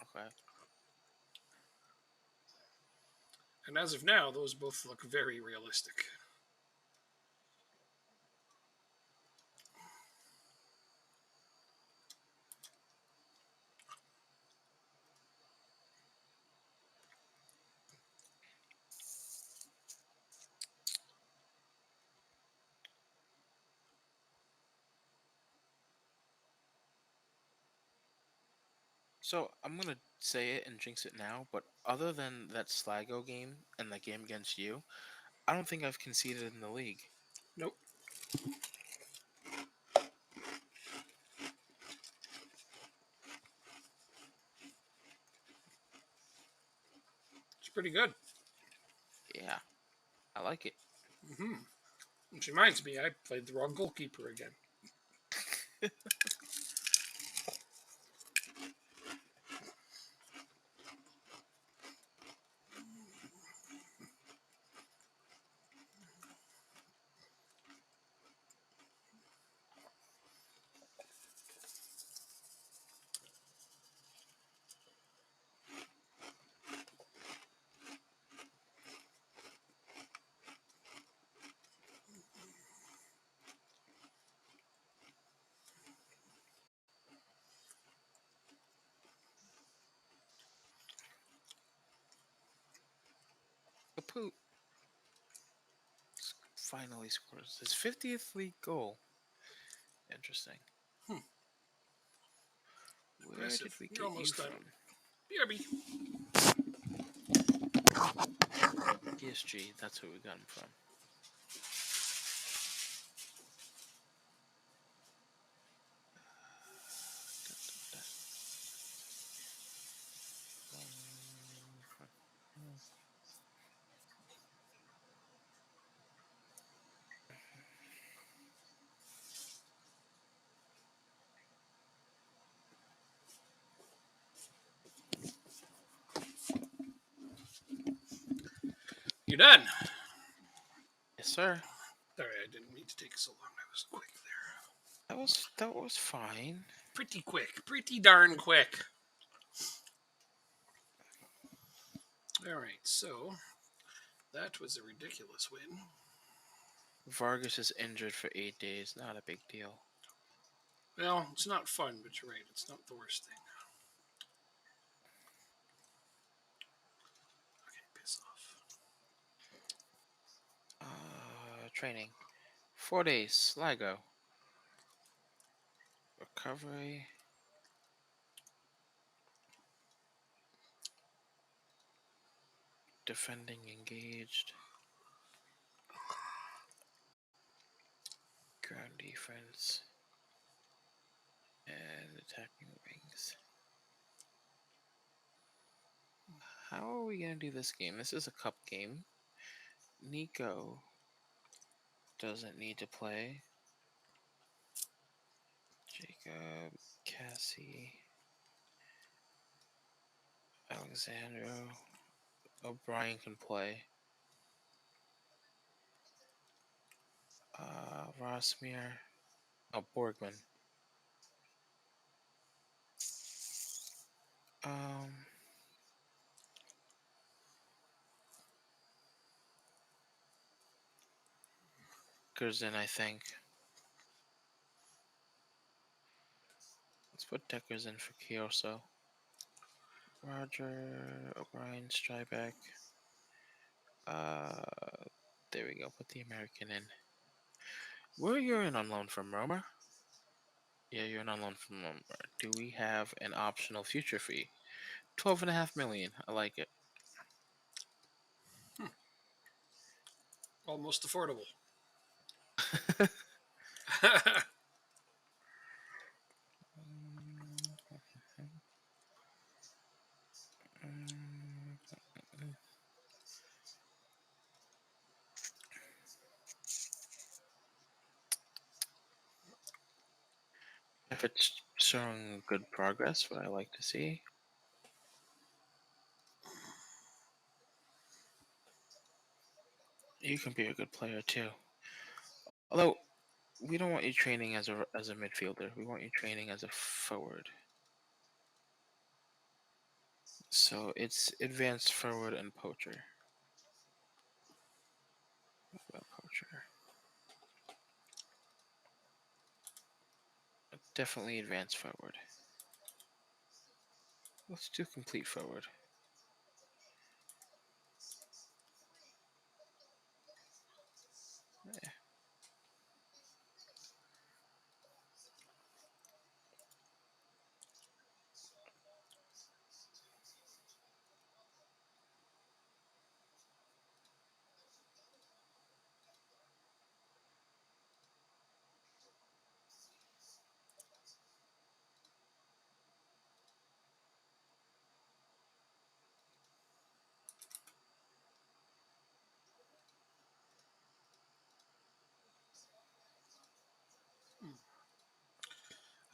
Okay. And as of now, those both look very realistic. So I'm gonna say it and jinx it now, but other than that Sligo game and the game against you, I don't think I've conceded in the league. Nope. It's pretty good. Yeah, I like it. Mm-hmm. Which reminds me, I played the wrong goalkeeper again. Kaput finally scores his 50th league goal. Interesting. Hmm. Where Impressive. did we You're get you almost done. from? BRB. PSG, that's where we got him from. You're done. Yes, sir. Sorry, I didn't mean to take so long. I was quick there. That was fine. Pretty quick. Pretty darn quick. All right, so that was a ridiculous win. Vargas is injured for 8 days. Not a big deal. Well, it's not fun, but you're right. It's not the worst thing. Okay, piss off. Training. 4 days. Sligo. Recovery. Defending engaged. Ground defense. And attacking wings. How are we going to do this game? This is a cup game. Nico doesn't need to play. Jacob, Cassie, Alexandro, O'Brien can play. Rosmere, Borgman. Deckers in, I think. Let's put Deckers in for Kioso. Roger, O'Brien, Strybeck. There we go. Put the American in. Where you're in on loan from, Roma? Yeah, you're in on loan from Roma. Do we have an optional future fee? 12.5 million. I like it. Almost affordable. If it's showing good progress, what I like to see. You can be a good player too. Although we don't want you training as a midfielder. We want you training as a forward. So it's advanced forward and poacher. What about poacher? Definitely advanced forward. Let's do complete forward. Yeah.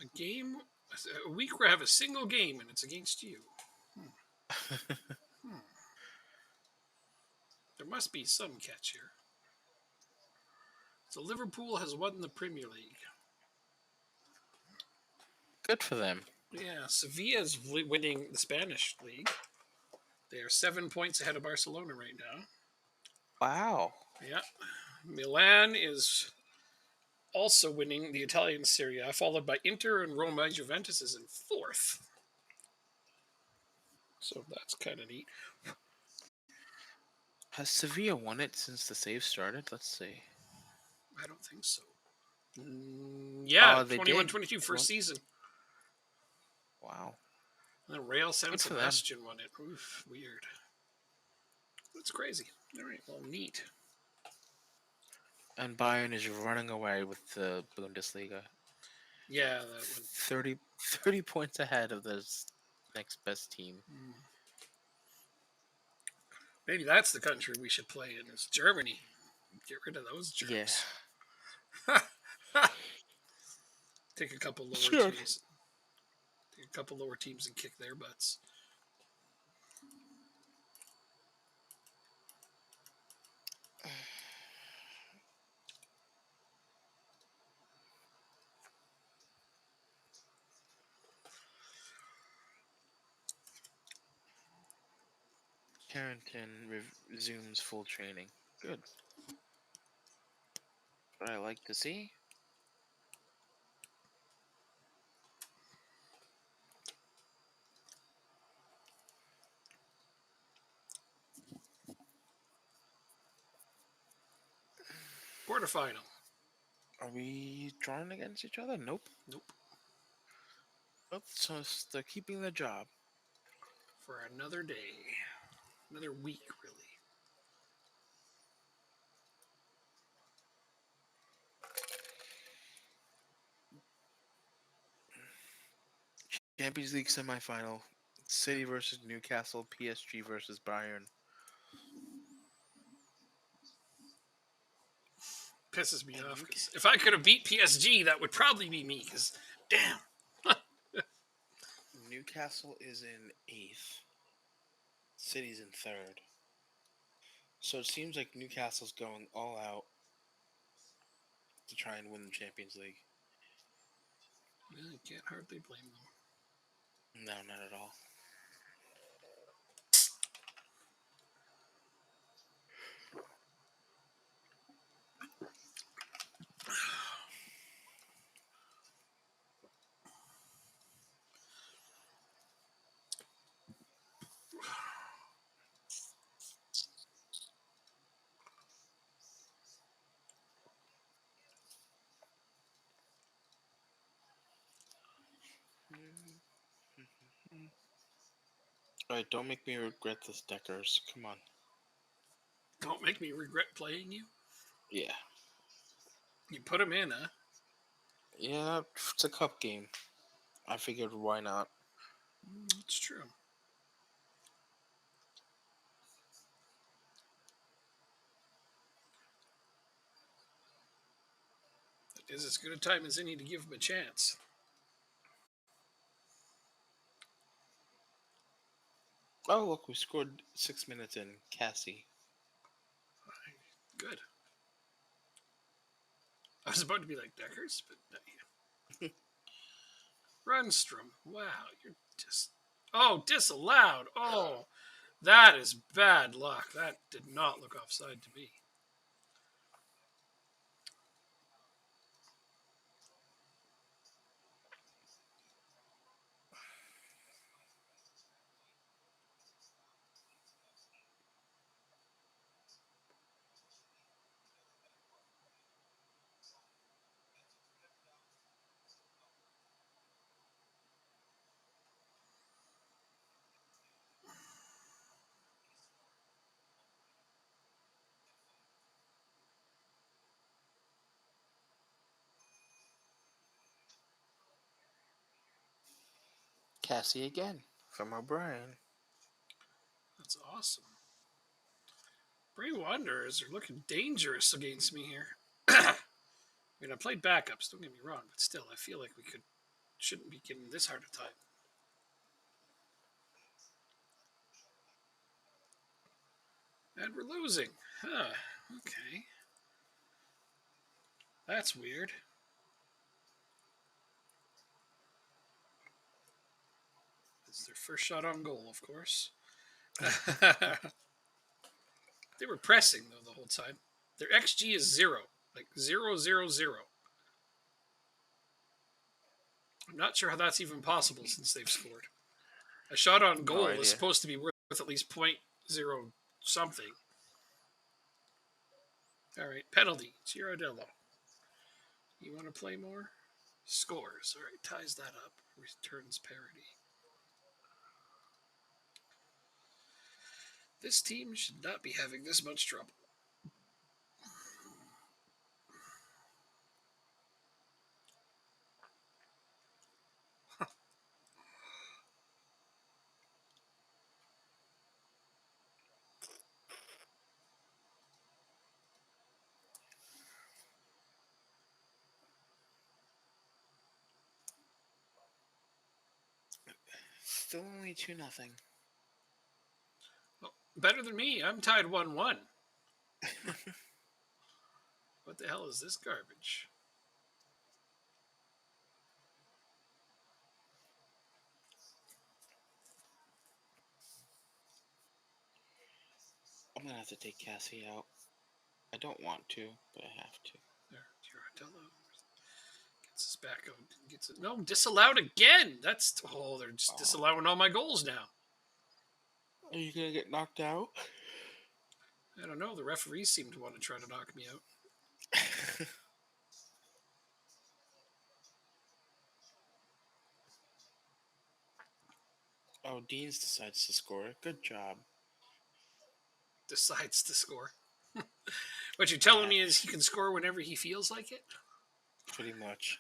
A game, a week where I have a single game and it's against you. There must be some catch here. So Liverpool has won the Premier League. Good for them. Yeah, Sevilla is winning the Spanish league. They are 7 points ahead of Barcelona right now. Wow. Yeah. Milan is also winning the Italian Serie A, followed by Inter and Roma. Juventus is in fourth. So that's kind of neat. Has Sevilla won it since the save started? Let's see. I don't think so. Yeah, They 21-22 did. first season. Wow. And then Real San Good for them. Sebastian won it. Oof, weird. That's crazy. All right, well, neat. And Bayern is running away with the Bundesliga. Yeah, that one. 30 points ahead of the next best team. Maybe that's the country we should play in. Is Germany. Get rid of those jerks. Yeah. Take a couple lower Sure. teams. Take a couple lower teams and kick their butts. Carrington resumes full training. Good. What I like to see. Quarterfinal. Are we drawing against each other? Nope. Nope. So they're keeping their job. For another day. Another week, really. Champions League semifinal. City versus Newcastle. PSG versus Bayern. Pisses me off because if I could have beat PSG, that would probably be me. Because damn, Newcastle is in 8th. City's in 3rd. So it seems like Newcastle's going all out to try and win the Champions League. I can't hardly blame them. No, not at all. Alright, don't make me regret this, Deckers. Come on. Don't make me regret playing you. Yeah. You put him in, huh? Yeah, it's a cup game. I figured why not? It's true. It is as good a time as any to give him a chance. Oh, look, we scored 6 minutes in. Cassie. Good. I was about to be like Deckers, but no, yeah. Runstrom. Wow, you're just. Oh, disallowed. Oh, that is bad luck. That did not look offside to me. Cassie again. From O'Brien. That's awesome. Bray Wanderers are looking dangerous against me here. I mean, I played backups, don't get me wrong, but still, I feel like we shouldn't be getting this hard a time. And we're losing. Huh. Okay. That's weird. It's their first shot on goal, of course. They were pressing, though, the whole time. Their XG is 0. Like 0, 0, 0. I'm not sure how that's even possible since they've scored. A shot on goal is supposed to be worth at least 0.0 something. All right, penalty. Girardello. You want to play more? Scores. All right, ties that up. Returns parity. This team should not be having this much trouble. Still only 2-0. Well, better than me. I'm tied 1-1. What the hell is this garbage? I'm gonna have to take Cassie out. I don't want to, but I have to. There, Girardello gets us back out. Gets it. No, disallowed again. That's they're just disallowing all my goals now. Are you gonna get knocked out? I don't know. The referees seem to want to try to knock me out. Oh, Deans decides to score. Good job. Decides to score. What you're telling me is he can score whenever he feels like it? Pretty much.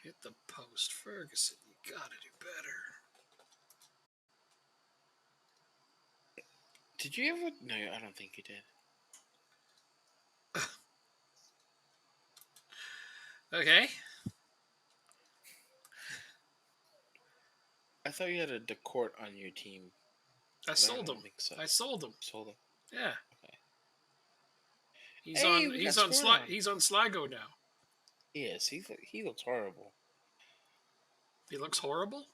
Hit the post. Ferguson, you gotta do better. Did you ever? No, I don't think you did. Okay. I thought you had a Decourt on your team. I sold him. So. I sold him. Sold him. Yeah. Okay. He's on Sligo now. Yes, he looks horrible. He looks horrible?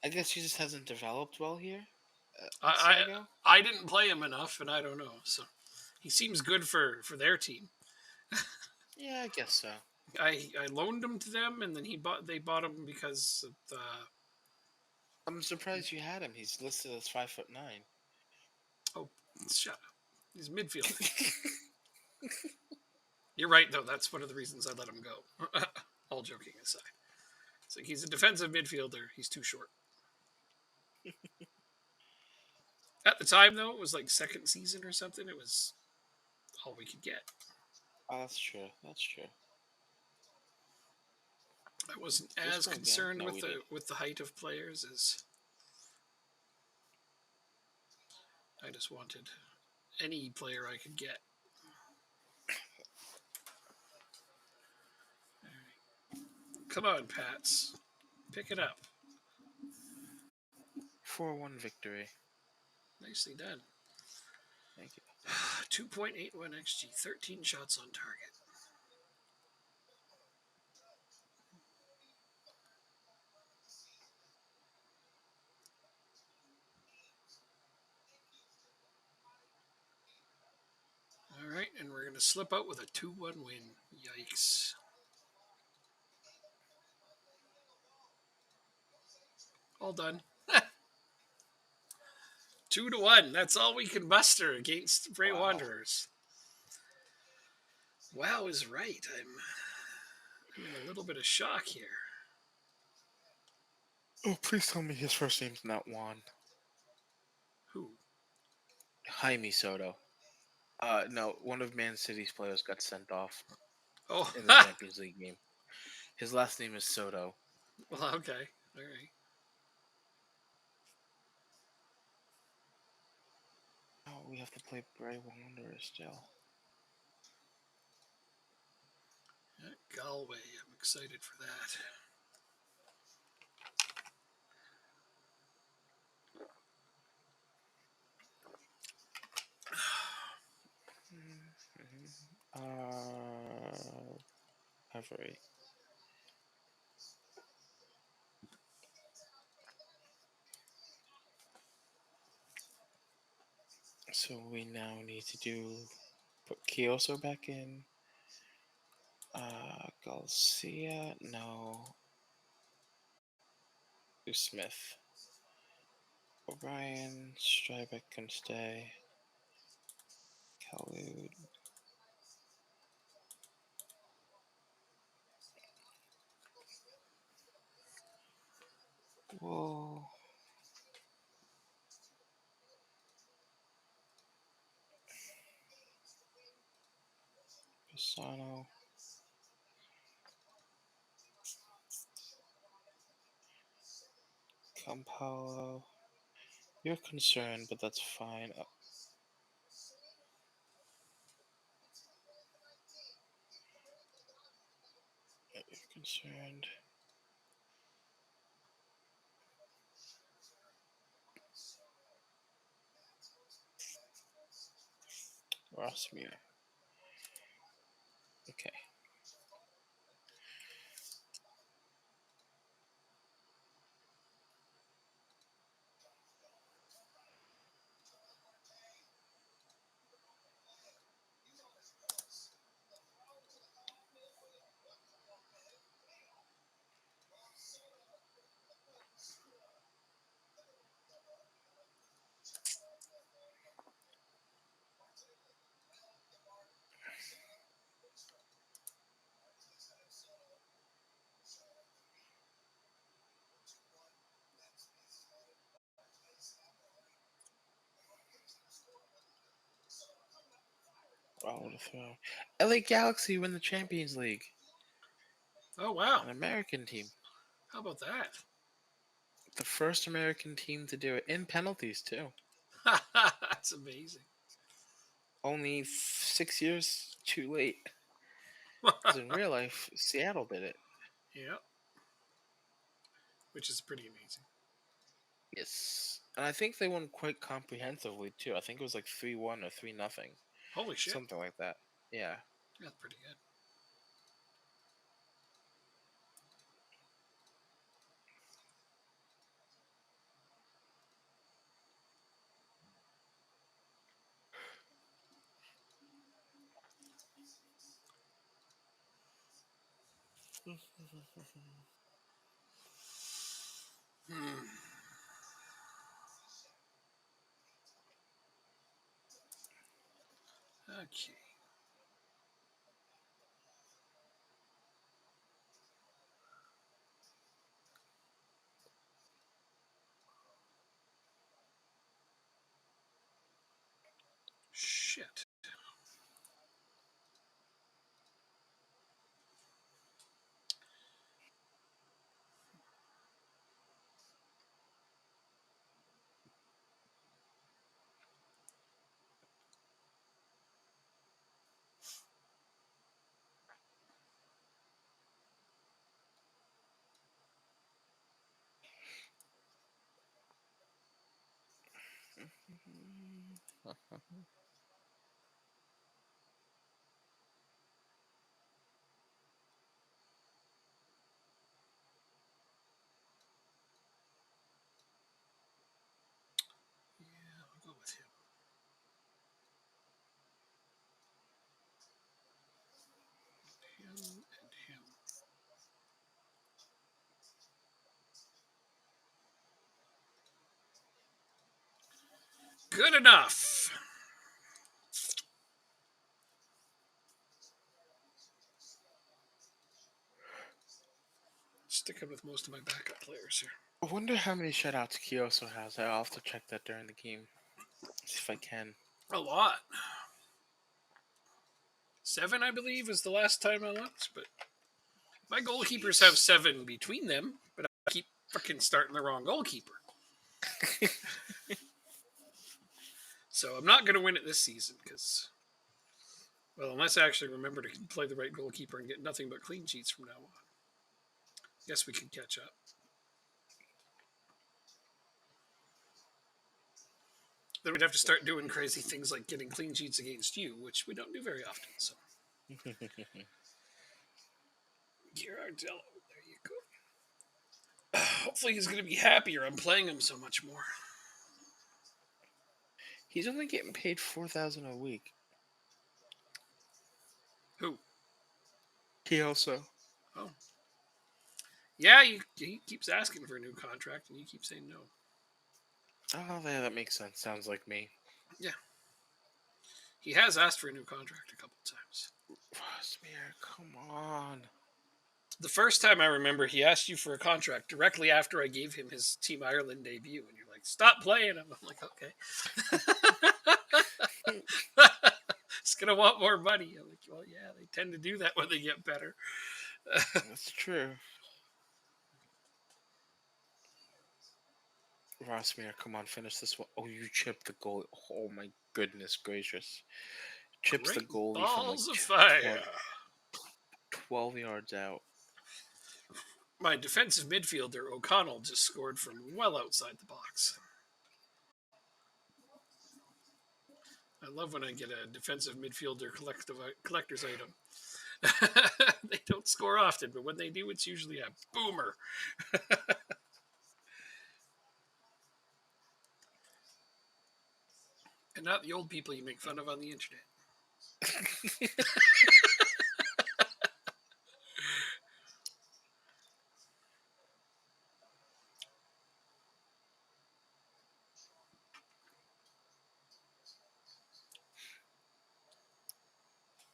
I guess he just hasn't developed well here. I didn't play him enough, and I don't know. So he seems good for their team. Yeah, I guess so. I loaned him to them, and then they bought him because of I'm surprised you had him. He's listed as 5'9". Oh, shut up. He's midfielder. You're right, though. That's one of the reasons I let him go. All joking aside. It's like he's a defensive midfielder. He's too short. At the time, though, it was like second season or something. It was all we could get. Oh, that's true. That's true. I wasn't as concerned with the height of players as I just wanted any player I could get. Come on, Pats. Pick it up. 4-1 victory. Nicely done. Thank you. 2.81 XG, 13 shots on target. All right, and we're going to slip out with a 2-1 win. Yikes. All done. 2-1. That's all we can muster against Bray Wow. Wanderers. Wow is right. I'm in a little bit of shock here. Oh, please tell me his first name's not Juan. Who? Jaime Soto. No, one of Man City's players got sent off Oh, in the Champions League game. His last name is Soto. well, okay. All right. Oh, we have to play Bray Wanderers still. Galway. I'm excited for that. Every. So we now need to put Kioso back in. Garcia, no. Do Smith. O'Brien, Strybeck can stay. Khalud. Whoa. Pisano. Campolo. You're concerned, but that's fine. You're concerned. Rossmere. Okay. Wow, to throw. LA Galaxy win the Champions League. Oh, wow. An American team. How about that? The first American team to do it in penalties, too. That's amazing. Only 6 years too late. Because in real life, Seattle did it. Yep. Which is pretty amazing. Yes. And I think they won quite comprehensively, too. I think it was like 3-1 or 3-0. Holy shit. Something like that. Yeah. That's pretty good. Hmm. Okay. Shit. Yeah, I'll go with him. Him and him. Good enough. Sticking with most of my backup players here. I wonder how many shutouts Kyoso has. I'll have to check that during the game. See if I can. A lot. 7, I believe, is the last time I looked, but my goalkeepers have 7 between them, but I keep freaking starting the wrong goalkeeper. So I'm not going to win it this season because, well, unless I actually remember to play the right goalkeeper and get nothing but clean sheets from now on. Guess we can catch up. Then we'd have to start doing crazy things like getting clean sheets against you, which we don't do very often. So, Girardello, there you go. Hopefully he's going to be happier. I'm playing him so much more. He's only getting paid $4,000 a week. Who? Kyoso. Oh. Yeah, he keeps asking for a new contract, and you keep saying no. Oh, yeah, that makes sense. Sounds like me. Yeah. He has asked for a new contract a couple times. Rosmere, come on. The first time I remember, he asked you for a contract directly after I gave him his Team Ireland debut, and you're like, "Stop playing him." I'm like, "Okay." He's gonna want more money. I'm like, "Well, yeah, they tend to do that when they get better." That's true. Rosmere, come on, finish this one. Oh, you chipped the goal. Oh, my goodness gracious. Chips the Great goalie from like balls of fire. 12 yards out. My defensive midfielder O'Connell just scored from well outside the box. I love when I get a defensive midfielder collector's item. They don't score often, but when they do, it's usually a boomer. And not the old people you make fun of on the internet.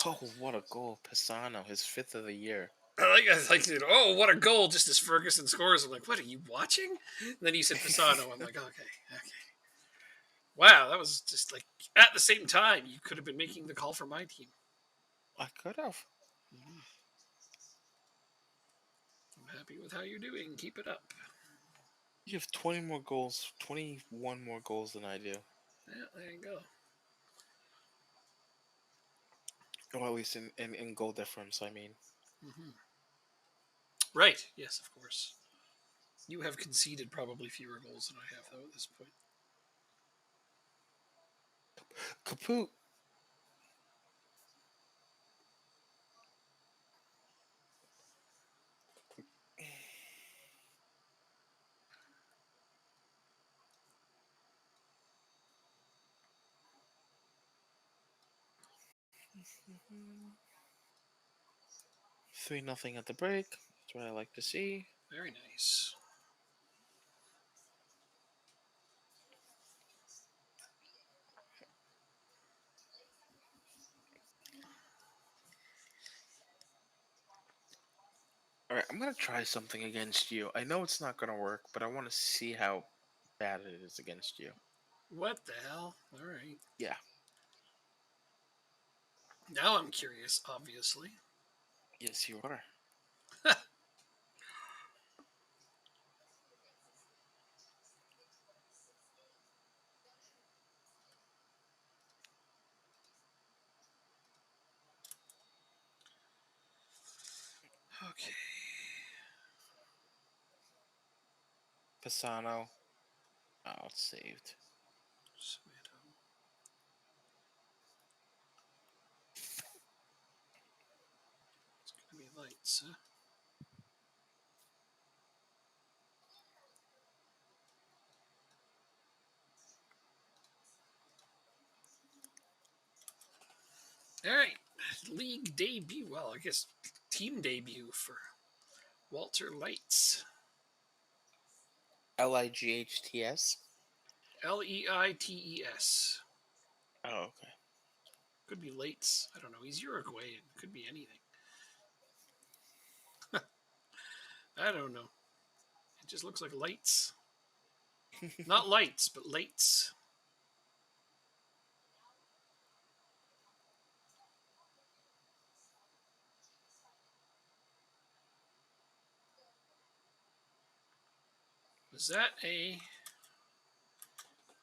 Oh, what a goal. Pisano, his 5th of the year. I like oh, what a goal, just as Ferguson scores. I'm like, what, are you watching? And then he said Pisano. I'm like, okay. Wow, that was just like, at the same time, you could have been making the call for my team. I could have. I'm happy with how you're doing. Keep it up. You have 20 more goals, 21 more goals than I do. Yeah, there you go. Or at least in goal difference, I mean. Mm-hmm. Right, yes, of course. You have conceded probably fewer goals than I have, though, at this point. Kaput. Three nothing at the break. That's what I like to see. Very nice. All right, I'm gonna try something against you. I know it's not gonna work, but I want to see how bad it is against you. What the hell? All right. Yeah. Now I'm curious, obviously. Yes, you are. Okay. Pisano. Oh, it's saved. It's gonna be lights, huh? All right, league debut. Well, I guess team debut for Walter Lights. Lights. Leits. Oh, okay. Could be Lights. I don't know. He's Uruguayan. Could be anything. I don't know. It just looks like lights. Not lights, but lights. Was that a?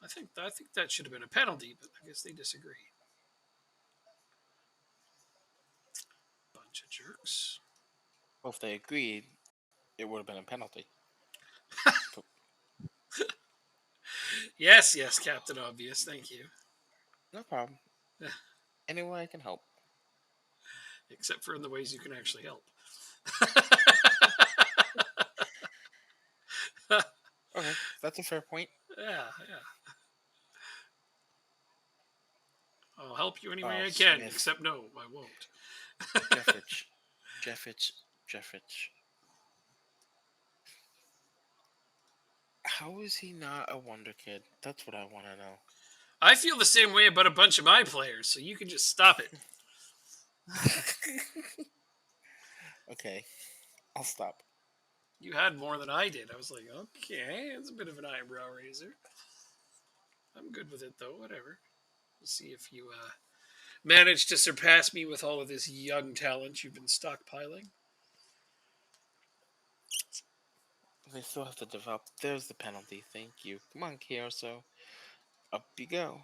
I think that should have been a penalty, but I guess they disagree. Bunch of jerks. Well, if they agreed, it would have been a penalty. Yes, Captain Obvious. Thank you. No problem. Any way I can help. Except for in the ways you can actually help. Okay, that's a fair point. Yeah. I'll help you any way Oh, I can, Smith. except no, I won't. Jeffrich. How is he not a wonder kid? That's what I want to know. I feel the same way about a bunch of my players, so you can just stop it. Okay, I'll stop. You had more than I did. I was like, okay, it's a bit of an eyebrow raiser. I'm good with it, though. Whatever. We'll see if you manage to surpass me with all of this young talent you've been stockpiling. They still have to develop. There's the penalty. Thank you. Come on, Kioso. Up you go.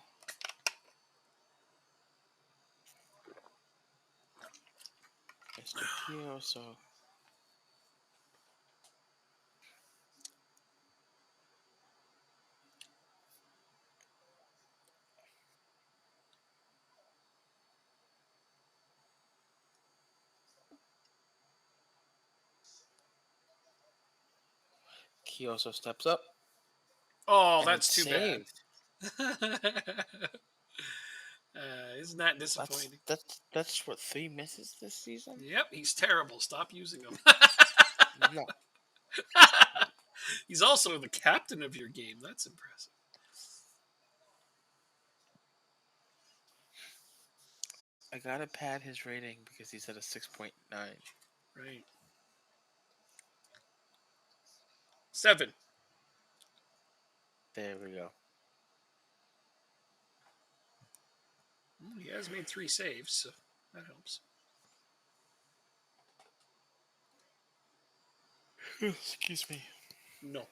Mr. Kioso. Kioso steps up. Oh, and that's it's too bad. saved. Isn't that disappointing? That's what 3 misses this season? Yep, he's terrible. Stop using him. No. He's also the captain of your game. That's impressive. I gotta pad his rating because he's at a 6.9. Right. 7. There we go. He has made 3 saves, so that helps. Excuse me. No.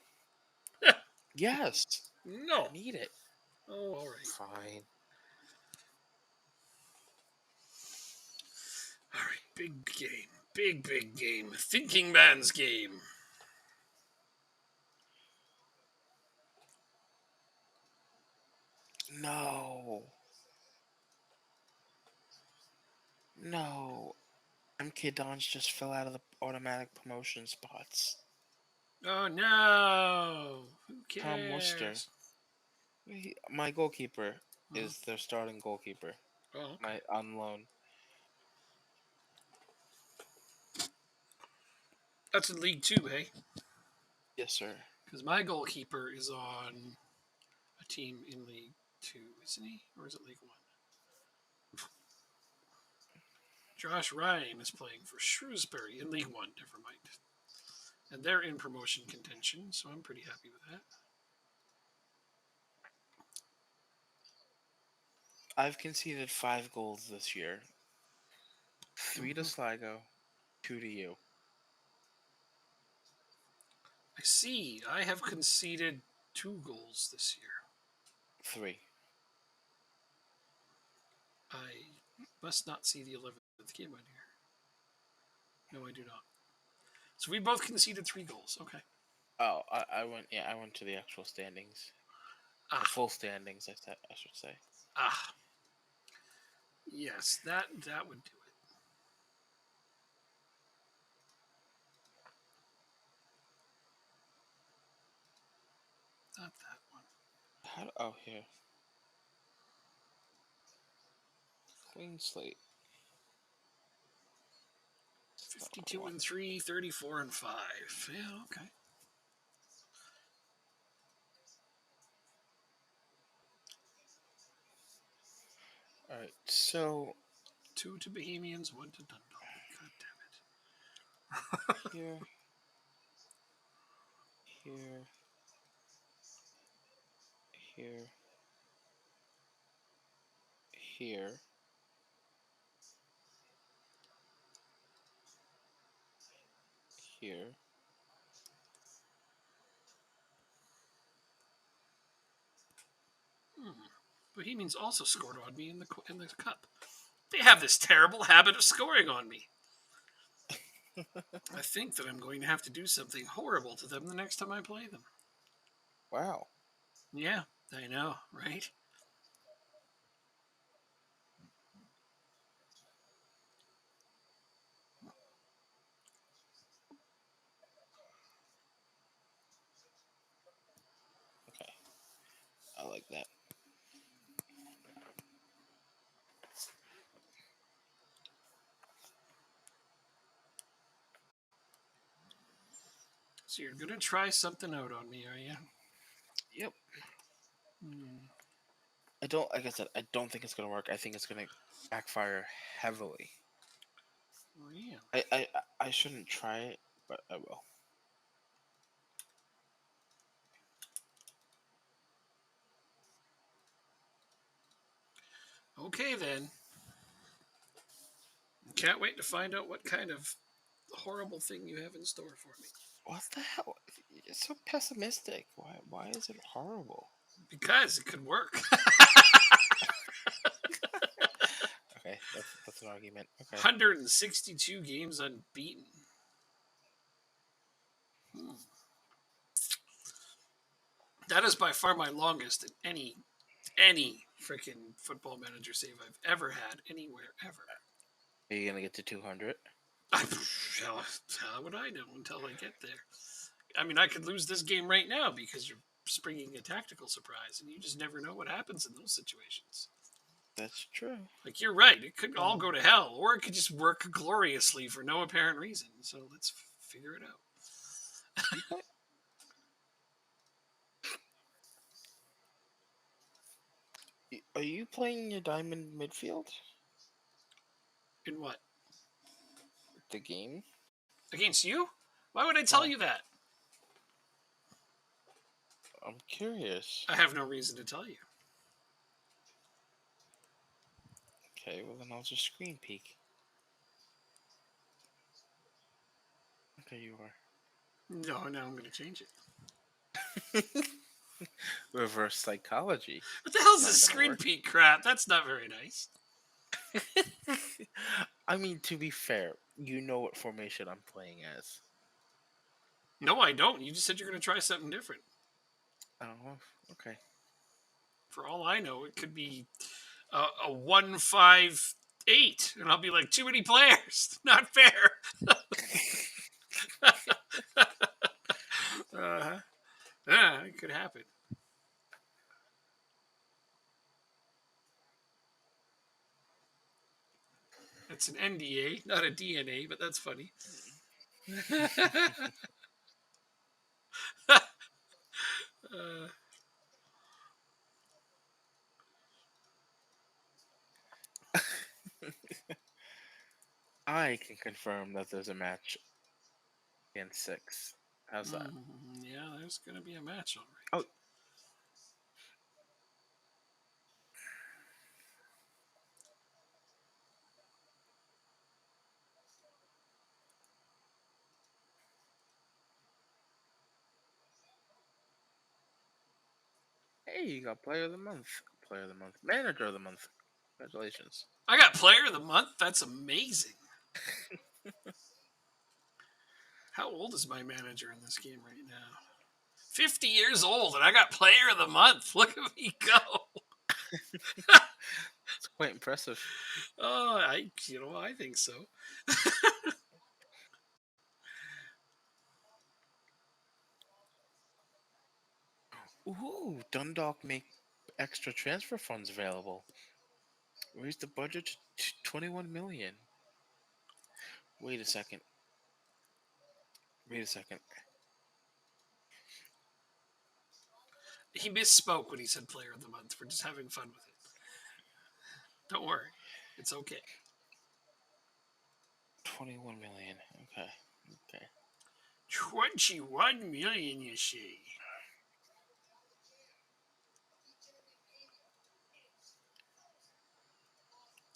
Yes. No. I need it. Oh, all right. Fine. All right. Big game. Big game. Thinking man's game. No. MK Dons just fell out of the automatic promotion spots. Oh, no. Who cares? Tom Worcester. My goalkeeper is their starting goalkeeper. Oh, okay. On loan. That's in League 2, hey? Yes, sir. Because my goalkeeper is on a team in League 2, isn't he? Or is it League 1? Josh Ryan is playing for Shrewsbury in League 1, never mind. And they're in promotion contention, so I'm pretty happy with that. I've conceded 5 goals this year. 3 to Sligo, 2 to you. I see. I have conceded 2 goals this year. 3. I must not see the 11th game on here. No, I do not. So we both conceded 3 goals. Okay. Oh, I went. Yeah, I went to the actual standings. The Ah, full standings, I should say. ah. Yes, that would do it. Not that one. Oh, here. Clean slate. It's not what I 52 want. and 3, 34 and 5. Yeah, okay. All right, so 2 to Bohemians, 1 to Dundalk. God damn it. here, here, here, here, here. Bohemians also scored on me in the cup. They have this terrible habit of scoring on me. I think that I'm going to have to do something horrible to them the next time I play them. Wow. Yeah, I know, right? Okay, I like that. So you're going to try something out on me, are you? Yep. Hmm. I don't. Like I said, I don't think it's gonna work. I think it's gonna backfire heavily. Really? I shouldn't try it, but I will. Okay, then. Can't wait to find out what kind of horrible thing you have in store for me. What the hell? You're so pessimistic. Why is it horrible? Because it could work. Okay, that's an argument. Okay. 162 games unbeaten. That is by far my longest in any freaking football manager save I've ever had anywhere ever. Are you gonna get to 200? How would I know until I get there? I mean, I could lose this game right now because you're springing a tactical surprise, and you just never know what happens in those situations. That's true. Like, you're right. It could all go to hell, or it could just work gloriously for no apparent reason. So let's figure it out. Are you playing your diamond midfield? In what? The game? Against you? Why would I tell Yeah. you that? I'm curious. I have no reason to tell you. Okay, well then I'll just screen peek. Okay, you are. No, now I'm going to change it. Reverse psychology. What the hell's Not this gonna screen work. peek crap? That's not very nice. I mean, to be fair, you know what formation I'm playing as. No, I don't. You just said you're going to try something different. Oh, okay. For all I know, it could be a 1-5-8, and I'll be like, too many players. Not fair. Yeah, it could happen. It's an NDA, not a DNA, but that's funny. uh, I can confirm that there's a match in 6. How's that? yeah, there's going to be a match, all right. Oh. Hey, you got Player of the Month. Player of the Month. Manager of the Month. Congratulations. I got Player of the Month. That's amazing. How old is my manager in this game right now? 50 years old, and I got Player of the Month. Look at me go. It's quite impressive. Oh, I think so. Ooh, Dundalk make extra transfer funds available. Raise the budget to 21 million. Wait a second. Wait a second. He misspoke when he said Player of the Month. We're just having fun with it. Don't worry. It's okay. 21 million. Okay. Okay. 21 million, you see.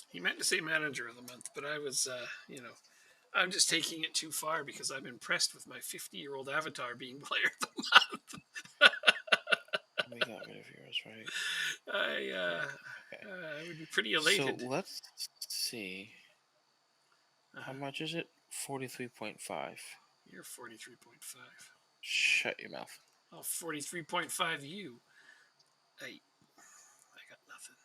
He meant to say Manager of the Month, but I was, I'm just taking it too far because I'm impressed with my 50-year-old avatar being Player of the Month. We got rid of yours, right? I would be pretty elated. So let's see. How much is it? 43.5. You're 43.5. Shut your mouth. Oh, 43.5 you. I got nothing.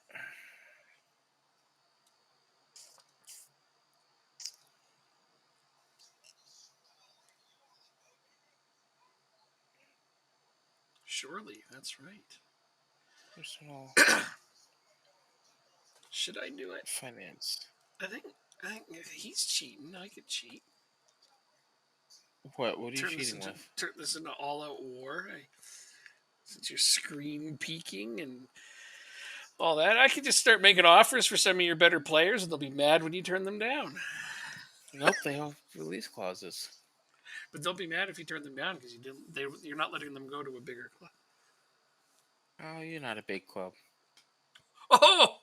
Surely, that's right. Personal Should I do it? finance. I think if he's cheating, I could cheat. What? What are you Turn this cheating into with? turn this into all-out war. Since you're screen peeking and all that, I could just start making offers for some of your better players, and they'll be mad when you turn them down. Nope, they have release clauses. But they'll be mad if you turn them down because you're not letting them go to a bigger club. Oh, you're not a big club. Oh,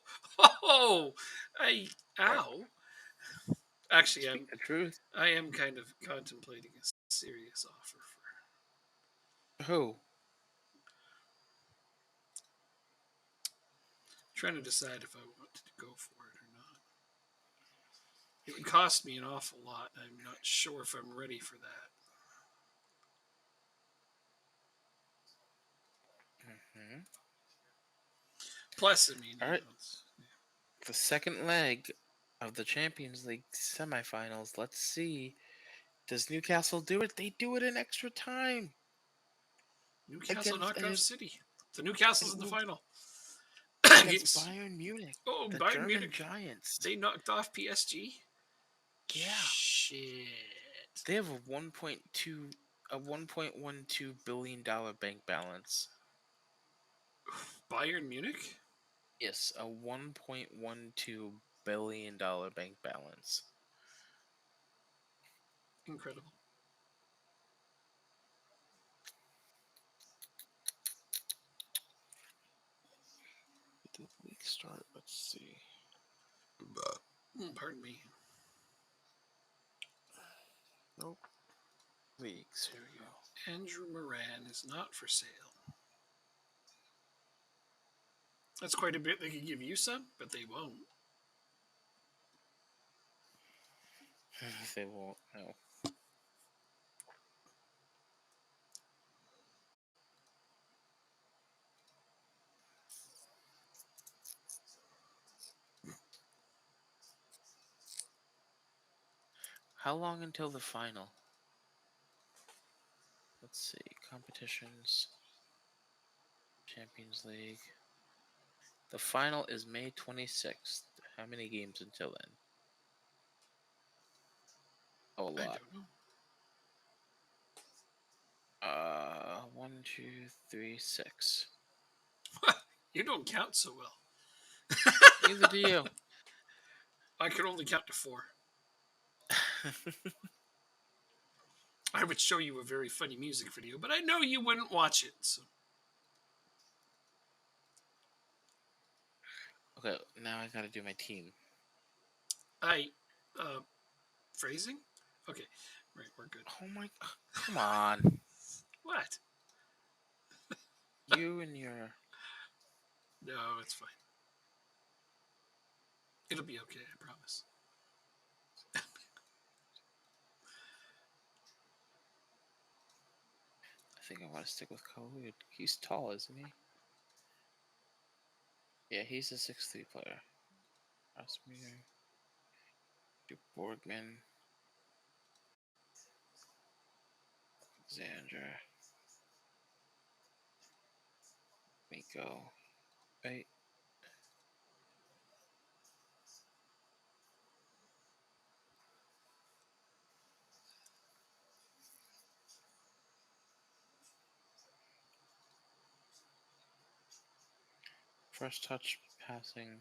ow. Actually, Speak the truth. I am kind of contemplating a serious offer for. Who? Trying to decide if I want to go for it or not. It would cost me an awful lot. I'm not sure if I'm ready for that. Mm-hmm. Plus, I mean, All right. The second leg of the Champions League semifinals. Let's see. Does Newcastle do it? They do it in extra time. Newcastle Against knocked off City. The Newcastle's in the final. Against Bayern Munich. Oh, the Bayern German Munich. Giants. They knocked off PSG. Yeah. Shit. They have a 1.12 billion dollar bank balance. Bayern Munich? Yes, a 1.12 billion dollar bank balance. Incredible. Did the league start? Let's see. Pardon me. Nope. Leagues. There we go. Andrew Moran is not for sale. That's quite a bit. They could give you some, but they won't. They won't. No. How long until the final? Let's see. Competitions. Champions League. The final is May 26th. How many games until then? Oh, a lot. I don't know. 1, 2, 3, 6. You don't count so well. Neither do you. I can only count to 4. I would show you a very funny music video, but I know you wouldn't watch it. So. Okay, now I gotta do my team. Phrasing? Okay, right, we're good. Oh my, come on. What? You and your... No, it's fine. It'll be okay, I promise. I think I want to stick with Khalid. He's tall, isn't he? Yeah, he's a 6'3" player. Rasmussen, Borgman, Xandra, Miko. Right? First touch passing.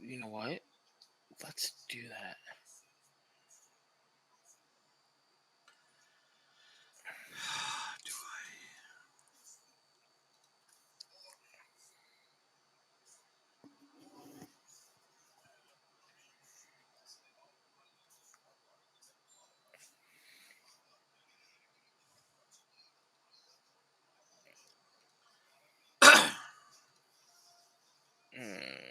You know what? Let's do that. Do I? Mm.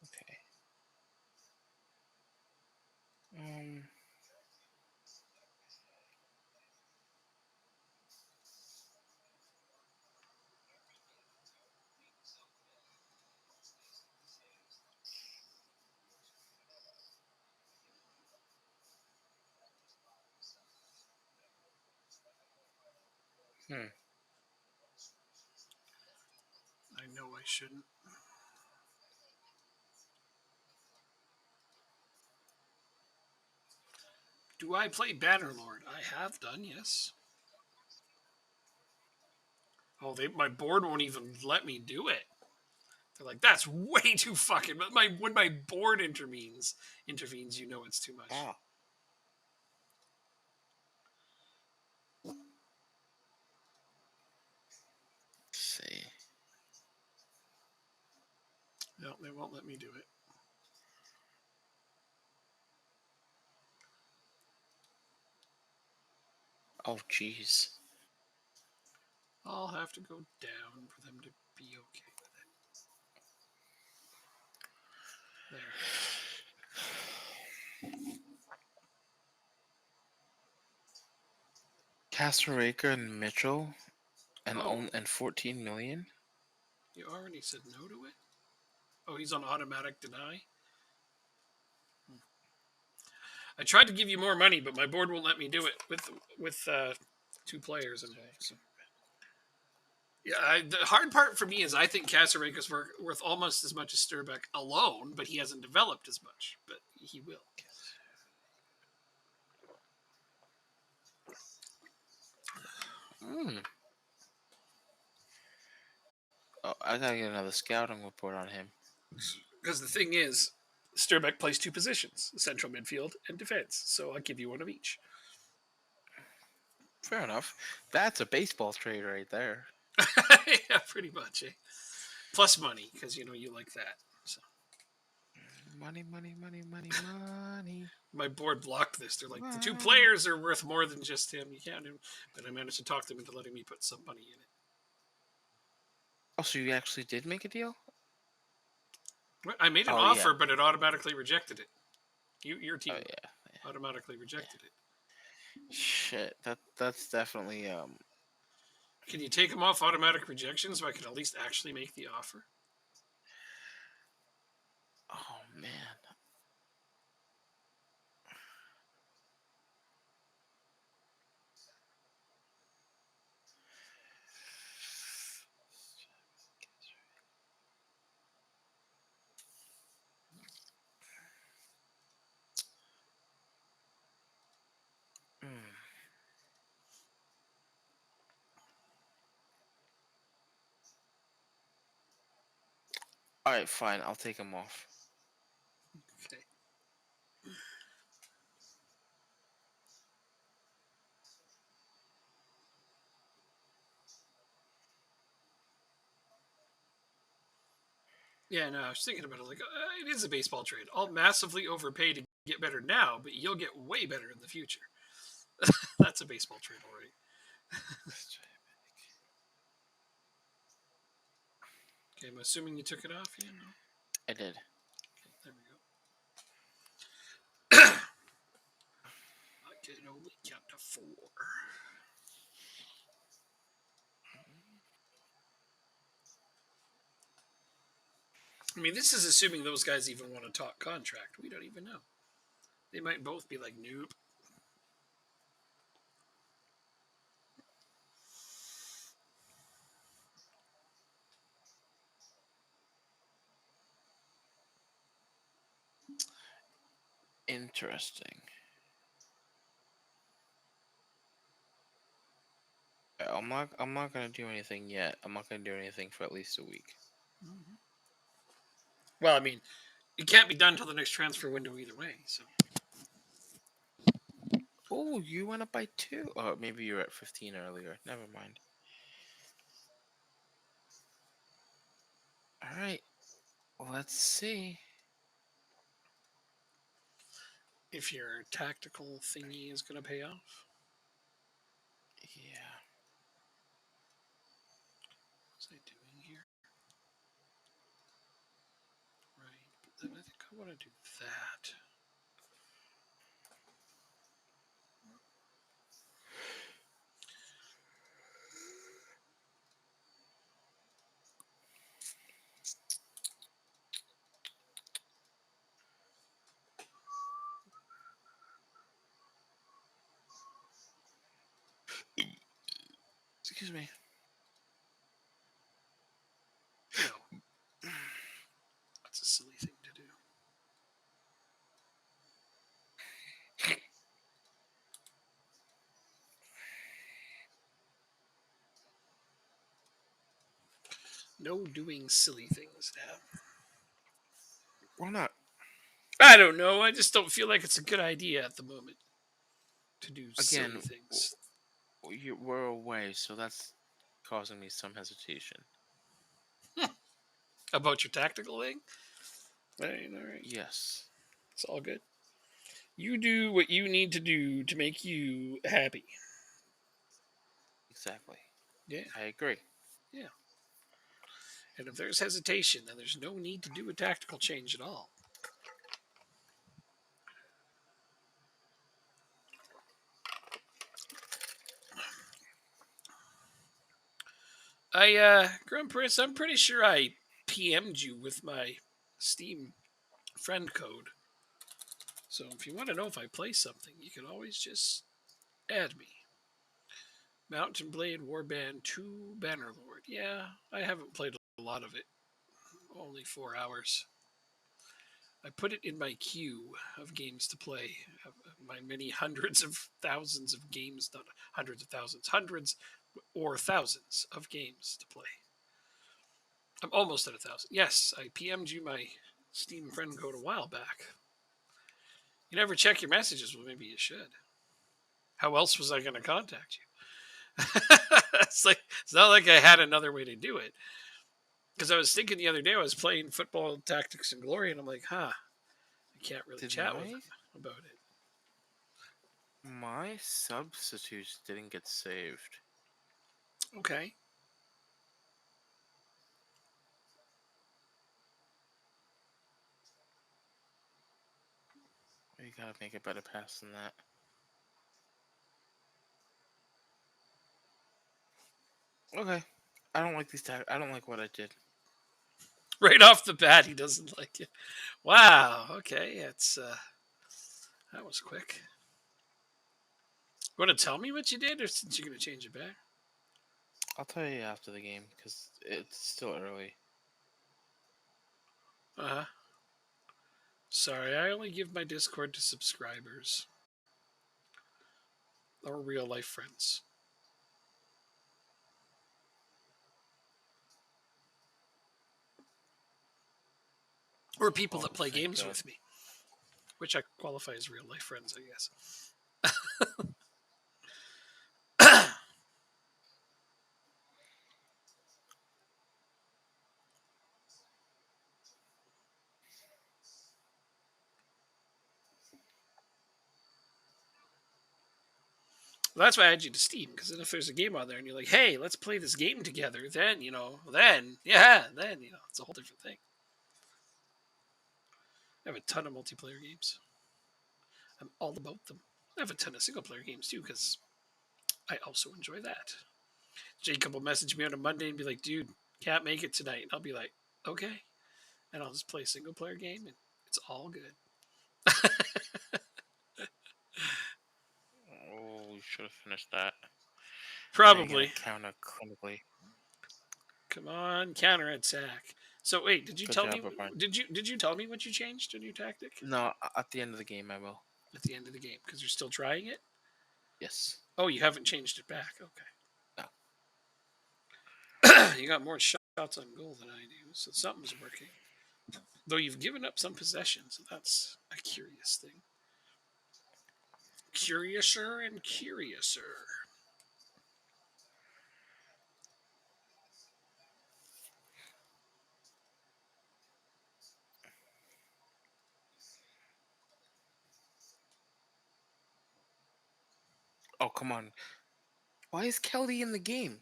Okay. Um. Hmm. I know I shouldn't. Do I play Bannerlord? I have done, yes. Oh, my board won't even let me do it. They're like, that's way too fucking. But when my board intervenes, you know it's too much. Ah. Let's see. No, they won't let me do it. Oh, jeez. I'll have to go down for them to be okay with it. There. Castlereaker and Mitchell, and Oh. and 14 million. You already said no to it? Oh, he's on automatic deny? I tried to give you more money, but my board won't let me do it with two players involved. So. Yeah, the hard part for me is I think Casareka's worth almost as much as Sturbeck alone, but he hasn't developed as much. But he will. Hmm. Oh, I gotta get another scouting report on him. Because the thing is, Sturbeck plays two positions, central midfield and defense. So I'll give you one of each. Fair enough. That's a baseball trade right there. Yeah, pretty much. Eh? Plus money, because you like that. So. Money, money, money, money, money. My board blocked this. They're like, the two Money. players are worth more than just him. You can't do. But I managed to talk them into letting me put some money in it. Oh, so you actually did make a deal? I made an offer, but it automatically rejected it. Your team automatically rejected it. Shit, that's definitely Can you take them off automatic rejection so I can at least actually make the offer? Oh man. All right, fine. I'll take him off. Okay. Yeah, no, I was thinking about it. Like, it is a baseball trade. I'll massively overpay to get better now, but you'll get way better in the future. That's a baseball trade already. Okay, I'm assuming you took it off. Yeah, no. I did. There we go. I can only count to 4. I mean, this is assuming those guys even want to talk contract. We don't even know. They might both be like, nope. Interesting. I'm not gonna do anything yet. I'm not gonna do anything for at least a week. Mm-hmm. Well, I mean, it can't be done until the next transfer window either way. So Oh, you went up by 2. Oh, maybe you were at 15 earlier. Never mind. All right. Let's see. if your tactical thingy is going to pay off, Yeah. what's I doing here? Right, but then I think I want to do that. Excuse me. No, that's a silly thing to do. No doing silly things now. Why not? I don't know. I just don't feel like it's a good idea at the moment to do silly Again, things. we're away, so that's causing me some hesitation. About your tactical thing? All right. Yes. It's all good. You do what you need to do to make you happy. Exactly. Yeah, I agree. yeah. And if there's hesitation, then there's no need to do a tactical change at all. Grumpus, I'm pretty sure I PM'd you with my Steam friend code. So if you want to know if I play something, you can always just add me. Mountain Blade Warband 2 Bannerlord. Yeah, I haven't played a lot of it. Only 4 hours. I put it in my queue of games to play. My many hundreds of thousands of games, not hundreds of thousands, hundreds or thousands of games to play. I'm almost at 1,000. Yes, I PM'd you my Steam friend code a while back. You never check your messages. Well, maybe you should. How else was I going to contact you? It's not like I had another way to do it. Because I was thinking the other day, I was playing Football Tactics and Glory, and I'm like, I can't really chat with him about it. My substitutes didn't get saved. Okay. You gotta make a better pass than that. Okay. I don't like these I don't like what I did. Right off the bat, he doesn't like it. Wow. Okay. That was quick. You want to tell me what you did, or since you're going to change it back? I'll tell you after the game because it's still early. Uh-huh. Sorry, I only give my Discord to subscribers or real life friends. or people that Oh, play thank games God. with me, which I qualify as real life friends, I guess. Well, that's why I add you to Steam, because then if there's a game on there and you're like, hey, let's play this game together, then, it's a whole different thing. I have a ton of multiplayer games. I'm all about them. I have a ton of single player games too, because I also enjoy that. Jacob will message me on a Monday and be like, dude, can't make it tonight. And I'll be like, okay. And I'll just play a single player game and it's all good. Oh, we should have finished that. Now you're gonna Probably. counter clinically. Come on, counter attack. So wait, did you Good tell me? job, O'Brien. Did you tell me what you changed in your tactic No, at the end of the game, I will. at the end of the game? Because you're still trying it. Yes. Oh, you haven't changed it back. No. Okay. You got more shots on goal than I do, so something's working. Though you've given up some possessions, so that's a curious thing. Curiouser and curiouser. Oh, come on. Why is Kelly in the game?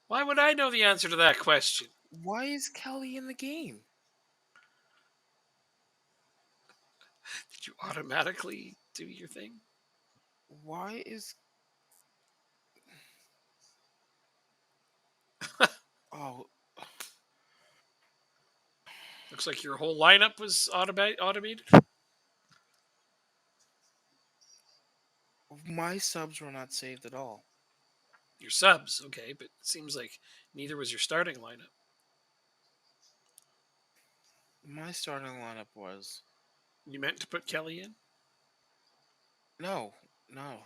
Why would I know the answer to that question? Why is Kelly in the game? Did you automatically do your thing? Why is... Oh, Looks like your whole lineup was automated. my subs were not saved at all. Your subs, okay, but it seems like neither was your starting lineup. My starting lineup was... You meant to put Kelly in? No, no.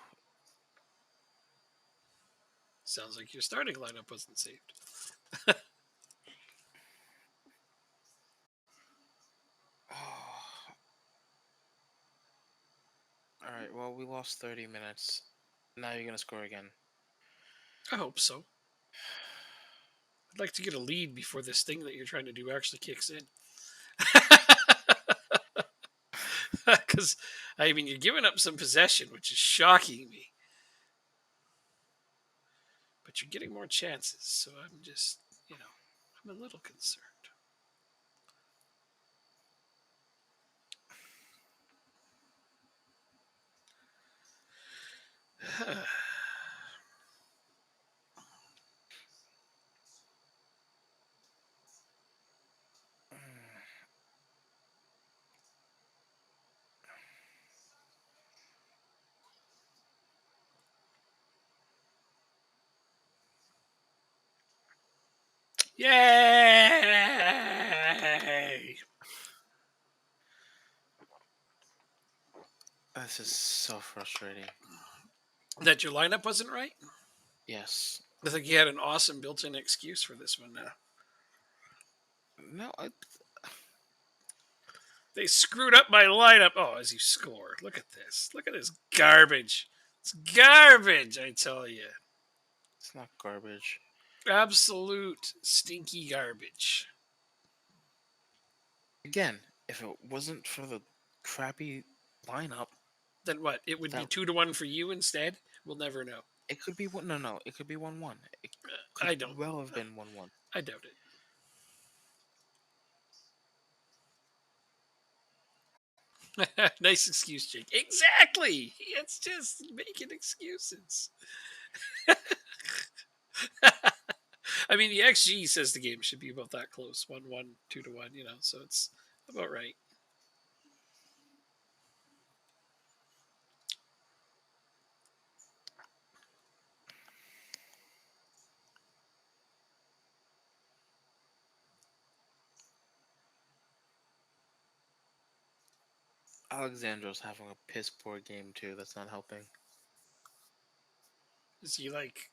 Sounds like your starting lineup wasn't saved. Oh. Alright, well, we lost 30 minutes. Now you're gonna score again. I hope so. I'd like to get a lead before this thing that you're trying to do actually kicks in. Because, I mean, you're giving up some possession, which is shocking me. But you're getting more chances, so I'm just, I'm a little concerned. Yay! This is so frustrating. That your lineup wasn't right? Yes. I think you had an awesome built-in excuse for this one now. No, They screwed up my lineup. Oh, as you score. Look at this. Look at this garbage. It's garbage, I tell you. it's not garbage. Absolute stinky garbage. Again, if it wasn't for the crappy lineup, Then what? It would be That- 2-1 for you instead? We'll never know. it could be one. No, it could be 1-1. It could I don't. well have been 1-1. I doubt it. Nice excuse, Jake. Exactly. It's just making excuses. I mean, the XG says the game should be about that close 1-1, 2-1, so it's about right. Alexandro's having a piss poor game too. That's not helping. Is he like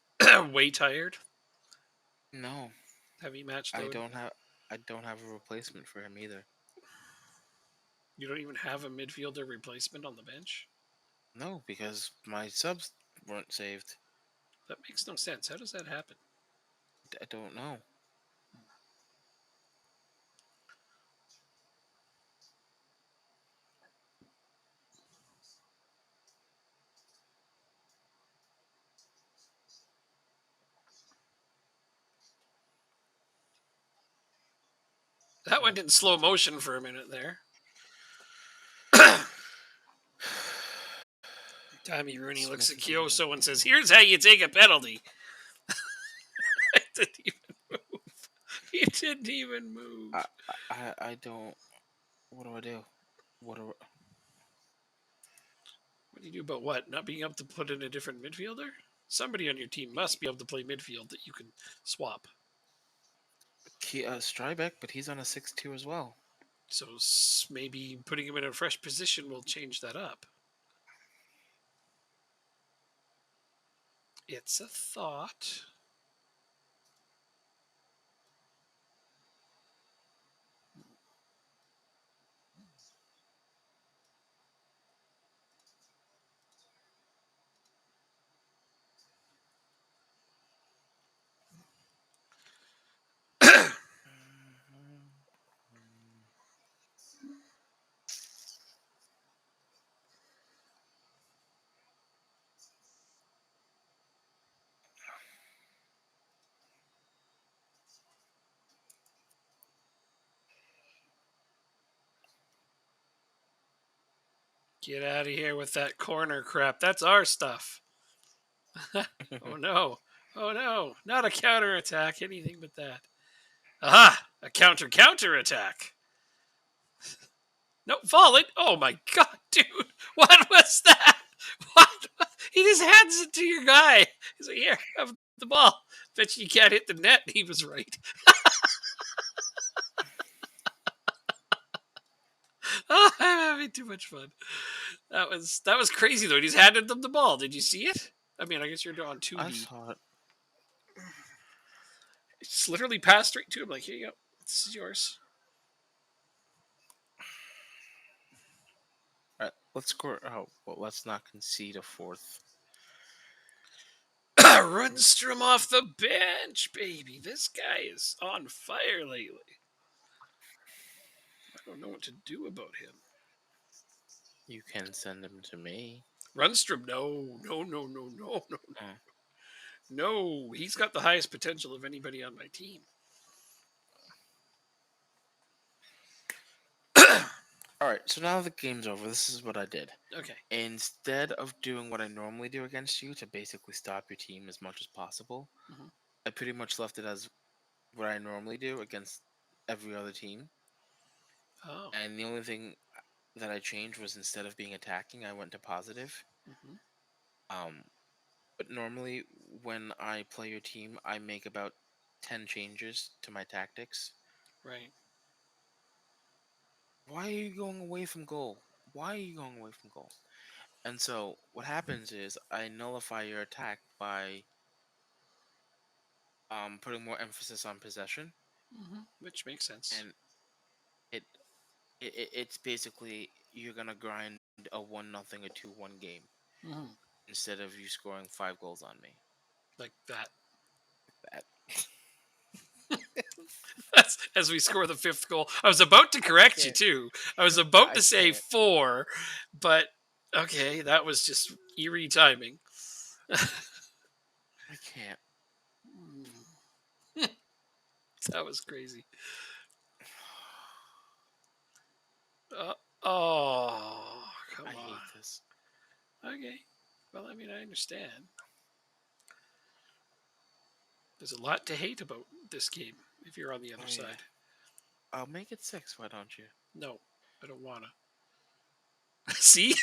way tired? No, Heavy match I load? don't have. I don't have a replacement for him either. You don't even have a midfielder replacement on the bench? No, because my subs weren't saved. That makes no sense. How does that happen? I don't know. That went in slow motion for a minute there. Tommy Rooney looks at Kyoso and says, "Here's how you take a penalty." It didn't even move. He didn't even move. I don't. What do I do? What do? What do you do about what? Not being able to put in a different midfielder? Somebody on your team must be able to play midfield that you can swap. Strybeck, but he's on a 6-2 as well. So maybe putting him in a fresh position will change that up. It's a thought. Get out of here with that corner crap. That's our stuff. Oh no. Oh no. Not a counter attack, anything but that. Aha! A counter attack. No, falling. Oh my god, dude. What was that? What? He just hands it to your guy. He's like, here, have the ball. Bet you can't hit the net. He was right. Oh, I'm having too much fun. That was crazy though. He's handed them the ball. Did you see it? I mean, I guess you're on 2D. I saw it. It's literally passed straight to him. Like, here you go. This is yours. All right, let's score. Oh, well, let's not concede a fourth. Rundstrom off the bench, baby. This guy is on fire lately. I don't know what to do about him. You can send him to me. Rundstrom, no. No, he's got the highest potential of anybody on my team. All right, so now the game's over. This is what I did. Okay. Instead of doing what I normally do against you to basically stop your team as much as possible, Mhm. I pretty much left it as what I normally do against every other team. Oh. And the only thing that I changed was instead of being attacking, I went to positive. Mhm. But normally when I play your team, I make about 10 changes to my tactics. Right. Why are you going away from goal? Why are you going away from goal? And so what happens is I nullify your attack by putting more emphasis on possession, Which makes sense. and it, it's basically you're gonna grind a 1-0 or 2-1 game Mhm. instead of you scoring 5 goals on me. Like that. That As we score the 5th goal. I was about to correct you, can't. too. I was about I to say can't. 4, but okay, that was just eerie timing. I can't. That was crazy. Oh, come I on. hate this. Okay. Well, I mean, I understand. There's a lot to hate about this game if you're on the other Oh, yeah. side. I'll make it 6. Why don't you? No, I don't want to. See?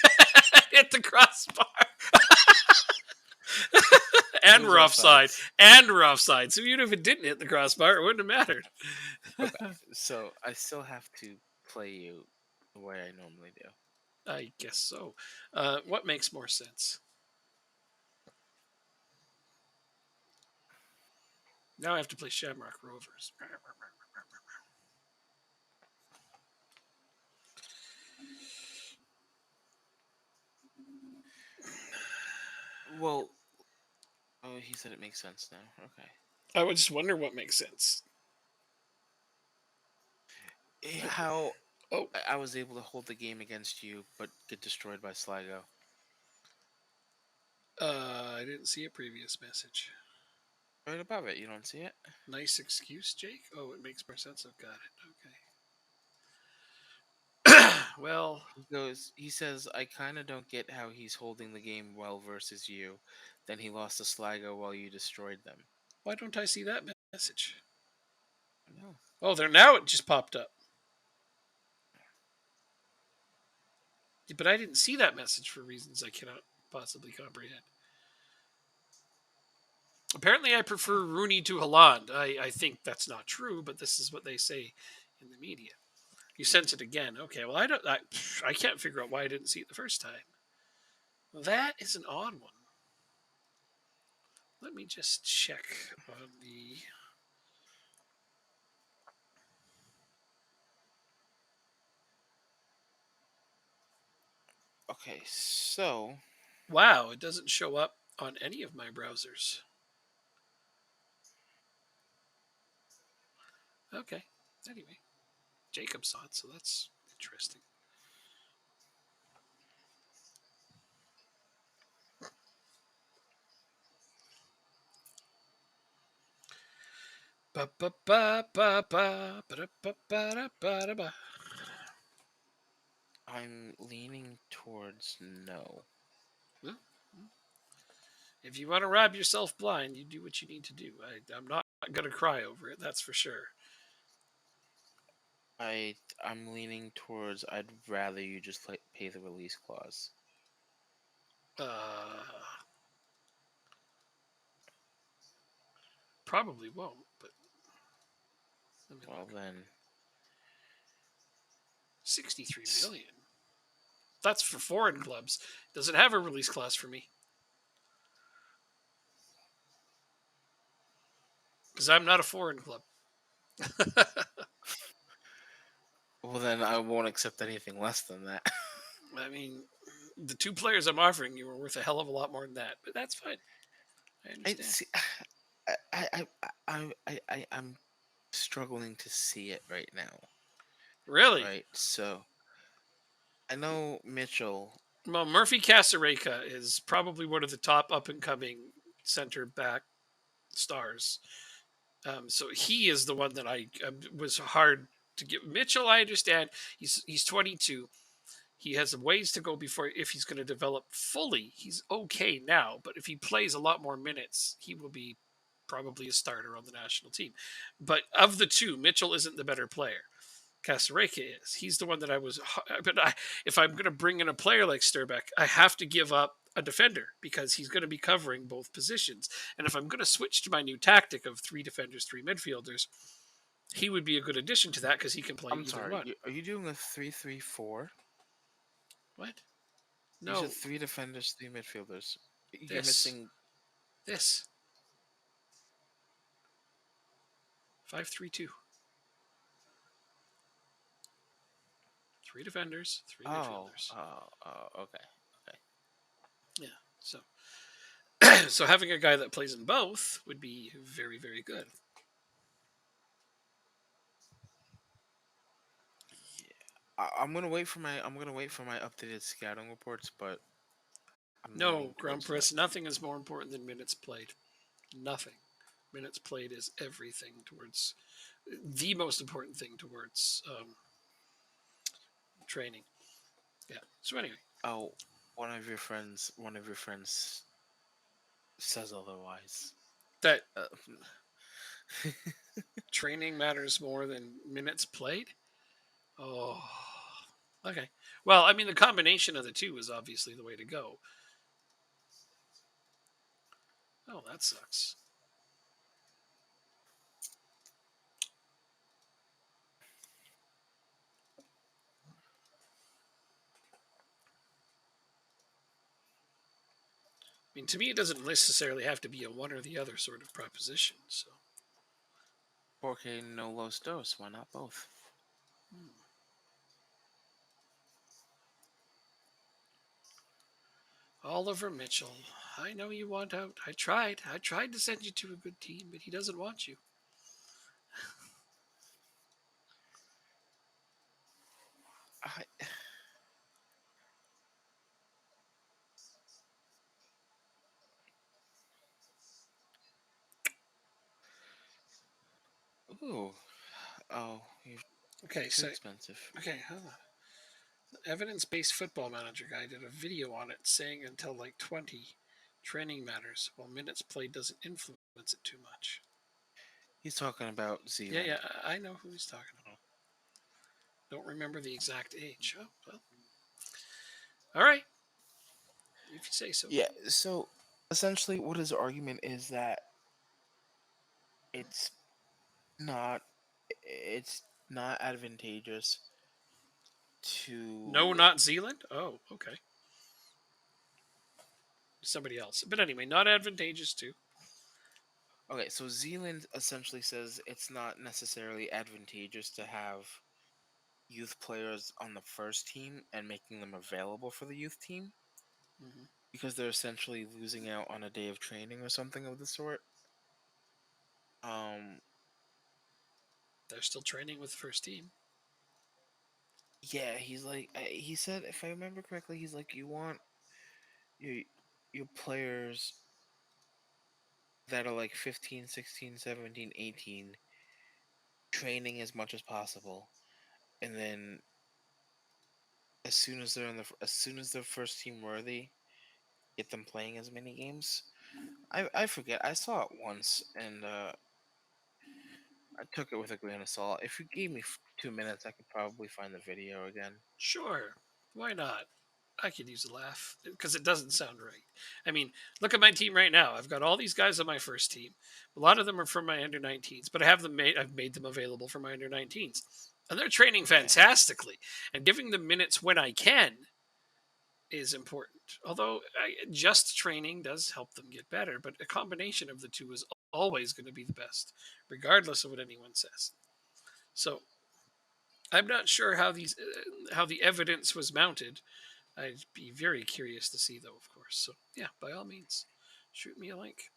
Hit the crossbar. And It we're was offside. offsides. And we're offside. So even if it didn't hit the crossbar, it wouldn't have mattered. So I still have to play you the way I normally do. I guess so. What makes more sense? Now I have to play Shamrock Rovers. Well, oh, he said it makes sense now. Okay. I would just wonder what makes sense. How Oh, I was able to hold the game against you, but get destroyed by Sligo. I didn't see a previous message. Right above it, you don't see it? Nice excuse, Jake. Oh, it makes more sense. I've got it. Okay. Well, He says, I kind of don't get how he's holding the game well versus you. Then he lost to Sligo while you destroyed them. why don't I see that message? No. Oh, there now it just popped up. But I didn't see that message for reasons I cannot possibly comprehend. Apparently, I prefer Rooney to Haaland. I think that's not true, but this is what they say in the media. You sent it again. Okay, well, I can't figure out why I didn't see it the first time. That is an odd one. Let me just check on the. Okay, so Wow, it doesn't show up on any of my browsers. Okay. Anyway, Jacob saw it, so that's interesting. Ba ba ba ba ba ba ba ba ba ba. I'm leaning towards no. Well, if you want to rob yourself blind, you do what you need to do. I'm not going to cry over it, that's for sure. I'm leaning towards I'd rather you just pay the release clause. Uh, Probably won't, but let me Well look. then, 63 million. That's for foreign clubs. Does it have a release clause for me? Because I'm not a foreign club. I won't accept anything less than that. I mean, the two players I'm offering you are worth a hell of a lot more than that, but that's fine. I I understand. see. I'm struggling to see it right now. Really? Right, so I know Mitchell. Well, Murphy Casareka is probably one of the top up and coming center back stars. So he is the one that I was hard to get. Mitchell, I understand. He's 22. He has ways to go before if he's going to develop fully. He's okay now, but if he plays a lot more minutes, he will be probably a starter on the national team. But of the two, Mitchell isn't the better player. Casareka is. He's the one that I was. But if I'm going to bring in a player like Sturbeck, I have to give up a defender because he's going to be covering both positions. And if I'm going to switch to my new tactic of three defenders, three midfielders, he would be a good addition to that because he can play I'm either sorry. one. Are you doing a 3-3-4? What? You said No, three defenders, three midfielders. You're this, missing. this 5-3-2. Three defenders, three midfielders. Okay. Yeah. So, so having a guy that plays in both would be very, very good. I'm gonna wait for my. I'm gonna wait for my updated scouting reports, but I'm leaning No, Ground towards no. Press, nothing is more important than minutes played. Nothing. Minutes played is everything towards the most important thing towards training. Yeah. So anyway, Oh, One of your friends says otherwise. that Uh, training matters more than minutes played. Oh, okay. Well, I mean, the combination of the two is obviously the way to go. Oh, that sucks. I mean, to me, it doesn't necessarily have to be a one or the other sort of proposition. So, 4K no Los Dos. Why not both? Oliver Mitchell. I know you want out. I tried. I tried to send you to a good team, but he doesn't want you. I, ooh. Oh, you're Okay, too so expensive. okay, hold on. Evidence-based football manager guy did a video on it saying until like 20, training matters, while minutes played doesn't influence it too much. He's talking about Yeah, Zealand. yeah, I know who he's talking about. Don't remember the exact age. Oh, well. All right, if you say so. Yeah, so essentially what his argument is that it's not it's not advantageous No, to not Zealand. Oh, okay. Somebody else. But anyway, not advantageous too. okay, so Zealand essentially says it's not necessarily advantageous to have youth players on the first team and making them available for the youth team Hmm. because they're essentially losing out on a day of training or something of the sort. Um, They're still training with the first team. yeah, he's like he said if I remember correctly, he's like you want your your players that are like 15, 16, 17, 18 training as much as possible and then as soon as they're first team worthy, get them playing as many games. I forget. I saw it once and I took it with a grain of salt. If you gave me 2 minutes, I could probably find the video again. Sure, why not? I could use a laugh because it doesn't sound right. I mean, look at my team right now. I've got all these guys on my first team. A lot of them are from my under 19s, but I've made them available for my under 19s. And they're training Yeah. fantastically. And giving them minutes when I can is important. Although just training does help them get better, but a combination of the two is always going to be the best, regardless of what anyone says. So I'm not sure how the evidence was mounted. I'd be very curious to see, though, of course. So yeah, by all means, shoot me a link.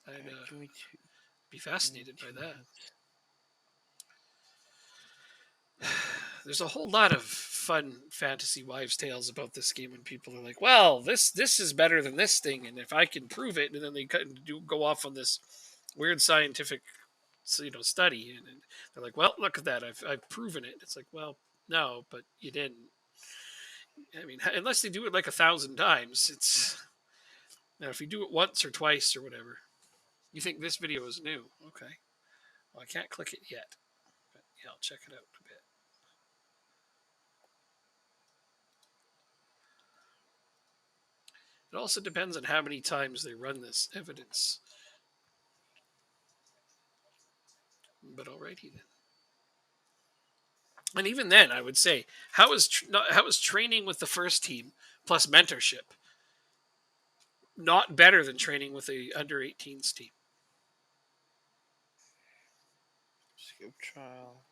I'd Alright, be give me fascinated by two that. minutes. There's a whole lot of fun fantasy wives' tales about this game when people are like, "Well, this is better than this thing, and if I can prove it," and then they go off on this weird scientific, study, and they're like, "Well, look at that, I've proven it." It's like, well, no, but you didn't. I mean, unless they do it like 1,000 times, it's now if you do it once or twice or whatever. You think this video is new? Okay. Well, I can't click it yet, but yeah, I'll check it out a bit. It also depends on how many times they run this evidence. But alrighty then. And even then, I would say, how is training with the first team plus mentorship not better than training with a under 18s team? Skip trial.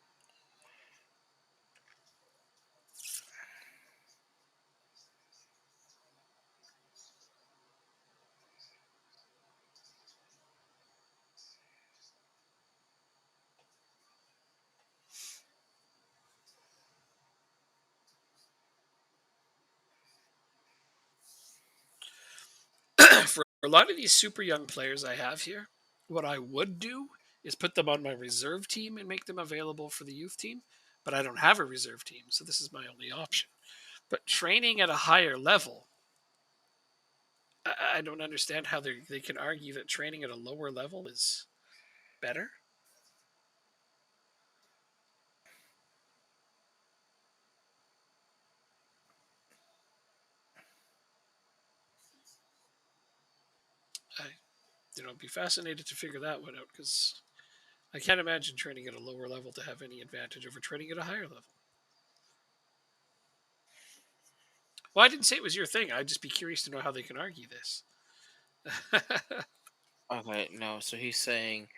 For a lot of these super young players I have here, what I would do is put them on my reserve team and make them available for the youth team. But I don't have a reserve team, so this is my only option. But training at a higher level, I don't understand how they can argue that training at a lower level is better. I, be fascinated to figure that one out because I can't imagine training at a lower level to have any advantage over training at a higher level. Well, I didn't say it was your thing. I'd just be curious to know how they can argue this. Okay, no, so he's saying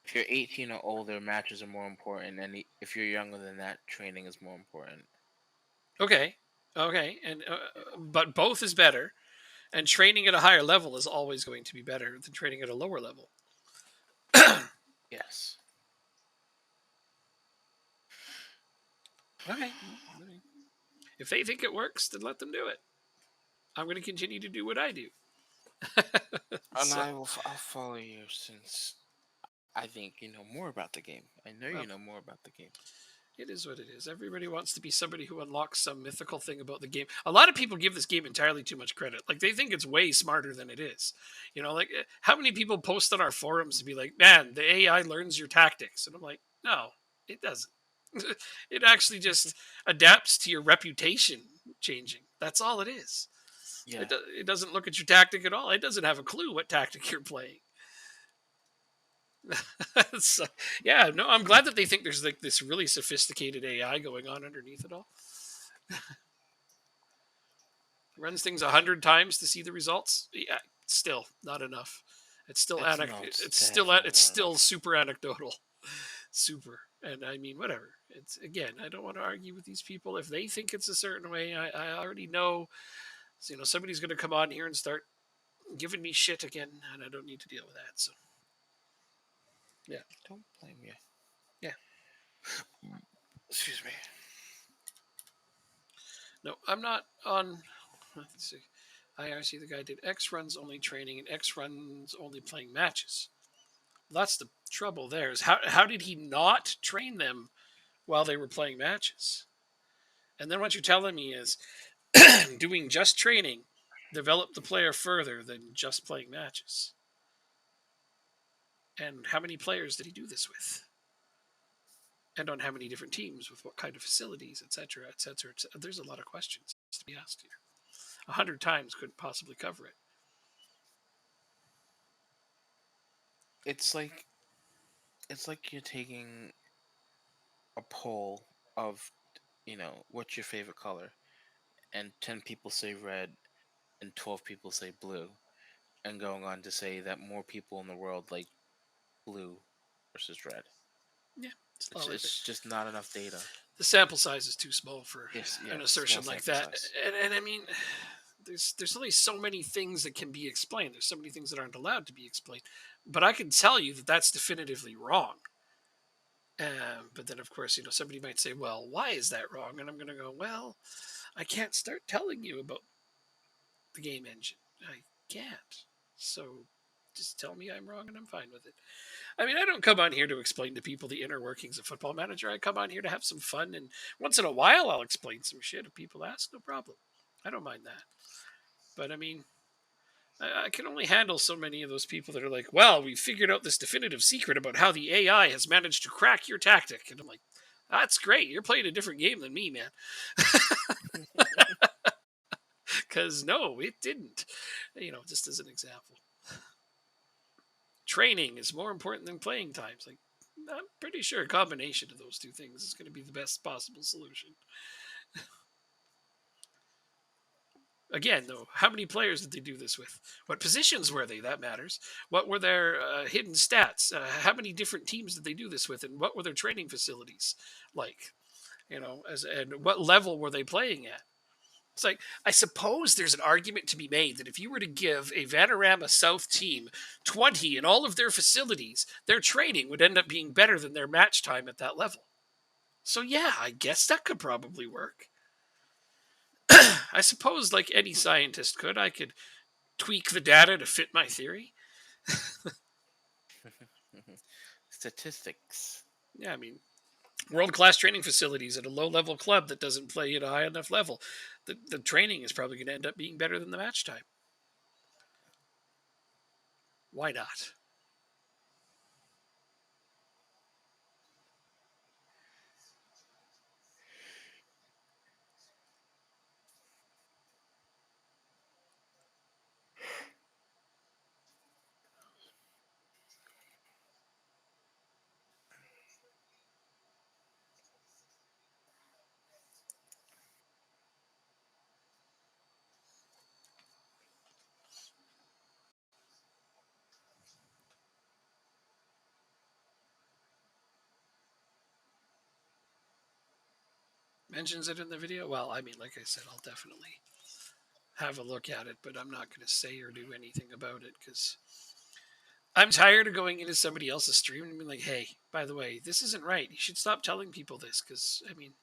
if you're 18 or older, matches are more important, and if you're younger than that, training is more important. Okay, okay, and but both is better. And training at a higher level is always going to be better than training at a lower level. Yes. Okay. If they think it works, then let them do it. I'm going to continue to do what I do. And So, I'll follow you since I think you know more about the game. I know well, you know more about the game. it is what it is. Everybody wants to be somebody who unlocks some mythical thing about the game. A lot of people give this game entirely too much credit. Like they think it's way smarter than it is. You know, like how many people post on our forums to be like, "Man, the AI learns your tactics," and I'm like, "No, it doesn't. It actually just adapts to your reputation changing. That's all it is. Yeah. It doesn't look at your tactic at all. It doesn't have a clue what tactic you're playing." So, yeah, no, I'm glad that they think there's like this really sophisticated AI going on underneath it all. Runs things 100 times to see the results. Yeah, still not enough. It's still it's still definitely it's not still enough. super anecdotal. Super. And I mean, whatever. It's again, I don't want to argue with these people. If they think it's a certain way, I already know. So, somebody's going to come on here and start giving me shit again, and I don't need to deal with that. So, yeah, Don't blame you. yeah. Excuse me. No, I'm not on. Let's see. IRC, the guy did X runs only training and X runs only playing matches. That's the trouble there is how did he not train them while they were playing matches? And then what you're telling me is doing just training developed the player further than just playing matches. And how many players did he do this with? And on how many different teams, with what kind of facilities, etc., etc., etc. There's a lot of questions to be asked here. 100 times couldn't possibly cover it. It's like you're taking a poll of what's your favorite color, and 10 people say red, and 12 people say blue, and going on to say that more people in the world like blue versus red. Yeah, it's It's not like it. it's just not enough data. The sample size is too small for Yes, yeah, an small assertion like sample that. size. And I mean, there's only so many things that can be explained. There's so many things that aren't allowed to be explained. But I can tell you that that's definitively wrong. But then, of course, somebody might say, "Well, why is that wrong?" And I'm going to go, "Well, I can't start telling you about the game engine. I can't. So just tell me I'm wrong, and I'm fine with it." I mean, I don't come on here to explain to people the inner workings of Football Manager. I come on here to have some fun, and once in a while, I'll explain some shit if people ask. No problem. I don't mind that. But I mean, I can only handle so many of those people that are like, "Well, we figured out this definitive secret about how the AI has managed to crack your tactic," and I'm like, "That's great. You're playing a different game than me, man." Because no, it didn't. Just as an example, training is more important than playing times. Like, I'm pretty sure a combination of those two things is going to be the best possible solution. Again, though, how many players did they do this with? What positions were they? That matters. What were their hidden stats? How many different teams did they do this with? And what were their training facilities like? And what level were they playing at? It's like, I suppose there's an argument to be made that if you were to give a Vanarama South team 20 in all of their facilities, their training would end up being better than their match time at that level. So, yeah, I guess that could probably work. I suppose, like any scientist could, I could tweak the data to fit my theory. Statistics. Yeah, I mean, world class training facilities at a low level club that doesn't play at a high enough level. The training is probably going to end up being better than the match time. Why not? Mentions it in the video. Well, I mean, like I said, I'll definitely have a look at it, but I'm not going to say or do anything about it because I'm tired of going into somebody else's stream and being like, hey, by the way, this isn't right. You should stop telling people this because, I mean,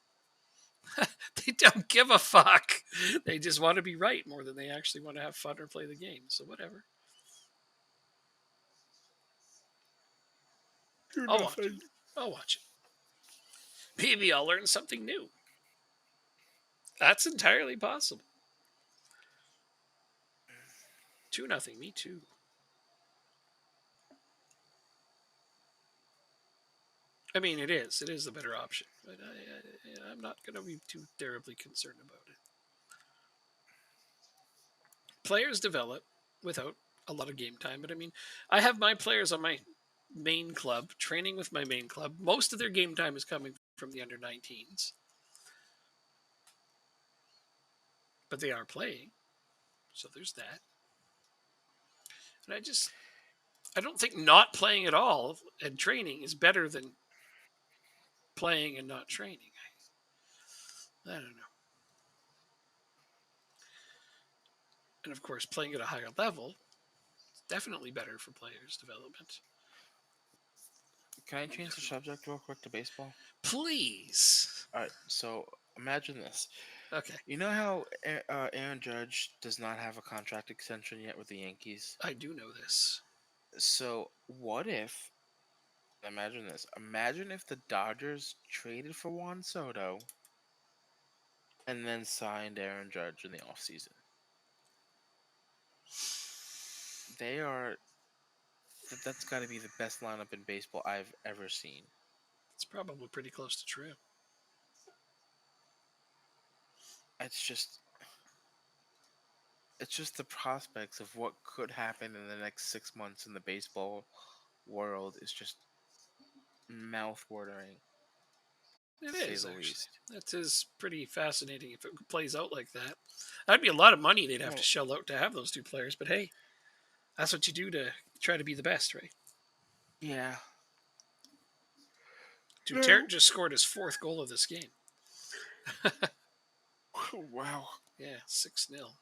they don't give a fuck. They just want to be right more than they actually want to have fun or play the game. So, whatever. I'll watch it. I'll watch it. Maybe I'll learn something new. That's entirely possible. 2-0. Me too. I mean, it is. It is the better option. But I'm not going to be too terribly concerned about it. Players develop without a lot of game time. But I mean, I have my players on my main club, training with my main club. Most of their game time is coming from the under 19s. But they are playing. So there's that. And I don't think not playing at all and training is better than playing and not training. I don't know. And of course, playing at a higher level is definitely better for players' development. Can I change the subject real quick to baseball? Please. All right. So imagine this. Okay. You know how Aaron Judge does not have a contract extension yet with the Yankees? I do know this. So what if, imagine this, imagine if the Dodgers traded for Juan Soto and then signed Aaron Judge in the offseason. That's got to be the best lineup in baseball I've ever seen. It's probably pretty close to true. It's just the prospects of what could happen in the next 6 months in the baseball world is just mouth-watering. It say is, the actually. least. That is pretty fascinating if it plays out like that. That'd be a lot of money they'd have to Well- shell out to have those two players. But hey, that's what you do to try to be the best, right? Yeah. Duterte just scored his 4th goal of this game. Wow. Yeah, 6-0.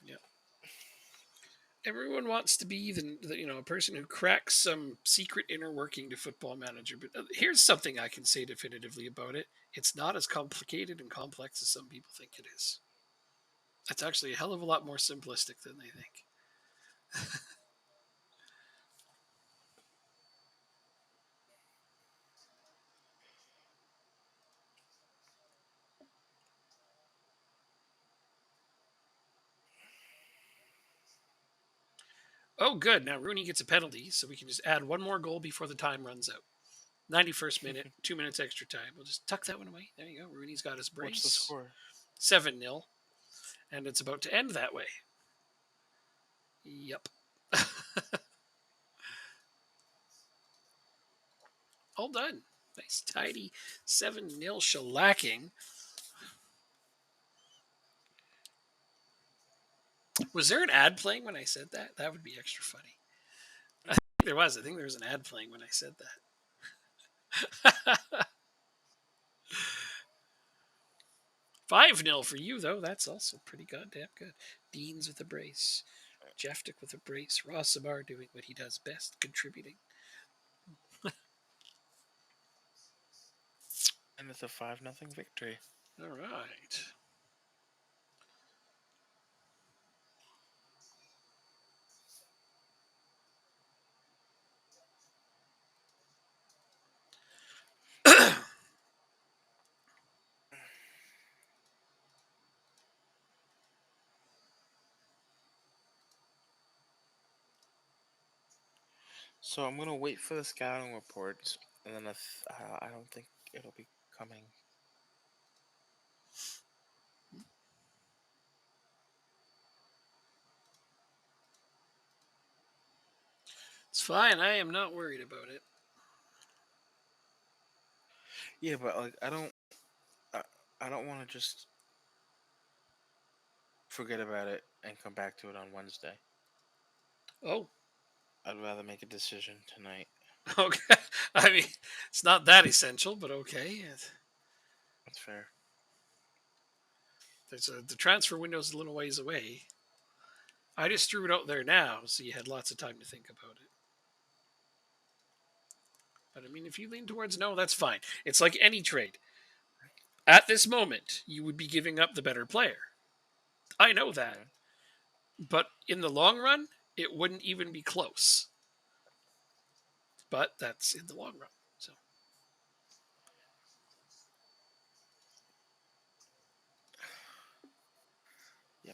Yep. Everyone wants to be a person who cracks some secret inner working to Football Manager. But here's something I can say definitively about it: it's not as complicated and complex as some people think it is. It's actually a hell of a lot more simplistic than they think. Oh, good. Now Rooney gets a penalty, so we can just add one more goal before the time runs out. 91st minute, 2 minutes extra time. We'll just tuck that one away. There you go. Rooney's got his brace. What's the score? 7-0. And it's about to end that way. Yep. All done. Nice, tidy 7-0 shellacking. Was there an ad playing when I said that? That would be extra funny. I think there was. I think there was an ad playing when I said that. 5-0 for you, though. That's also pretty goddamn good. Deans with a brace. Jeftic with a brace. Rosamar doing what he does best, contributing. And it's a 5-0 victory. All right. So I'm gonna wait for the scouting reports, and then if I don't think it'll be coming. It's fine. I am not worried about it. Yeah, but like I don't want to just forget about it and come back to it on Wednesday. Oh, I'd rather make a decision tonight. okay. I mean, it's not that essential, but okay. That's fair. The transfer window's a little ways away. I just threw it out there now, so you had lots of time to think about it. But I mean, if you lean towards no, that's fine. It's like any trade. At this moment, you would be giving up the better player. I know that. Okay. But in the long run, it wouldn't even be close. But that's in the long run. So Yeah,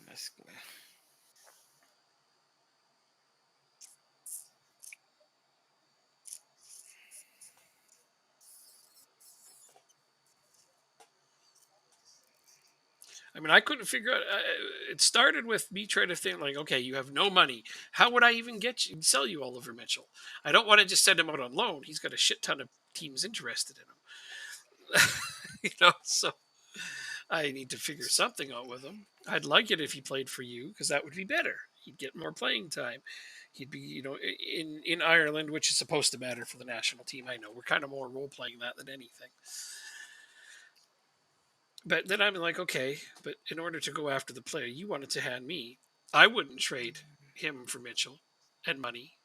I mean, I couldn't figure out. It started with me trying to think, like, okay, you have no money. How would I even sell you Oliver Mitchell? I don't want to just send him out on loan. He's got a shit ton of teams interested in him. So I need to figure something out with him. I'd like it if he played for you because that would be better. He'd get more playing time. He'd be, in Ireland, which is supposed to matter for the national team. I know we're kind of more role playing that than anything. But then I'm like, okay, but in order to go after the player you wanted to hand me, I wouldn't trade him for Mitchell and money.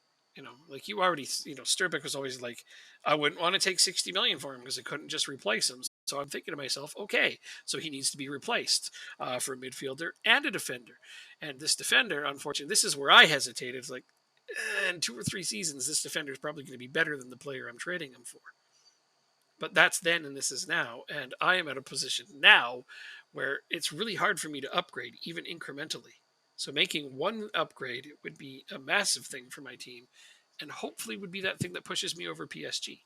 Like you already, Sturbeck was always like, I wouldn't want to take 60 million for him because I couldn't just replace him. So I'm thinking to myself, okay, so he needs to be replaced for a midfielder and a defender. And this defender, unfortunately, this is where I hesitated. It's like, in 2 or 3 seasons, this defender is probably going to be better than the player I'm trading him for. But that's then and this is now. And I am at a position now where it's really hard for me to upgrade, even incrementally. So making one upgrade would be a massive thing for my team and hopefully would be that thing that pushes me over PSG.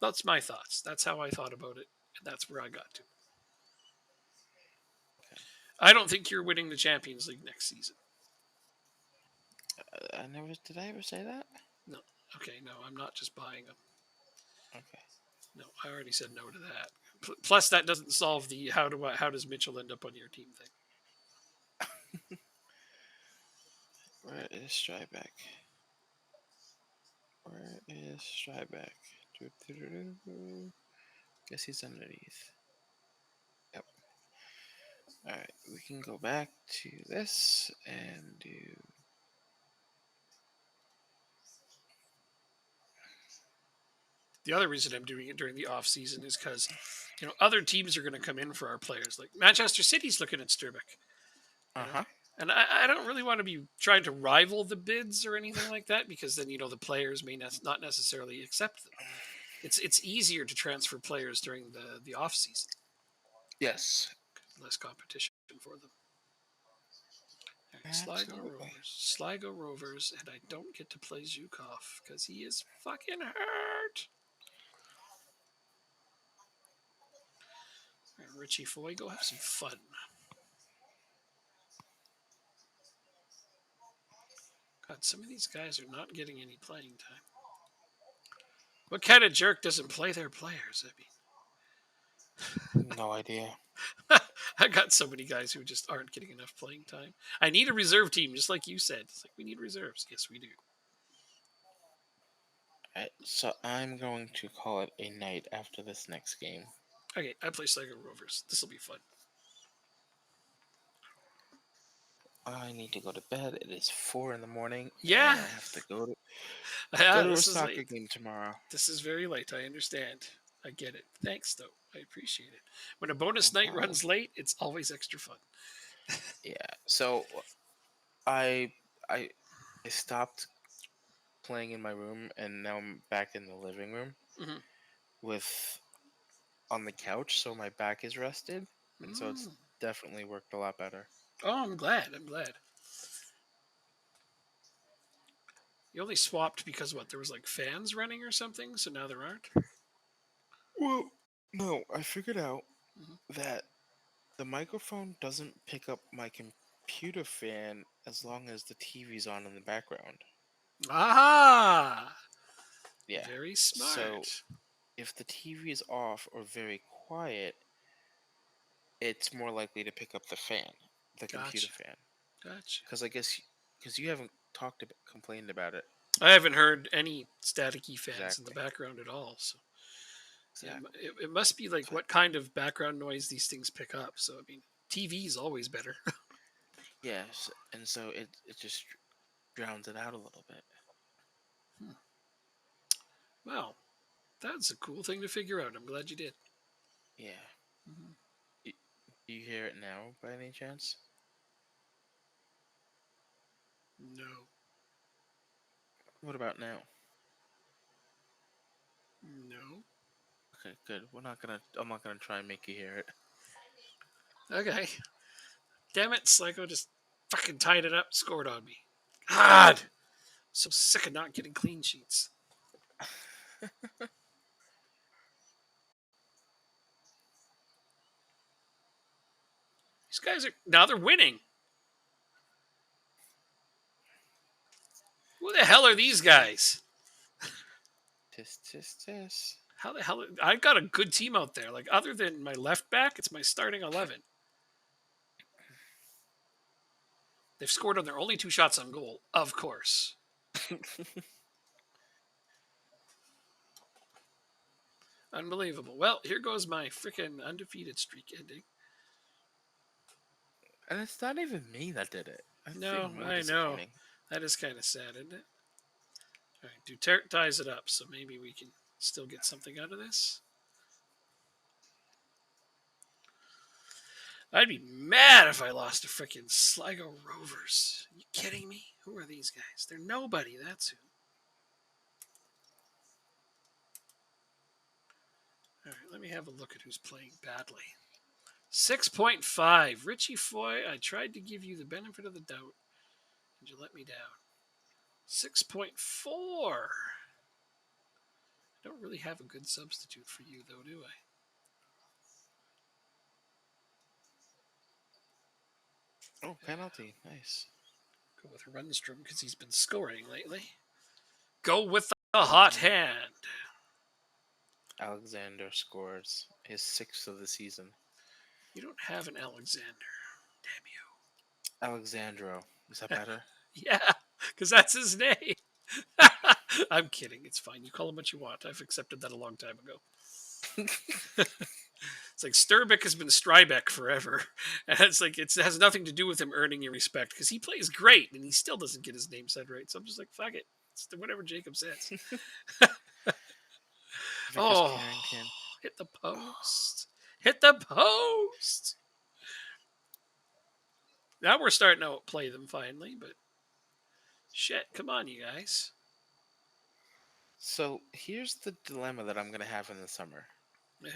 That's my thoughts. That's how I thought about it. And that's where I got to. I don't think you're winning the Champions League next season. Did I ever say that? No. Okay, no, I'm not just buying them. Okay. No, I already said no to that. Plus, that doesn't solve the how does Mitchell end up on your team thing. Where is Strybeck? Guess he's underneath. Yep. Alright, we can go back to this and do. The other reason I'm doing it during the off season is because, other teams are going to come in for our players. Like Manchester City's looking at Sturbeck. And I don't really want to be trying to rival the bids or anything like that because then, the players may not necessarily accept them. It's easier to transfer players during the off season. Yes. Less competition for them. Absolutely. Sligo Rovers, and I don't get to play Zhukov because he is fucking hurt. All right, Richie Foy, go have some fun. God, some of these guys are not getting any playing time. What kind of jerk doesn't play their players? No idea. I got so many guys who just aren't getting enough playing time. I need a reserve team, just like you said. It's like we need reserves. Yes, we do. Alright, so I'm going to call it a night after this next game. Okay, I play Sligo Rovers. This will be fun. I need to go to bed. It is 4 in the morning. Yeah. And I have to go to a This is soccer late. game tomorrow. This is very late. I understand. I get it. Thanks, though. I appreciate it. When a bonus night runs late, it's always extra fun. Yeah. So I stopped playing in my room, and now I'm back in the living room on the couch, so my back is rested, and so it's definitely worked a lot better. Oh, I'm glad. You only swapped because what? There was like fans running or something, so now there aren't? Well, no, I figured out that the microphone doesn't pick up my computer fan as long as the TV's on in the background. Ah! Yeah. Very smart. So if the TV is off or very quiet, it's more likely to pick up the computer fan. Gotcha. Because you haven't complained about it. I haven't heard any staticky fans in the background at all. So exactly. It must be like what kind of background noise these things pick up. So I mean, TV is always better. Yes, and so it just drowns it out a little bit. Wow, that's a cool thing to figure out. I'm glad you did. Yeah. Mhm. Y- Do you hear it now by any chance? No, What about now? no. Okay, good. I'm not gonna try and make you hear it. Okay. Damn it, Sligo just fucking tied it up, scored on me. God! So sick of not getting clean sheets. These guys are now they're winning. Who the hell are these guys? Tis tis tis. How the hell? I got a good team out there. Like other than my left back, it's my starting 11. They've scored on their only 2 shots on goal, of course. Unbelievable. Well, here goes my freaking undefeated streak ending. And it's not even me that did it. That's No, even more I know. disappointing. That is kind of sad, isn't it? All right, Duterte ties it up, so maybe we can still get something out of this. I'd be mad if I lost to freaking Sligo Rovers. Are you kidding me? Who are these guys? They're nobody, that's who. All right, let me have a look at who's playing badly. 6.5. Richie Foy, I tried to give you the benefit of the doubt, and you let me down. 6.4. I don't really have a good substitute for you, though, do I? Oh, penalty. Nice. Go with Rundstrom because he's been scoring lately. Go with the hot hand. Alexander scores his 6th of the season. You don't have an Alexander. Damn you. Alexandro. Is that better? Yeah, because that's his name. I'm kidding. It's fine. You call him what you want. I've accepted that a long time ago. It's like Sturbeck has been Strybeck forever. And it's like it has nothing to do with him earning your respect because he plays great and he still doesn't get his name said right. So I'm just like, fuck it. It's whatever Jacob says. Oh, Carrington. hit the post. Hit the post. Now we're starting to outplay them finally, but shit, come on, you guys. So here's the dilemma that I'm going to have in the summer. Yeah.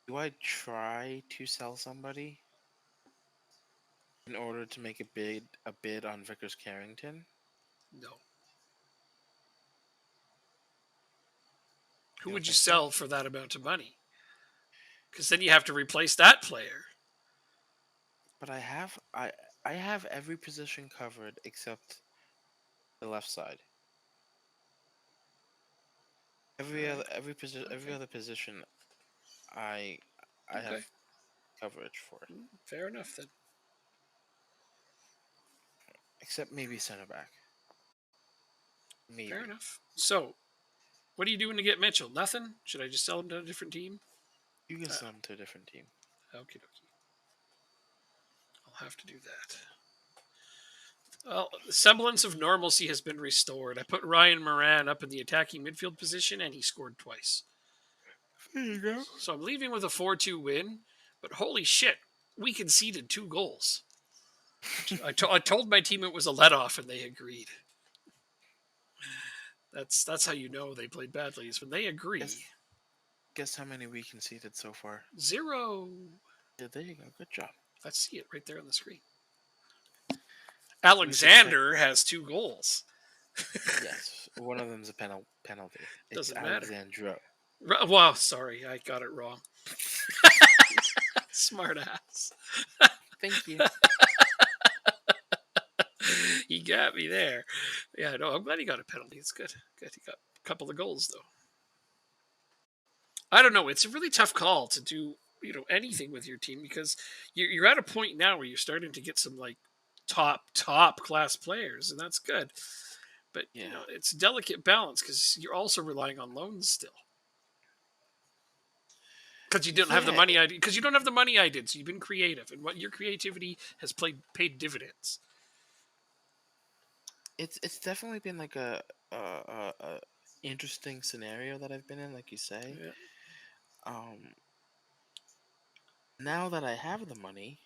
Do I try to sell somebody in order to make a bid on Vickers Carrington? No. Who You would don't you think so? sell for that amount of money? Because then you have to replace that player. But I have every position covered except the left side. Every other position I Okay. have coverage for, Fair enough then. except maybe center back. Maybe. Fair enough. So, what are you doing to get Mitchell? Nothing? Should I just sell him to a different team? You can sell him to a different team. Okie dokie. I'll have to do that. Well, the semblance of normalcy has been restored. I put Ryan Moran up in the attacking midfield position, and he scored twice. There you go. So I'm leaving with a 4-2 win, but holy shit, we conceded 2 goals. I told my team it was a let-off, and they agreed. That's how you know they played badly, is when they agree. Guess how many we conceded so far? 0. Yeah, there you go. Good job. I see it right there on the screen. Alexander has 2 goals. Yes, one of them's a penalty. It's Doesn't matter. Alexandro. Wow, sorry, I got it wrong. Smart ass. Thank you. He got me there. Yeah, no, I'm glad he got a penalty. It's good. Good. He got a couple of goals though. I don't know. It's a really tough call to do, anything with your team because you're at a point now where you're starting to get some like top class players, and that's good. But Yeah. it's a delicate balance because you're also relying on loans still. Because you didn't have the Yeah, money I did. Because you don't have the money I did. So you've been creative, and what your creativity has paid dividends. it's definitely been like a interesting scenario that I've been in, like you say. Yeah. Um, now that I have the money,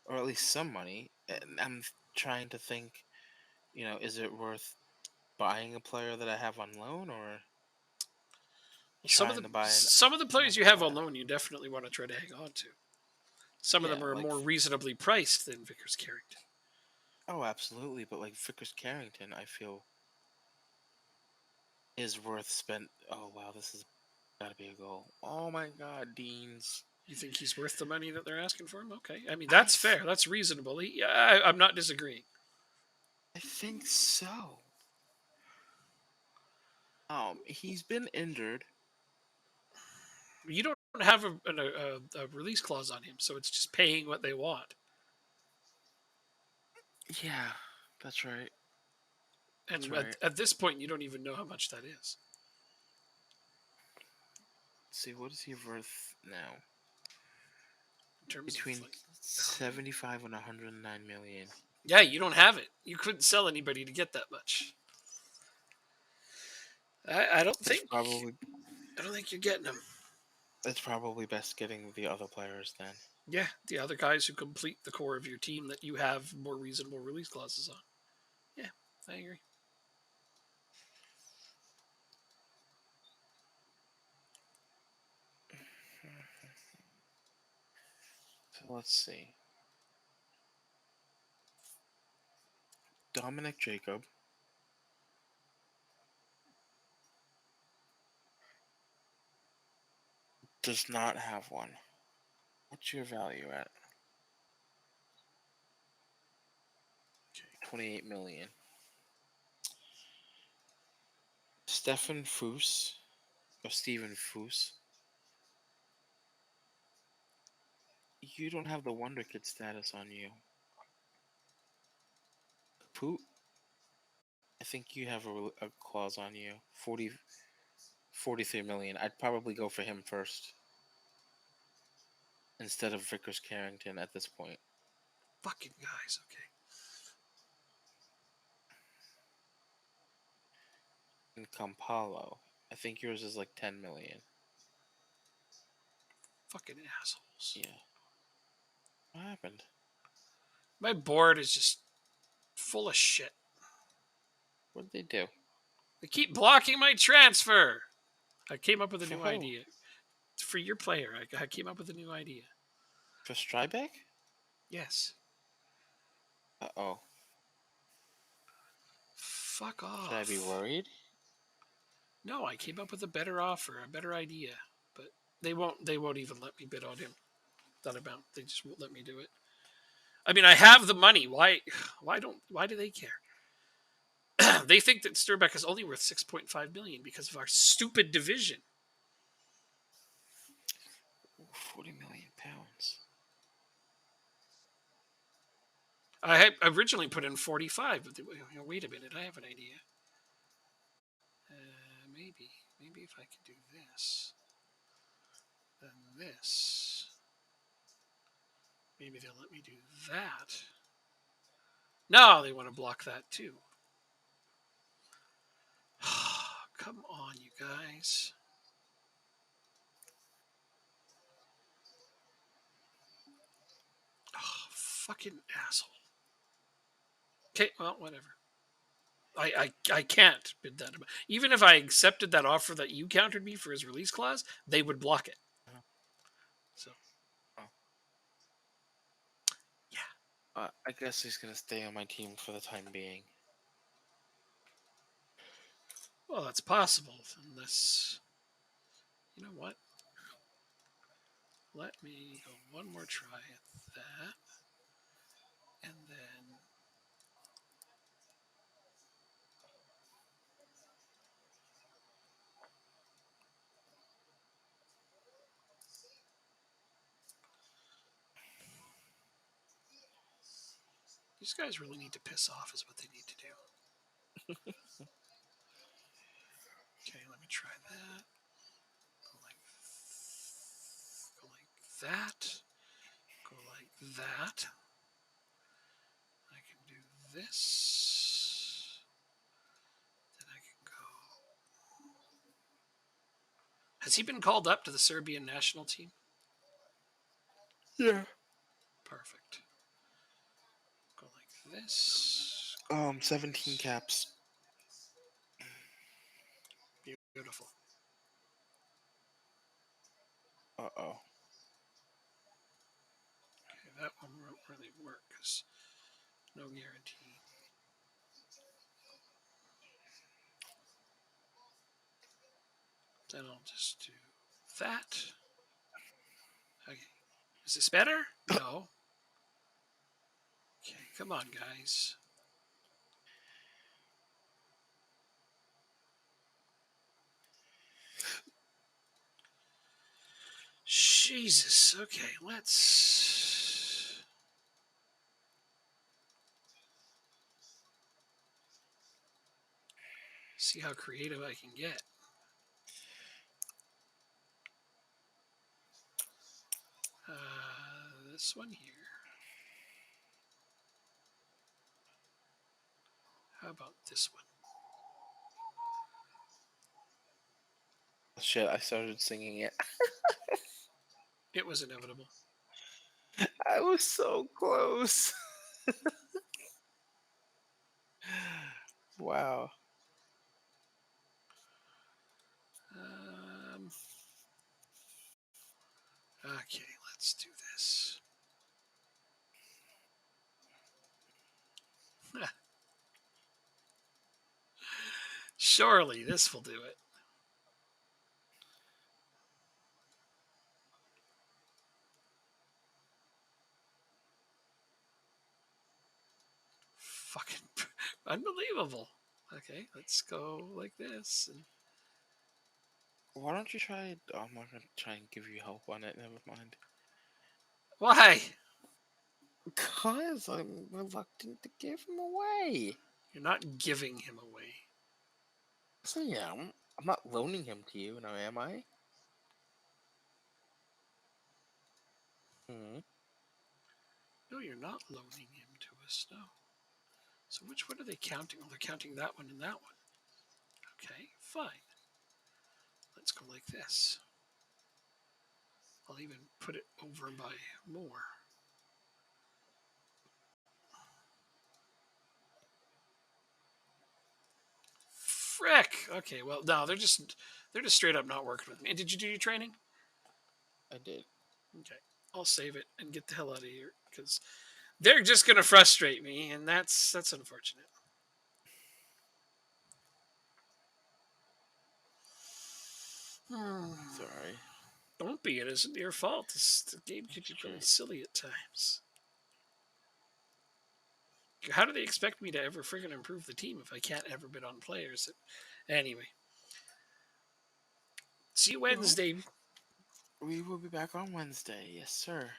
or at least some money, and I'm trying to think, is it worth buying a player that I have on loan or trying to buy Some of the players another you have on player? loan, you definitely want to try to hang on to. Some of Yeah, them are like more reasonably priced than Vickers Carrington. oh, absolutely, but like Vickers Carrington, I feel is worth spent. Oh wow, this has got to be a goal. Oh my God, Deans. You think he's worth the money that they're asking for him? Okay, I mean I that's fair. That's reasonable. I'm not disagreeing. I think so. He's been injured. You don't have a release clause on him, so it's just paying what they want. Yeah, that's right. That's And right. at this point, you don't even know how much that is. Let's see, what is he worth now? In terms of Between like, 75 and 109 million. yeah, you don't have it. You couldn't sell anybody to get that much. I don't It's think. probably I don't think you're getting them. it's probably best getting the other players then. Yeah, the other guys who complete the core of your team that you have more reasonable release clauses on. Yeah, I agree. So let's see. Dominic Jacob. Does not have one. What's your value at? 28 million. Stefan Foos, or Stephen Foos. You don't have the Wonder Kid status on you. Poot, I think you have a clause on you. 43 million. I'd probably go for him first instead of Vickers Carrington at this point. Fucking guys, okay. And Campalo, I think yours is like 10 million. Fucking assholes. Yeah. What happened? My board is just full of shit. What did they do? They keep blocking my transfer. I came up with a For new who? idea. For your player, I came up with a new idea. For Strybeck? Yes. Uh-oh. Fuck off. Should I be worried? No, I came up with a better offer, a better idea, but they won't even let me bid on him. That amount. They just won't let me do it. I mean, I have the money. Why do they care? They think that Sturbeck is only worth 6.5 million because of our stupid division. 40 million pounds. I had originally put in 45, but wait a minute, I have an idea. Maybe if I could do this, then this. Maybe they'll let me do that. No, they want to block that too. Come on, you guys. Oh, fucking asshole. Okay, well, whatever. I can't bid that. Even if I accepted that offer that you countered me for his release clause, they would block it. Uh-huh. So, Oh. yeah. I guess he's gonna stay on my team for the time being. Well, that's possible. Unless, you know what? Let me go one more try at that. And then these guys really need to piss off is what they need to do. Okay, let me try that. Like that. Go like that. I can do this. Then I can go. Has he been called up to the Serbian national team? Yeah. Perfect. Go like this. 17 caps. Beautiful. Uh oh. Okay, that one won't really work because no guarantee. Then I'll just do that. Okay. Is this better? No. Okay, come on, guys. Jesus. Okay, let's see how creative I can get. This one here. How about this one? Shit, I started singing it. It was inevitable. I was so close. Wow. Okay, let's do this. Surely this will do it. Fucking unbelievable. Okay, let's go like this. And Why don't you try? Oh, I'm not gonna try and give you help on it. Never mind. why? Because I'm reluctant to give him away. You're not giving him away. So yeah, I'm not loaning him to you now, am I? Hmm. No, you're not loaning him to us, no. So which one are they counting? Oh, they're counting that one and that one. Okay, fine. Let's go like this. I'll even put it over by more. Frick! Okay, well, no, they're just straight up not working with me. And did you do your training? I did. Okay, I'll save it and get the hell out of here because they're just gonna frustrate me, and that's unfortunate. Sorry. Don't be. It isn't your fault. The game can It's be true. really silly at times. How do they expect me to ever friggin' improve the team if I can't ever bid on players? Anyway, see you Wednesday. We will be back on Wednesday. Yes, sir.